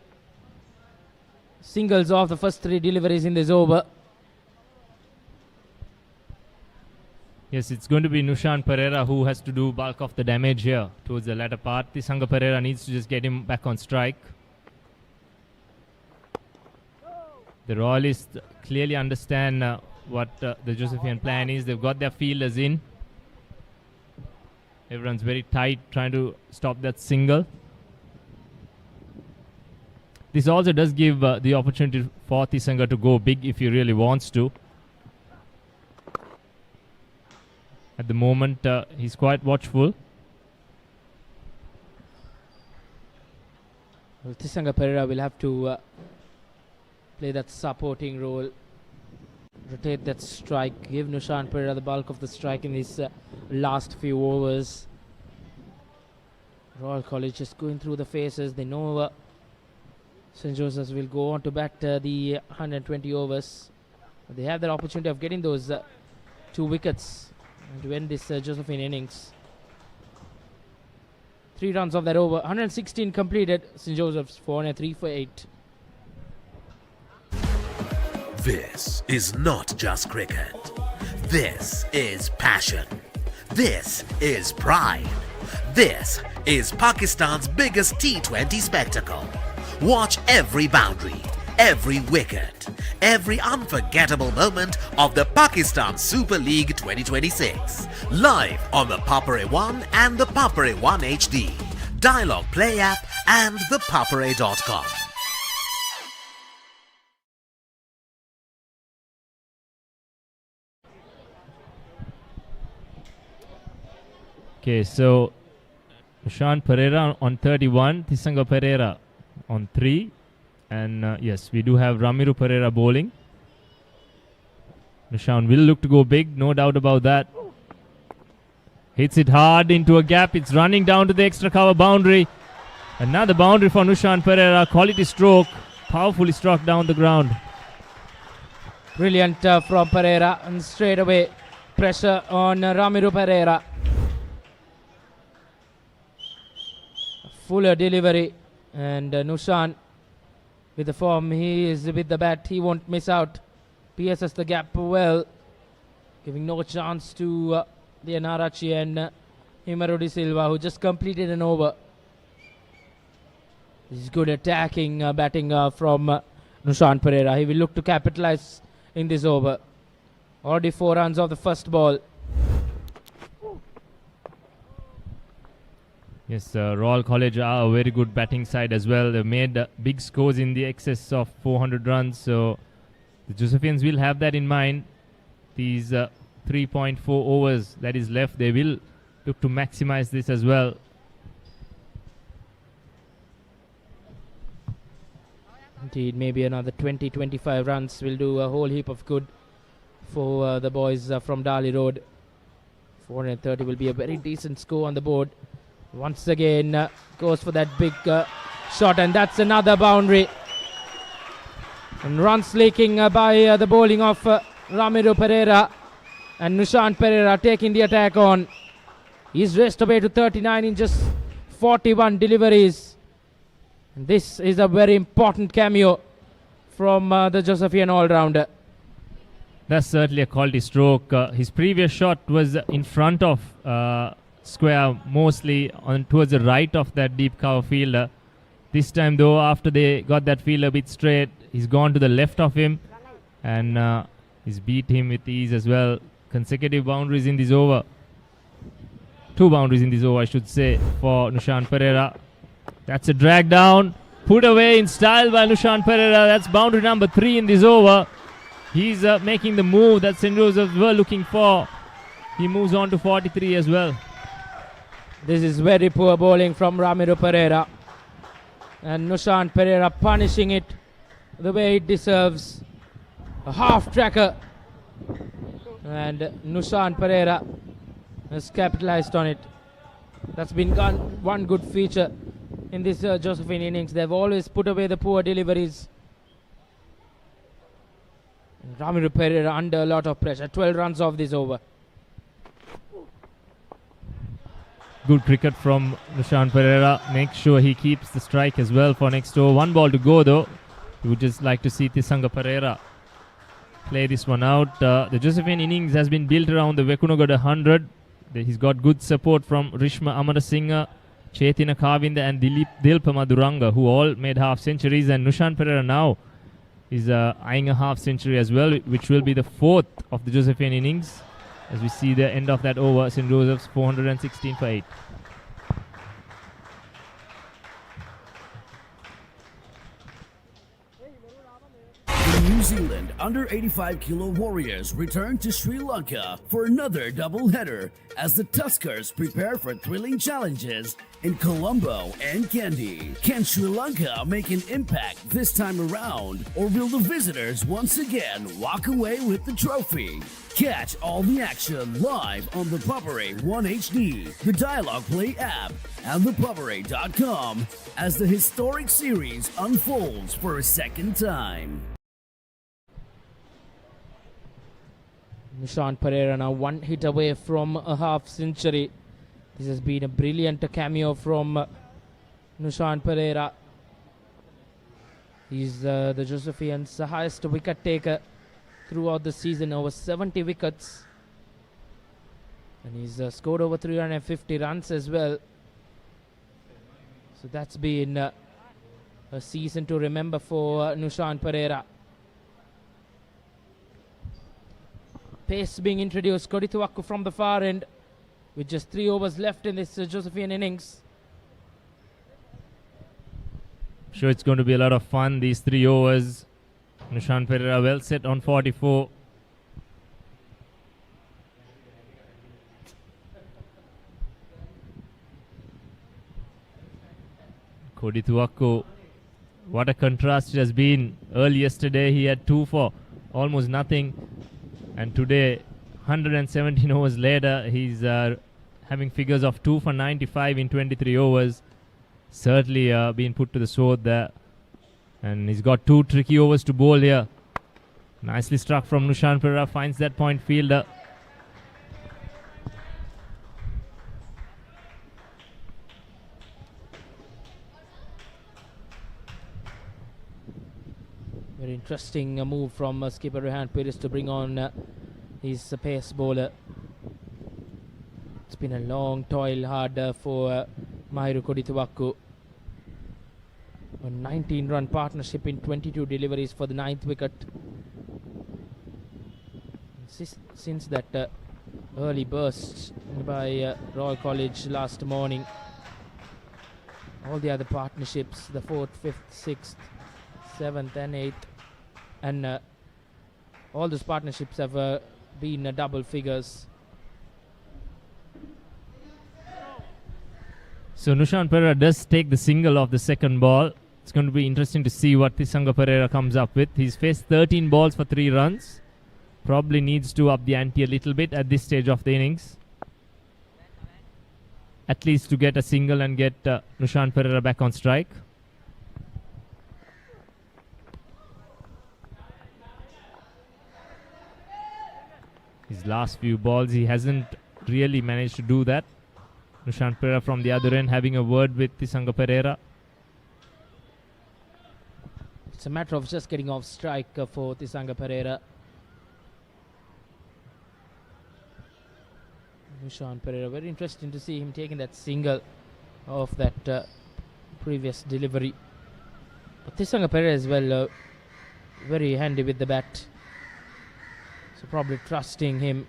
Singles off the first 3 deliveries in this over. Yes, it's going to be Nishant Pereira who has to do bulk of the damage here towards the latter part. Tisanga Pereira needs to just get him back on strike. The Royalists clearly understand what the Josephian plan is. They've got their fielders in. Everyone's very tight trying to stop that single. This also does give the opportunity for Tisanga to go big if he really wants to. At the moment, he's quite watchful. Well, Tisanga Pereira will have to play that supporting role, rotate that strike, give Nishant Pereira the bulk of the strike in these last few overs. Royal College just going through the phases. They know St. Joseph's will go on to bat the 120 overs. They have that opportunity of getting those 2 wickets to end this Josephine innings. 3 runs of that over. 116 completed. St. Joseph's 403 for 8. This is not just cricket. This is passion. This is pride. This is Pakistan's biggest T20 spectacle. Watch every boundary, every wicket, every unforgettable moment of the Pakistan Super League 2026. Live on the Papare 1 and the Papare 1 HD, Dialogue Play app and thepapare.com. Okay, so Nishant Pereira on 31, Tisanga Pereira on 3. And yes, we do have Ramiru Pereira bowling. Nishant will look to go big, no doubt about that. Hits it hard into a gap. It's running down to the extra cover boundary. Another boundary for Nishant Pereira. Quality stroke. Powerfully struck down the ground. Brilliant from Pereira, and straight away pressure on Ramiru Pereira. Fuller delivery, and Nishant with the form he is with the bat, he won't miss out. Pierces the gap well, giving no chance to the Anarachi and Himaru De Silva, who just completed an over. This is good attacking batting from Nishant Pereira. He will look to capitalize in this over. Already 4 runs of the first ball. Yes, Royal College are a very good batting side as well. They've made big scores in the excess of 400 runs. So The Josephians will have that in mind. These 3.4 overs that is left, they will look to maximize this as well. Indeed, maybe another 20-25 runs will do a whole heap of good for the boys from Dali Road. 430 will be a very decent score on the board. Once again goes for that big shot, and that's another boundary. And runs leaking by the bowling of Ramiro Pereira, and Nishant Pereira taking the attack on. He's raced away to 39 in just 41 deliveries. And this is a very important cameo from the Josephian all-rounder. That's certainly a quality stroke. His previous shot was in front of square, mostly on towards the right of that deep cover fielder. This time though, after they got that fielder a bit straight, he's gone to the left of him, and he's beat him with ease as well. Consecutive boundaries in this over. 2 boundaries in this over, I should say, for Nishant Pereira. That's a drag down, put away in style by Nishant Pereira. That's boundary number 3 in this over. He's making the move that St. Joseph's were looking for. He moves on to 43 as well. This is very poor bowling from Ramiro Pereira. And Nishant Pereira punishing it the way it deserves. A half tracker. And Nishant Pereira has capitalized on it. That's been one good feature in this Josephine innings. They've always put away the poor deliveries. And Ramiro Pereira under a lot of pressure. 12 runs off this over. Good cricket from Nishant Pereira. Make sure he keeps the strike as well for next over. 1 ball to go though. We would just like to see Tisanga Pereira play this one out. The Josephine innings has been built around the Vekunagada 100. He's got good support from Rishma Amarasinghe, Chetina Kavinda and Dilpa Maduranga, who all made half centuries. And Nishant Pereira now is eyeing a half century as well, which will be the 4th of the Josephine innings. As we see the end of that over, St. Joseph's 416 for 8. The New Zealand under 85 kilo Warriors return to Sri Lanka for another double-header as the Tuskers prepare for thrilling challenges in Colombo and Kandy. Can Sri Lanka make an impact this time around, or will the visitors once again walk away with the trophy? Catch all the action live on the Papare 1 HD, the Dialogue Play app, and thepapare.com as the historic series unfolds for a second time. Nishant Pereira now 1 hit away from a half century. This has been a brilliant cameo from Nishant Pereira. He's the Josephians' highest wicket taker throughout the season, over 70 wickets. And he's scored over 350 runs as well. So that's been a season to remember for Nishant Pereira. Pace being introduced, Kodituaku from the far end with just 3 overs left in this Josephine innings. Sure, it's going to be a lot of fun, these 3 overs. Nishant Pereira well set on 44. Kodituaku, what a contrast it has been. Early yesterday he had 2 for almost nothing, and today 117 overs later he's having figures of 2 for 95 in 23 overs. Certainly being put to the sword there, and he's got 2 tricky overs to bowl here. Nicely struck from Nishant Pereira, finds that point fielder. Very interesting move from skipper Rehan Pires to bring on his pace bowler. It's been a long toil hard for Mahiru Kodituaku. A 19-run partnership in 22 deliveries for the 9th wicket. Since that early burst by Royal College last morning, all the other partnerships, the 4th, 5th, 6th, 7th and 8th, and all those partnerships have been double figures. So Nushan Pereira does take the single of the second ball. It's going to be interesting to see what Tisanga Pereira comes up with. He's faced 13 balls for 3 runs. Probably needs to up the ante a little bit at this stage of the innings. At least to get a single and get Nushan Pereira back on strike. His last few balls, he hasn't really managed to do that. Nushan Pereira from the other end having a word with Tisanga Pereira. It's a matter of just getting off strike for Tisanga Pereira. Nushan Pereira, very interesting to see him taking that single of that previous delivery. But Tisanga Pereira as well, very handy with the bat. So probably trusting him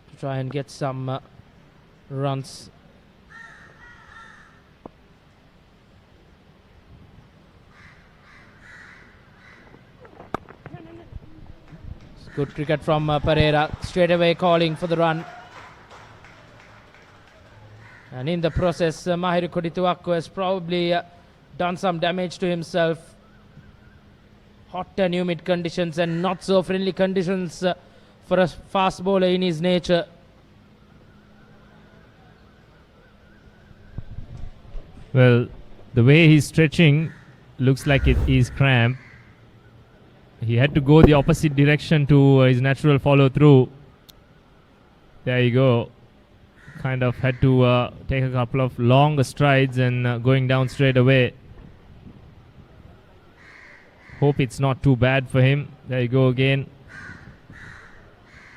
to try and get some runs. Good cricket from Pereira, straight away calling for the run. And in the process, Mahiru Kodituakko has probably done some damage to himself. Hot and humid conditions and not so friendly conditions for a fast bowler in his nature. Well, the way he's stretching looks like it is cramp. He had to go the opposite direction to his natural follow through. There you go. Kind of had to take a couple of long strides and going down straight away. Hope it's not too bad for him. There you go again.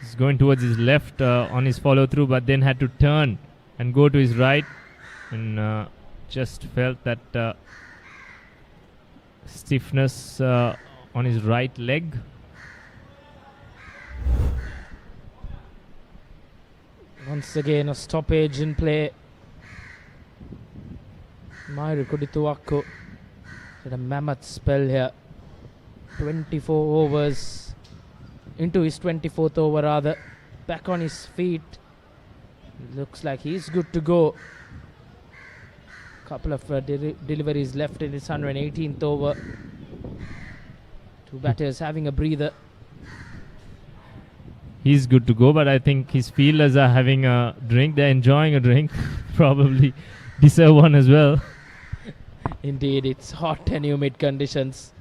He's going towards his left on his follow through, but then had to turn and go to his right, and just felt that stiffness on his right leg. Once again a stoppage in play. Mahiru Kodituakko had a mammoth spell here. 24 overs into his 24th over rather. Back on his feet. Looks like he's good to go. Couple of deliveries left in his 118th over. 2 batters having a breather. He's good to go, but I think his fielders are having a drink. They're enjoying a drink. Probably deserve one as well. Indeed, it's hot and humid conditions.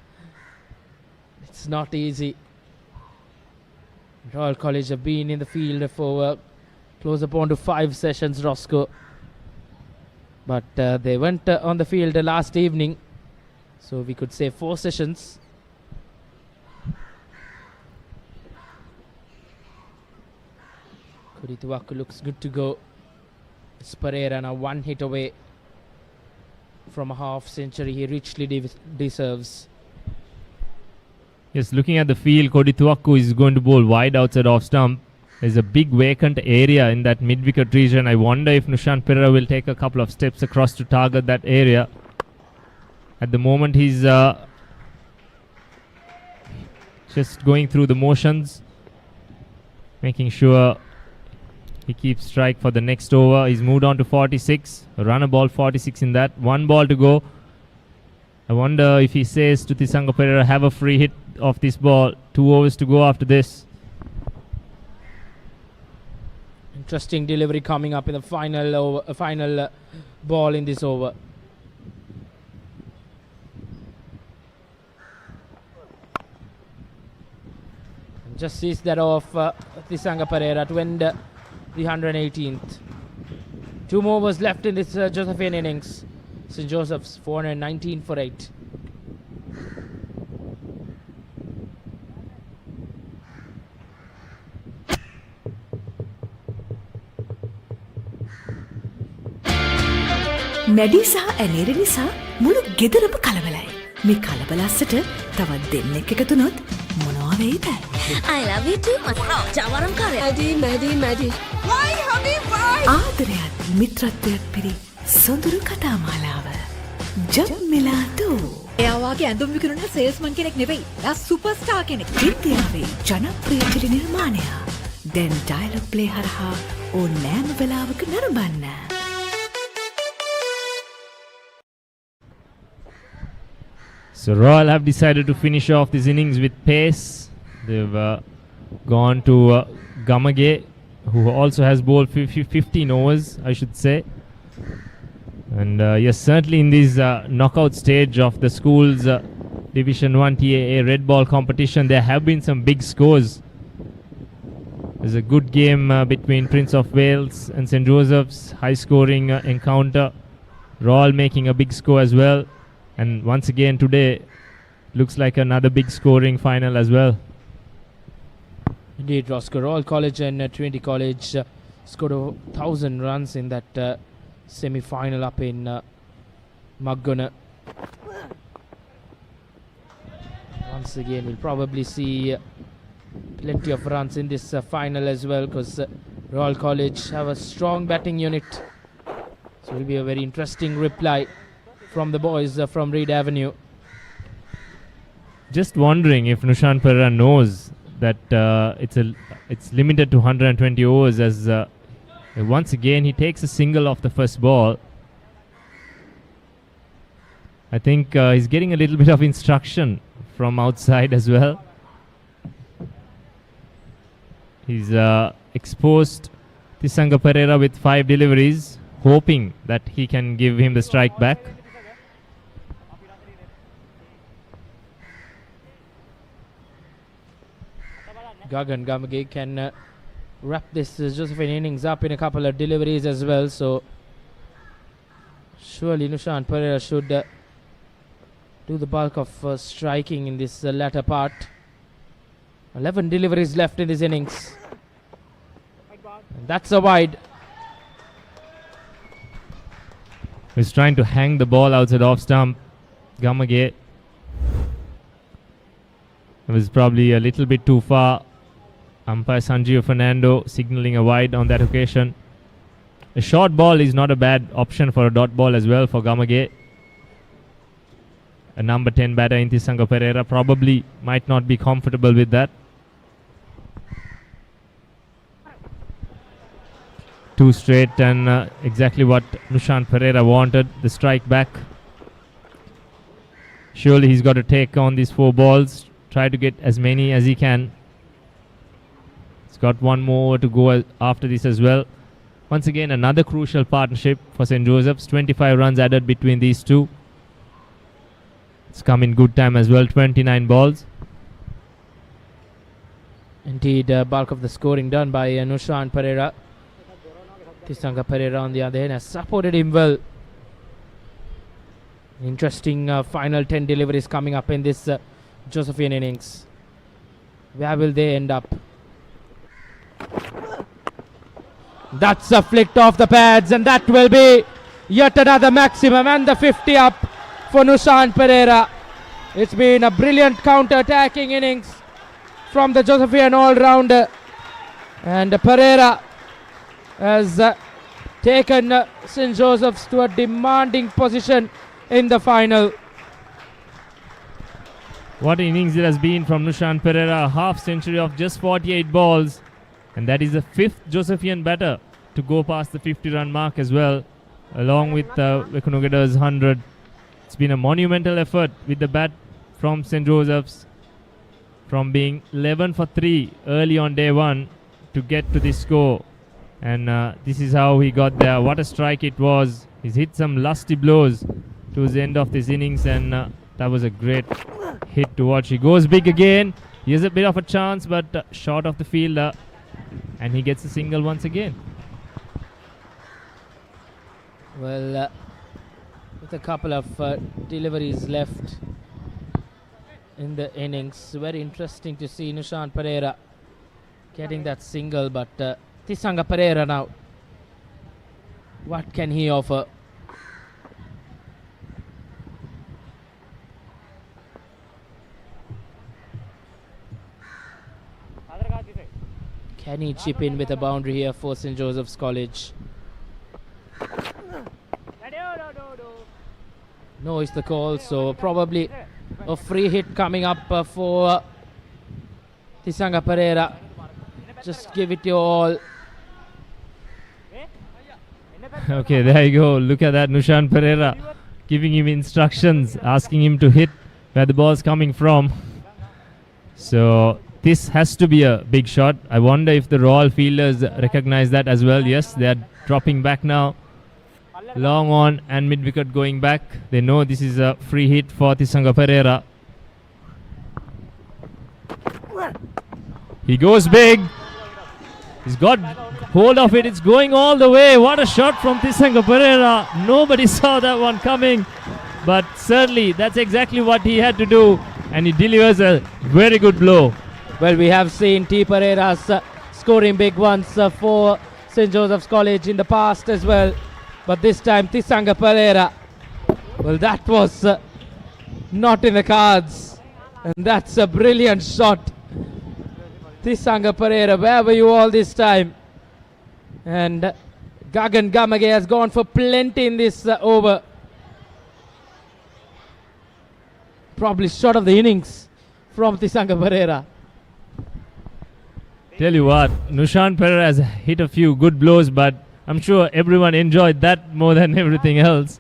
It's not easy. Royal College have been in the field for close upon to 5 sessions, Roscoe. But they went on the field last evening. So we could say 4 sessions. Kodituakko looks good to go. It's Pereira now 1 hit away from a half century he richly deserves. Yes, looking at the field, Kodituakko is going to bowl wide outside off stump. There's a big vacant area in that mid-wicket region. I wonder if Nushan Pereira will take a couple of steps across to target that area. At the moment, he's just going through the motions, making sure he keeps strike for the next over. He's moved on to 46. Run a ball 46 in that. 1 ball to go. I wonder if he says to Tisanga Pereira, have a free hit of this ball. 2 overs to go after this. Interesting delivery coming up in the final ball in this over. Just sees that off Tisanga Pereira to end the 118th. 2 more overs left in this Josephine innings. St. Joseph's 419 for 8. මැඩි සහ ඇනේර නිසා මුළු ගෙදරම කලබලයි. මේ කලබලස්සට තවත් දෙන්නෙක් එකතුනොත් මොනවා වෙයිද? I love you too much. ජවරම් කරේ. මැඩි. Why honey why? ආදරයත් මිත්‍රත්වයක් පිරි සොඳුරු කතා මාලාව. जब मिला तो එයාවාගේ ඇඳුම් විකුණන සේල්ස්මන් කෙනෙක් නෙවෙයි. එයා සුපර්ස්ටාර් කෙනෙක්. ඉන්දියාවේ ජනප්‍රිය ටෙලි නිර්මාණයක්. දැන් ඩයලොග් ප්ලේ හරහා ඕනෑම වෙලාවක නරඹන්න. So Royal have decided to finish off this innings with pace. They've gone to Gamage, who also has bowled 15 overs, I should say. And yes, certainly in this knockout stage of the schools Division 1 TAA red ball competition, there have been some big scores. There's a good game between Prince of Wales and St. Joseph's, high scoring encounter. Royal making a big score as well. And once again today, looks like another big scoring final as well. Indeed, Roscoe. Royal College and Trinity College scored 1,000 runs in that semi-final up in Maggona. Once again, we'll probably see plenty of runs in this final as well, because Royal College have a strong batting unit. So it will be a very interesting reply from the boys from Reed Avenue. Just wondering if Nushan Pereira knows that it's limited to 120 overs, as once again he takes a single off the first ball. I think he's getting a little bit of instruction from outside as well. He's exposed Tisanga Pereira with 5 deliveries, hoping that he can give him the strike back. Gagan Gamage can wrap this Josephine innings up in a couple of deliveries as well. So surely Nushan Pereira should do the bulk of striking in this latter part. 11 deliveries left in this innings. And that's a wide. He's trying to hang the ball outside off stump. Gamage. It was probably a little bit too far. Umpire Sanjio Fernando signaling a wide on that occasion. A short ball is not a bad option for a dot ball as well for Gamage. A number 10 batter in Tisanga Pereira probably might not be comfortable with that. 2 straight and exactly what Nushan Pereira wanted, the strike back. Surely he's got to take on these 4 balls, try to get as many as he can. He's got 1 more to go after this as well. Once again, another crucial partnership for St. Joseph's. 25 runs added between these two. It's come in good time as well, 29 balls. Indeed, bulk of the scoring done by Nushan Pereira. Tisanga Pereira on the other hand has supported him well. Interesting final 10 deliveries coming up in this Josephine innings. Where will they end up? That's a flicked off the pads, and that will be yet another maximum, and the 50 up for Nushan Pereira. It's been a brilliant counter-attacking innings from the Josephine all-rounder, and Pereira has taken St. Joseph's to a demanding position in the final. What innings it has been from Nushan Pereira, a half century of just 48 balls, and that is the 5th Josephian batter to go past the 50-run mark as well, along with Vekunogada's 100. It's been a monumental effort with the bat from St. Joseph's, from being 11 for 3 early on day 1 to get to this score. And this is how he got there. What a strike it was. He's hit some lusty blows towards the end of this innings, and that was a great hit to watch. He goes big again. He has a bit of a chance, but short of the fielder, and he gets a single once again. Well, with a couple of deliveries left in the innings, very interesting to see Nushan Pereira getting that single, but Tisanga Pereira now, what can he offer? Can he chip in with a boundary here for St. Joseph's College? No is the call, so probably a free hit coming up for Tisanga Pereira. Just give it your all. Okay, there you go. Look at that, Nushan Pereira giving him instructions, asking him to hit where the ball's coming from. So this has to be a big shot. I wonder if the Royal fielders recognize that as well. Yes, they are dropping back now. Long on and mid wicket going back. They know this is a free hit for Tisanga Pereira. He goes big. He's got hold of it. It's going all the way. What a shot from Tisanga Pereira. Nobody saw that one coming. But certainly that's exactly what he had to do. And he delivers a very good blow. Well, we have seen T. Pereira's scoring big ones for St. Joseph's College in the past as well. But this time Tisanga Pereira, well, that was not in the cards. And that's a brilliant shot. Tisanga Pereira, where were you all this time? And Gagan Gamage has gone for plenty in this over. Probably shot of the innings from Tisanga Pereira. Tell you what, Nushan Pereira has hit a few good blows, but I'm sure everyone enjoyed that more than everything else.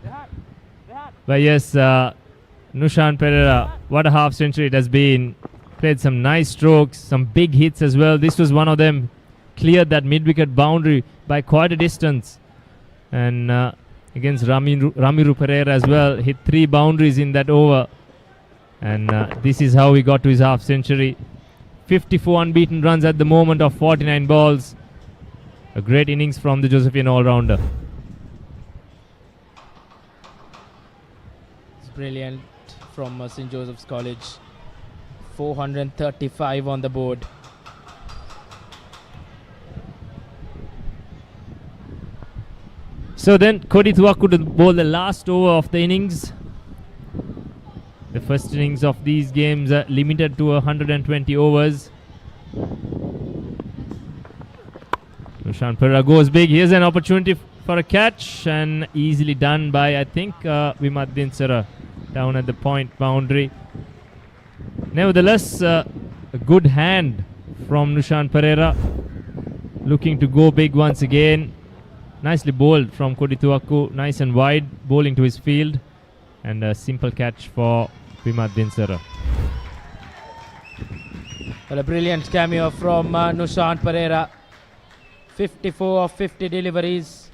But yes, Nushan Pereira, what a half century it has been. Played some nice strokes, some big hits as well. This was one of them. Cleared that mid-wicket boundary by quite a distance. And against Ramiru Pereira as well. Hit 3 boundaries in that over. And this is how he got to his half century. 54 unbeaten runs at the moment of 49 balls. A great innings from the Josephian all-rounder. It's brilliant from St. Joseph's College. 435 on the board. So then Kodi Tuaku to bowl the last over of the innings. The first innings of these games are limited to 120 overs. Nushan Pereira goes big. Here's an opportunity for a catch and easily done by, I think, Vimaddin Sara down at the point boundary. Nevertheless, a good hand from Nushan Pereira, looking to go big once again. Nicely bowled from Kodi Tuaku, nice and wide, bowling to his field, and a simple catch for Vimaddin Sara. Well, a brilliant cameo from Nushan Pereira. 54 of 50 deliveries,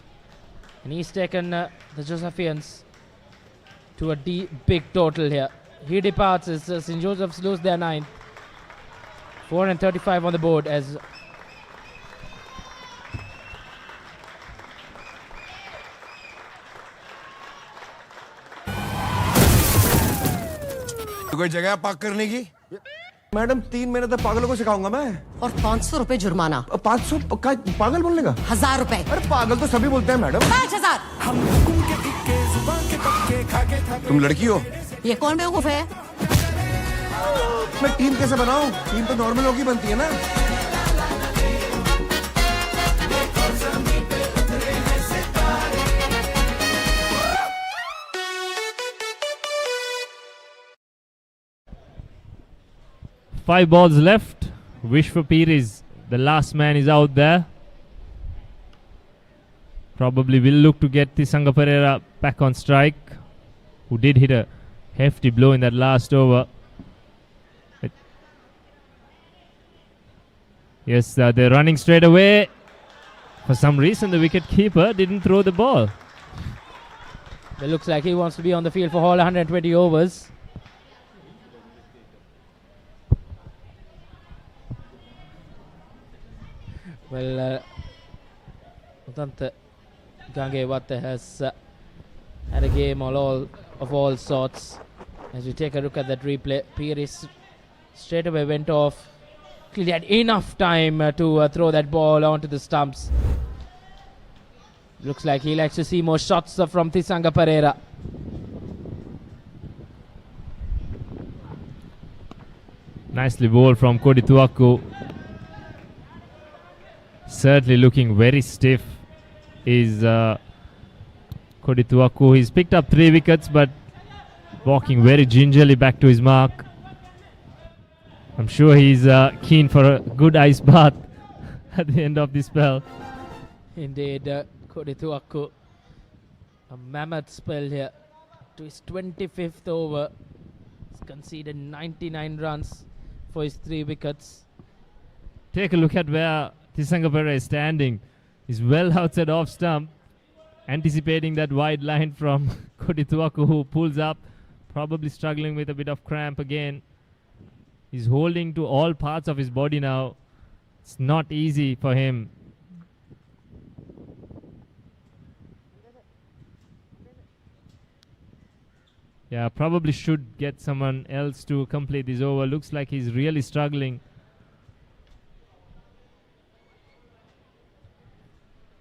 and he's taken the Josephians to a big total here. He departs as St. Joseph's lose their 9th. 435 on the board as कोई जगह park करने की? Madam 3 महीने तक पागलों को सिखाऊंगा मैं। और 500 रुपए जुर्माना। 500 पागल बोलने का? 1000 रुपए। अरे पागल तो सभी बोलते हैं मैडम। 5000। तुम लड़की हो? ये कौन बेवकूफ है? मैं टीम कैसे बनाऊं? टीम तो नॉर्मल लोग ही बनती है ना। Five balls left. Vishwa Pires, the last man, is out there. Probably will look to get Tisanga Pereira back on strike, who did hit a hefty blow in that last over. Yes, they're running straight away. For some reason, the wicket keeper didn't throw the ball. It looks like he wants to be on the field for all 120 overs. Well, Udanta Gangewate has had a game of all sorts. As we take a look at that replay, Pires straight away went off. Clearly had enough time to throw that ball onto the stumps. Looks like he likes to see more shots from Tisanga Pereira. Nicely bowled from Kodi Tuaku. Certainly looking very stiff is Kodi Tuaku. He's picked up 3 wickets, but walking very gingerly back to his mark. I'm sure he's keen for a good ice bath at the end of this spell. Indeed, Kodituaku, a mammoth spell here to his 25th over. He's conceded 99 runs for his 3 wickets. Take a look at where Tisanga Perera is standing. He's well outside off stump, anticipating that wide line from Kodituaku, who pulls up, probably struggling with a bit of cramp again. He's holding to all parts of his body now. It's not easy for him. Yeah, probably should get someone else to complete this over. Looks like he's really struggling.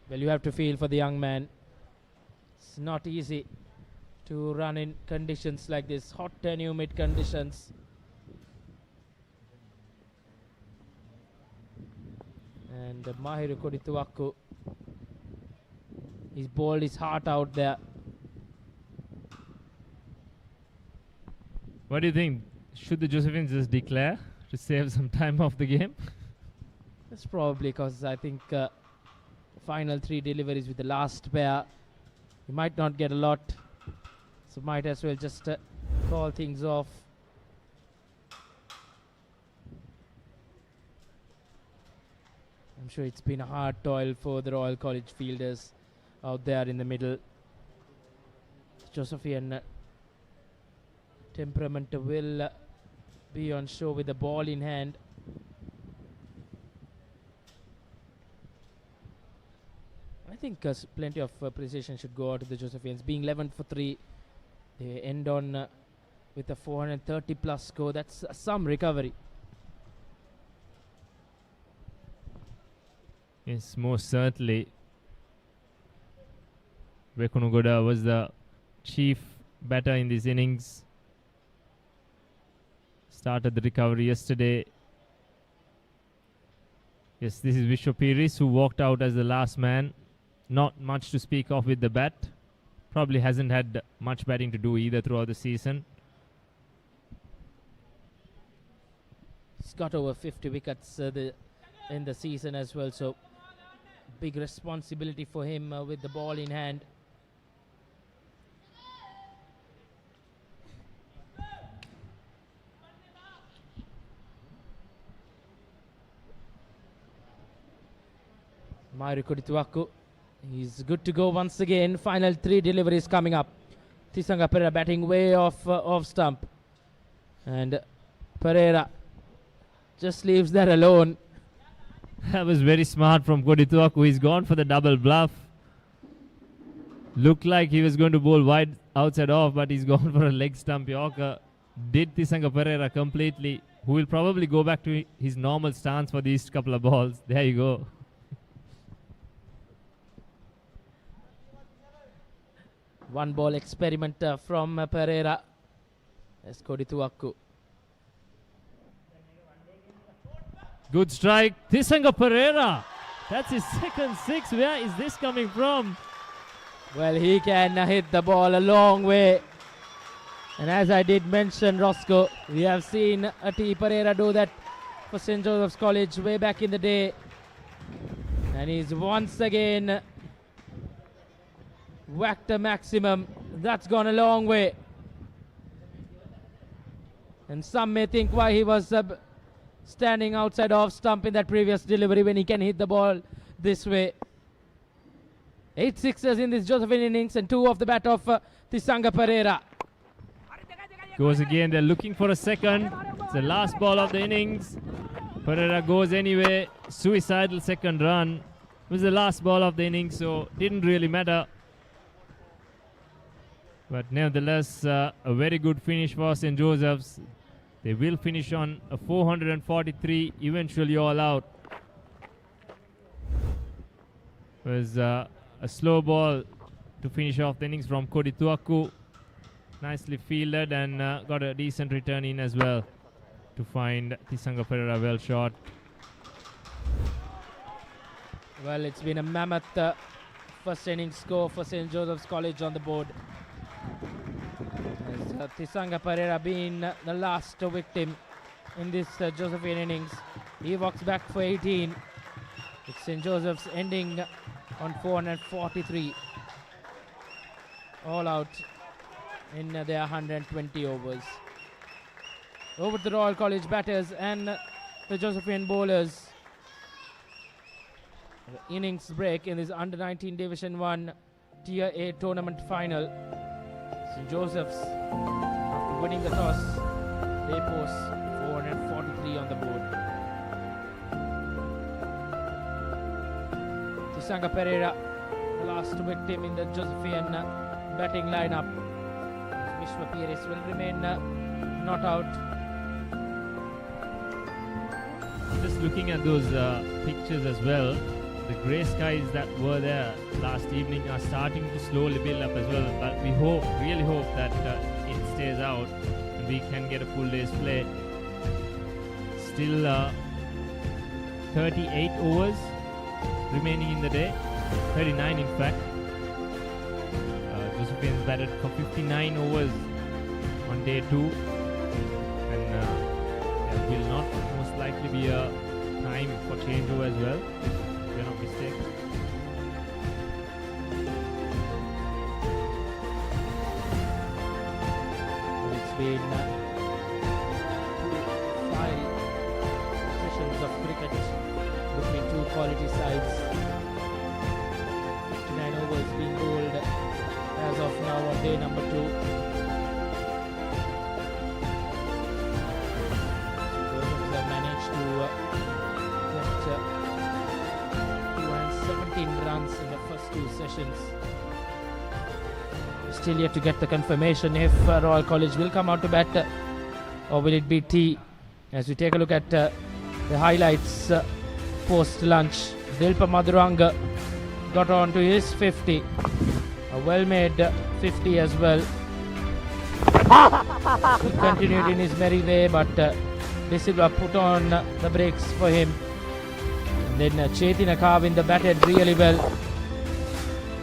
Well, you have to feel for the young man. It's not easy to run in conditions like this, hot and humid conditions. And Mahiru Kodituaku, he's bowled his heart out there. What do you think? Should the Josephines just declare to save some time off the game? That's probably because I think final 3 deliveries with the last pair, you might not get a lot, so might as well just call things off. I'm sure it's been a hard toil for the Royal College fielders out there in the middle. Josephian temperament will be on show with the ball in hand. I think plenty of appreciation should go out to the Josephians. Being 11 for 3, they end on with a 430 plus score. That's some recovery. Yes, most certainly. Vekunugoda was the chief batter in this innings. Started the recovery yesterday. Yes, this is Vishwa Piris, who walked out as the last man. Not much to speak of with the bat. Probably hasn't had much batting to do either throughout the season. He's got over 50 wickets in the season as well, so big responsibility for him with the ball in hand. Mahiru Kodituaku, he's good to go once again. Final 3 deliveries coming up. Tisanga Perera batting way off stump, and Perera just leaves that alone. That was very smart from Kodituaku. He's gone for the double bluff. Looked like he was going to bowl wide outside off, but he's gone for a leg stump Yorker. Did Tisanga Perera completely, who will probably go back to his normal stance for these couple of balls. There you go. One ball experiment from Perera. As Kodituaku. Good strike. Tisanga Perera. That's his second 6. Where is this coming from? Well, he can hit the ball a long way. And as I did mention, Roscoe, we have seen T. Perera do that for St. Joseph's College way back in the day. And he's once again whacked a maximum. That's gone a long way. And some may think why he was standing outside off stump in that previous delivery when he can hit the ball this way. 8 sixes in this Josephine innings and 2 off the bat of Tisanga Perera. Goes again. They're looking for a second. It's the last ball of the innings. Perera goes anyway. Suicidal second run. It was the last ball of the innings, so didn't really matter. But nevertheless, a very good finish for St. Joseph's. They will finish on a 443, eventually all out. It was a slow ball to finish off the innings from Kodituaku. Nicely fielded and got a decent return in as well to find Tisanga Perera well shot. Well, it's been a mammoth first inning score for St. Joseph's College on the board. Tisanga Pereira being the last victim in this Josephine innings. He walks back for 18. It's St. Joseph's ending on 443. All out in their 120 overs. Over to the Royal College batters and the Josephine bowlers. The innings break in this under-19 Division 1 Tier A tournament final. St. Joseph's, after winning the toss, they post 443 on the board. Tisanga Pereira, the last victim in the Josephine batting lineup. Vishwa Pires will remain not out. Just looking at those pictures as well, the grey skies that were there last evening are starting to slowly build up as well. But we really hope that it stays out and we can get a full day's play. Still 38 overs remaining in the day, 39 in fact. Josephine's batted for 59 overs on day 2, and there will not most likely be a time for changeover as well, if we're not mistaken. It's been 5 sessions of cricket between two quality sides. 59 overs being bowled as of now on day number 2. Josephs have managed to get 217 runs in the first 2 sessions. Still yet to get the confirmation if Royal College will come out to bat or will it be tea. As we take a look at the highlights post lunch, Dilpa Maduranga got on to his 50. A well-made 50 as well. He continued in his merry way, but De Silva put on the brakes for him. And then Chetina Kavinda batted really well.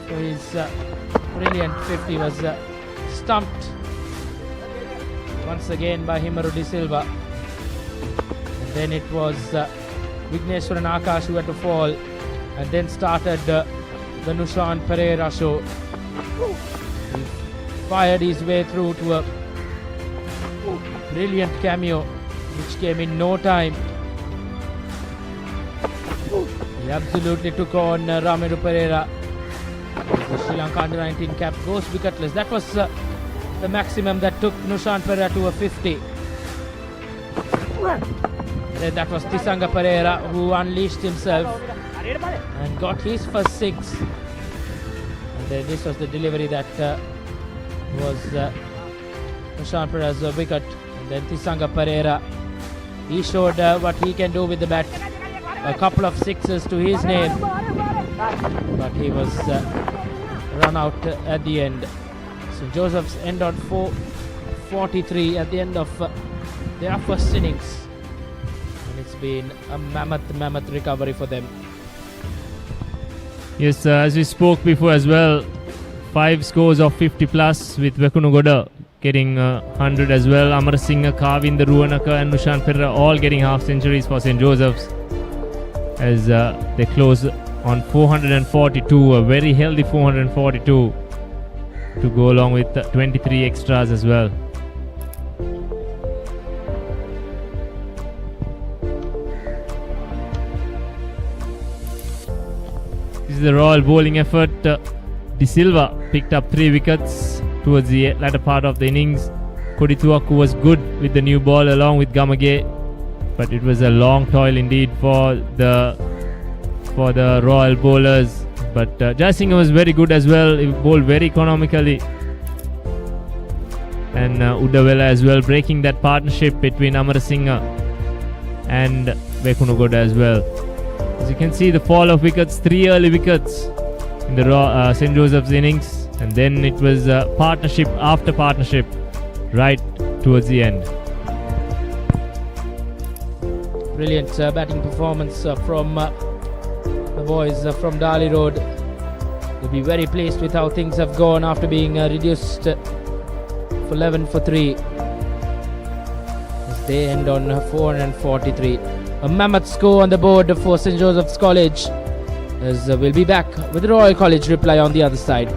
So his brilliant 50 was stumped once again by Himaru De Silva. And then it was Vigneshwaran Akash who had to fall, and then started the Nushan Pereira show. He fired his way through to a brilliant cameo which came in no time. He absolutely took on Ramiro Pereira. The Sri Lanka under-19 cap goes wicketless. That was the maximum that took Nushan Pereira to a 50. Then that was Tisanga Pereira who unleashed himself and got his first 6. And then this was the delivery that was Nushan Pereira's wicket. And then Tisanga Pereira, he showed what he can do with the bat. A couple of 6s to his name, but he was run out at the end. So Joseph's end on 443 at the end of their first innings. And it's been a mammoth recovery for them. Yes, as we spoke before as well, 5 scores of 50 plus with Vekunugoda getting 100 as well. Amarasinghe, Kavinda, Ruwanaka and Nushan Pereira all getting half centuries for St. Joseph's as they close on 442, a very healthy 442 to go along with 23 extras as well. This is the Royal bowling effort. De Silva picked up 3 wickets towards the latter part of the innings. Kodituaku was good with the new ball along with Gamage, but it was a long toil indeed for the Royal bowlers. But Jayasinghe was very good as well. He bowled very economically, and Udawela as well, breaking that partnership between Amarasinghe and Vekunugoda as well. As you can see, the fall of wickets, 3 early wickets in the St. Joseph's innings, and then it was partnership after partnership right towards the end. Brilliant batting performance from the boys from Dali Road. They'll be very pleased with how things have gone after being reduced for 11 for 3. As they end on 443. A mammoth score on the board for St. Joseph's College. As we'll be back with the Royal College reply on the other side.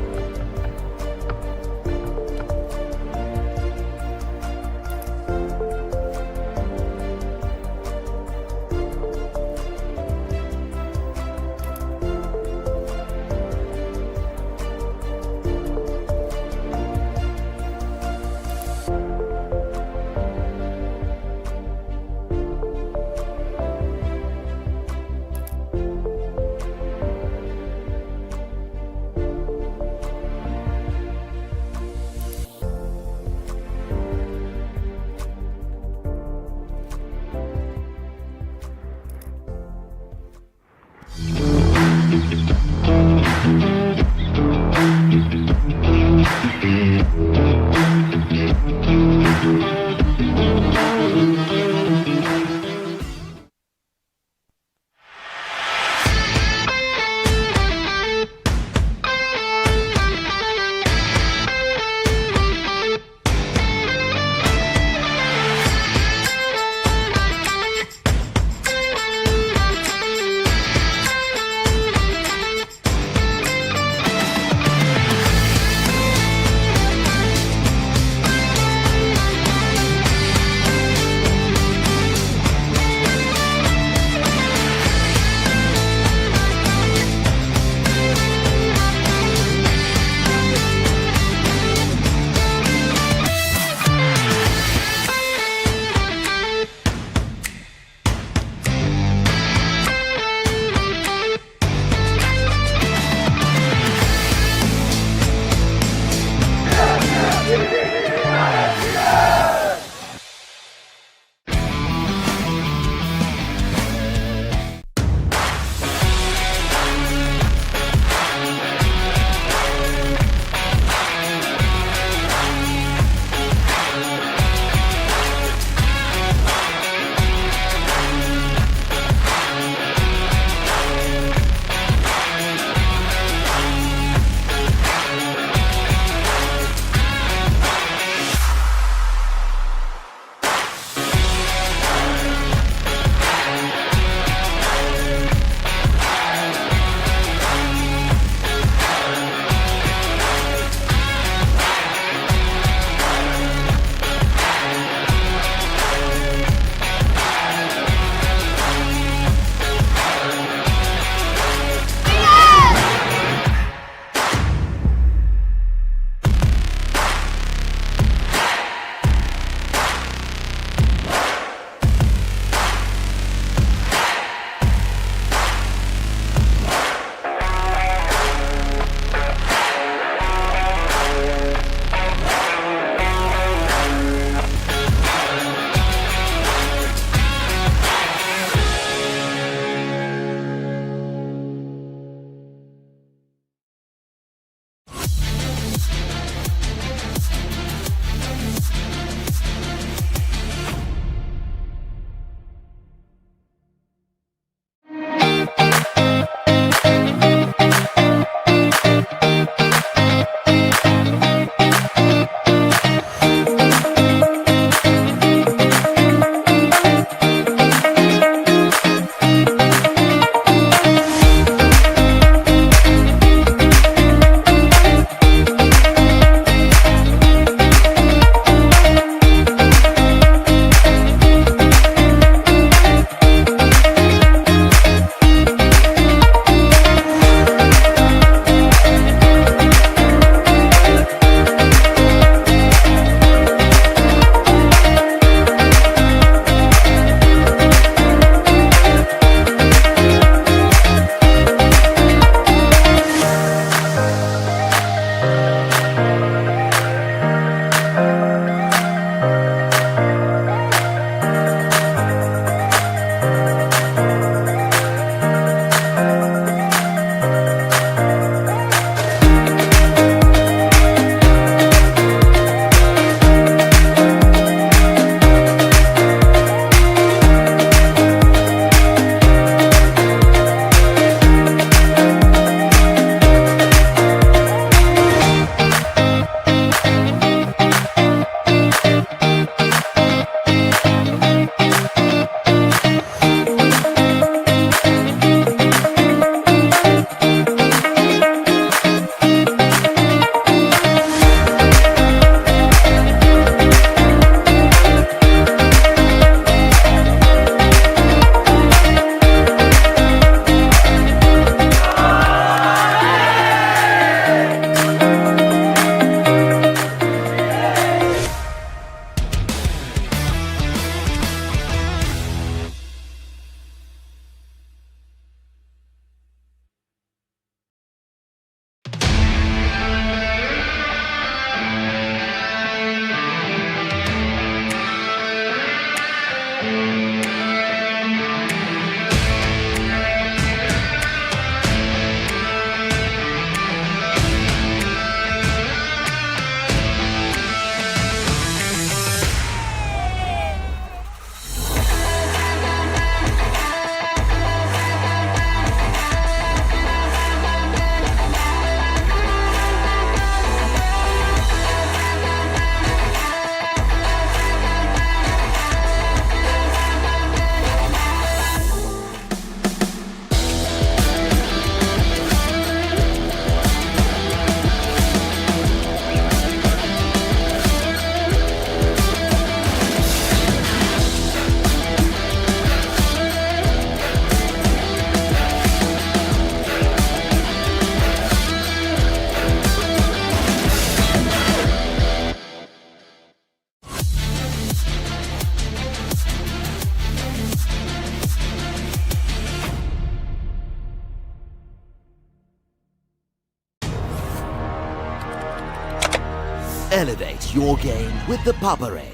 Elevate your game with the Papare,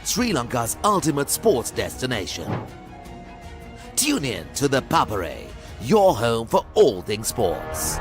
Sri Lanka's ultimate sports destination. Tune in to the Papare, your home for all things sports.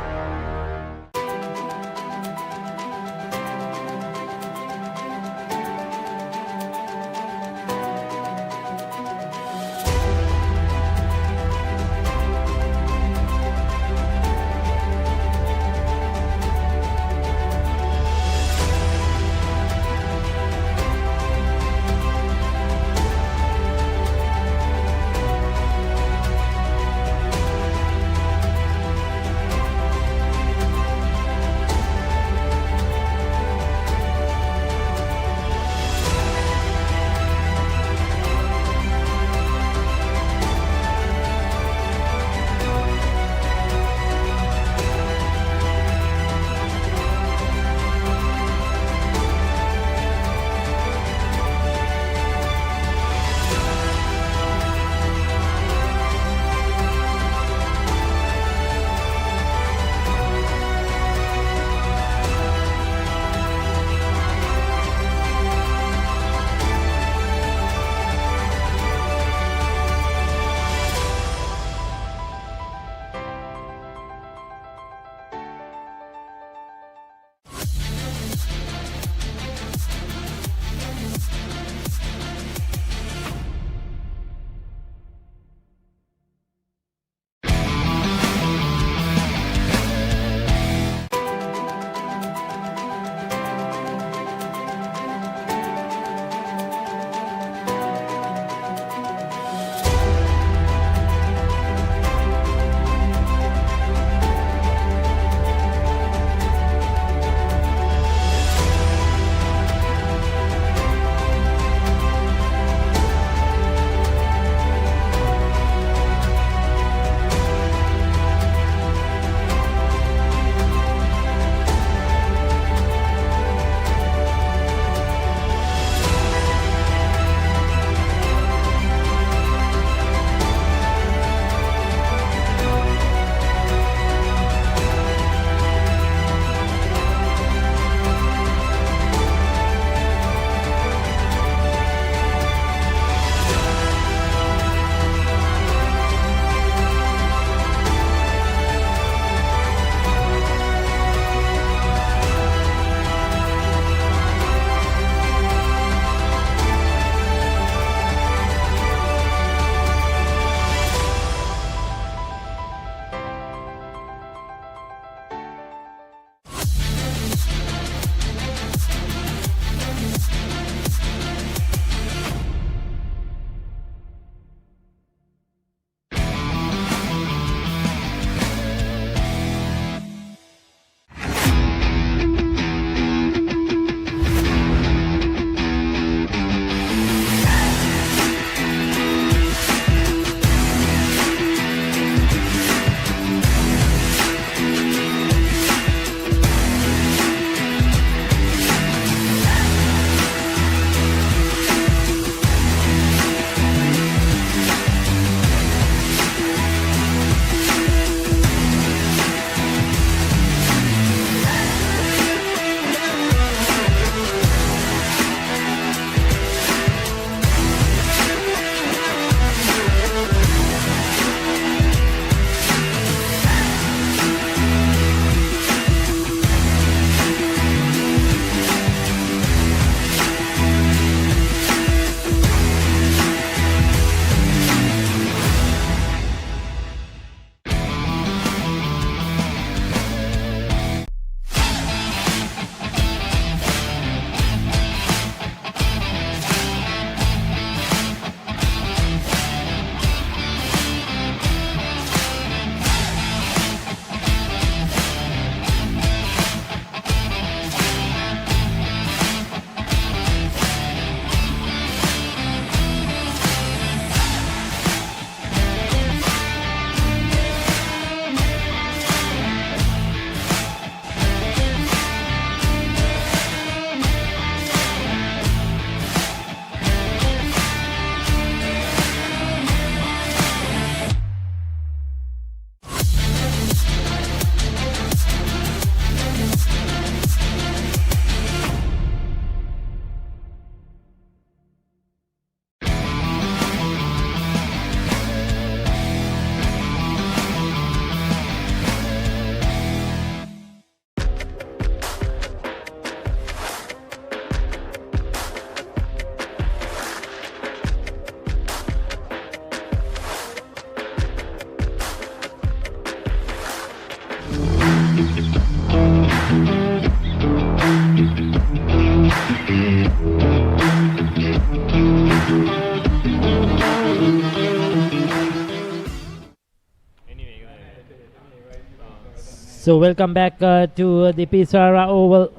So welcome back to the Sara Oval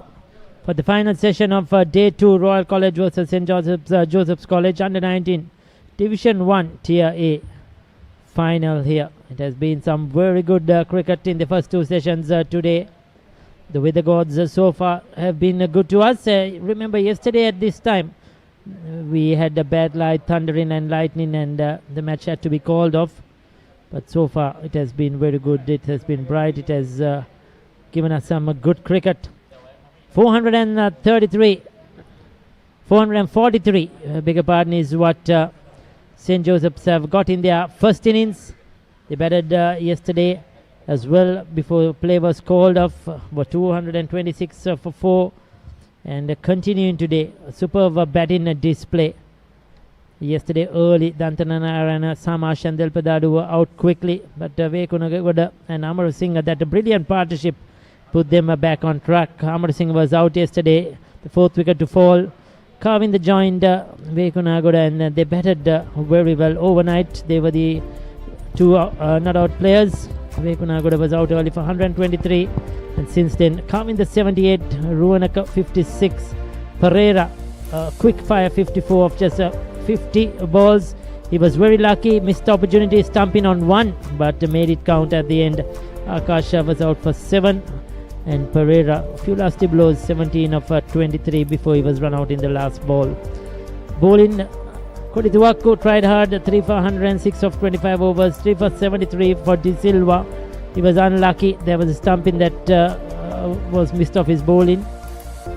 for the final session of Day 2, Royal College versus St. Joseph's College Under 19 Division 1 Tier A final here. It has been some very good cricket in the first two sessions today. The weather gods so far have been good to us. Remember yesterday at this time we had a bad light, thundering and lightning, and the match had to be called off. But so far it has been very good. It has been bright. It has given us some good cricket. 443, bigger pardon, is what St. Joseph's have got in their first innings. They batted yesterday as well before play was called off. For 226 for 4, and continuing today. A superb batting display. Yesterday early, Dantanana and Samash and Delpadadu were out quickly, but Vekunagoda and Amar Singh, that brilliant partnership put them back on track. Amar Singh was out yesterday, the fourth wicket to fall. Carving the joint Vekunagoda, and they batted very well overnight. They were the two not out players. Vekunagoda was out early for 123, and since then Carving the 78, Ruanaka 56, Pereira quick fire 54 of just 50 balls. He was very lucky, missed the opportunity, stumping on one, but made it count at the end. Akasha was out for 7, and Pereira a few lusty blows, 17 of 23 before he was run out in the last ball. Bowling, Kodituwaku tried hard, 3 for 106 of 25 overs, 3 for 73 for De Silva. He was unlucky. There was a stumping that was missed off his bowling.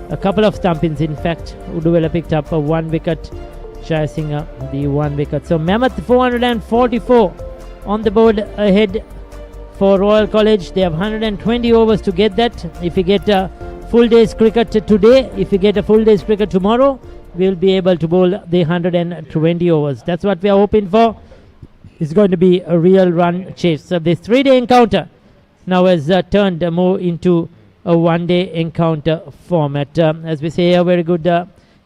A couple of stumpings, in fact. Uduwela picked up a 1 wicket. Jai Singh the 1 wicket. So Mammoth 444 on the board ahead for Royal College. They have 120 overs to get that. If you get a full day's cricket today, if you get a full day's cricket tomorrow, we'll be able to bowl the 120 overs. That's what we are hoping for. It's going to be a real run chase. So this 3-day encounter now has turned more into a 1-day encounter format. As we say, a very good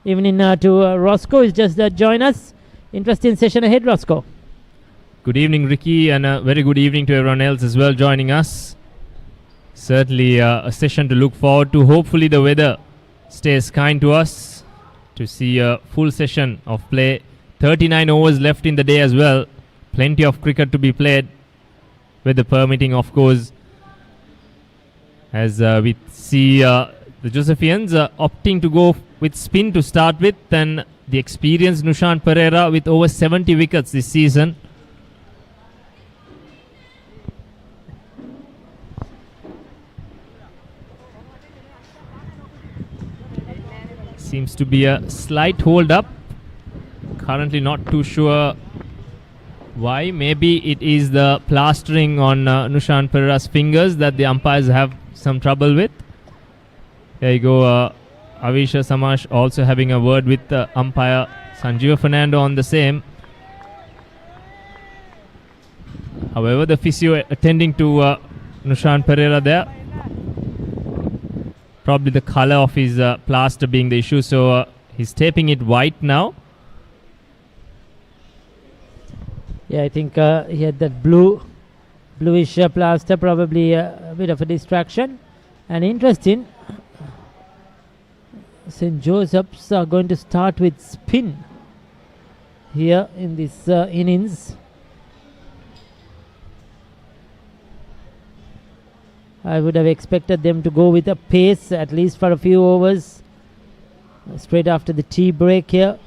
evening to Roscoe is just joined us. Interesting session ahead, Roscoe. Good evening, Ricky, and a very good evening to everyone else as well joining us. Certainly a session to look forward to. Hopefully the weather stays kind to us to see a full session of play. 39 overs left in the day as well. Plenty of cricket to be played, weather permitting, of course. As we see the Josephians opting to go with spin to start with, and the experienced Nushan Pereira with over 70 wickets this season. Seems to be a slight hold up. Currently not too sure why. Maybe it is the plastering on Nushan Pereira's fingers that the umpires have some trouble with. There you go. Avisha Samash also having a word with the umpire Sanjeev Fernando on the same. However, the physio attending to Nushan Pereira there. Probably the color of his plaster being the issue, so he's taping it white now. Yeah, I think he had that bluish plaster, probably a bit of a distraction. And interesting, St. Joseph's are going to start with spin here in this innings. I would have expected them to go with a pace at least for a few overs straight after the tea break here,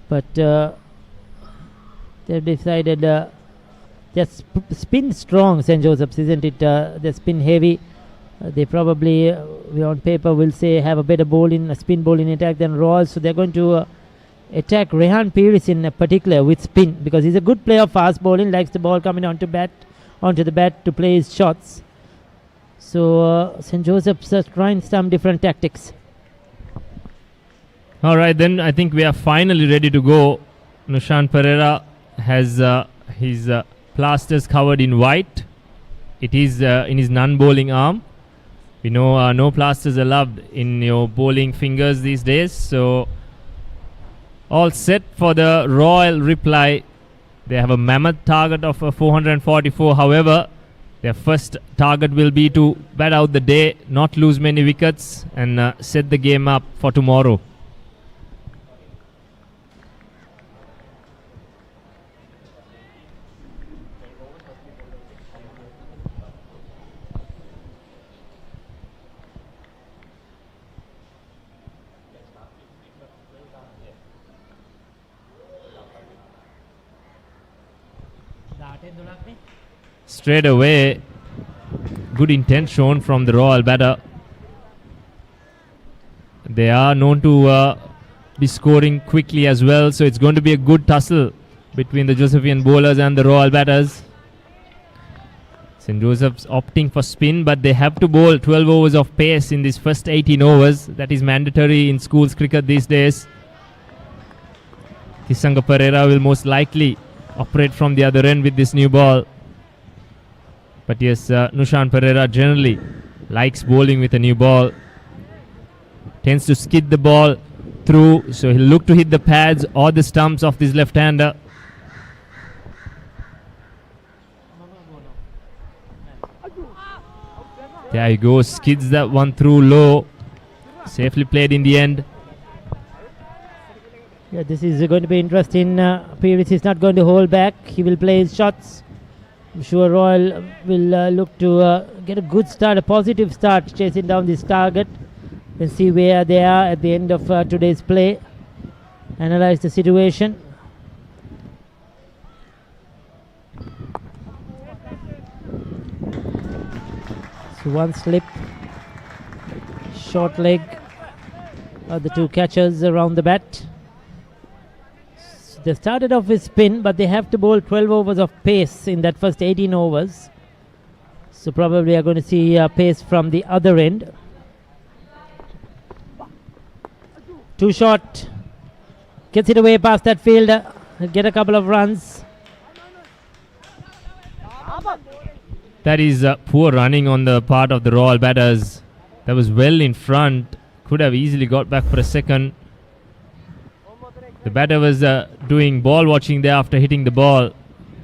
but they've decided they're spin strong, St. Joseph's, isn't it? They're spin heavy. They probably on paper will say have a better bowling, a spin bowling attack than Royal, so they're going to attack Rehan Peiris in particular with spin, because he's a good player, fast bowling, likes the ball coming onto the bat to play his shots. So St. Joseph's trying some different tactics. Alright, then I think we are finally ready to go. Nushan Pereira has his plasters covered in white. It is in his non-bowling arm. We know no plasters allowed in your bowling fingers these days. So all set for the Royal reply. They have a mammoth target of 444. However, Their first target will be to bat out the day, not lose many wickets, and set the game up for tomorrow. Straight away, good intent shown from the Royal batter. They are known to be scoring quickly as well, so it's going to be a good tussle between the Josephian bowlers and the Royal batters. St. Joseph's opting for spin, but they have to bowl 12 overs of pace in these first 18 overs. That is mandatory in schools cricket these days. Tisanga Pereira will most likely operate from the other end with this new ball. But yes, Nushan Pereira generally likes bowling with a new ball. Tends to skid the ball through, so he'll look to hit the pads or the stumps of this left-hander. There he goes, skids that one through low. Safely played in the end. Yeah, this is going to be interesting. Pires is not going to hold back. He will play his shots. I'm sure Royal will look to get a good start, a positive start, chasing down this target and see where they are at the end of today's play. Analyze the situation. So one slip, short leg are the two catchers around the bat. They started off with spin, but they have to bowl 12 overs of pace in that first 18 overs. So probably are going to see pace from the other end. Too short. Gets it away past that fielder. Get a couple of runs. That is poor running on the part of the Royal batters. That was well in front. Could have easily got back for a second. The batter was doing ball watching there after hitting the ball.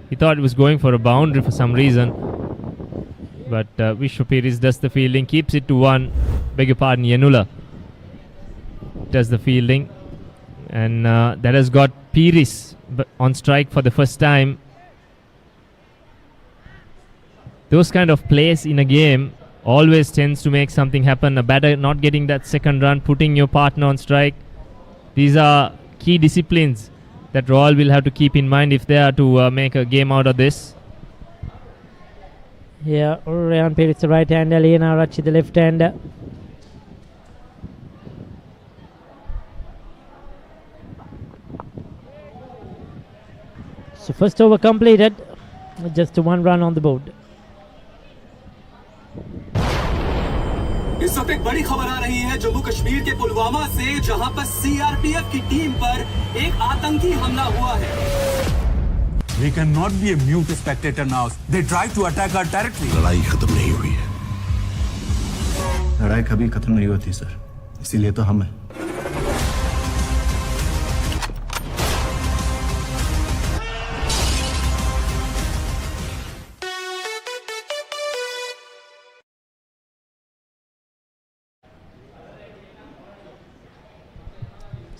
He thought it was going for a boundary for some reason. But Vishwa Pires does the fielding, keeps it to one. Beg your pardon, Yanula does the fielding. And that has got Pires on strike for the first time. Those kind of plays in a game always tends to make something happen. A batter not getting that second run, putting your partner on strike. These are key disciplines that Royal will have to keep in mind if they are to make a game out of this. Yeah, Ryan Pires the right hander, Liana Rachi the left hander. So first over completed, just one run on the board. इस वक्त एक बड़ी खबर आ रही है जम्मू कश्मीर के पुलवामा से, जहां पर सीआरपीएफ की टीम पर एक आतंकी हमला हुआ है. We cannot be a mute spectator now. They try to attack our territory. लड़ाई खत्म नहीं हुई है. लड़ाई कभी खत्म नहीं होती सर, इसीलिए तो हम हैं.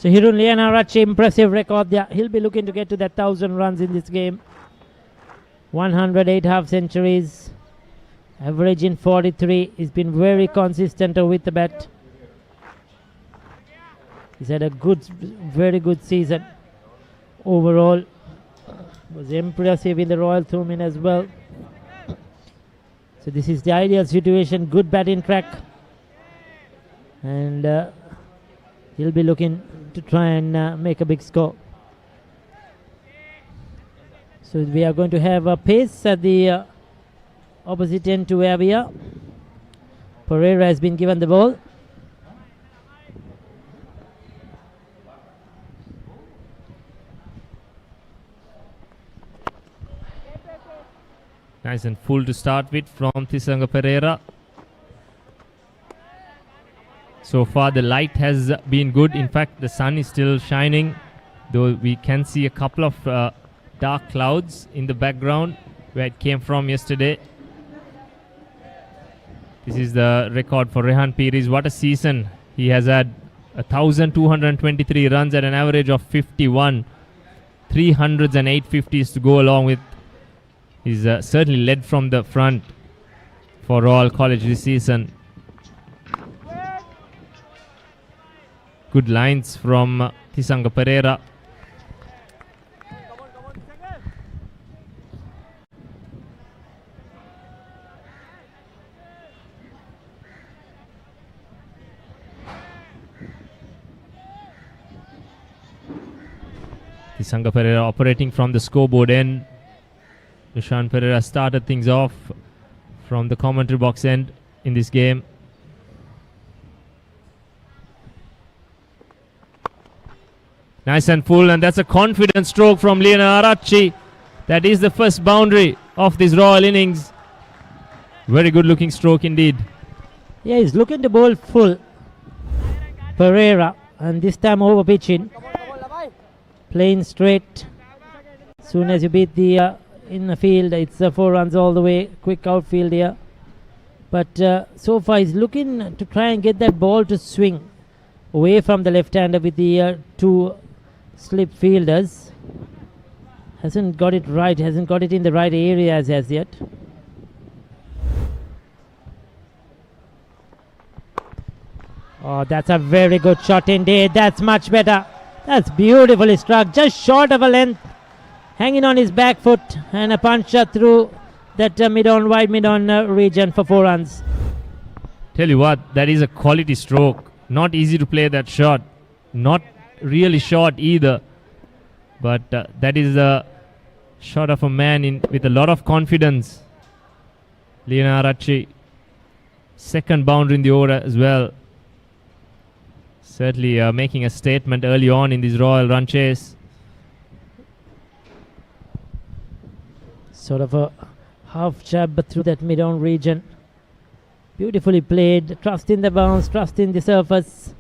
So Hirun Lianarachi, impressive record there. He'll be looking to get to that 1,000 runs in this game. 108 half centuries, averaging 43. He's been very consistent with the bat. He's had a very good season overall. Was impressive in the Royal tournament as well. So this is the ideal situation. Good batting track, and he'll be looking to try and make a big score. So we are going to have a pace at the opposite end to where we are. Pereira has been given the ball. Nice and full to start with from Tisanga Pereira. So far the light has been good. In fact, the sun is still shining, though we can see a couple of dark clouds in the background where it came from yesterday. This is the record for Rehan Pires. What a season. He has had 1,223 runs at an average of 51. 300s and 850s to go along with. He's certainly led from the front for Royal College this season. Good lines from Tisanga Pereira. Tisanga Pereira operating from the scoreboard end. Nushan Pereira started things off from the commentary box end in this game. Nice and full, and that's a confident stroke from Leonard Aracci. That is the first boundary of this Royal innings. Very good looking stroke indeed. Yeah, he's looking to bowl full. Pereira, and this time over pitching. Playing straight. Soon as you beat the in the field, it's 4 runs all the way. Quick outfield here. But so far he's looking to try and get that ball to swing away from the left-hander with the 2 slip fielders. Hasn't got it right, hasn't got it in the right areas as yet. Oh, that's a very good shot indeed. That's much better. That's beautifully struck, just short of a length, hanging on his back foot, and a puncher through that wide mid-on region for 4 runs. Tell you what, that is a quality stroke. Not easy to play that shot. Not really short either. But that is a shot of a man with a lot of confidence. Leonard Aracci, second boundary in the over as well. Certainly making a statement early on in this Royal run chase. Sort of a half jab through that mid-on region. Beautifully played. Trust in the bounce, trust in the surface.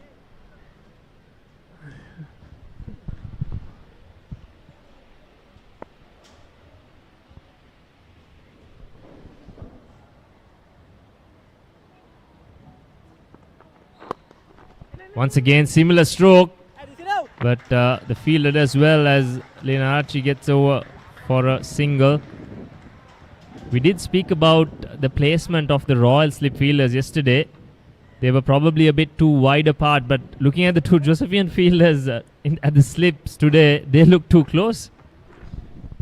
Once again, similar stroke, but the fielder as well as Leonard Aracci gets over for a single. We did speak about the placement of the Royal slip fielders yesterday. They were probably a bit too wide apart, but looking at the 2 Josephian fielders at the slips today, they look too close.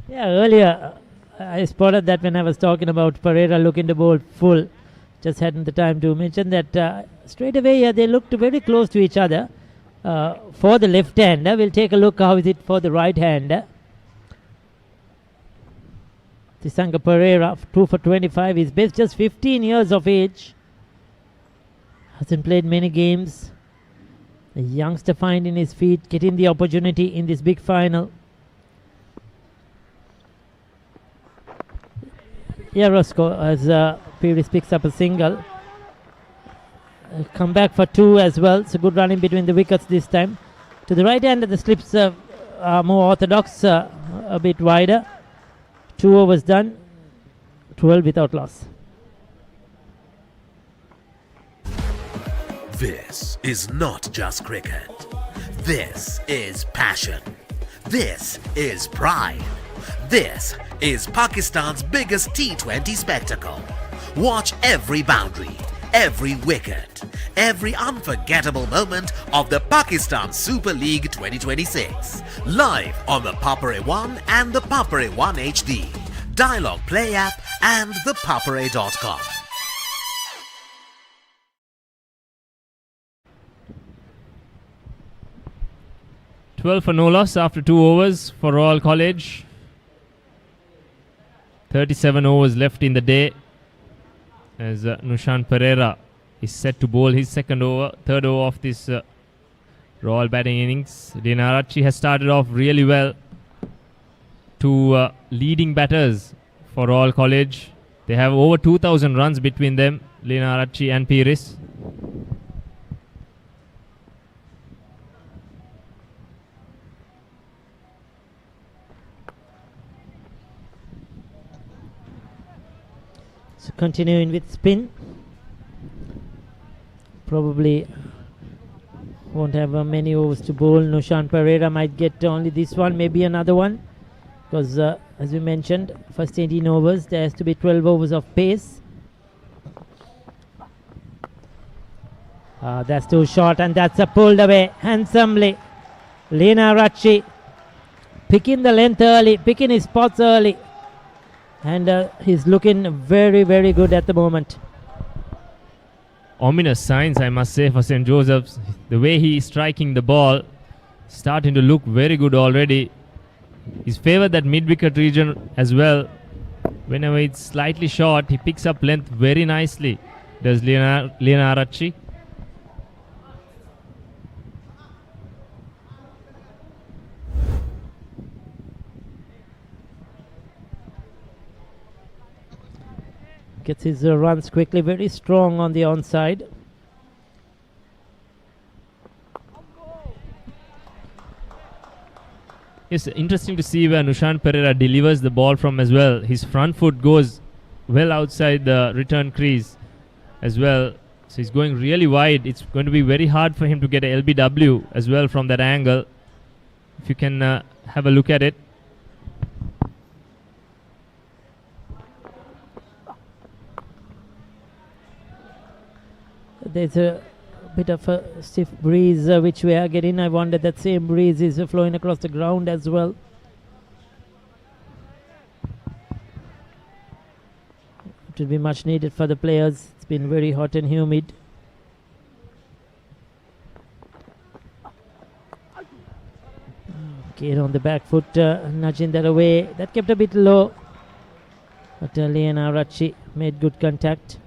Yeah, earlier I spotted that when I was talking about Pereira looking to bowl full. Just hadn't the time to mention that straight away they looked very close to each other. For the left-hander, we'll take a look how is it for the right-hander. Tisanga Pereira, 2 for 25. He's best just 15 years of age. Hasn't played many games. A youngster finding his feet, getting the opportunity in this big final. Yeah, Roscoe, as Pires picks up a single. Come back for 2 as well. So good running between the wickets this time. To the right hand, the slips are more orthodox, a bit wider. 2 overs done. 12 without loss. This is not just cricket. This is passion. This is pride. This is Pakistan's biggest T20 spectacle. Watch every boundary, every wicket, every unforgettable moment of the Pakistan Super League 2026. Live on the Papare One and the Papare One HD, Dialog Play app and the papare.com. $12 for no loss after 2 overs for Royal College. 37 overs left in the day as Nushan Pereira is set to bowl his third over of this Royal batting innings. Leonard Aracci has started off really well. 2 leading batters for Royal College. They have over 2,000 runs between them, Leonard Aracci and Pires. So continuing with spin. probably won't have many overs to bowl. Nushan Pereira might get only this one, maybe another one, because as we mentioned, first 18 overs there has to be 12 overs of pace. That's too short, and that's pulled away handsomely. Lena Rachi picking the length early, picking his spots early, and he's looking very, very good at the moment. Ominous signs, I must say, for St. Joseph's. The way he is striking the ball, starting to look very good already. He's favoured that mid-wicket region as well. Whenever it's slightly short, he picks up length very nicely. Does Lena Arachi. Gets his runs quickly, very strong on the onside. It's interesting to see where Nushan Pereira delivers the ball from as well. His front foot goes well outside the return crease as well. So he's going really wide. It's going to be very hard for him to get a LBW as well from that angle. If you can have a look at it. There's a bit of a stiff breeze which we are getting. I wonder that same breeze is flowing across the ground as well. It will be much needed for the players. It's been very hot and humid. Okay, on the back foot, nudging that away. That kept a bit low, but Lena Rachi made good contact.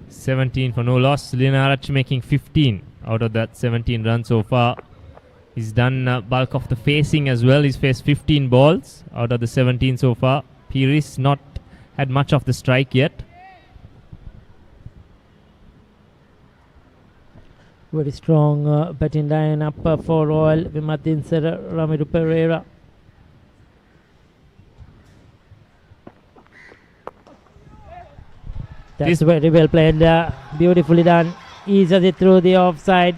$17 for no loss. Lena Arachi making 15 out of that 17 runs so far. He's done bulk of the facing as well. He's faced 15 balls out of the 17 so far. Pires not had much of the strike yet. Very strong batting line up for Royal. Vimadin Sara, Ramiro Pereira. That's very well played, beautifully done. Easily through the offside.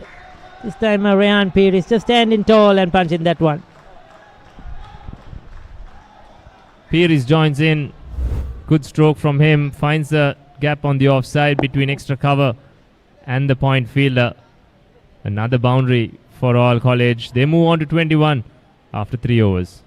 This time Rayan Pires just standing tall and punching that one. Pires joins in. Good stroke from him. Finds the gap on the offside between extra cover and the point fielder. Another boundary for Royal College. They move on to 21 after 3 overs.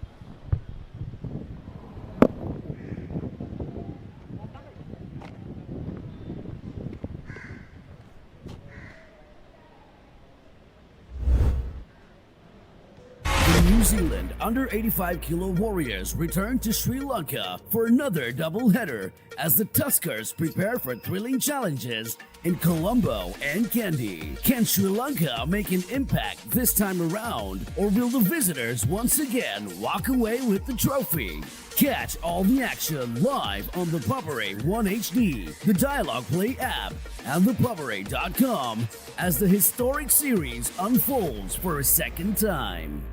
New Zealand under 85 kilo Warriors return to Sri Lanka for another doubleheader as the Tuskers prepare for thrilling challenges in Colombo and Kandy. Can Sri Lanka make an impact this time around, or will the visitors once again walk away with the trophy? Catch all the action live on the Papare 1 HD, the Dialogue Play app, and thepapare.com as the historic series unfolds for a second time.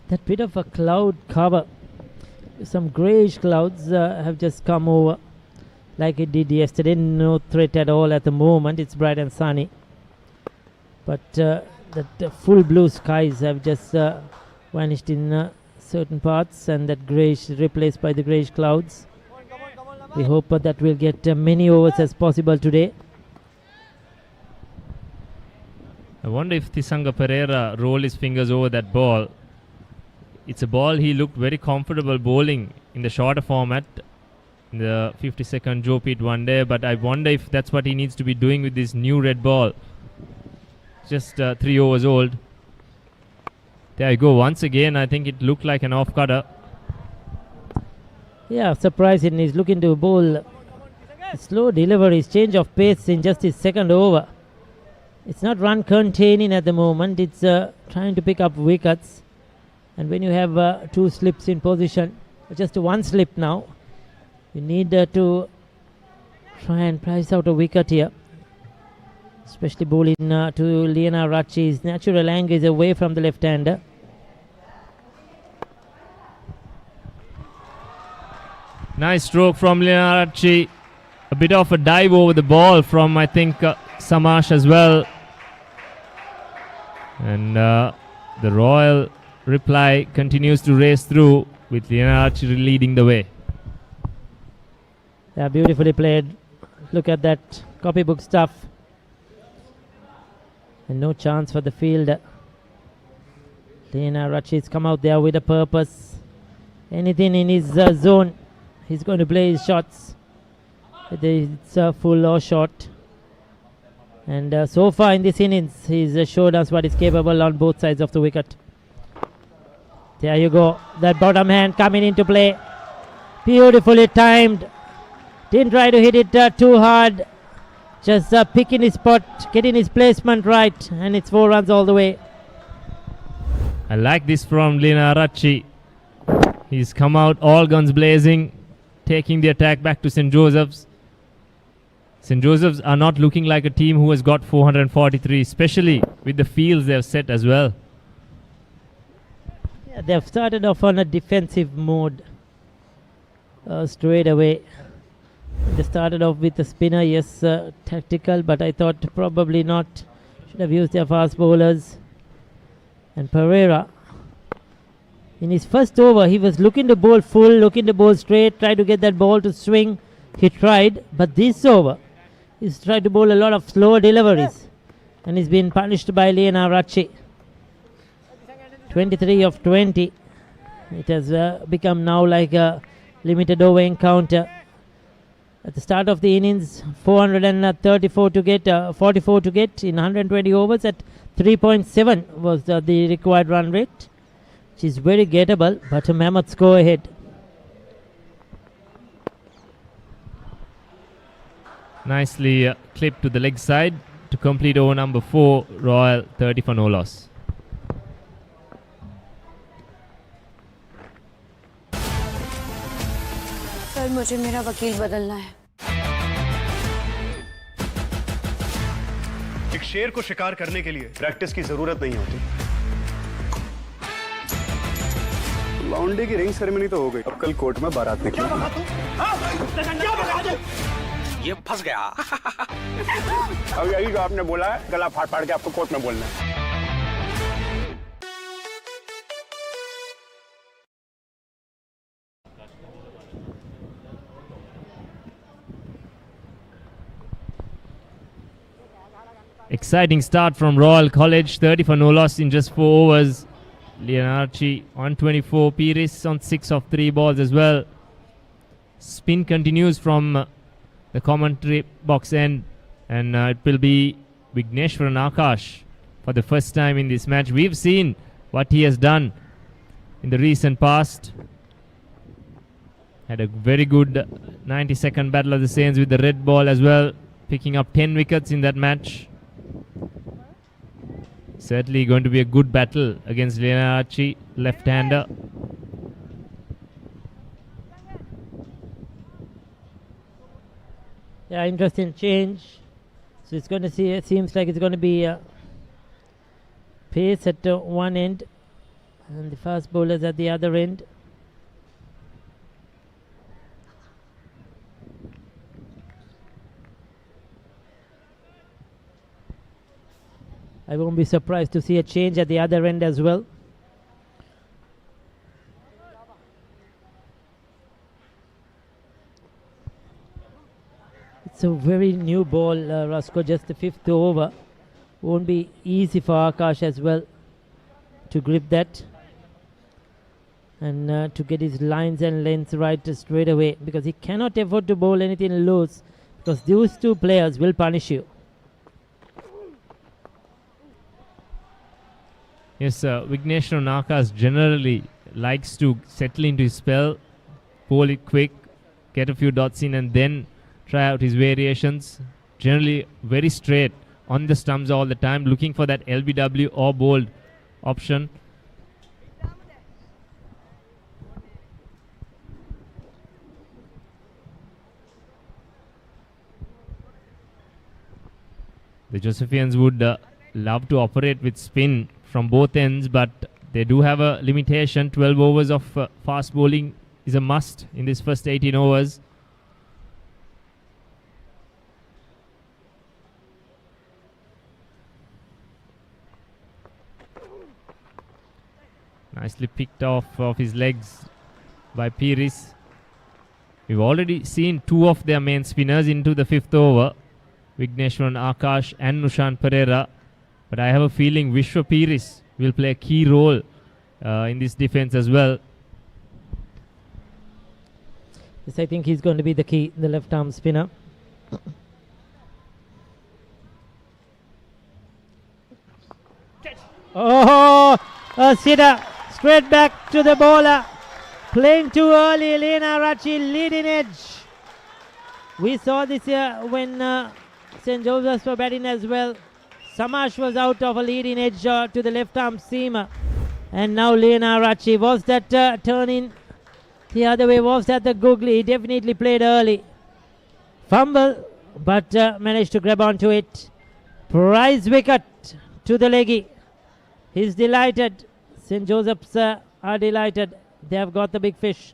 That bit of a cloud cover, some greyish clouds have just come over like it did yesterday. No threat at all at the moment. It's bright and sunny, but that full blue skies have just vanished in certain parts, and that greyish replaced by the greyish clouds. We hope that we'll get many overs as possible today. I wonder if Tisanga Pereira rolled his fingers over that ball. It's a ball he looked very comfortable bowling in the shorter format, in the 52nd Joe Pete one day, but I wonder if that's what he needs to be doing with this new red ball. Just 3 overs old. There you go, once again I think it looked like an off-cutter. Yeah, surprising. He's looking to bowl slow deliveries, change of pace in just his second over. It's not run containing at the moment, it's trying to pick up wickets. And when you have 2 slips in position, just 1 slip now, you need to try and price out a wicket here. Especially bowling to Lena Rachi. His natural angle is away from the left-hander. Nice stroke from Leonaracci. A bit of a dive over the ball from, I think, Samash as well. And the Royal reply continues to race through with Leonaracci leading the way. Yeah, beautifully played. Look at that copybook stuff. And no chance for the field. Leonaracci's come out there with a purpose. Anything in his zone, he's going to play his shots. Whether it's full or short. And so far in this innings, he's showed us what he's capable on both sides of the wicket. There you go. That bottom hand coming into play. Beautifully timed. Didn't try to hit it too hard. Just picking his spot, getting his placement right. And it's 4 runs all the way. I like this from Leonaracci. He's come out all guns blazing, taking the attack back to St. Joseph's. St. Joseph's are not looking like a team who has got 443, especially with the fields they've set as well. Yeah, they've started off on a defensive mode straight away. They started off with a spinner, yes, tactical, but I thought probably not. Should have used their fast bowlers. And Pereira, in his first over, he was looking to bowl full, looking to bowl straight, try to get that ball to swing. He tried, but this over, he's tried to bowl a lot of slow deliveries. And he's been punished by Leonaracci. 23 of 20. It has become now like a limited over encounter. At the start of the innings, 434 to get, 44 to get in 120 overs at 3.7 was the required run rate, which is very gettable, but a mammoth score ahead. Nicely clipped to the leg side to complete over number 4, Royal 30 for no loss. Sir मुझे मेरा वकील बदलना है। एक शेर को शिकार करने के लिए प्रैक्टिस की जरूरत नहीं होती। लॉन्डे की रिंग सेरेमनी तो हो गई, अब कल कोर्ट में बारात निकली। ये फंस गया। अब यही जो आपने बोला है, गला फाड़ फाड़ के आपको कोर्ट में बोलना है। Exciting start from Royal College, 30 for no loss in just 4 overs. Leonaracci on 24, Pires on 6 of 3 balls as well. Spin continues from the commentary box end, and it will be Vigneshwaran Akash for the first time in this match. We've seen what he has done in the recent past. Had a very good 90-second battle of the Saints with the red ball as well, picking up 10 wickets in that match. Certainly going to be a good battle against Leonaracci, left-hander. Yeah, interesting change. So it's going to see. It seems like it's going to be pace at one end, and the fast bowlers at the other end. I won't be surprised to see a change at the other end as well. It's a very new ball, Roscoe, just the 5th over. Won't be easy for Akash as well to grip that and to get his lines and lengths right straight away, because he cannot afford to bowl anything loose, because those two players will punish you. Yes, Vigneshwaran Akash generally likes to settle into his spell, bowl it quick, get a few dots in, and then try out his variations. Generally very straight on the stumps all the time, looking for that LBW or bowled option. The Josephians would love to operate with spin from both ends, but they do have a limitation. 12 overs of fast bowling is a must in this first 18 overs. Nicely picked off his legs by Pires. We've already seen two of their main spinners into the 5th over, Vigneshwaran Akash and Nushan Pereira. But I have a feeling Vishwa Pires will play a key role in this defense as well. Yes, I think he's going to be the key, the left arm spinner. Oh, a sitter straight back to the bowler. Playing too early, Lena Rachi leading edge. We saw this here when St. Joseph's were batting as well. Samash was out of a leading edge to the left arm seamer. And now Lena Rachi. Was that turning the other way? Was that the googly? He definitely played early. Fumble, but managed to grab onto it. Prize wicket to the leggy. He's delighted. St. Joseph's are delighted. They have got the big fish.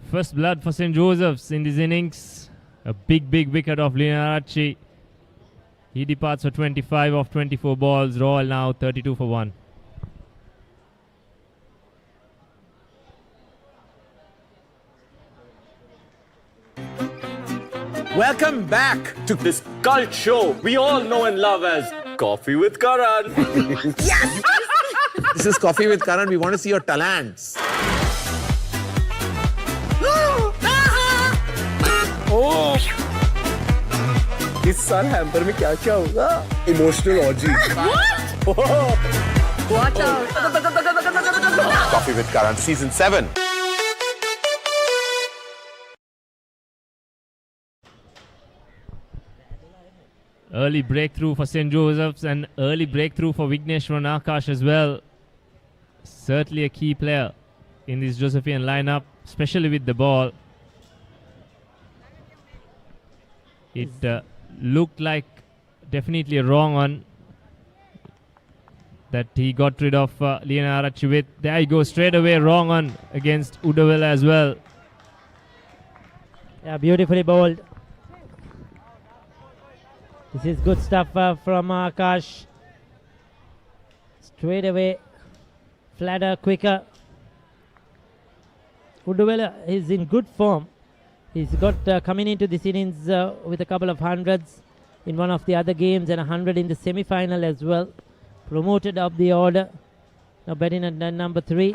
First blood for St. Joseph's in this innings. A big wicket of Linarachi. He departs for 25 of 24 balls. Royal now 32 for 1. Welcome back to this cult show we all know and love as Coffee with Karan. Yes! This is Coffee with Karan. We want to see your talents. Oh! इस साल hamper में क्या क्या होगा? Emotional orgy. What? Watch out! Coffee with Karan, season 7. Early breakthrough for St. Joseph's and early breakthrough for Vigneshwaran Akash as well. Certainly a key player in this Josephian lineup, especially with the ball. It looked like definitely a wrong one that he got rid of Liana Arachi with. There he goes, straight away wrong one against Udavilla as well. Yeah, beautifully bowled. This is good stuff from Akash. Straight away, flatter, quicker. Udavilla is in good form. He's got coming into this innings with a couple of hundreds in one of the other games and 100 in the semi-final as well. Promoted up the order. Now batting at number 3.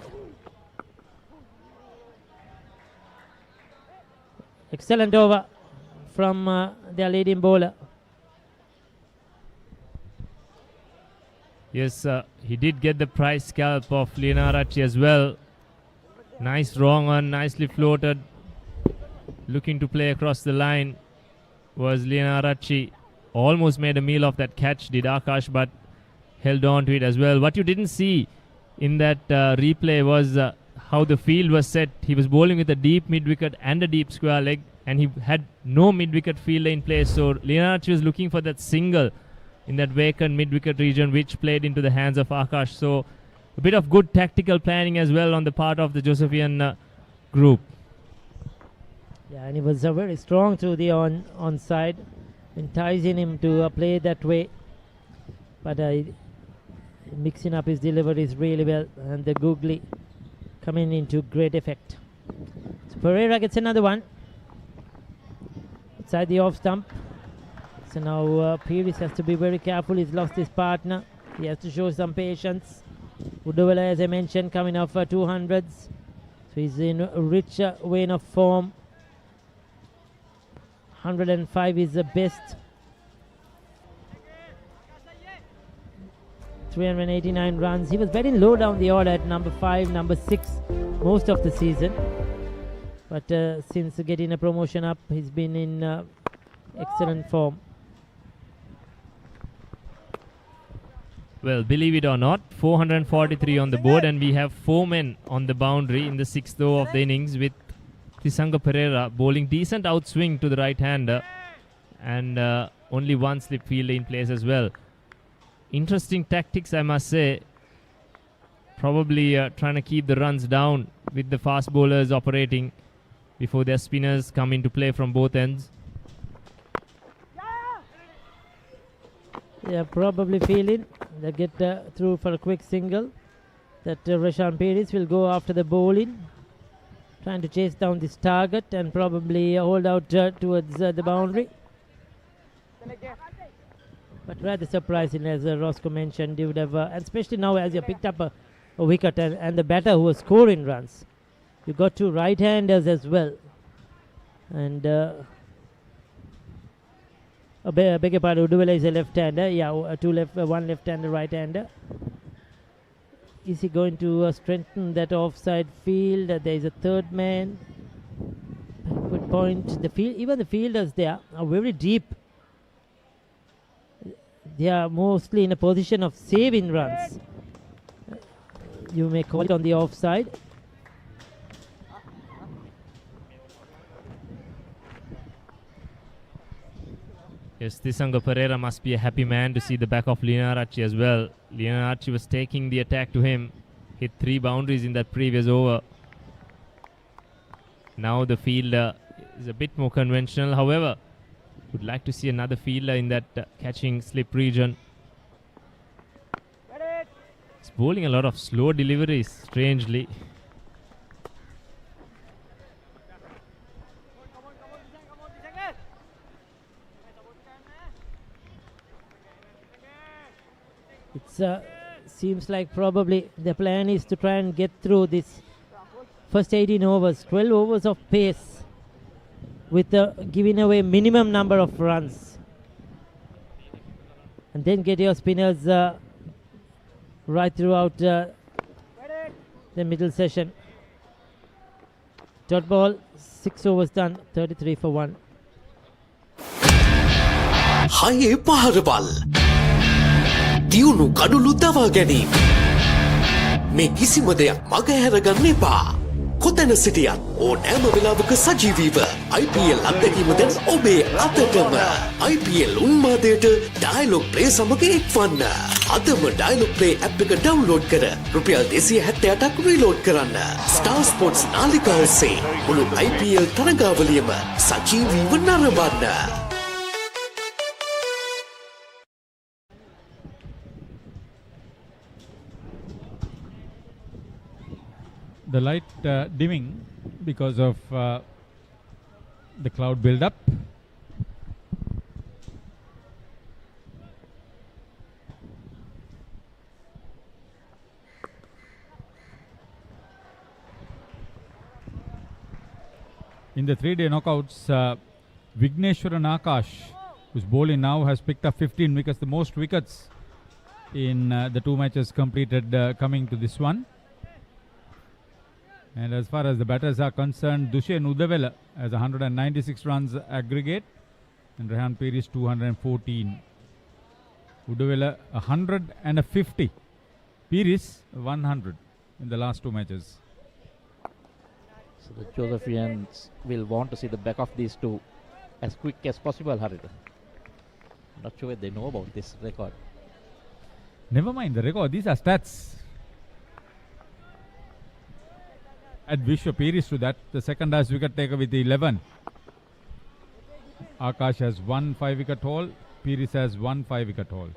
Excellent over from their leading bowler. Yes, he did get the prize scalp of Lianarachi as well. Nice wrong one, nicely floated. Looking to play across the line was Lianarachi. Almost made a meal of that catch, did Akash, but held on to it as well. What you didn't see in that replay was how the field was set. He was bowling with a deep mid-wicket and a deep square leg, and he had no mid-wicket fielder in place. So Lianarachi was looking for that single in that vacant mid-wicket region, which played into the hands of Akash. So a bit of good tactical planning as well on the part of the Josephian group. Yeah, and he was very strong through the onside, enticing him to play that way. But mixing up his deliveries really well, and the googly coming into great effect. So Pereira gets another one. Inside the off stump. So now Pires has to be very careful. He's lost his partner. He has to show some patience. Udavilla, as I mentioned, coming off 200s. So he's in a rich vein of form. 105 is the best. 389 runs. He was very low down the order at number 5, number 6 most of the season. But since getting a promotion up, he's been in excellent form. Well, believe it or not, 443 on the board, and we have 4 men on the boundary in the 6th over of the innings, with Tisanga Pereira bowling decent outswing to the right-hander, and only one slip fielder in place as well. Interesting tactics, I must say, probably trying to keep the runs down with the fast bowlers operating before their spinners come into play from both ends. Yeah, probably feeling they get through for a quick single. That Rashan Peris will go after the bowling, trying to chase down this target and probably hold out towards the boundary. But rather surprising, as Roscoe mentioned, you would have, and especially now as you picked up a wicket and the batter who was scoring runs. You got two right-handers as well. And beg your pardon, Uduvela is a left-hander. Yeah, one left-hander, right-hander. Is he going to strengthen that offside field? There is a third man. Good point. The field, even the fielders there are very deep. They are mostly in a position of saving runs. You may call it on the offside. Yes, Tisanga Pereira must be a happy man to see the back of Lianarachi as well. Lianarachi was taking the attack to him. Hit 3 boundaries in that previous over. Now the fielder is a bit more conventional. However, would like to see another fielder in that catching slip region. It's bowling a lot of slow deliveries, strangely. It seems like probably the plan is to try and get through this first 18 overs, 12 overs of pace with giving away minimum number of runs. And then get your spinners right throughout the middle session. Dot ball, 6 overs done, 33 for 1. Haye paharabal. Diyunu kadulu dawa ganeem. Me kisima deyak maga heraganne epa. Kotana sitiyat ඕනෑම වෙලාවක සජීවීව IPL අත්දැකීම දැන් ඔබේ අතටම. IPL උන්මාදයට dialogue play සමග එක්වන්න. අදම dialogue play app එක download කර රුපියල් 278ක් රීලෝඩ් කරන්න. ස්ටාර් ස්පෝර්ට්ස් නාලිකාව ඔස්සේ මුළු IPL තරගාවලියම සජීවීව නරඹන්න. The light dimming because of the cloud build-up. In the 3-day knockouts, Vigneshwaran Akash, who's bowling now, has picked up 15 wickets, the most wickets in the 2 matches completed coming to this one. And as far as the batters are concerned, Dushen Udavela has 196 runs aggregate and Rehan Peris 214. Udavela 150. Peris 100 in the last 2 matches. So the Josephians will want to see the back of these two as quick as possible, Harita. Not sure if they know about this record. Never mind the record, these are stats. Add Vishwa Peris to that, the second highest wicket taker with 11. Akash has 1 5-wicket haul, Peris has 1 5-wicket haul.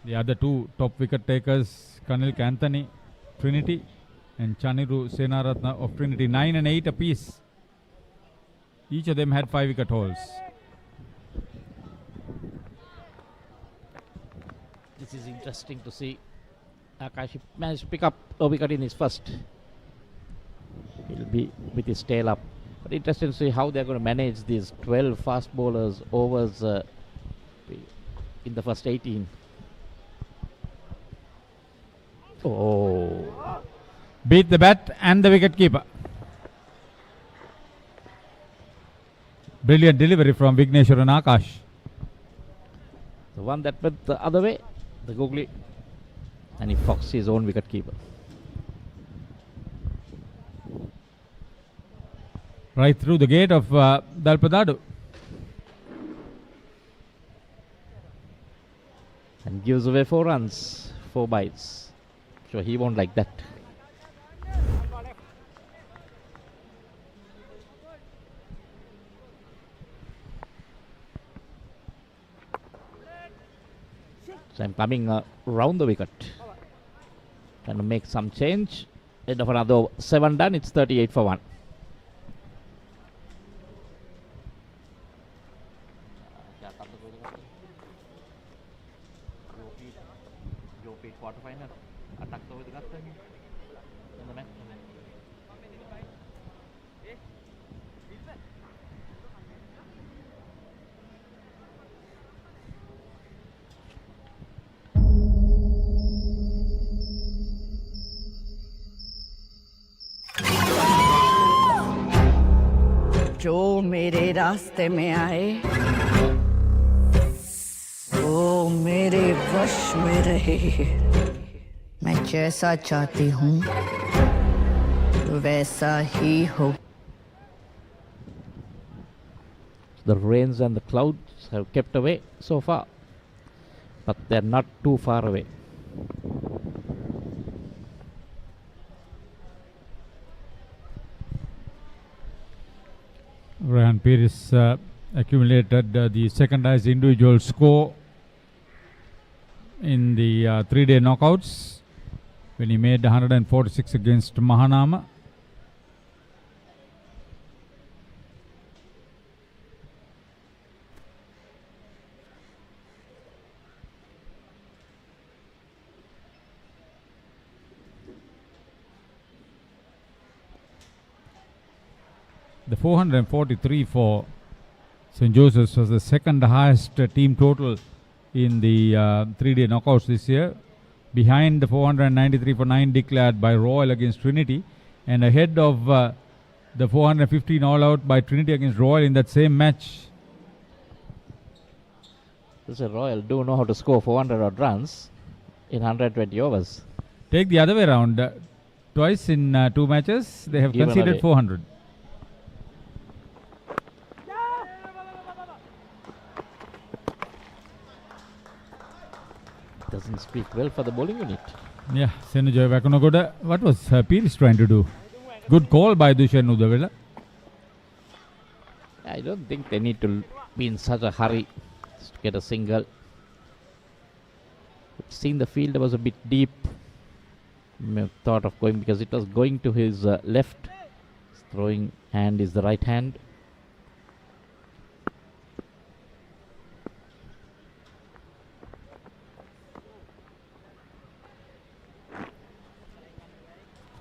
The other 2 top wicket takers, Kanil Anthony, Trinity, and Chaniru Senaratna of Trinity, 9 and 8 apiece. Each of them had 5-wicket hauls. This is interesting to see. Akash managed to pick up a wicket in his first. He'll be with his tail up. But interesting to see how they're going to manage these 12 fast bowlers overs in the first 18. Oh. Beat the bat and the wicket keeper. Brilliant delivery from Vigneshwaran Akash. The one that went the other way, the googly, and he foxed his own wicket keeper. Right through the gate of Dalpadadu. And gives away 4 runs. 4 bites. So he won't like that. So I'm coming round the wicket. Trying to make some change. End of another 7 done. It's 38 for 1. Quarterfinal. Attack over the captain in the match. जो मेरे रास्ते में आए वो मेरे वश में रहे मैं जैसा चाहती हूँ वैसा ही हो The rains and the clouds have kept away so far, but they're not too far away. Rehan Peiris accumulated the second highest individual score in the 3-day knockouts when he made 146 against Mahanama. The 443 for St. Joseph's was the second highest team total in the 3-day knockouts this year, behind the 493 for 9 declared by Royal against Trinity, and ahead of the 415 all-out by Trinity against Royal in that same match. This is Royal do know how to score 400 odd runs in 120 overs. Take the other way around. Twice in 2 matches, they have conceded 400. Doesn't speak well for the bowling unit. Yeah, Senujoy Vakunagoda. What was Peiris trying to do? Good call by Dushen Udavela. I don't think they need to be in such a hurry to get a single. Seeing the field was a bit deep. Thought of going because it was going to his left. His throwing hand is the right hand.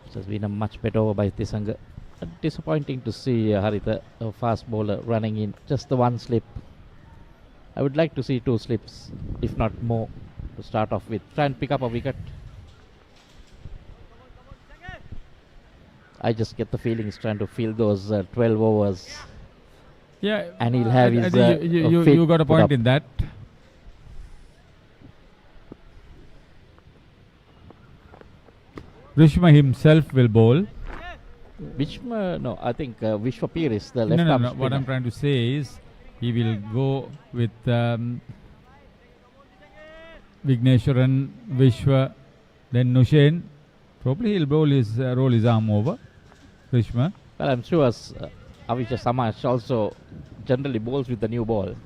It has been a much better over by Tisanga. Disappointing to see Haritha, a fast bowler, running in just the 1 slip. I would like to see 2 slips, if not more, to start off with. Try and pick up a wicket. I just get the feeling he's trying to fill those 12 overs. Yeah, and he'll have his. You got a point in that. Vishma himself will bowl. Vishma, no, I think Vishwa Peiris, the left arm spinner. What I'm trying to say is he will go with Vigneshwaran, Vishwa, then Nushen. Probably he'll roll his arm over. Vishma. Well, I'm sure Avijay Samash also generally bowls with the new ball.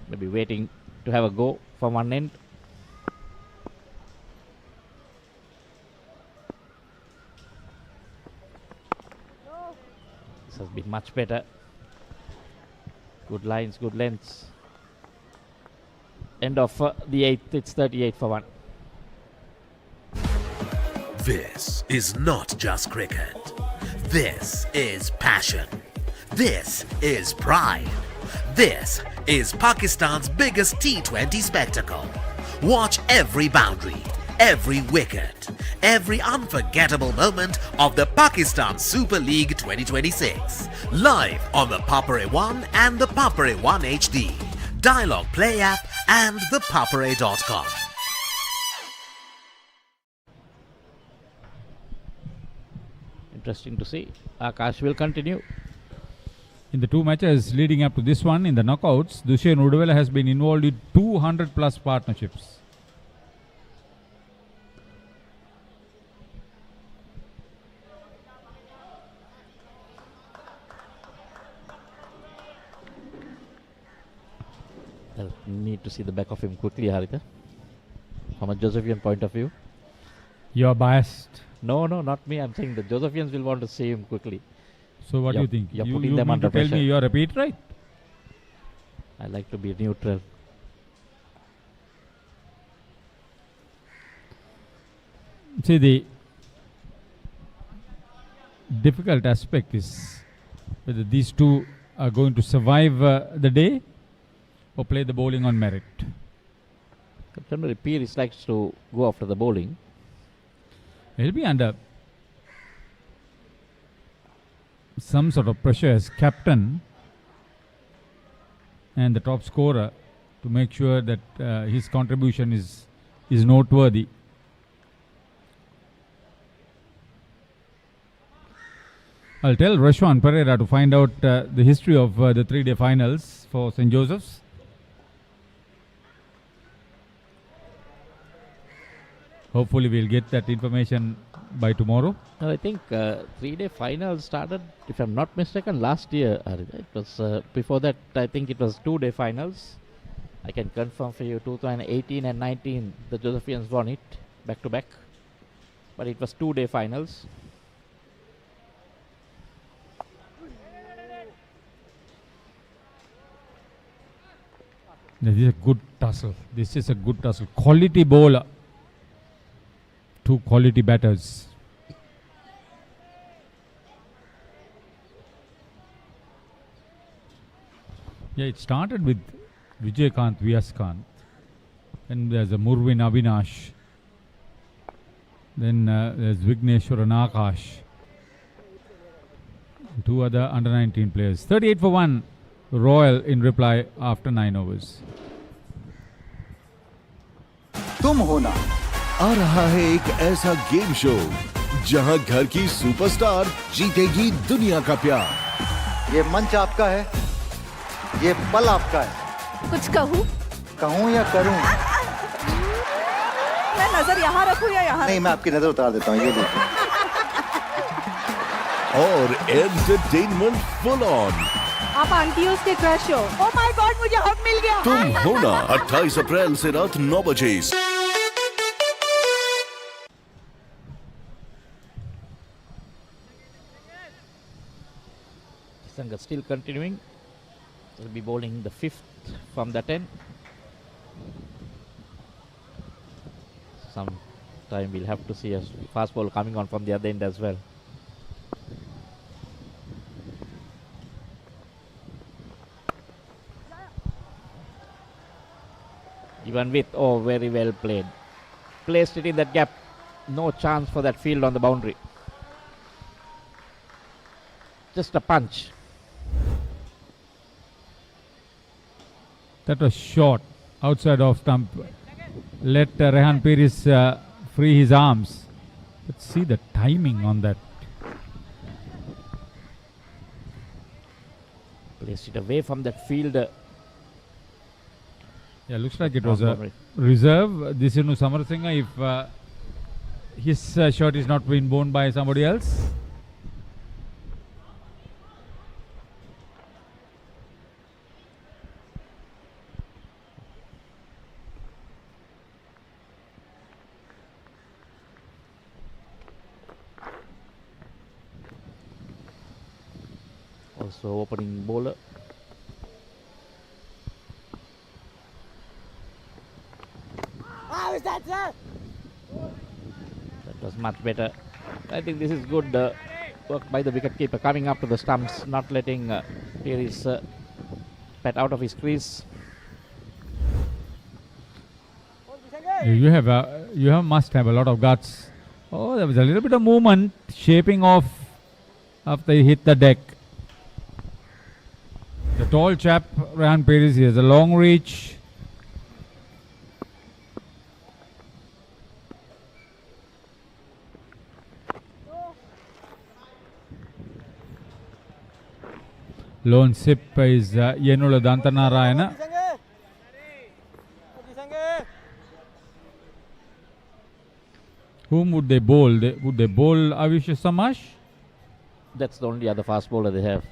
Maybe waiting to have a go from one end. This has been much better. Good lines, good lengths. End of the 8th, it's 38 for 1. This is not just cricket. This is passion. This is pride. This is Pakistan's biggest T20 spectacle. Watch every boundary, every wicket, every unforgettable moment of the Pakistan Super League 2026. Live on the Papare One and the Papare One HD, Dialogue Play app and the papare.com. Interesting to see. Akash will continue. In the 2 matches leading up to this one, in the knockouts, Dushen Udavela has been involved in 200 plus partnerships. I'll need to see the back of him quickly, Haritha. From a Josephian point of view. You're biased. No, not me. I'm saying the Josephians will want to see him quickly. So what do you think? You're you putting them mean under to tell pressure. me you're a Pete, right? I like to be neutral. See, the difficult aspect is whether these two are going to survive the day or play the bowling on merit. Generally, Pires likes to go after the bowling. He'll be under some sort of pressure as captain and the top scorer to make sure that his contribution is noteworthy. I'll tell Rashwan Pereira to find out the history of the 3-day finals for St. Joseph's. Hopefully we'll get that information by tomorrow. I think 3-day finals started, if I'm not mistaken, last year. It was before that. I think it was 2-day finals. I can confirm for you 2018 and 19 the Josephians won it back to back, but it was 2-day finals. This is a good tussle. This is a good tussle. Quality bowler. Two quality batters. Yeah, it started with Vijaykanth, Vyaskanth. Then there's a Murvin Avinash. Then there's Vigneshwaran Akash. Two other under 19 players. 38 for 1. Royal in reply after 9 overs. तुम होना आ रहा है एक ऐसा game show जहां घर की superstar जीतेगी दुनिया का प्यार। ये मंच आपका है, ये पल आपका है। कुछ कहूँ या करूँ? मैं नजर यहाँ रखूँ या यहाँ? नहीं, मैं आपकी नजर उतार देता हूँ, ये देखिए। और एंटरटेनमेंट फुल ऑन। आप आंटियों के क्रश हो। ओह माय गॉड, मुझे हक मिल गया। तुम होना 28 अप्रैल से रात 9 बजे। Sangha still continuing. Will be bowling the 5th from that end. Sometime we'll have to see a fast ball coming on from the other end as well. Even with, very well played. Placed it in that gap. No chance for that field on the boundary. Just a punch. That was short outside off stump. Let Rehan Pires free his arms. Let's see the timing on that. Placed it away from that field. Yeah, looks like it was a reserve. Disinu Samarasinghe, if his shot is not being borne by somebody else. Also opening bowler. How is that, sir? That was much better. I think this is good work by the wicketkeeper, coming up to the stumps, not letting Pires pat out of his crease. You must have a lot of guts. Oh, there was a little bit of movement shaping off after he hit the deck. The tall chap, Rehan Pires, he has a long reach. Lone sip is Yenula Dantanarayana. Whom would they bowl? Would they bowl Avish Samash? That's the only other fast bowler they have.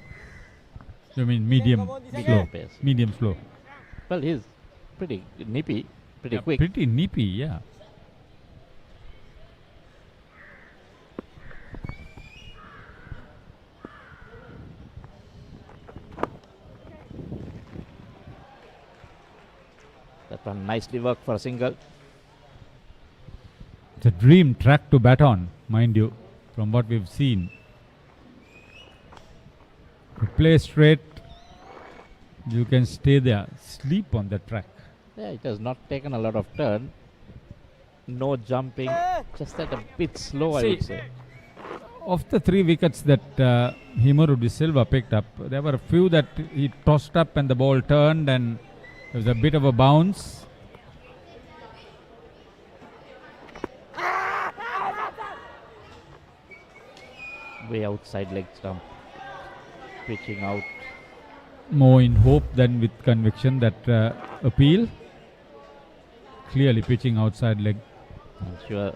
You mean medium slow? Pace. Medium slow. Well, he's pretty nippy, pretty Yeah, quick. Pretty nippy, yeah. That one nicely worked for a single. It's a dream track to bat on, mind you, from what we've seen. To play straight, you can stay there, sleep on the track. Yeah, it has not taken a lot of turn. No jumping, just that a bit slow, I would say. Of the 3 wickets that Himaru Silva picked up, there were a few that he tossed up and the ball turned and there was a bit of a bounce. Way outside leg stump. Pitching out. More in hope than with conviction, that appeal. Clearly pitching outside leg. I'm sure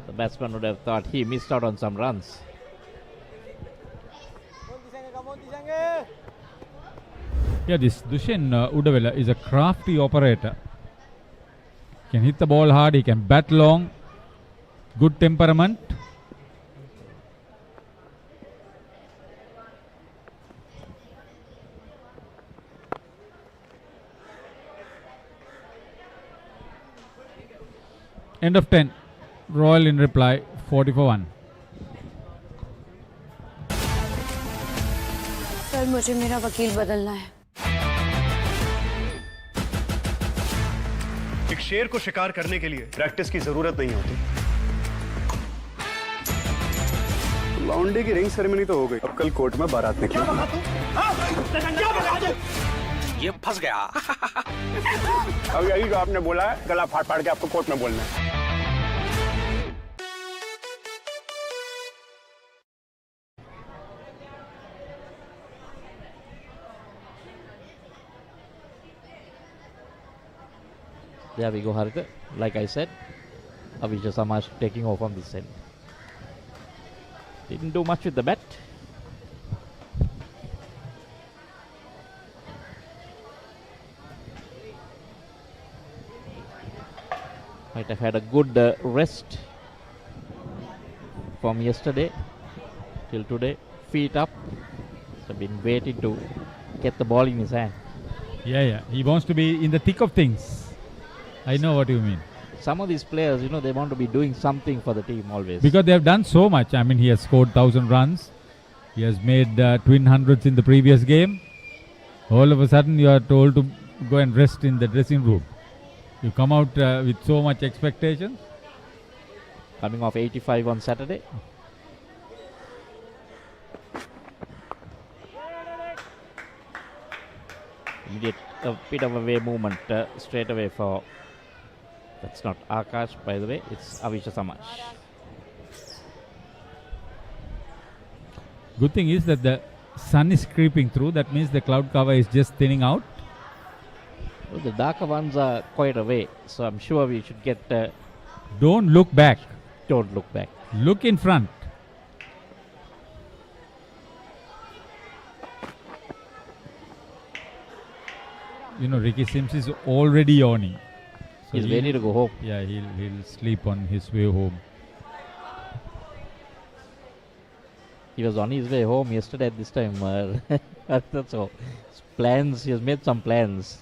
the batsman would have thought he missed out on some runs. Yeah, this Dushen Udavela is a crafty operator. Can hit the ball hard, he can bat long, good temperament. End of 10. Royal in reply, 40 for 1. Sir मुझे मेरा वकील बदलना है. एक शेर को शिकार करने के लिए प्रैक्टिस की जरूरत नहीं होती. लॉन्डे की रिंग सेरेमनी तो हो गई, अब कल कोर्ट में बारात निकली. ये फंस गया. अब यही जो आपने बोला है, गला फाड़ फाड़ के आपको कोर्ट में बोलना है. There we go, Harita. Like I said, Avijay Samash taking off on this end. Didn't do much with the bat. Might have had a good rest from yesterday till today. Feet up. So been waiting to get the ball in his hand. Yeah. He wants to be in the thick of things. I know what you mean. Some of these players, you know, they want to be doing something for the team always. Because they have done so much. I mean, he has scored 1,000 runs. He has made twin hundreds in the previous game. All of a sudden, you are told to go and rest in the dressing room. You come out with so much expectation. Coming off 85 on Saturday. Immediate a bit of a way movement straight away for... That's not Akash, by the way. It's Avijay Samash. Good thing is that the sun is creeping through. That means the cloud cover is just thinning out. Well, the darker ones are quite away. So I'm sure we should get... Don't look back. Don't look back. Look in front. You know, Ricky Sims is already yawning. So He's ready to go home. Yeah, he'll sleep on his way home. He was on his way home yesterday at this time. That's all. His plans, he has made some plans.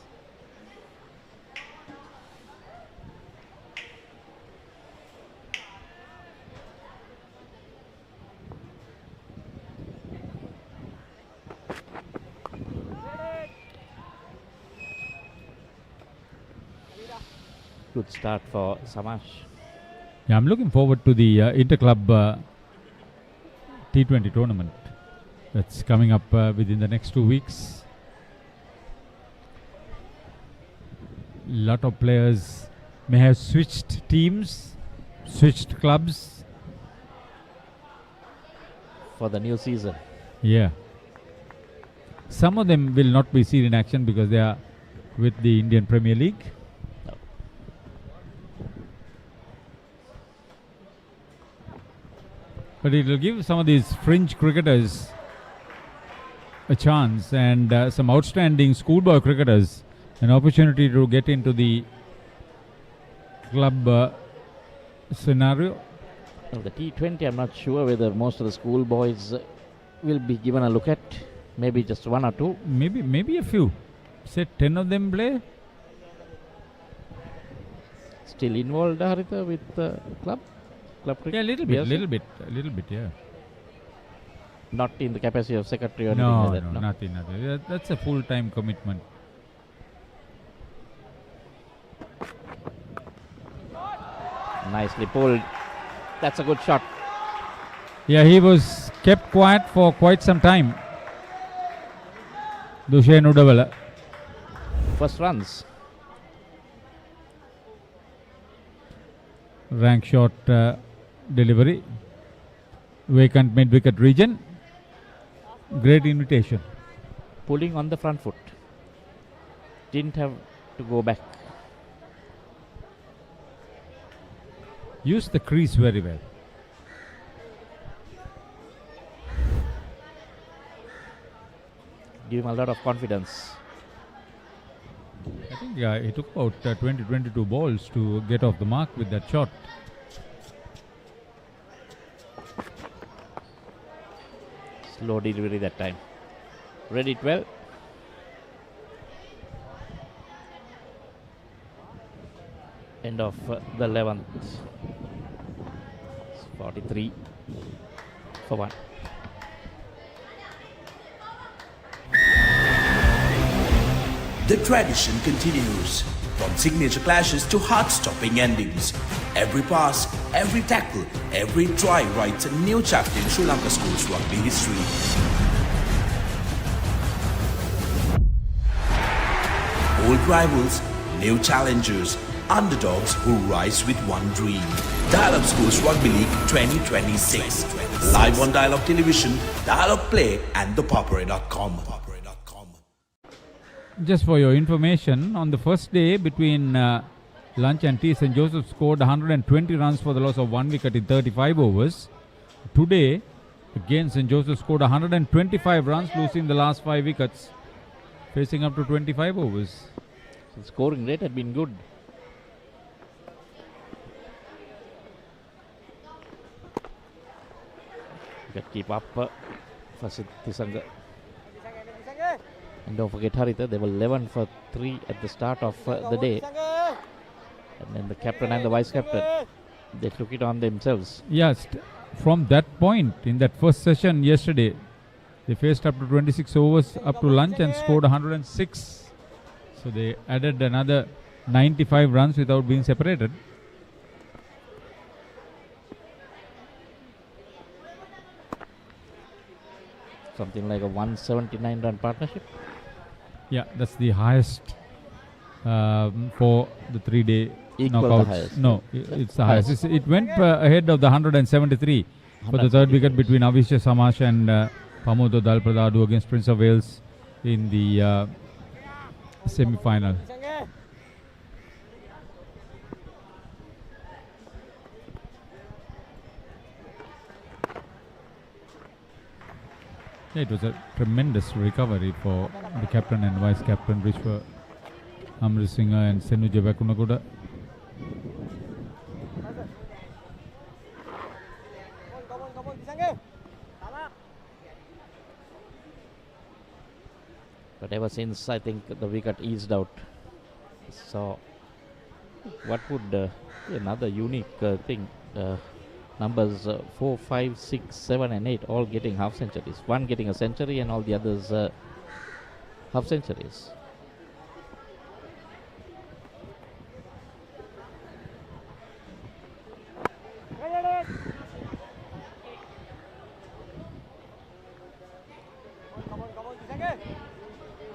Good start for Samash. Yeah, I'm looking forward to the Interclub T20 tournament that's coming up within the next 2 weeks. Lot of players may have switched teams, switched clubs. For the new season. Yeah. Some of them will not be seen in action because they are with the Indian Premier League. But it will give some of these fringe cricketers a chance, and some outstanding schoolboy cricketers an opportunity to get into the club scenario. The T20, I'm not sure whether most of the school boys will be given a look at. Maybe just one or two. Maybe a few. Say 10 of them play. Still involved, Haritha, with club cricket? Yeah, a little bit, yeah. Not in the capacity of secretary or anything No, like that? no, nothing. Yeah, that's a full-time commitment. Nicely pulled. That's a good shot. Yeah, he was kept quiet for quite some time. Dushen Udawala. First runs. Rank shot delivery. Vacant mid-wicket region. Great invitation. Pulling on the front foot. Didn't have to go back. Used the crease very well. Give him a lot of confidence. I think he took about 20-22 balls to get off the mark with that shot. Slow delivery that time. Read it well. End of the 11th. 43 for 1. The tradition continues, from signature clashes to heart-stopping endings. Every pass, every tackle, every try writes a new chapter in Sri Lanka schools rugby history. Old rivals, new challengers, underdogs who rise with one dream. Dialogue Schools Rugby League 2026. Live on Dialogue Television, Dialogue Play and thepoppery.com. Just for your information, on the first day between lunch and tea, St. Joseph scored 120 runs for the loss of 1 wicket in 35 overs. Today, again St. Joseph scored 125 runs, losing the last 5 wickets, facing up to 25 overs. The scoring rate had been good. You can keep up for Tisanga. And don't forget, Haritha, they were 11 for 3 at the start of the day. And then the captain and the vice captain, they took it on themselves. Yes, from that point, in that first session yesterday, they faced up to 26 overs up to lunch and scored 106. So they added another 95 runs without being separated. Something like a 179 run partnership. Yeah, that's the highest for the 3-day Equal knockouts. the highest. No, it's the highest. It went ahead of the 173 for the third wicket between Avishya Samash and Pamodo Dalpradadu against Prince of Wales in the semi-final. Yeah, it was a tremendous recovery for the captain and vice captain, Vishwa Amrisinghe and Senu Javakunakuda. But ever since, I think the wicket eased out. So, what would another unique thing? Numbers 4, 5, 6, 7 and 8 all getting half centuries. One getting a century and all the others half centuries.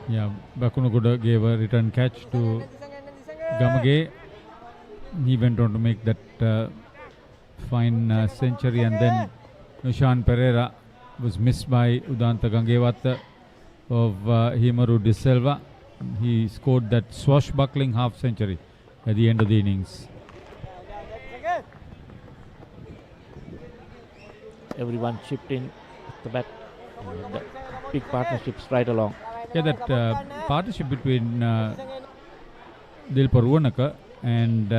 Yeah, Bakunakuda gave a return catch to Gamage. He went on to make that fine century, and then Nushan Pereira was missed by Udanta Gangewata of Himaru De Silva. He scored that swashbuckling half century at the end of the innings. Everyone chipped in at the bat. And big partnerships right along. Yeah, that partnership between Dilpa Ruwanaka and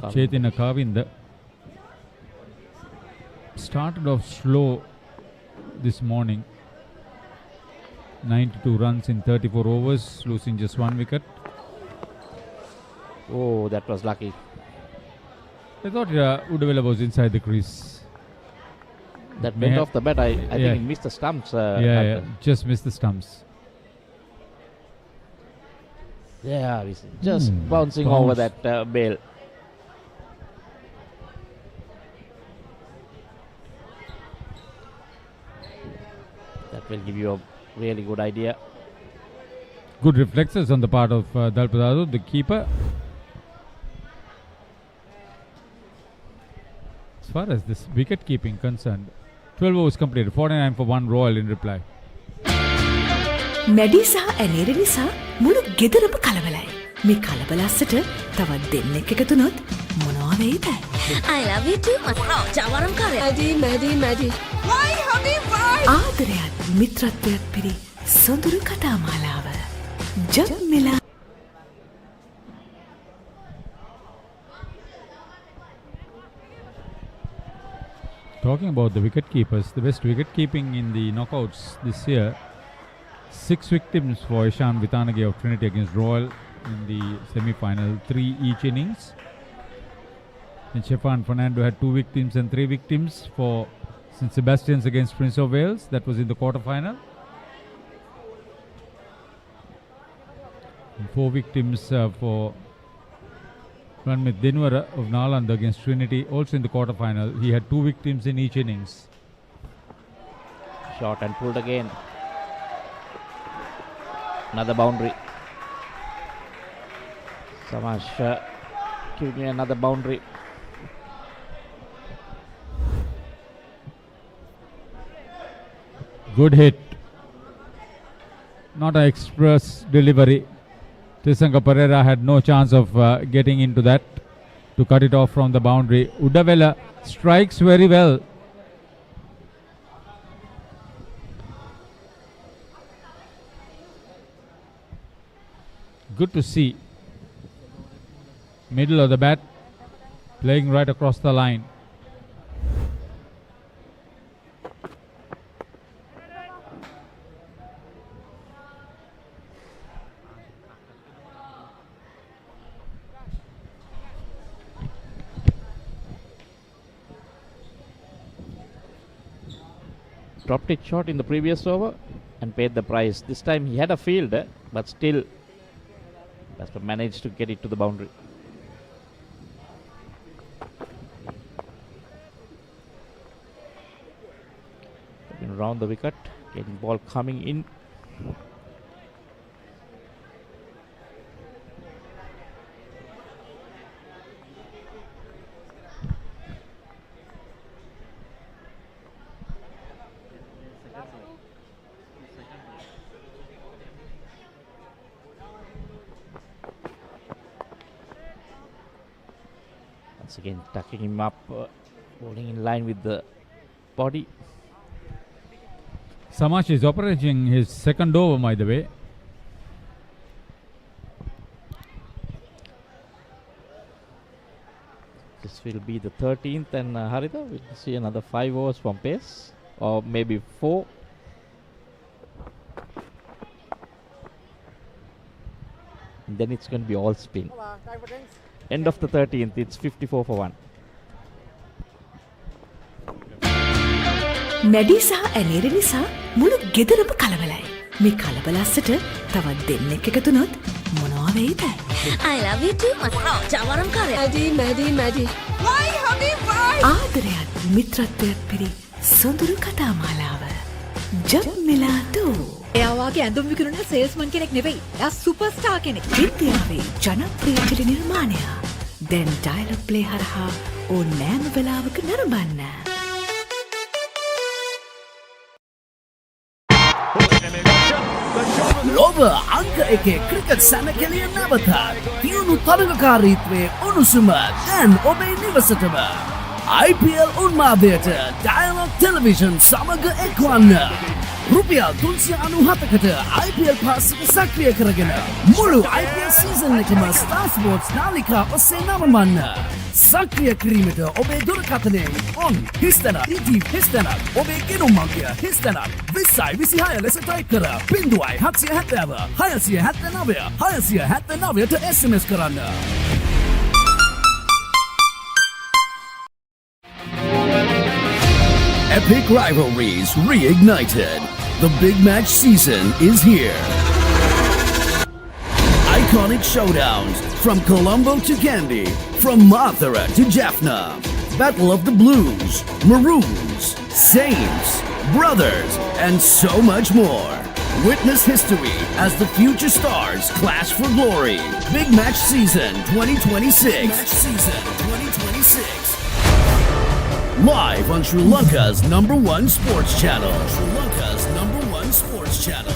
Chetina Kavinda started off slow this morning. 92 runs in 34 overs, losing just 1 wicket. Oh, that was lucky. I thought Udavela was inside the crease. That went off the bat. I think it missed the stumps. Just missed the stumps. Yeah, just bouncing over that bail. That will give you a really good idea. Good reflexes on the part of Dalpadadu, the keeper. As far as this wicket keeping concerned, 12 overs completed, 49 for 1 Royal in reply. මැඩි සහ ඇනේර නිසා මුළු ගෙදරම කලබලයි. මේ කලබලස්සට තවත් දෙන්නෙක් එකතුනොත් මොනවා වෙයිද? I love you too. ජවරම් කරේ. මැඩි. Why honey why? ආදරයත් මිත්‍රත්වයත් පිරි සොඳුරු කතා මාලාව. Job මිලා. Talking about the wicket keepers, the best wicket keeping in the knockouts this year. 6 victims for Ishan Vitanage of Trinity against Royal in the semi-final, 3 each innings. And Shefan Fernando had 2 victims and 3 victims for St. Sebastian's against Prince of Wales. That was in the quarter-final. And 4 victims for Ranmit Dinwara of Nalanda against Trinity, also in the quarter-final. He had 2 victims in each innings. Shot and pulled again. Another boundary. Samash, give me another boundary. Good hit. Not an express delivery. Tisanka Pereira had no chance of getting into that to cut it off from the boundary. Udavela strikes very well. Good to see. Middle of the bat, playing right across the line. Dropped it short in the previous over and paid the price. This time he had a field, but still batsman managed to get it to the boundary. Around the wicket, getting ball coming in. Once again tucking him up, bowling in line with the body. Samash is operating his second over, by the way. This will be the 13th, and Haritha will see another 5 overs from pace, or maybe 4. And then it's going to be all spin. End of the 13th, it's 54 for 1. මැඩි සහ ඇනේර නිසා මුළු ගෙදරම කලබලයි. මේ කලබලස්සට තවත් දෙන්නෙක් එකතුනොත් මොනවා වෙයිද? I love you too. ජවරම් කරේ. මැඩි. Why honey why? ආදරයත් මිත්‍රත්වයත් පිරි සොඳුරු කතා මාලාව. ජබ් මිලා 2. එයා වාගේ ඇඳුම් විකුණන සේල්ස්මන් කෙනෙක් නෙවෙයි. එයා සුපර්ස්ටාර් කෙනෙක්. ඉන්දියාවේ ජනප්‍රිය ටෙලි නිර්මාණයක්. දැන් ඩයලොග් ප්ලේ හරහා ඕනෑම වෙලාවක නරඹන්න. ලොව අංක එකේ ක්‍රිකට් සැනකෙළිය නැවතත් තියුණු තරගකාරීත්වයේ උණුසුම දැන් ඔබේ නිවසටම IPL උන්මාදයට ඩයලොග් ටෙලිවිෂන් සමග එක්වන්න. රුපියල් 397කට IPL පාස් එක සක්‍රිය කරගෙන මුළු IPL සීසන් එකම Star Sports නාලිකා ඔස්සේ නමමන්න. සක්‍රිය කිරීමට ඔබේ දුරකථනයෙන් on හිස්තැන ETV හිස්තැන ඔබේ ගෙනුම් අංකය හිස්තැන 2026 ලෙස ටයිප් කර 0770 679 679ට SMS කරන්න. Epic rivalries reignited. The big match season is here. Iconic showdowns from Colombo to Kandy, from Mathura to Jaffna. Battle of the Blues, Maroons, Saints, Brothers, and so much more. Witness history as the future stars clash for glory. Big Match Season 2026. Big Match Season 2026. Live on Sri Lanka's #1 sports channel. Sri Lanka's #1 sports channel.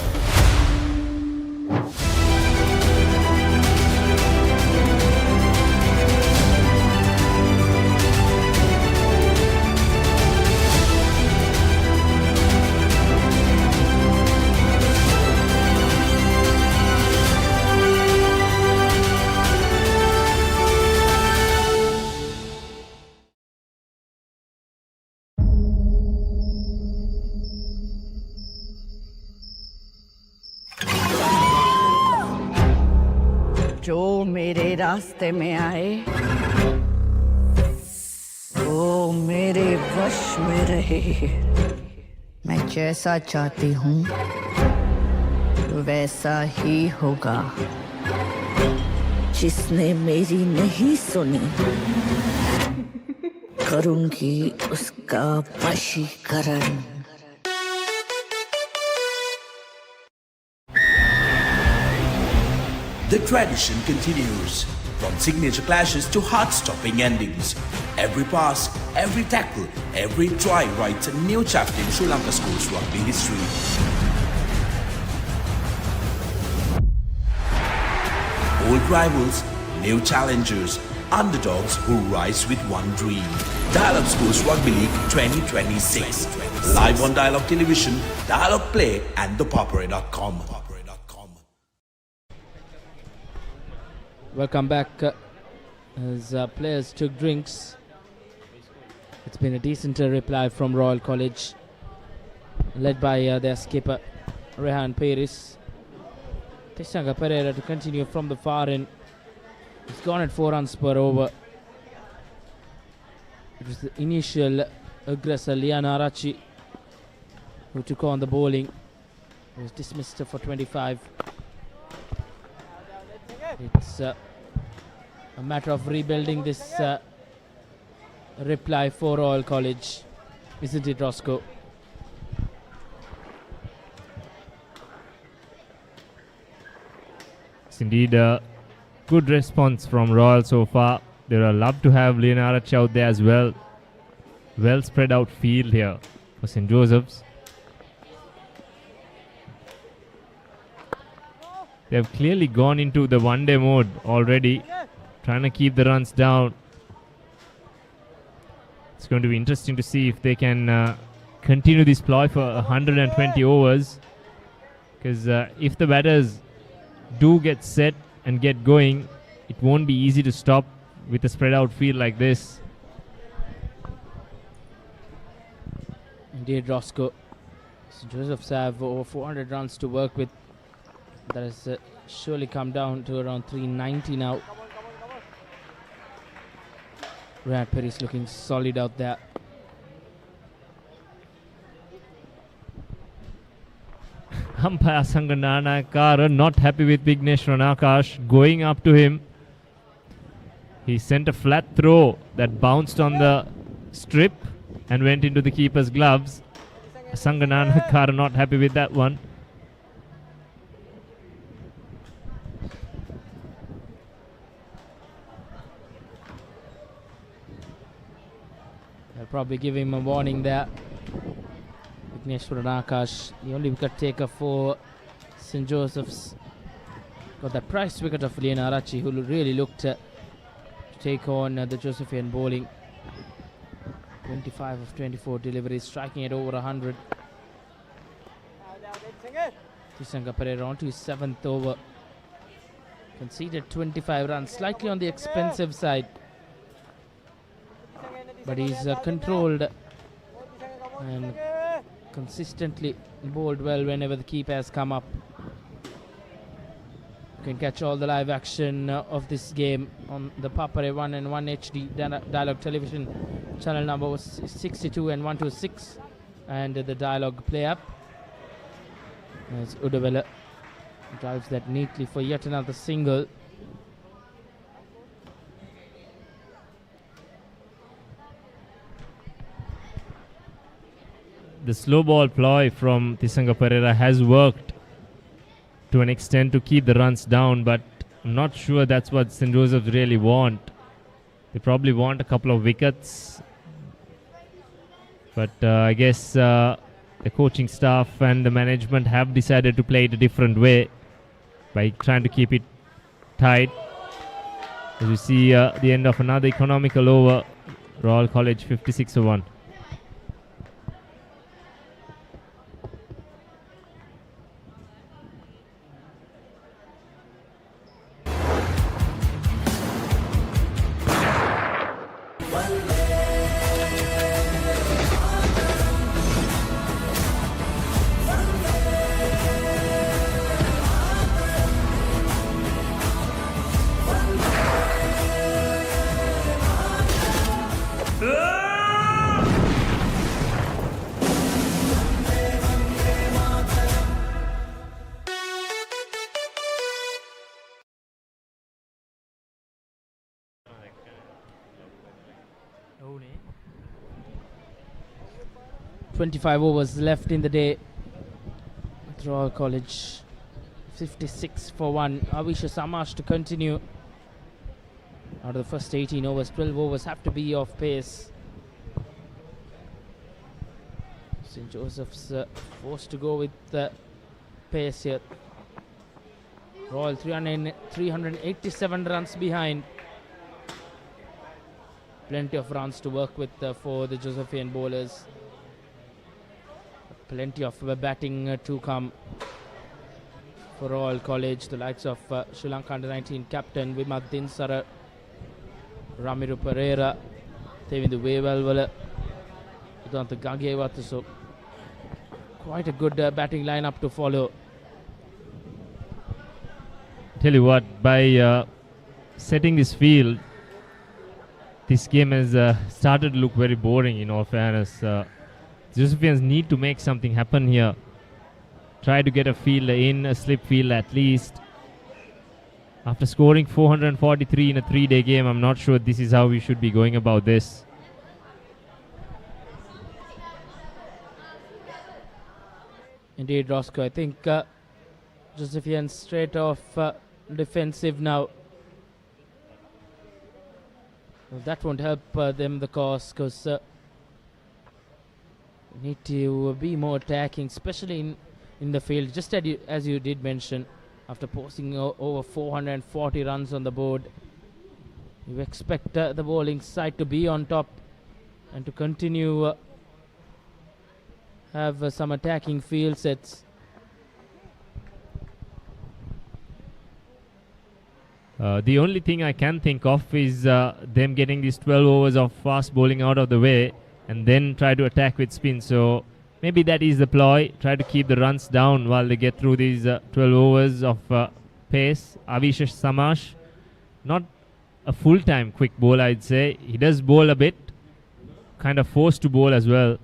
जो मेरे रास्ते में आए वो मेरे वश में रहे। मैं जैसा चाहती हूँ वैसा ही होगा। जिसने मेरी नहीं सुनी करूँगी उसका वशीकरण। The tradition continues. From signature clashes to heart-stopping endings. Every pass, every tackle, every try writes a new chapter in Sri Lanka schools rugby history. Old rivals, new challengers, underdogs who rise with one dream. Dialogue Schools Rugby League 2026. Live on Dialogue Television, Dialogue Play and thepoppery.com. Welcome back as players took drinks. It's been a decent reply from Royal College, led by their skipper Rehan Peris. Tisanga Pereira to continue from the far end. He's gone at 4 runs per over. It was the initial aggressor Lian Arachi who took on the bowling. He was dismissed for 25. It's a matter of rebuilding this reply for Royal College, isn't it, Roscoe? It's indeed a good response from Royal so far. They would love to have Leonardo out there as well. Well spread out field here for St. Joseph's. They have clearly gone into the one-day mode already, trying to keep the runs down. It's going to be interesting to see if they can continue this ploy for 120 overs. Because if the batters do get set and get going, it won't be easy to stop with a spread out field like this. Indeed, Roscoe. St. Joseph's have over 400 runs to work with. That has surely come down to around 390 now. Rehan Peris looking solid out there. Umpire Sanganana Kara not happy with Vignesh Ranakash going up to him. He sent a flat throw that bounced on the strip and went into the keeper's gloves. Sanganana Kara not happy with that one. They'll probably give him a warning there. Vigneshwaran Akash, the only wicket taker for St. Joseph's. Got that price wicket of Lian Arachi, who really looked to take on the Josephian bowling. 25 of 24 deliveries, striking at over 100. Tisanga Pereira on to his 7th over. Conceded 25 runs, slightly on the expensive side. But he's controlled and consistently bowled well whenever the keeper has come up. You can catch all the live action of this game on the Papare 1 and 1 HD Dialogue Television channel number 62 and 126, and the Dialogue play up as Udavela drives that neatly for yet another single. The slow ball ploy from Tisanga Pereira has worked to an extent to keep the runs down, but I'm not sure that's what St. Joseph's really want. They probably want a couple of wickets, but I guess the coaching staff and the management have decided to play it a different way by trying to keep it tight. As you see the end of another economical over, Royal College 56 for 1. Oh, 25 overs left in the day. Royal College 56 for 1. Avisha Samash to continue. Out of the first 18 overs, 12 overs have to be off pace. St. Joseph's forced to go with pace here. Royal 387 runs behind. Plenty of runs to work with for the Josephian bowlers. Plenty of batting to come for Royal College. The likes of Sri Lanka under-19 captain Vimaddin Sara, Ramiru Pereira, Tevindu Wevalwala, Udanta Gagewatu. So quite a good batting lineup to follow. Tell you what, by setting this field, this game has started to look very boring, in all fairness. Josephians need to make something happen here. Try to get a fielder in, a slip field at least. After scoring 443 in a 3-day game, I'm not sure this is how we should be going about this. Indeed, Roscoe. I think Josephians straight off defensive now. Well, that won't help them the cause, because need to be more attacking, especially in the field. Just as you did mention, after posting over 440 runs on the board, you expect the bowling side to be on top and to continue have some attacking field sets. The only thing I can think of is them getting these 12 overs of fast bowling out of the way and then try to attack with spin. So maybe that is the ploy. Try to keep the runs down while they get through these 12 overs of pace. Avisha Samash, not a full-time quick bowler, I'd say. He does bowl a bit, kind of forced to bowl as well.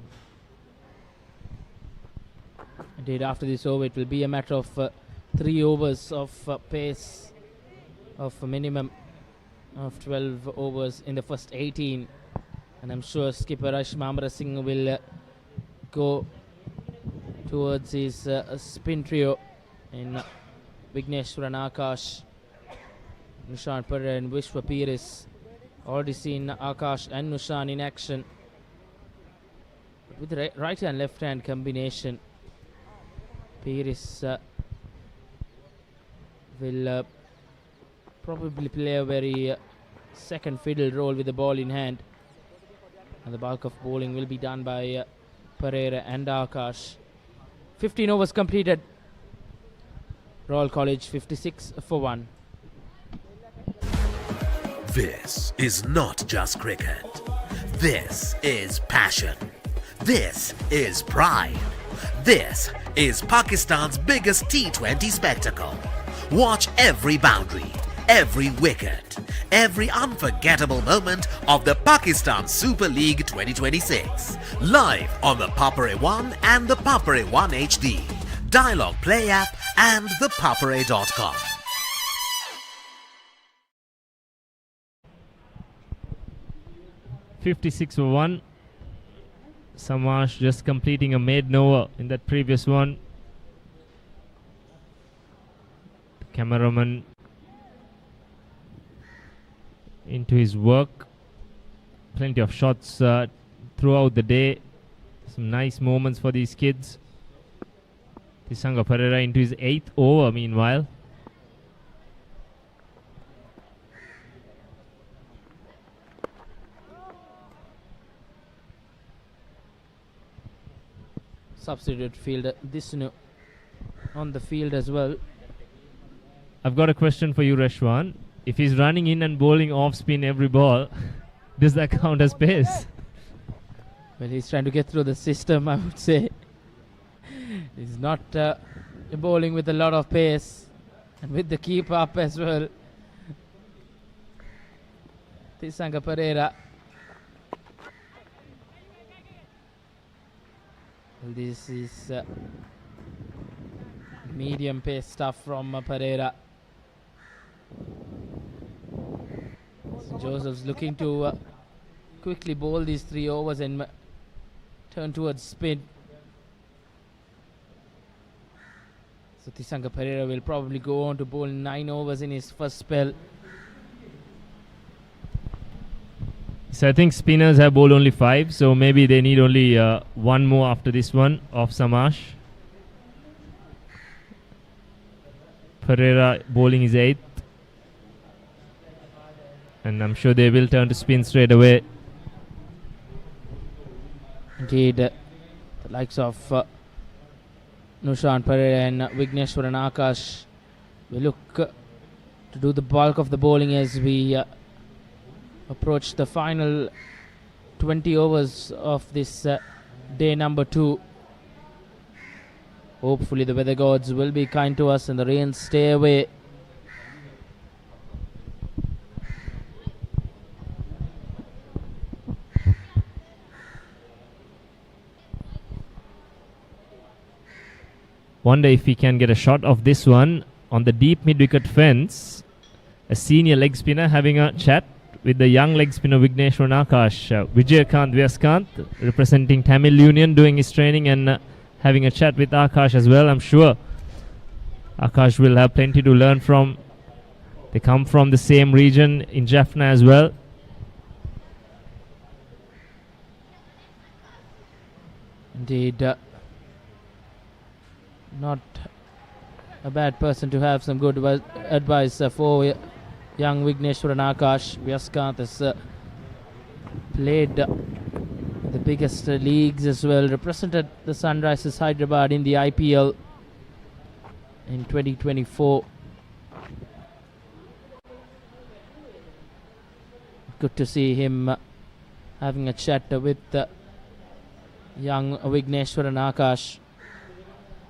Indeed, after this over, it will be a matter of 3 overs of pace, of a minimum of 12 overs in the first 18. And I'm sure skipper Ashma Amara Singh will go towards his spin trio in Vigneshwaran Akash, Nushan Pereira and Vishwa Piris. Already seen Akash and Nushan in action. With the right and left hand combination, Piris will probably play a very second fiddle role with the ball in hand. And the bulk of bowling will be done by Pereira and Akash. 15 overs completed. Royal College 56 for 1. This is not just cricket. This is passion. This is pride. This is Pakistan's biggest T20 spectacle. Watch every boundary, every wicket, every unforgettable moment of the Pakistan Super League 2026. Live on the Papare One and the Papare One HD, Dialogue Play app and the papare.com. .56 for 1. Samash just completing a maiden over in that previous one. The cameraman into his work. Plenty of shots throughout the day. Some nice moments for these kids. Tisanga Pereira into his 8th over meanwhile. Substitute fielder Disnu on the field as well. I've got a question for you, Reshwan. If he's running in and bowling off spin every ball, does that count as pace? Well, he's trying to get through the system, I would say. He's not bowling with a lot of pace and with the keep up as well. Tisanga Pereira. This is medium pace stuff from Pereira. So Joseph's looking to quickly bowl these 3 overs and turn towards spin. So Tisanga Pereira will probably go on to bowl 9 overs in his first spell. So I think spinners have bowled only 5, so maybe they need only 1 more after this one of Samash. Pereira bowling his 8th. And I'm sure they will turn to spin straight away. Indeed, the likes of Nushan Pereira and Vigneshwaran Akash will look to do the bulk of the bowling as we approach the final 20 overs of this day number 2. Hopefully the weather gods will be kind to us and the rains stay away. Wonder if we can get a shot of this one on the deep mid-wicket fence. A senior leg spinner having a chat with the young leg spinner Vigneshwaran Akash. Vijayakant Vyaskant representing Tamil Union, doing his training and having a chat with Akash as well. I'm sure Akash will have plenty to learn from. They come from the same region in Jaffna as well. Indeed, not a bad person to have some good advice for young Vigneshwaran Akash. Vyaskant has played the biggest leagues as well, represented the Sunrisers Hyderabad in the IPL in 2024. Good to see him having a chat with young Vigneshwaran Akash,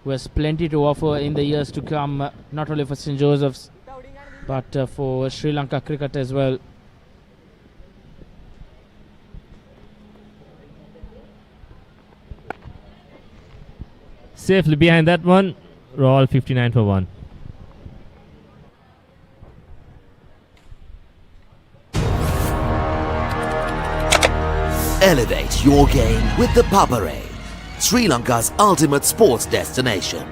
who has plenty to offer in the years to come, not only for St. Joseph's but for Sri Lanka cricket as well. Safely behind that one, Royal 59 for 1. Elevate your game with the Papare, Sri Lanka's ultimate sports destination.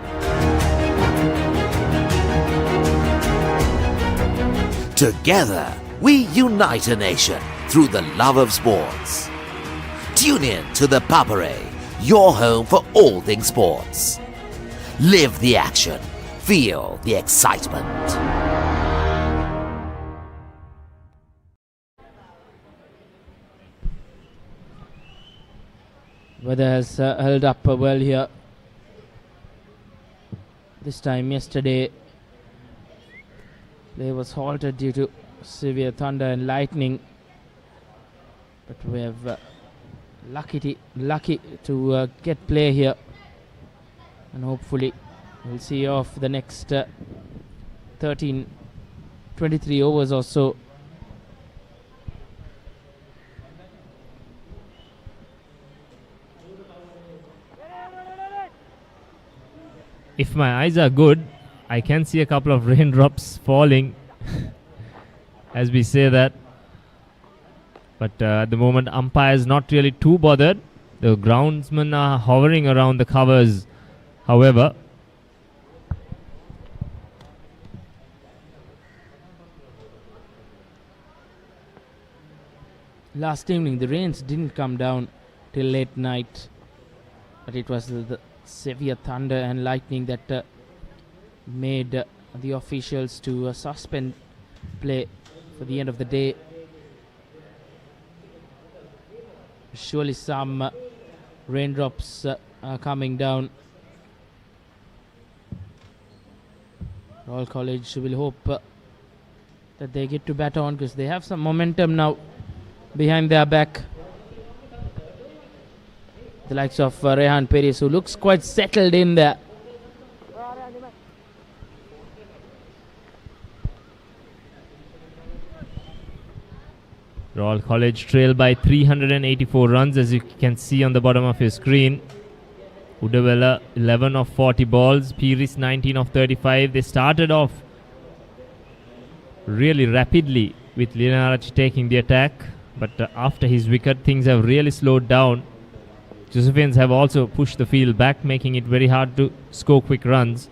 Together, we unite a nation through the love of sports. Tune in to the Papare, your home for all things sports. Live the action, feel the excitement. Weather has held up well here. This time yesterday Play was halted due to severe thunder and lightning, but we have lucky to get play here, and hopefully we'll see off the next 23 overs or so. If my eyes are good, I can see a couple of raindrops falling as we say that. But at the moment, umpire is not really too bothered. The groundsmen are hovering around the covers, however. Last evening, the rains didn't come down till late night, but it was the severe thunder and lightning that made the officials to suspend play for the end of the day. Surely some raindrops are coming down. Royal College will hope that they get to bat on, because they have some momentum now behind their back. The likes of Rehan Perez, who looks quite settled in there. Royal College trail by 384 runs, as you can see on the bottom of your screen. Udavela 11 of 40 balls, Piris 19 of 35. They started off really rapidly with Linarachi taking the attack, but after his wicket things have really slowed down. Josephians have also pushed the field back, making it very hard to score quick runs.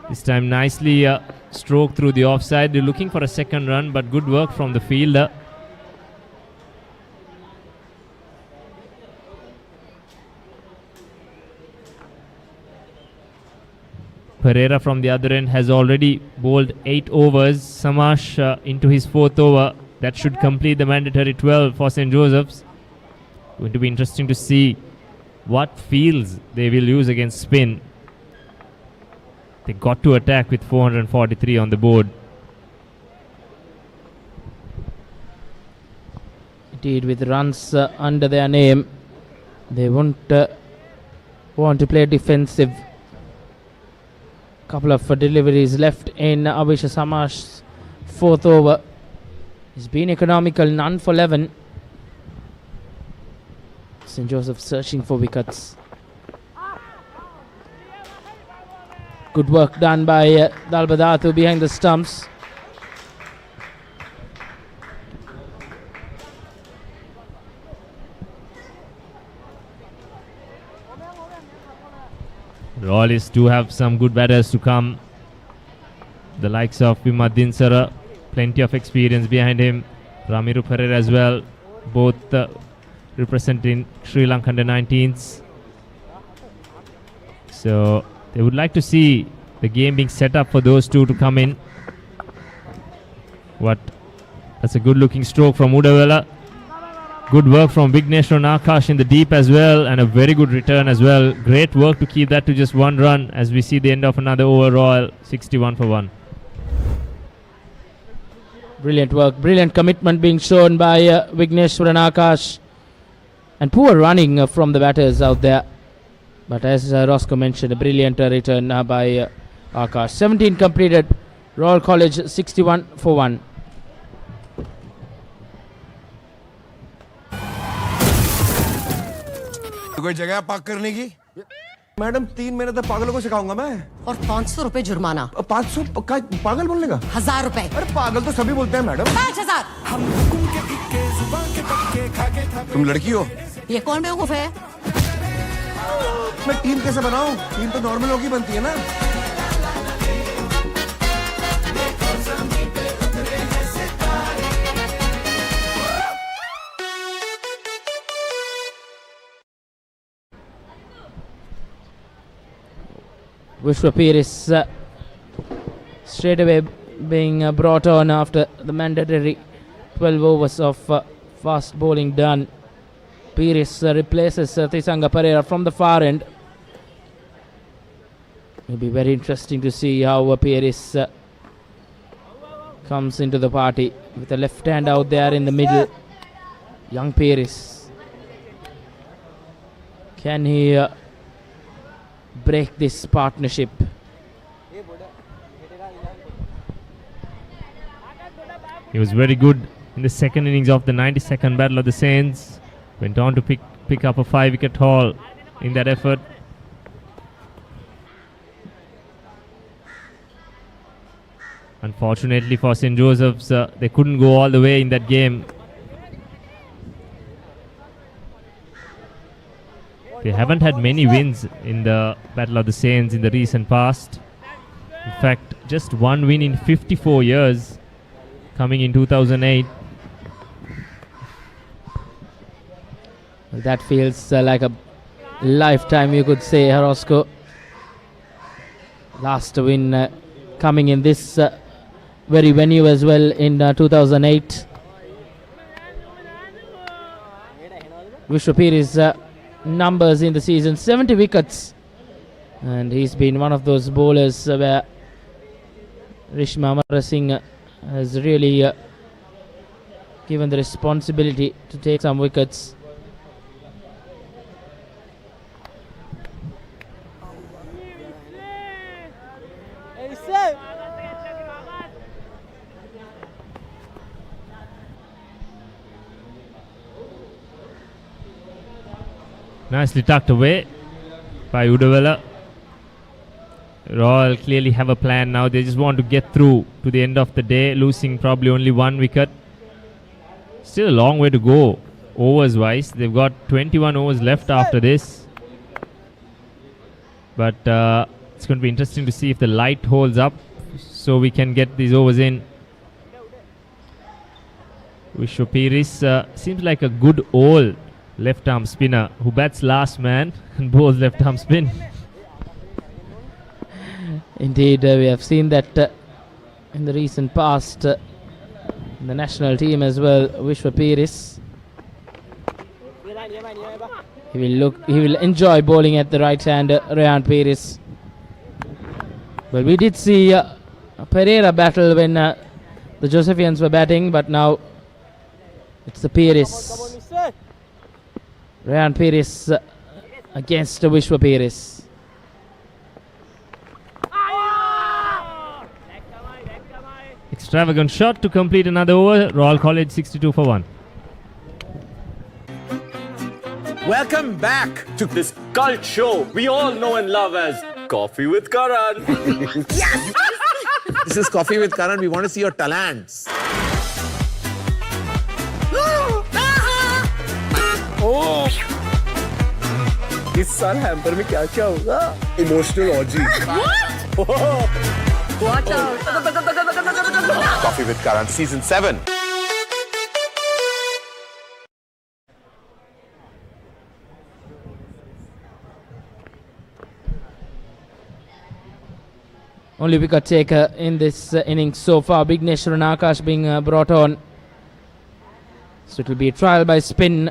This time nicely stroke through the offside. They're looking for a second run, but good work from the fielder. Pereira from the other end has already bowled 8 overs. Samash into his 4th over. That should complete the mandatory 12 for St. Joseph's. Going to be interesting to see what fields they will use against spin. They got to attack with 443 on the board. Indeed, with runs under their name, they won't want to play defensive. Couple of deliveries left in Abhisha Samash's 4th over. It's been economical, none for 11. St. Joseph searching for wickets. Good work done by Dalbadatu behind the stumps. Royalists do have some good batters to come. The likes of Vimadin Sara, plenty of experience behind him. Ramiru Pereira as well, both representing Sri Lanka under 19s. So they would like to see the game being set up for those two to come in. That's a good looking stroke from Udavela. Good work from Vigneshwar Nakash in the deep as well, and a very good return as well. Great work to keep that to just 1 run as we see the end of another over. Royal 61 for 1. Brilliant work, brilliant commitment being shown by Vigneshwar Nakash, and poor running from the batters out there. But as Roscoe mentioned, a brilliant return by Akash. 17 completed. Royal College 61 for 1. कोई जगह park करने की? Madam 3 महीने तक पागलों को सिखाऊंगा मैं। और 500 रुपए जुर्माना। 500 पागल बोलने का? 1000 रुपए। अरे पागल तो सभी बोलते हैं मैडम। 5000। तुम लड़की हो? ये कौन बेवकूफ है? मैं टीम कैसे बनाऊं? टीम तो नॉर्मल लोग ही बनती है ना। Vishwa Piris straight away being brought on after the mandatory 12 overs of fast bowling done. Piris replaces Tisanga Pereira from the far end. It'll be very interesting to see how Paris comes into the party with a left hand out there in the middle. Young Paris. Can he break this partnership? He was very good in the second innings of the 92nd Battle of the Saints. Went on to pick up a 5-wicket haul in that effort. Unfortunately for St. Joseph's, they couldn't go all the way in that game. They haven't had many wins in the Battle of the Saints in the recent past. In fact, just one win in 54 years, coming in 2008. Well, that feels like a lifetime, you could say, Roscoe. Last win coming in this very venue as well in 2008. Vishwa Piri's numbers in the season, 70 wickets, and he's been one of those bowlers where Rishma Amara Singh has really given the responsibility to take some wickets. Nicely tucked away by Udavela. Royal clearly have a plan now. They just want to get through to the end of the day, losing probably only 1 wicket. Still a long way to go overs wise. They've got 21 overs left after this. But it's going to be interesting to see if the light holds up so we can get these overs in. Vishwa Piris seems like a good old left arm spinner who bats last man and bowls left arm spin. Indeed, we have seen that in the recent past in the national team as well. Vishwa Piris, he will enjoy bowling at the right hand. Rehan Piris. Well, we did see a Pereira battle when the Josephians were batting, but now it's the Piris. Rehan Piris against Vishwa Piris. Extravagant shot to complete another over. Royal College 62 for 1. Welcome back to this cult show we all know and love as Coffee with Karan. Yes! This is Coffee with Karan. We want to see your talents. Oh! इस साल hamper में क्या क्या होगा? Emotional orgy. Watch out. Coffee with Karan season 7. Only wicket taker in this innings so far. Vignesh Ranakash being brought on. So it will be a trial by spin.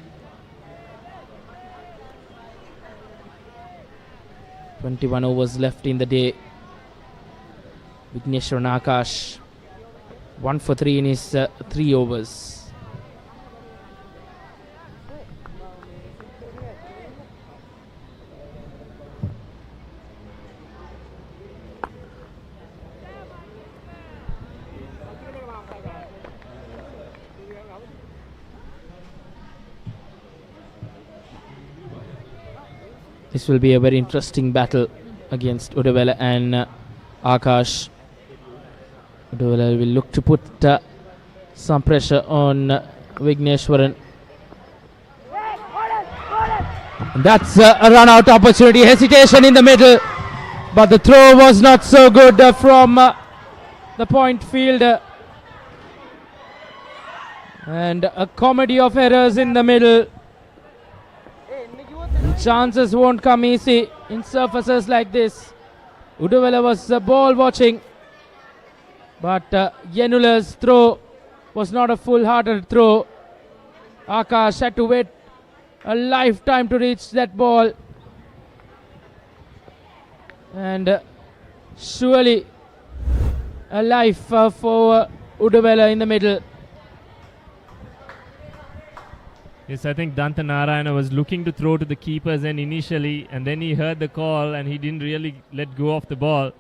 21 overs left in the day. Vignesh Ranakash 1 for 3 in his 3 overs. This will be a very interesting battle against Udavela and Akash. Udavela will look to put some pressure on Vigneshwaran. And that's a run out opportunity. Hesitation in the middle, but the throw was not so good from the point fielder. And a comedy of errors in the middle. Chances won't come easy in surfaces like this. Udavela was ball watching, but Yenula's throw was not a full-hearted throw. Akash had to wait a lifetime to reach that ball, and Surely a life for Udavela in the middle. Yes, I think Danta Narayana was looking to throw to the keepers initially, and then he heard the call and he didn't really let go of the ball.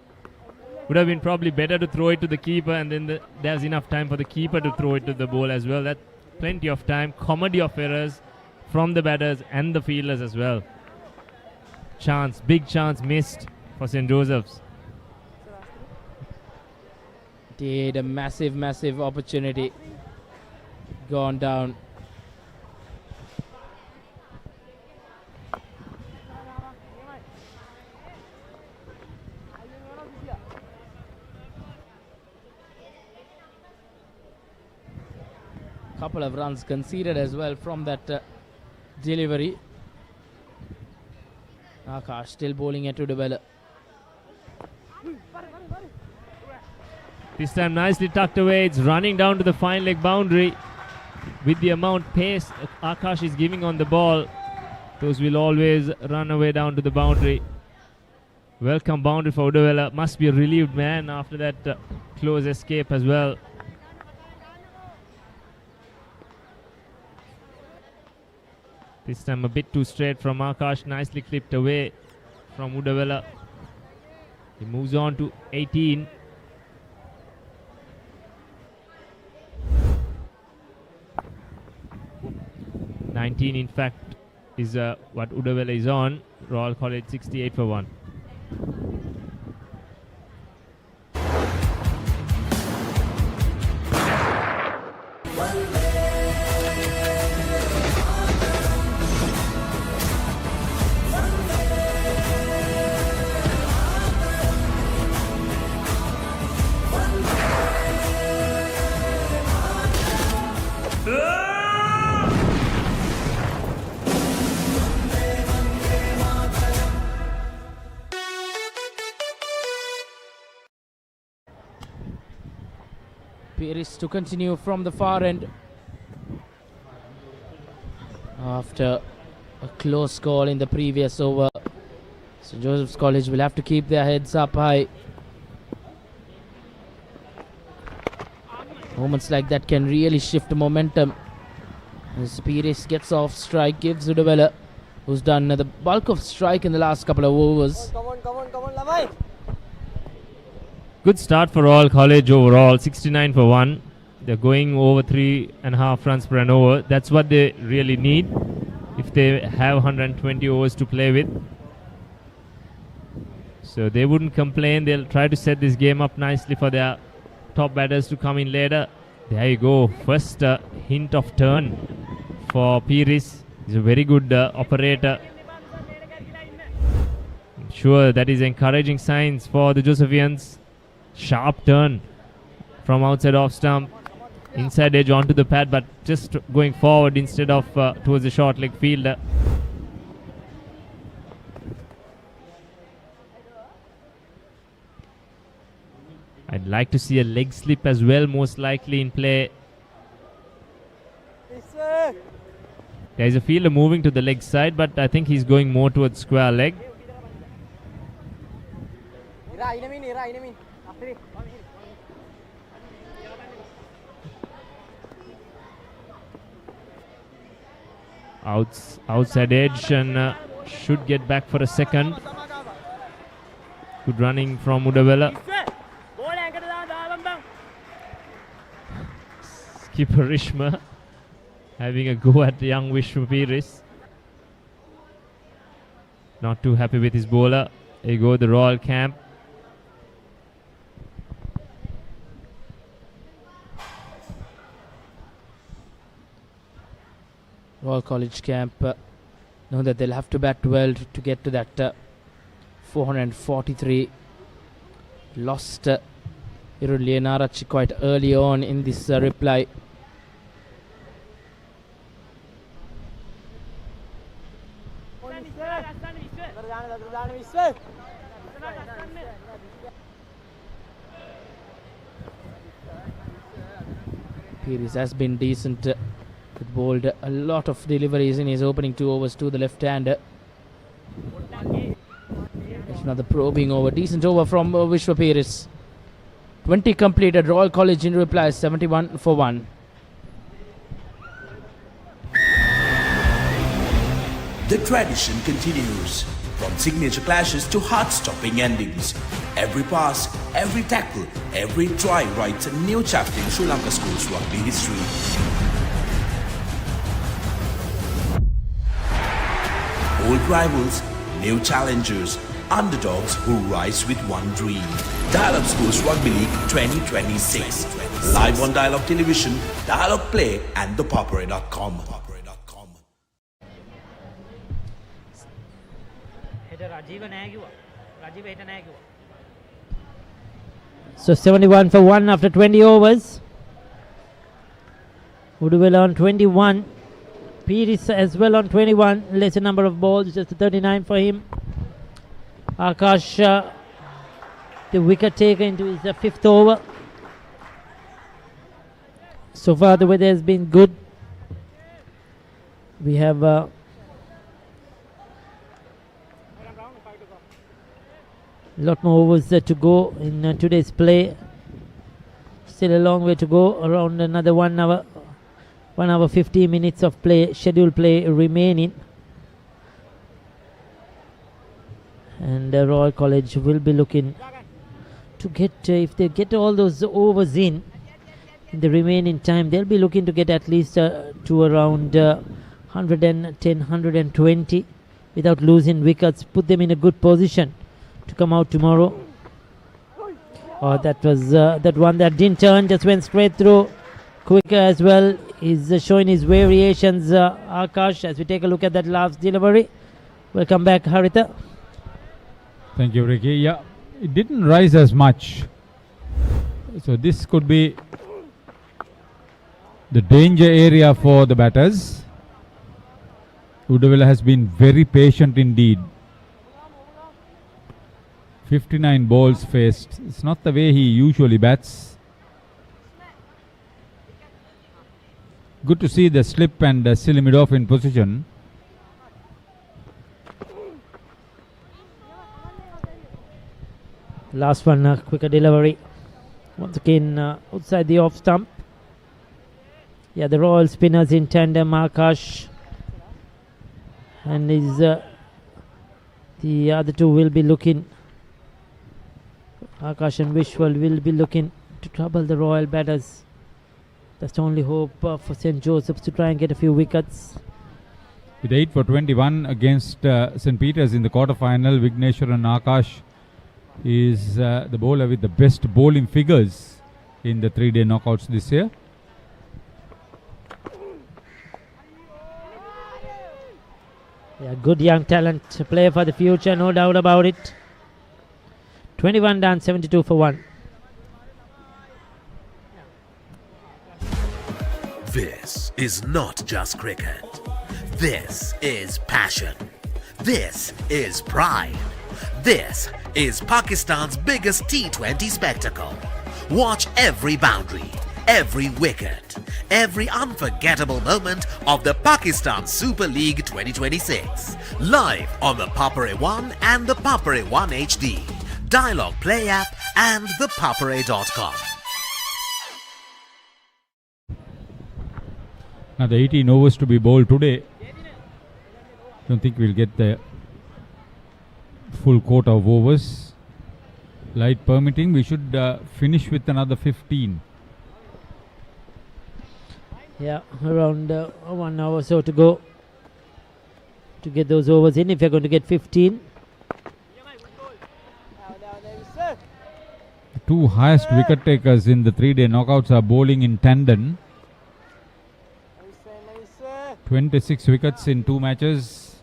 Would have been probably better to throw it to the keeper, and then there's enough time for the keeper to throw it to the ball as well. That's plenty of time. Comedy of errors from the batters and the fielders as well. Chance, big chance missed for St. Joseph's. Did a massive opportunity gone down. Couple of runs conceded as well from that delivery. Akash still bowling at Udavela. This time nicely tucked away. It's running down to the fine leg boundary. With the amount pace Akash is giving on the ball, those will always run away down to the boundary. Welcome boundary for Udavela. Must be a relieved man after that close escape as well. This time a bit too straight from Akash. Nicely clipped away from Udavela. He moves on to 18. In fact, is what Udavela is on. Royal College 68 for 1. Pieris to continue from the far end. After a close call in the previous over, St. Joseph's College will have to keep their heads up high. Moments like that can really shift momentum. As Pieris gets off strike, gives Udavela, who's done the bulk of strike in the last couple of overs. Come on, Lavai. Good start for Royal College overall, 69 for 1. They're going over 3.5 runs per an over. That's what they really need if they have 120 overs to play with. So they wouldn't complain. They'll try to set this game up nicely for their top batters to come in later. There you go. First hint of turn for Pieris. He's a very good operator. I'm sure that is encouraging signs for the Josephians. Sharp turn from outside off stump, inside edge onto the pad, but just going forward instead of towards the short leg fielder. I'd like to see a leg slip as well, most likely in play. There is a fielder moving to the leg side, but I think he's going more towards square leg. Outside edge and should get back for a second. Good running from Udavela. Skipper Rishma having a go at the young Vishwa Pieris. Not too happy with his bowler. There you go, the Royal camp. Royal College camp know that they'll have to bat well to get to that 443. Lost Irul Narachi quite early on in this reply. Pieris has been decent. Bowled a lot of deliveries in his opening 2 overs to the left-hander. Another probing over. Decent over from Vishwa Peiris. 20 completed. Royal College in reply. 71 for 1. The tradition continues. From signature clashes to heart-stopping endings. Every pass, every tackle, every try writes a new chapter in Sri Lanka schools rugby history. Old rivals, new challengers, underdogs who rise with one dream. Dial-Up Schools Rugby League 2026. Live on Dialogue Television, Dialogue Play and thepopare.com. So 71 for 1 after 20 overs. Uduvela on 21. Peiris as well on 21. Lesser number of balls, just 39 for him. Akash, the wicket taker into his fifth over. So far the weather has been good. We have a lot more overs to go in today's play. Still a long way to go, around another 1 hour. 1 hour 15 minutes of play, scheduled play remaining. And Royal College will be looking to get, if they get all those overs in the remaining time, they'll be looking to get at least to around 110, 120 without losing wickets, put them in a good position to come out tomorrow. Oh, that was that one that didn't turn, just went straight through. Quicker as well. He's showing his variations, Akash, as we take a look at that last delivery. Welcome back, Haritha. Thank you, Ricky. Yeah, it didn't rise as much. So this could be the danger area for the batters. Uduvela has been very patient indeed. 59 balls faced. It's not the way he usually bats. Good to see the slip and silly mid-off in position. Last one, quicker delivery. Once again, outside the off stump. Yeah, the Royal spinners in tandem, Akash and the other two will be looking. Akash and Vishwal will be looking to trouble the Royal batters. That's the only hope for St. Joseph's to try and get a few wickets. With 8 for 21 against St. Peter's in the quarterfinal, Vigneshwar and Akash is the bowler with the best bowling figures in the 3-day knockouts this year. Yeah, good young talent to play for the future, no doubt about it. 21 done, 72 for 1. This is not just cricket. This is passion. This is pride. This is Pakistan's biggest T20 spectacle. Watch every boundary, every wicket, every unforgettable moment of the Pakistan Super League 2026. Live on the Papare One and the Papare One HD, Dialogue Play app and thepapare.com. Now the 18 overs to be bowled today. Don't think we'll get the full quota of overs. Light permitting, we should finish with another 15. Yeah, around 1 hour or so to go to get those overs in if you're going to get 15. The two highest wicket takers in the 3-day knockouts are bowling in tandem. 26 wickets in 2 matches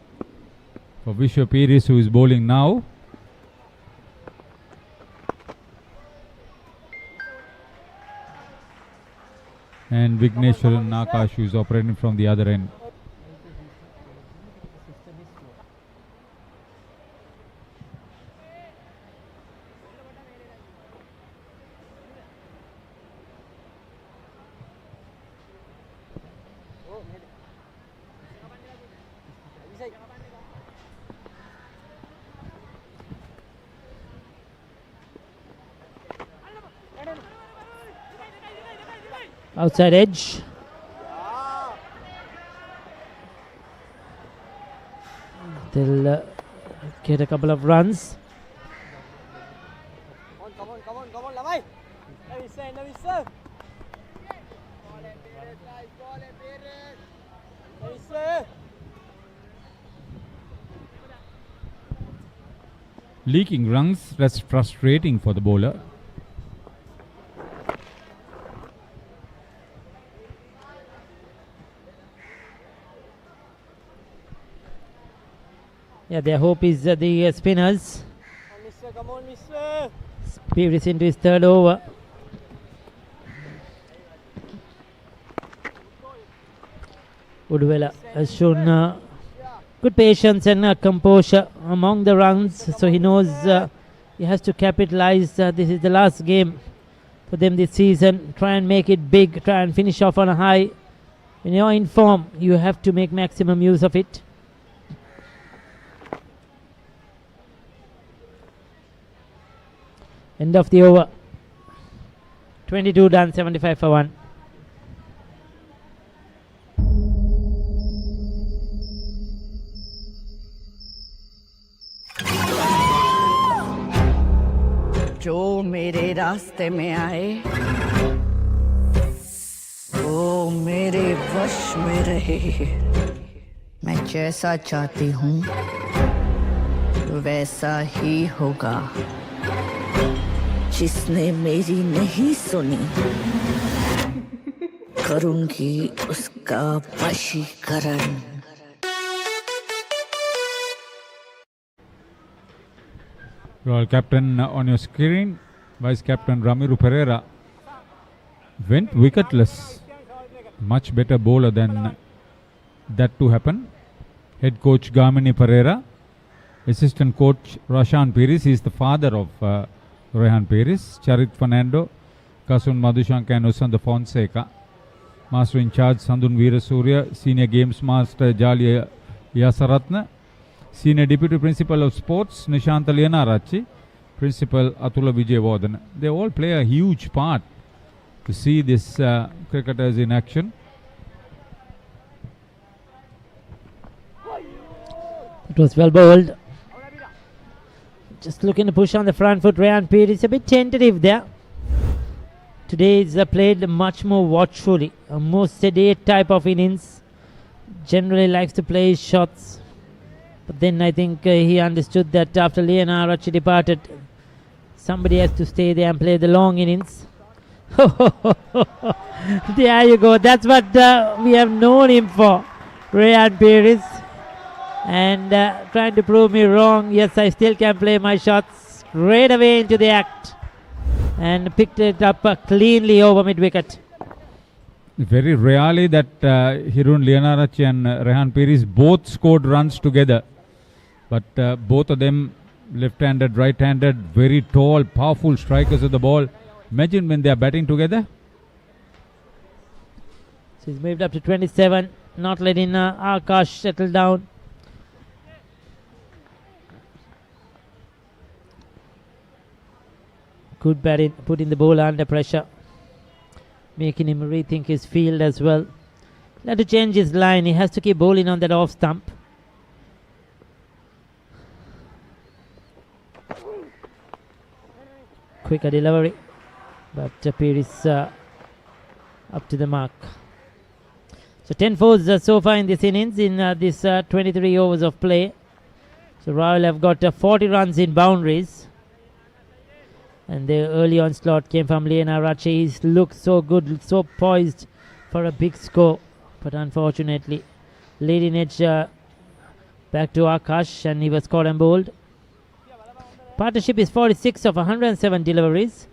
for Vishwa Peiris, who is bowling now. And Vigneshwar and Akash, who is operating from the other end. Outside edge. They'll get a couple of runs. Leaking runs, that's frustrating for the bowler. Yeah, their hope is the spinners. Pires into his third over. Uduvela has shown good patience and composure among the runs, so he knows he has to capitalize. This is the last game for them this season. Try and make it big, try and finish off on a high. When you're in form, you have to make maximum use of it. End of the over. 22 done, 75 for 1. जो मेरे रास्ते में आए वो मेरे वश में रहे मैं जैसा चाहती हूँ वैसा ही होगा जिसने मेरी नहीं सुनी करूंगी उसका वशीकरण Royal captain on your screen, Vice Captain Ramiro Pereira went wicketless. Much better bowler than that to happen. Head coach Gamini Pereira, assistant coach Rashan Pires, he is the father of Rehan Pires, Charit Fernando, Kasun Madhushanka and Usanda Fonseca. Master in charge Sandun Veerasurya, senior games master Jalia Yasaratna, Senior Deputy Principal of Sports, Nishanta Lianarachi, Principal Atula Vijayavardhan. They all play a huge part to see these cricketers in action. It was well bowled. Just looking to push on the front foot. Rehan Pires a bit tentative there. Today is played much more watchfully, a more sedate type of innings. Generally likes to play his shots. But then I think he understood that after Lianarachi departed, somebody has to stay there and play the long innings. There you go. That's what we have known him for, Rehan Pires. And trying to prove me wrong. Yes, I still can play my shots straight away into the act. And picked it up cleanly over mid-wicket. Very rarely that Hirun Lianarachi and Rehan Pires both scored runs together. But both of them left-handed, right-handed, very tall, powerful strikers of the ball. Imagine when they are batting together. So he's moved up to 27, not letting Akash settle down. Good batting, putting the bowler under pressure, making him rethink his field as well. He'll have to change his line. He has to keep bowling on that off stump. Quicker delivery, but Pires up to the mark. So 10 fours so far in this innings, in this 23 overs of play. So Royal have got 40 runs in boundaries. And the early onslaught came from Lianarachi. He looked so good, so poised for a big score. But unfortunately, leading edge back to Akash, and he was caught and bowled. Partnership is 46 of 107 deliveries.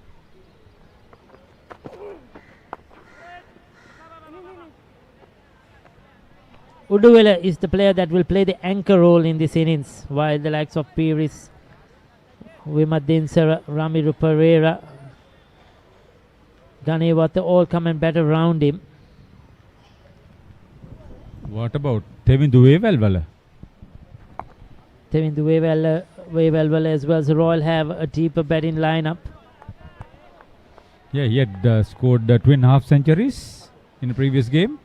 Uduvela is the player that will play the anchor role in this innings, while the likes of Pires, Wimadin Sara, Ramiro Pereira, Ganewata all come and bat around him. What about Tevindu Vevalvala? Tevindu Vevalvala as well. So Royal have a deeper batting lineup. Yeah, he had scored twin half centuries in the previous game.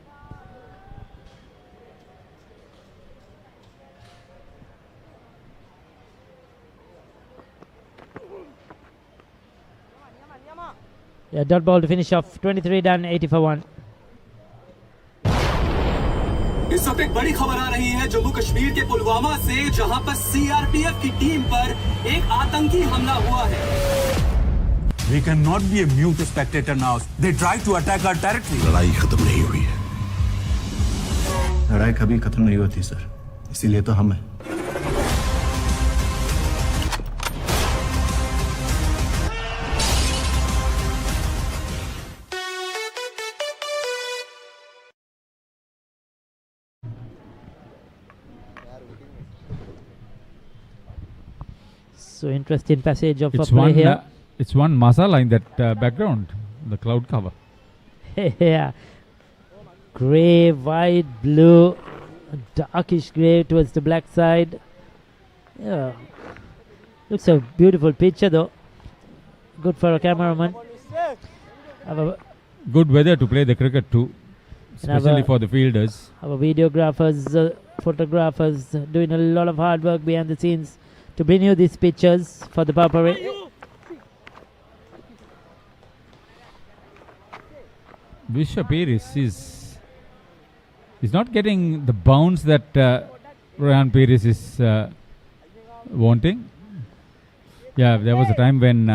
Yeah, dot ball to finish off. 23 done, 80 for 1. इस वक्त एक बड़ी खबर आ रही है जम्मू कश्मीर के पुलवामा से, जहां पर सीआरपीएफ की टीम पर एक आतंकी हमला हुआ है. We cannot be a mute spectator now. They try to attack our territory. लड़ाई खत्म नहीं हुई है. लड़ाई कभी खत्म नहीं होती सर, इसीलिए तो हम हैं. So interesting passage of It's play here. It's one masala in that background, the cloud cover. Yeah. Grey, white, blue, darkish grey towards the black side. Yeah. Looks a beautiful picture though. Good for a cameraman. Good weather to play the cricket too, especially for the fielders. Our videographers, photographers doing a lot of hard work behind the scenes to bring you these pictures for the Papare. Vishwa Paris is not getting the bounce that Ryan Paris is wanting. Yeah, there was a time when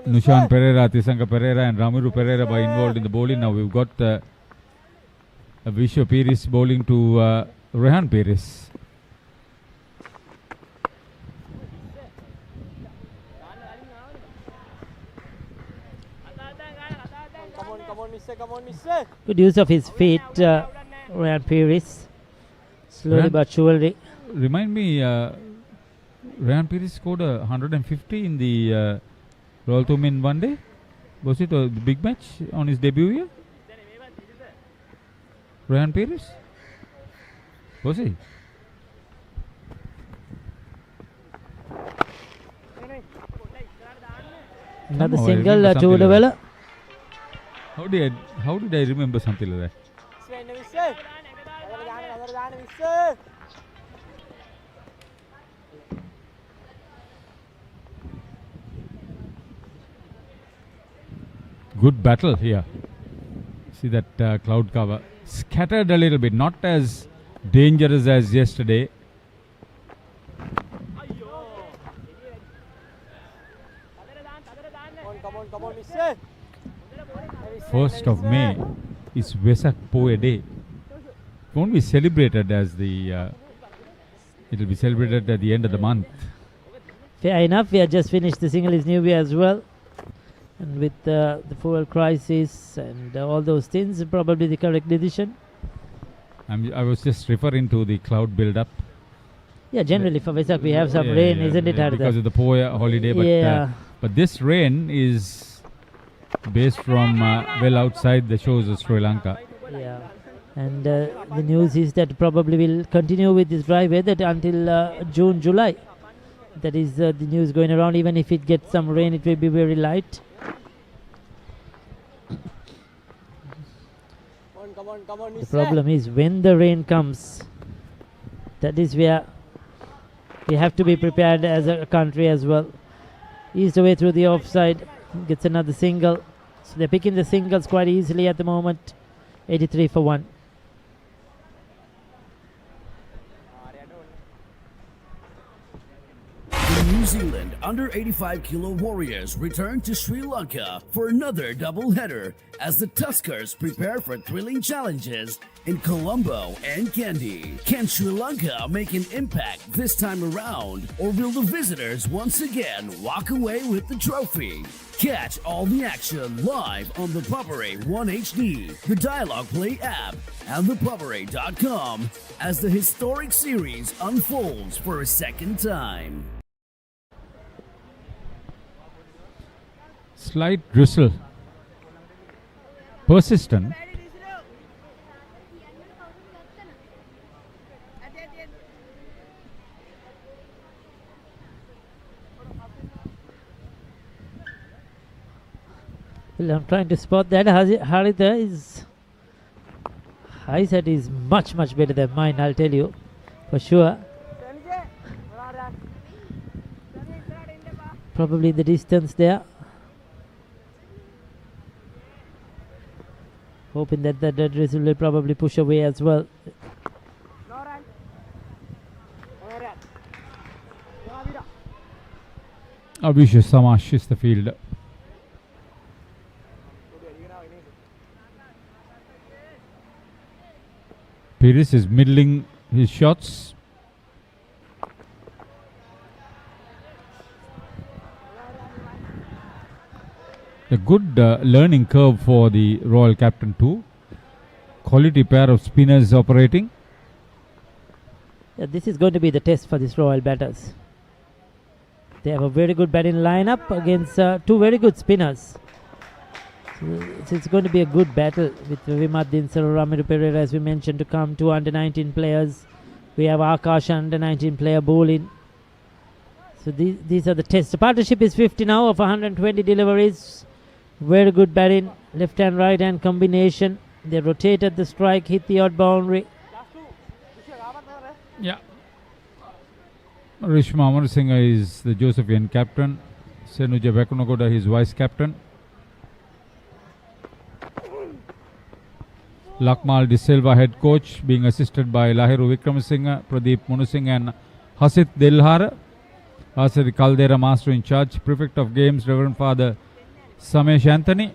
Nushan Pereira, Tisanka Pereira and Ramiro Pereira were involved in the bowling. Now we've got Vishwa Paris bowling to Rehan Paris. Good use of his feet, Ryan Paris. Slowly but surely. Remind me, Ryan Paris scored 150 in the Royal Tour one day. Was it a big match on his debut year? Ryan Paris? Was he? Another single to Udavella. How did I remember something like that? Good battle here. See that cloud cover. Scattered a little bit, not as dangerous as yesterday. First of May is Vesak Poe Day. It won't be celebrated as the. It will be celebrated at the end of the month. Fair enough. We have just finished the Sinhalese New Year as well, and with the fuel crisis and all those things, probably the correct decision. I was just referring to the cloud build-up. Yeah, generally for Vesak we have some rain, isn't it? Because of the Poe holiday, but but this rain is based from well outside the shores of Sri Lanka. Yeah, and the news is that probably will continue with this dry weather until June, July. That is the news going around. Even if it gets some rain, it will be very light. The problem is when the rain comes, that is where we have to be prepared as a country as well. Eased away through the offside, gets another single. So they're picking the singles quite easily at the moment. 83 for 1. The New Zealand under 85 kilo Warriors return to Sri Lanka for another double-header as the Tuskers prepare for thrilling challenges in Colombo and Kandy. Can Sri Lanka make an impact this time around, or will the visitors once again walk away with the trophy? Catch all the action live on the Papare 1 HD, the Dialogue Play app, and thepapare.com as the historic series unfolds for a second time. Slight drizzle. Persistent. Well, I'm trying to spot that. Haritha's eyesight is much better than mine, I'll tell you, for sure. Probably the distance there. Hoping that the drizzle will probably push away as well. Abhishek Samash is the fielder. Pires is middling his shots. A good learning curve for the Royal captain too. Quality pair of spinners operating. Yeah, this is going to be the test for these Royal batters. They have a very good batting lineup against two very good spinners. So it's going to be a good battle with Vimaddin Ramiro Pereira, as we mentioned, to come. Two under-19 players. We have Akash, under-19 player, bowling. So these are the tests. The partnership is 50 now of 120 deliveries. Very good batting, left and right hand combination. They rotated the strike, hit the odd boundary. Yeah. Rishma Amarasinghe is the Josephian captain. Senuja Bekunagoda his vice captain. Lakmal De Silva head coach, being assisted by Lahiru Vikramasinghe, Pradeep Munusinghe and Hasit Delhara. Asari Caldera master in charge. Prefect of games Reverend Father Samesh Anthony.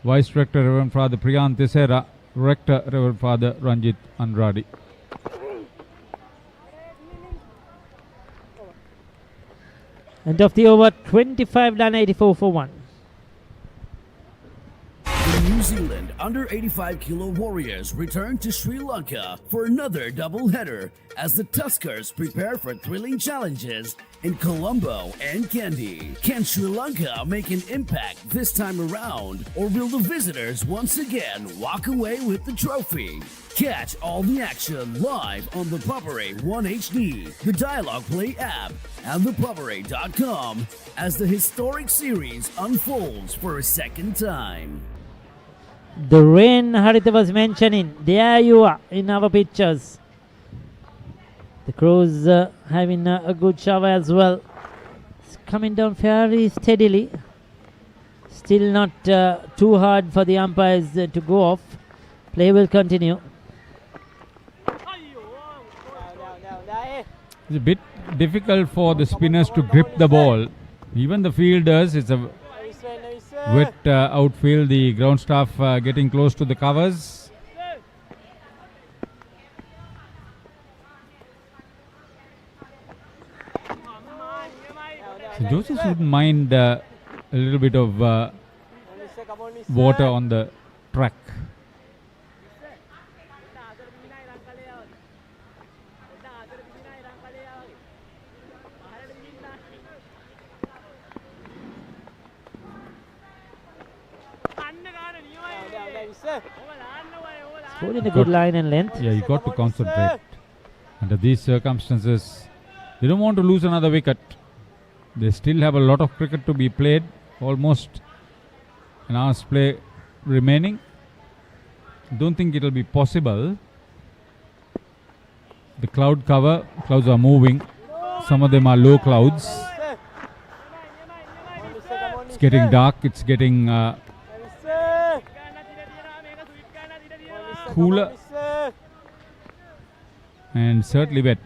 Vice Rector Reverend Father Priyan Tisera. Rector Reverend Father Ranjit Andradi. End of the over, 25 done, 84 for 1. The New Zealand under 85 kilo Warriors return to Sri Lanka for another double-header as the Tuskers prepare for thrilling challenges in Colombo and Kandy. Can Sri Lanka make an impact this time around, or will the visitors once again walk away with the trophy? Catch all the action live on the Papare 1 HD, the Dialogue Play app, and thepapare.com as the historic series unfolds for a second time. The rain Haritha was mentioning, there you are in our pictures. The Crows having a good shower as well. It's coming down fairly steadily. Still not too hard for the umpires to go off. Play will continue. It's a bit difficult for the spinners to grip the ball. Even the fielders, it's a wet outfield. The ground staff getting close to the covers. So Joseph wouldn't mind a little bit of water on the track. Scored in a good line and length. Yeah, you got to concentrate. Under these circumstances, they don't want to lose another wicket. They still have a lot of cricket to be played. Almost an hour's play remaining. Don't think it will be possible. The cloud cover, clouds are moving. Some of them are low clouds. It's getting dark. It's getting cooler and certainly wet.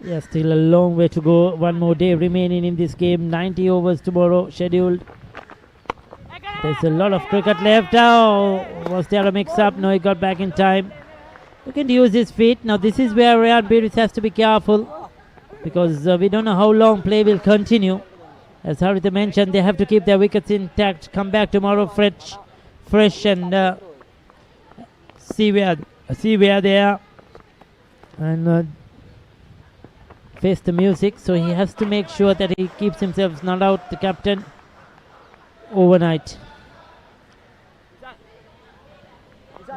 Yeah, still a long way to go. One more day remaining in this game. 90 overs tomorrow scheduled. There's a lot of cricket left. Oh, was there a mix-up? No, he got back in time. Looking to use his feet. Now this is where Ryan Beers has to be careful, because we don't know how long play will continue. As Haritha mentioned, they have to keep their wickets intact. Come back tomorrow fresh and see where they are and face the music. So he has to make sure that he keeps himself not out, the captain, overnight.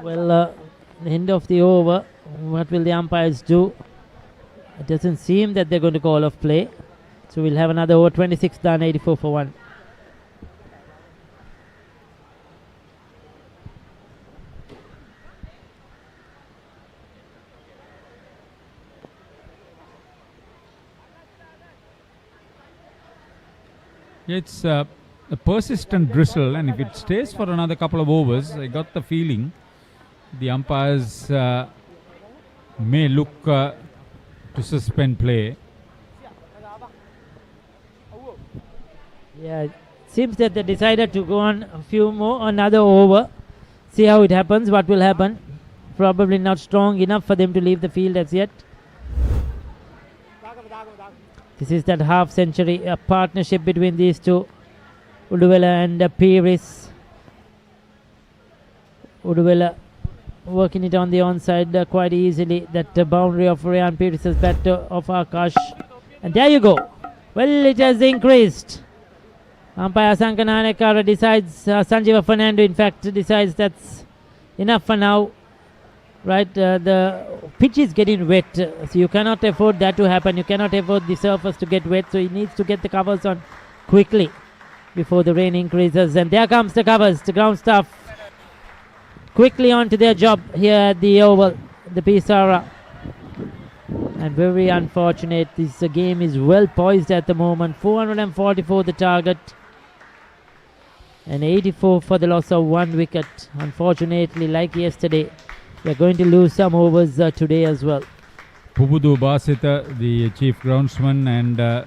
Well, the end of the over. What will the umpires do? It doesn't seem that they're going to call off play. So we'll have another over 26 done, 84 for 1. It's a persistent drizzle, and if it stays for another couple of overs, I got the feeling the umpires may look to suspend play. Yeah, it seems that they decided to go on a few more, another over. See how it happens, what will happen. Probably not strong enough for them to leave the field as yet. This is that half century, a partnership between these two, Uduvela and Peiris. Uduvela working it on the onside quite easily. That boundary of Ryan Peiris' bat of Akash. And there you go. Well, it has increased. Umpire Sankananekara decides, Sanjeeva Fernando in fact decides that's enough for now. Right, the pitch is getting wet, so you cannot afford that to happen. You cannot afford the surface to get wet, so he needs to get the covers on quickly before the rain increases. And there comes the covers, the ground staff quickly on to their job here at the Oval, the Sara. And very unfortunate, this game is well poised at the moment. 444 the target and 84 for the loss of 1 wicket. Unfortunately, like yesterday, we're going to lose some overs today as well. Pubudu Basita, the chief groundsman, and the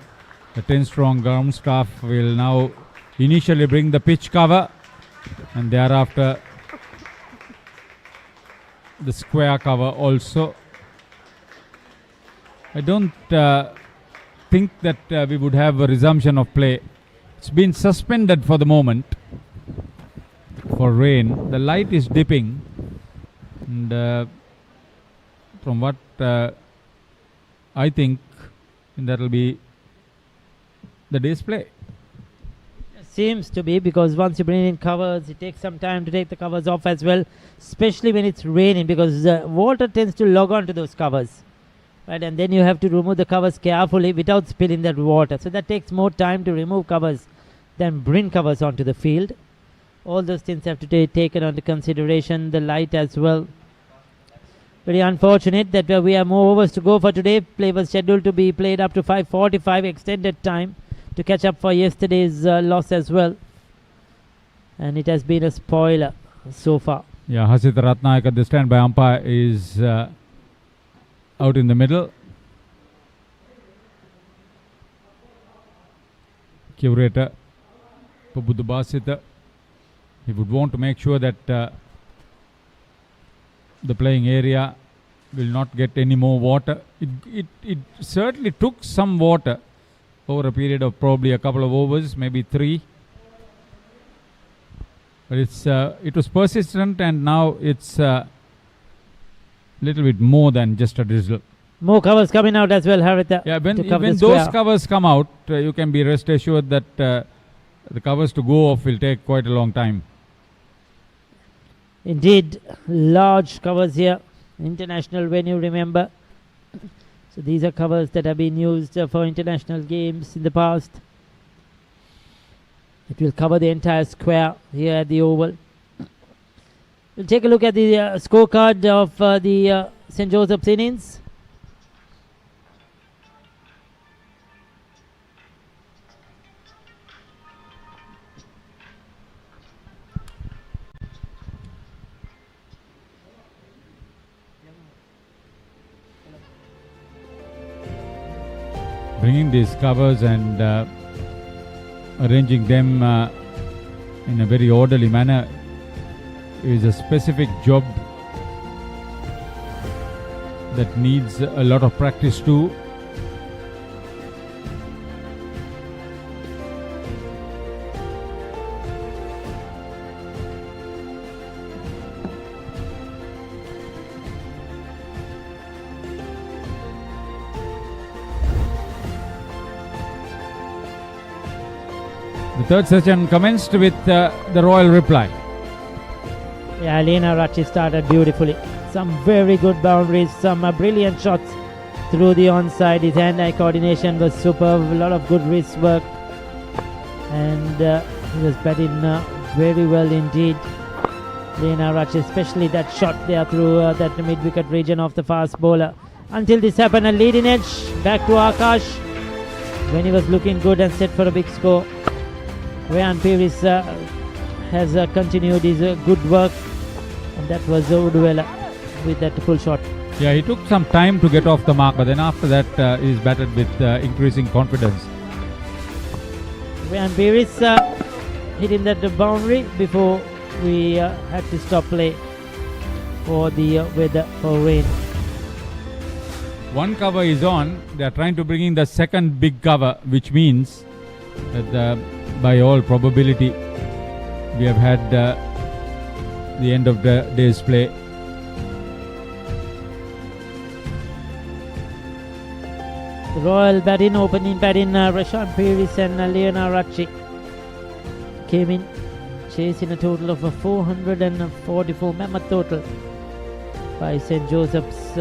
10-strong ground staff will now initially bring the pitch cover, and thereafter the square cover also. I don't think that we would have a resumption of play. It's been suspended for the moment for rain. The light is dipping. And from what I think, that will be the day's play. Seems to be, because once you bring in covers, it takes some time to take the covers off as well, especially when it's raining, because water tends to log on to those covers. Right, and then you have to remove the covers carefully without spilling that water. So that takes more time to remove covers than bring covers onto the field. All those things have to be taken into consideration. The light as well. Very unfortunate that we have more overs to go for today. Play was scheduled to be played up to 5:45, extended time to catch up for yesterday's loss as well. And it has been a spoiler so far. Yeah, Hasit Ratnayaka, the standby umpire, is out in the middle. Curator Pubudu Basita, he would want to make sure that the playing area will not get any more water. It certainly took some water over a period of probably a couple of overs, maybe 3. But it was persistent, and now it's little bit more than just a drizzle. More covers coming out as well, Haritha. Yeah, when those covers come out, you can be rest assured that the covers to go off will take quite a long time. Indeed, large covers here. International venue, remember. So these are covers that have been used for international games in the past. It will cover the entire square here at the Oval. We'll take a look at the scorecard of the St. Joseph's innings. Bringing these covers and arranging them in a very orderly manner is a specific job that needs a lot of practice too. The third session commenced with the royal reply. Yeah, Alina Rachi started beautifully. Some very good boundaries, some brilliant shots through the onside. His hand-eye coordination was superb. A lot of good wrist work, and he was batting very well indeed. Leonarach, especially that shot there through that mid-wicket region of the fast bowler. Until this happened, a leading edge back to Akash when he was looking good and set for a big score. Ryan Peris has continued his good work, and that was Uduvela with that pull shot. Yeah, he took some time to get off the mark, but then after that he's batted with increasing confidence. Ryan Peris hitting that boundary before we had to stop play for the weather for rain. One cover is on. They are trying to bring in the second big cover, which means that by all probability we have had the end of the day's play. The Royal batting, opening batting, Rashan Peris and Leonarach came in chasing a total of 444 mammoth total by St. Joseph's,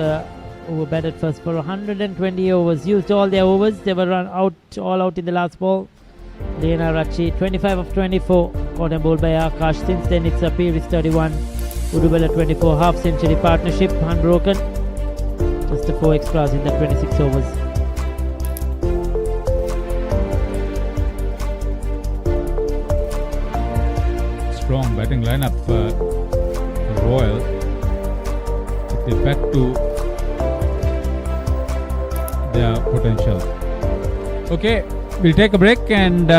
who were batted first for 120 overs. Used all their overs. They were all out in the last ball. Leonarach 25 of 24, caught and bowled by Akash. Since then it's Peris 31, Uduvela 24, half century partnership, unbroken. Just the 4 extras in the 26 overs. Strong batting lineup for Royal. They back to their potential. Okay, we'll take a break, and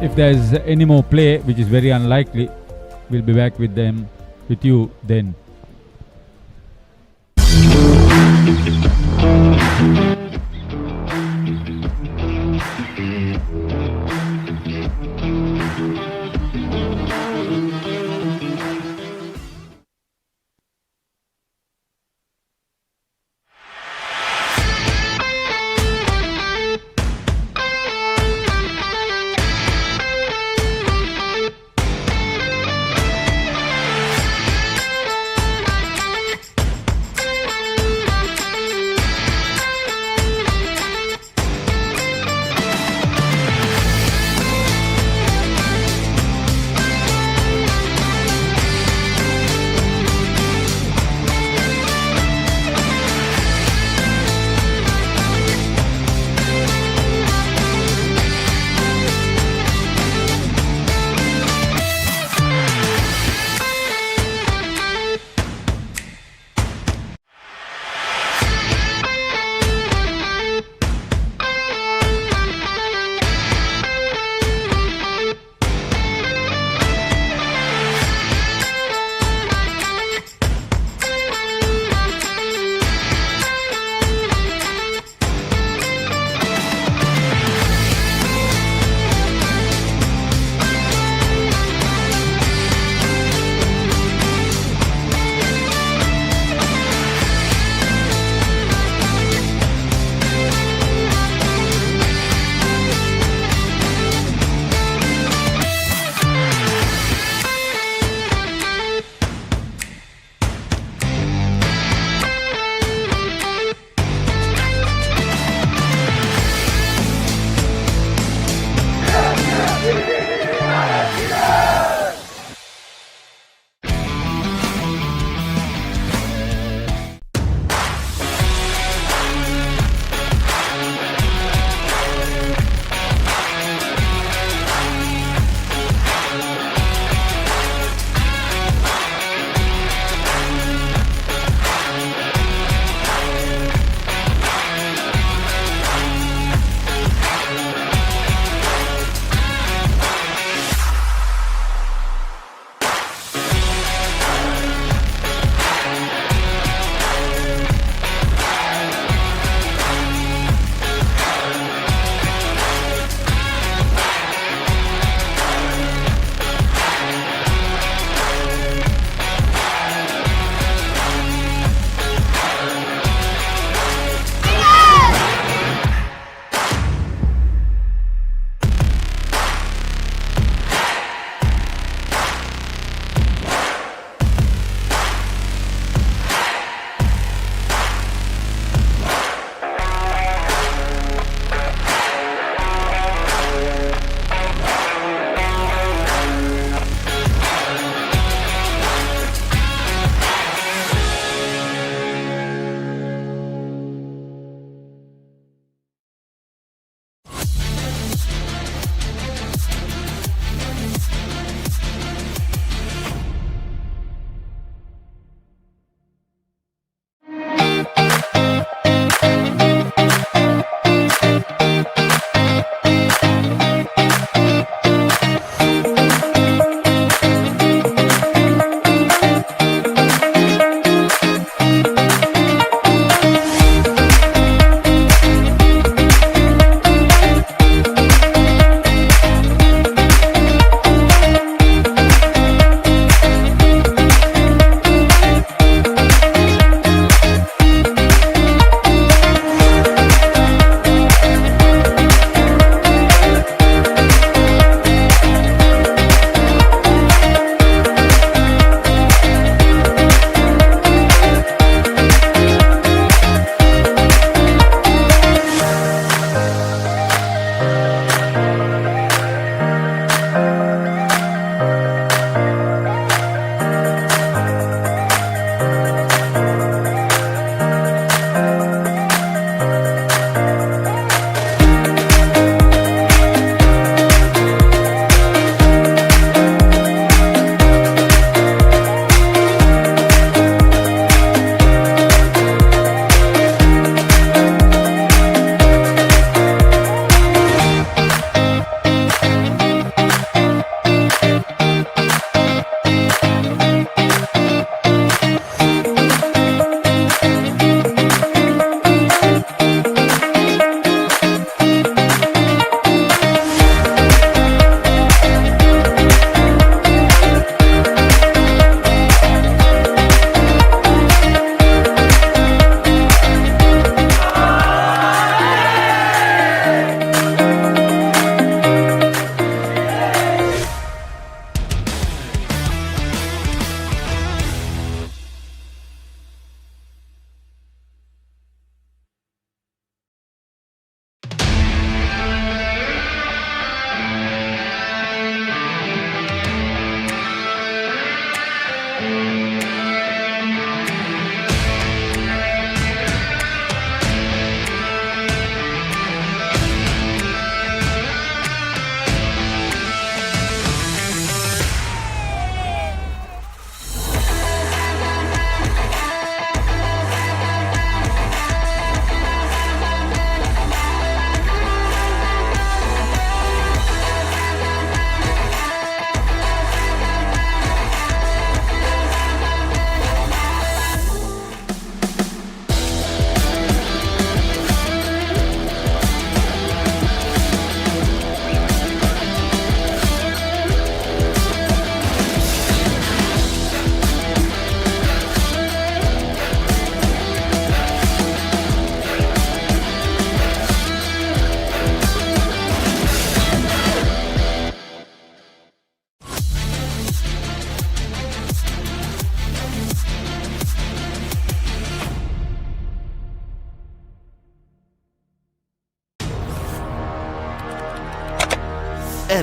if there's any more play, which is very unlikely, we'll be back with you then.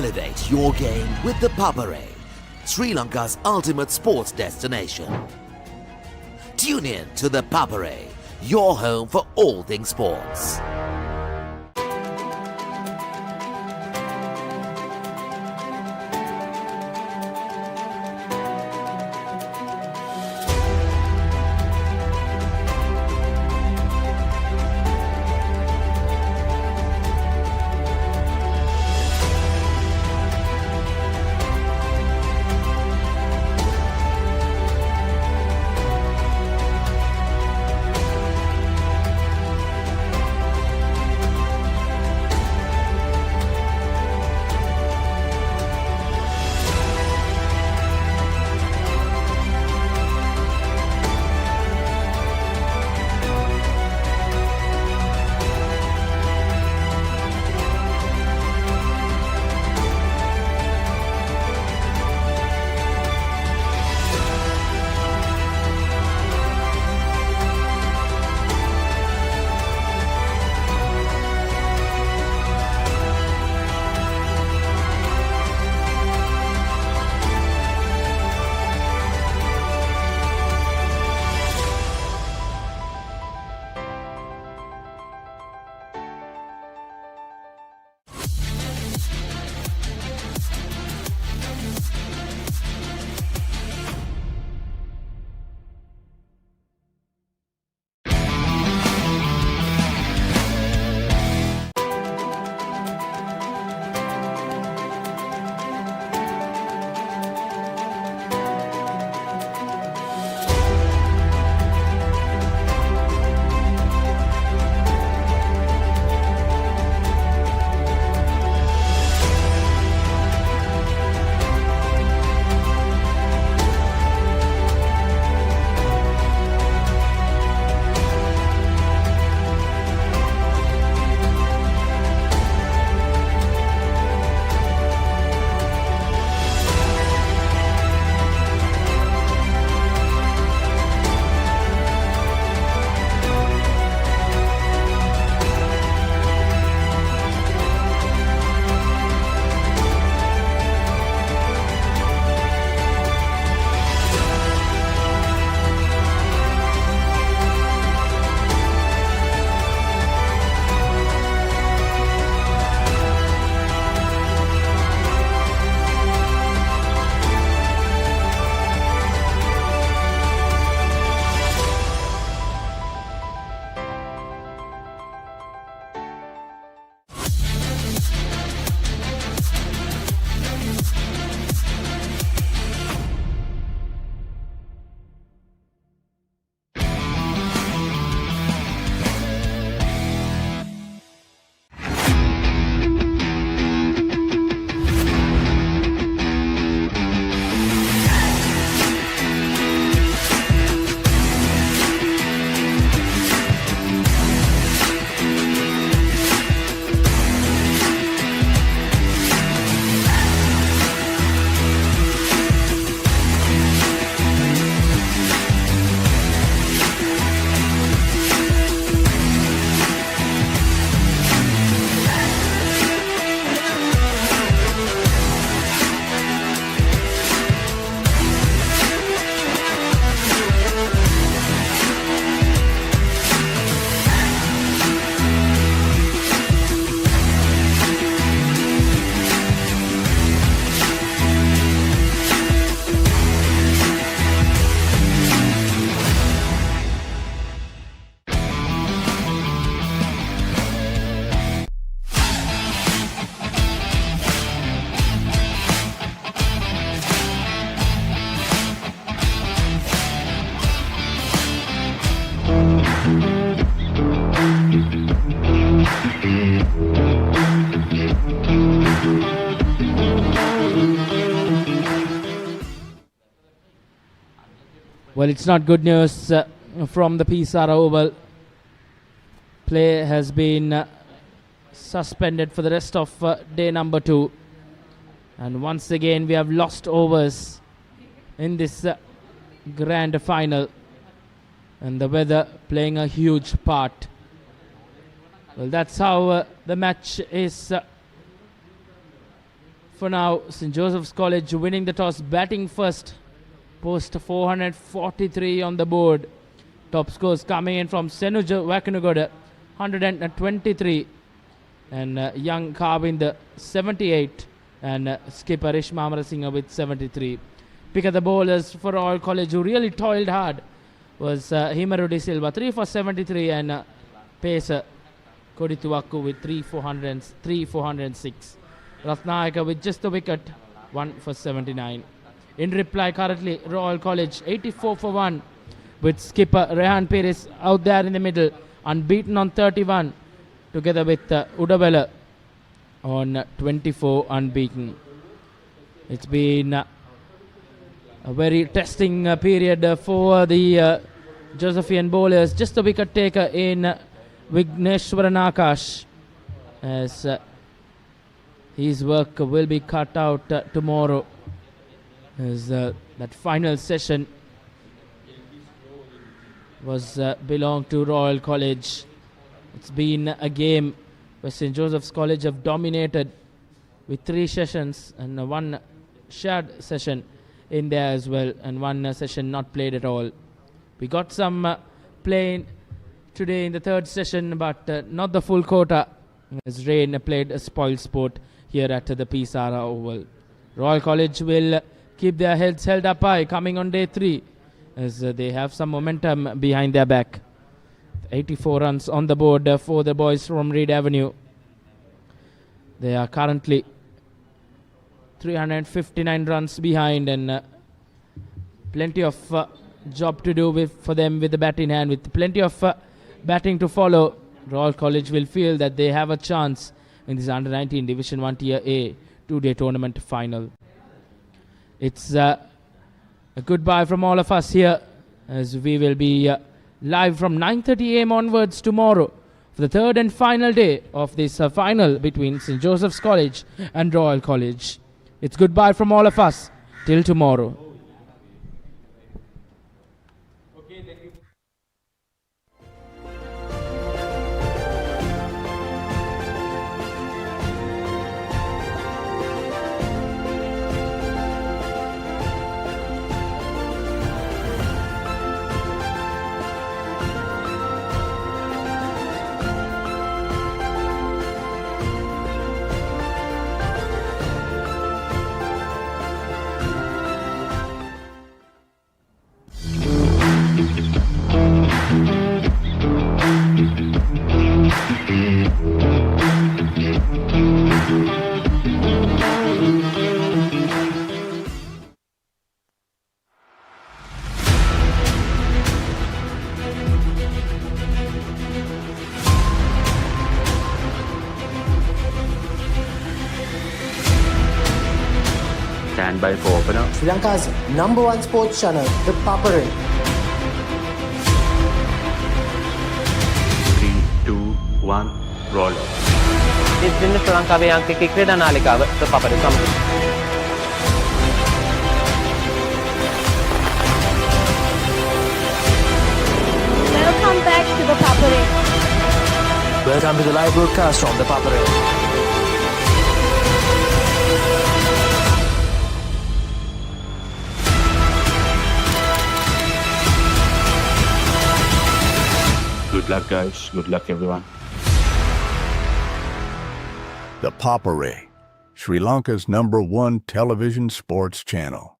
Elevate your game with the Papare, Sri Lanka's ultimate sports destination. Tune in to the Papare, your home for all things sports. Well, it's not good news from the Sara Oval. Play has been suspended for the rest of day number 2. And once again, we have lost overs in this grand final. And the weather playing a huge part. Well, that's how the match is for now. St. Joseph's College winning the toss, batting first. Post 443 on the board. Top scores coming in from Senuja Wakanugoda, 123. And young Kavind, 78. And skipper Ishma Amarasinghe with 73. Pick of the bowlers for Royal College who really toiled hard was Himarudi Silva, 3 for 73. And pacer Kodituwaku with 3 406. Ratnayaka with just a wicket, 1 for 79. In reply currently Royal College 84 for 1 with skipper Rehan Perez out there in the middle, unbeaten on 31 together with Udavela on 24 unbeaten. It's been a very testing period for the Josephian bowlers. Just a wicket taker in Vigneshwaran Akash, as his work will be cut out tomorrow, as that final session was belonged to Royal College. It's been a game where St. Joseph's College have dominated with 3 sessions and 1 shared session in there as well, and 1 session not played at all. We got some play today in the 3rd session, but not the full quota, as rain played a spoiled sport here at the P. Sara Oval. Royal College will keep their heads held up high coming on day 3, as they have some momentum behind their back. 84 runs on the board for the boys from Reed Avenue. They are currently 359 runs behind, and plenty of job to do for them with the bat in hand. With plenty of batting to follow, Royal College will feel that they have a chance in this Under-19 Division 1 Tier A 2-day tournament final. It's a goodbye from all of us here, as we will be live from 9:30 a.m. onwards tomorrow for the 3rd and final day of this final between St. Joseph's College and Royal College. It's goodbye from all of us till tomorrow. Stand by for opener. Sri Lanka's #1 sports channel, the Papare. 3, 2, 1, roll. ඉතින් ශ්‍රී ලංකාවේ අංක cricket නාලිකාව පපරේ සමග Welcome back to the Papare. Welcome to the live broadcast from the Papare. Good luck, guys. Good luck, everyone. The Papare, Sri Lanka's #1 television sports channel.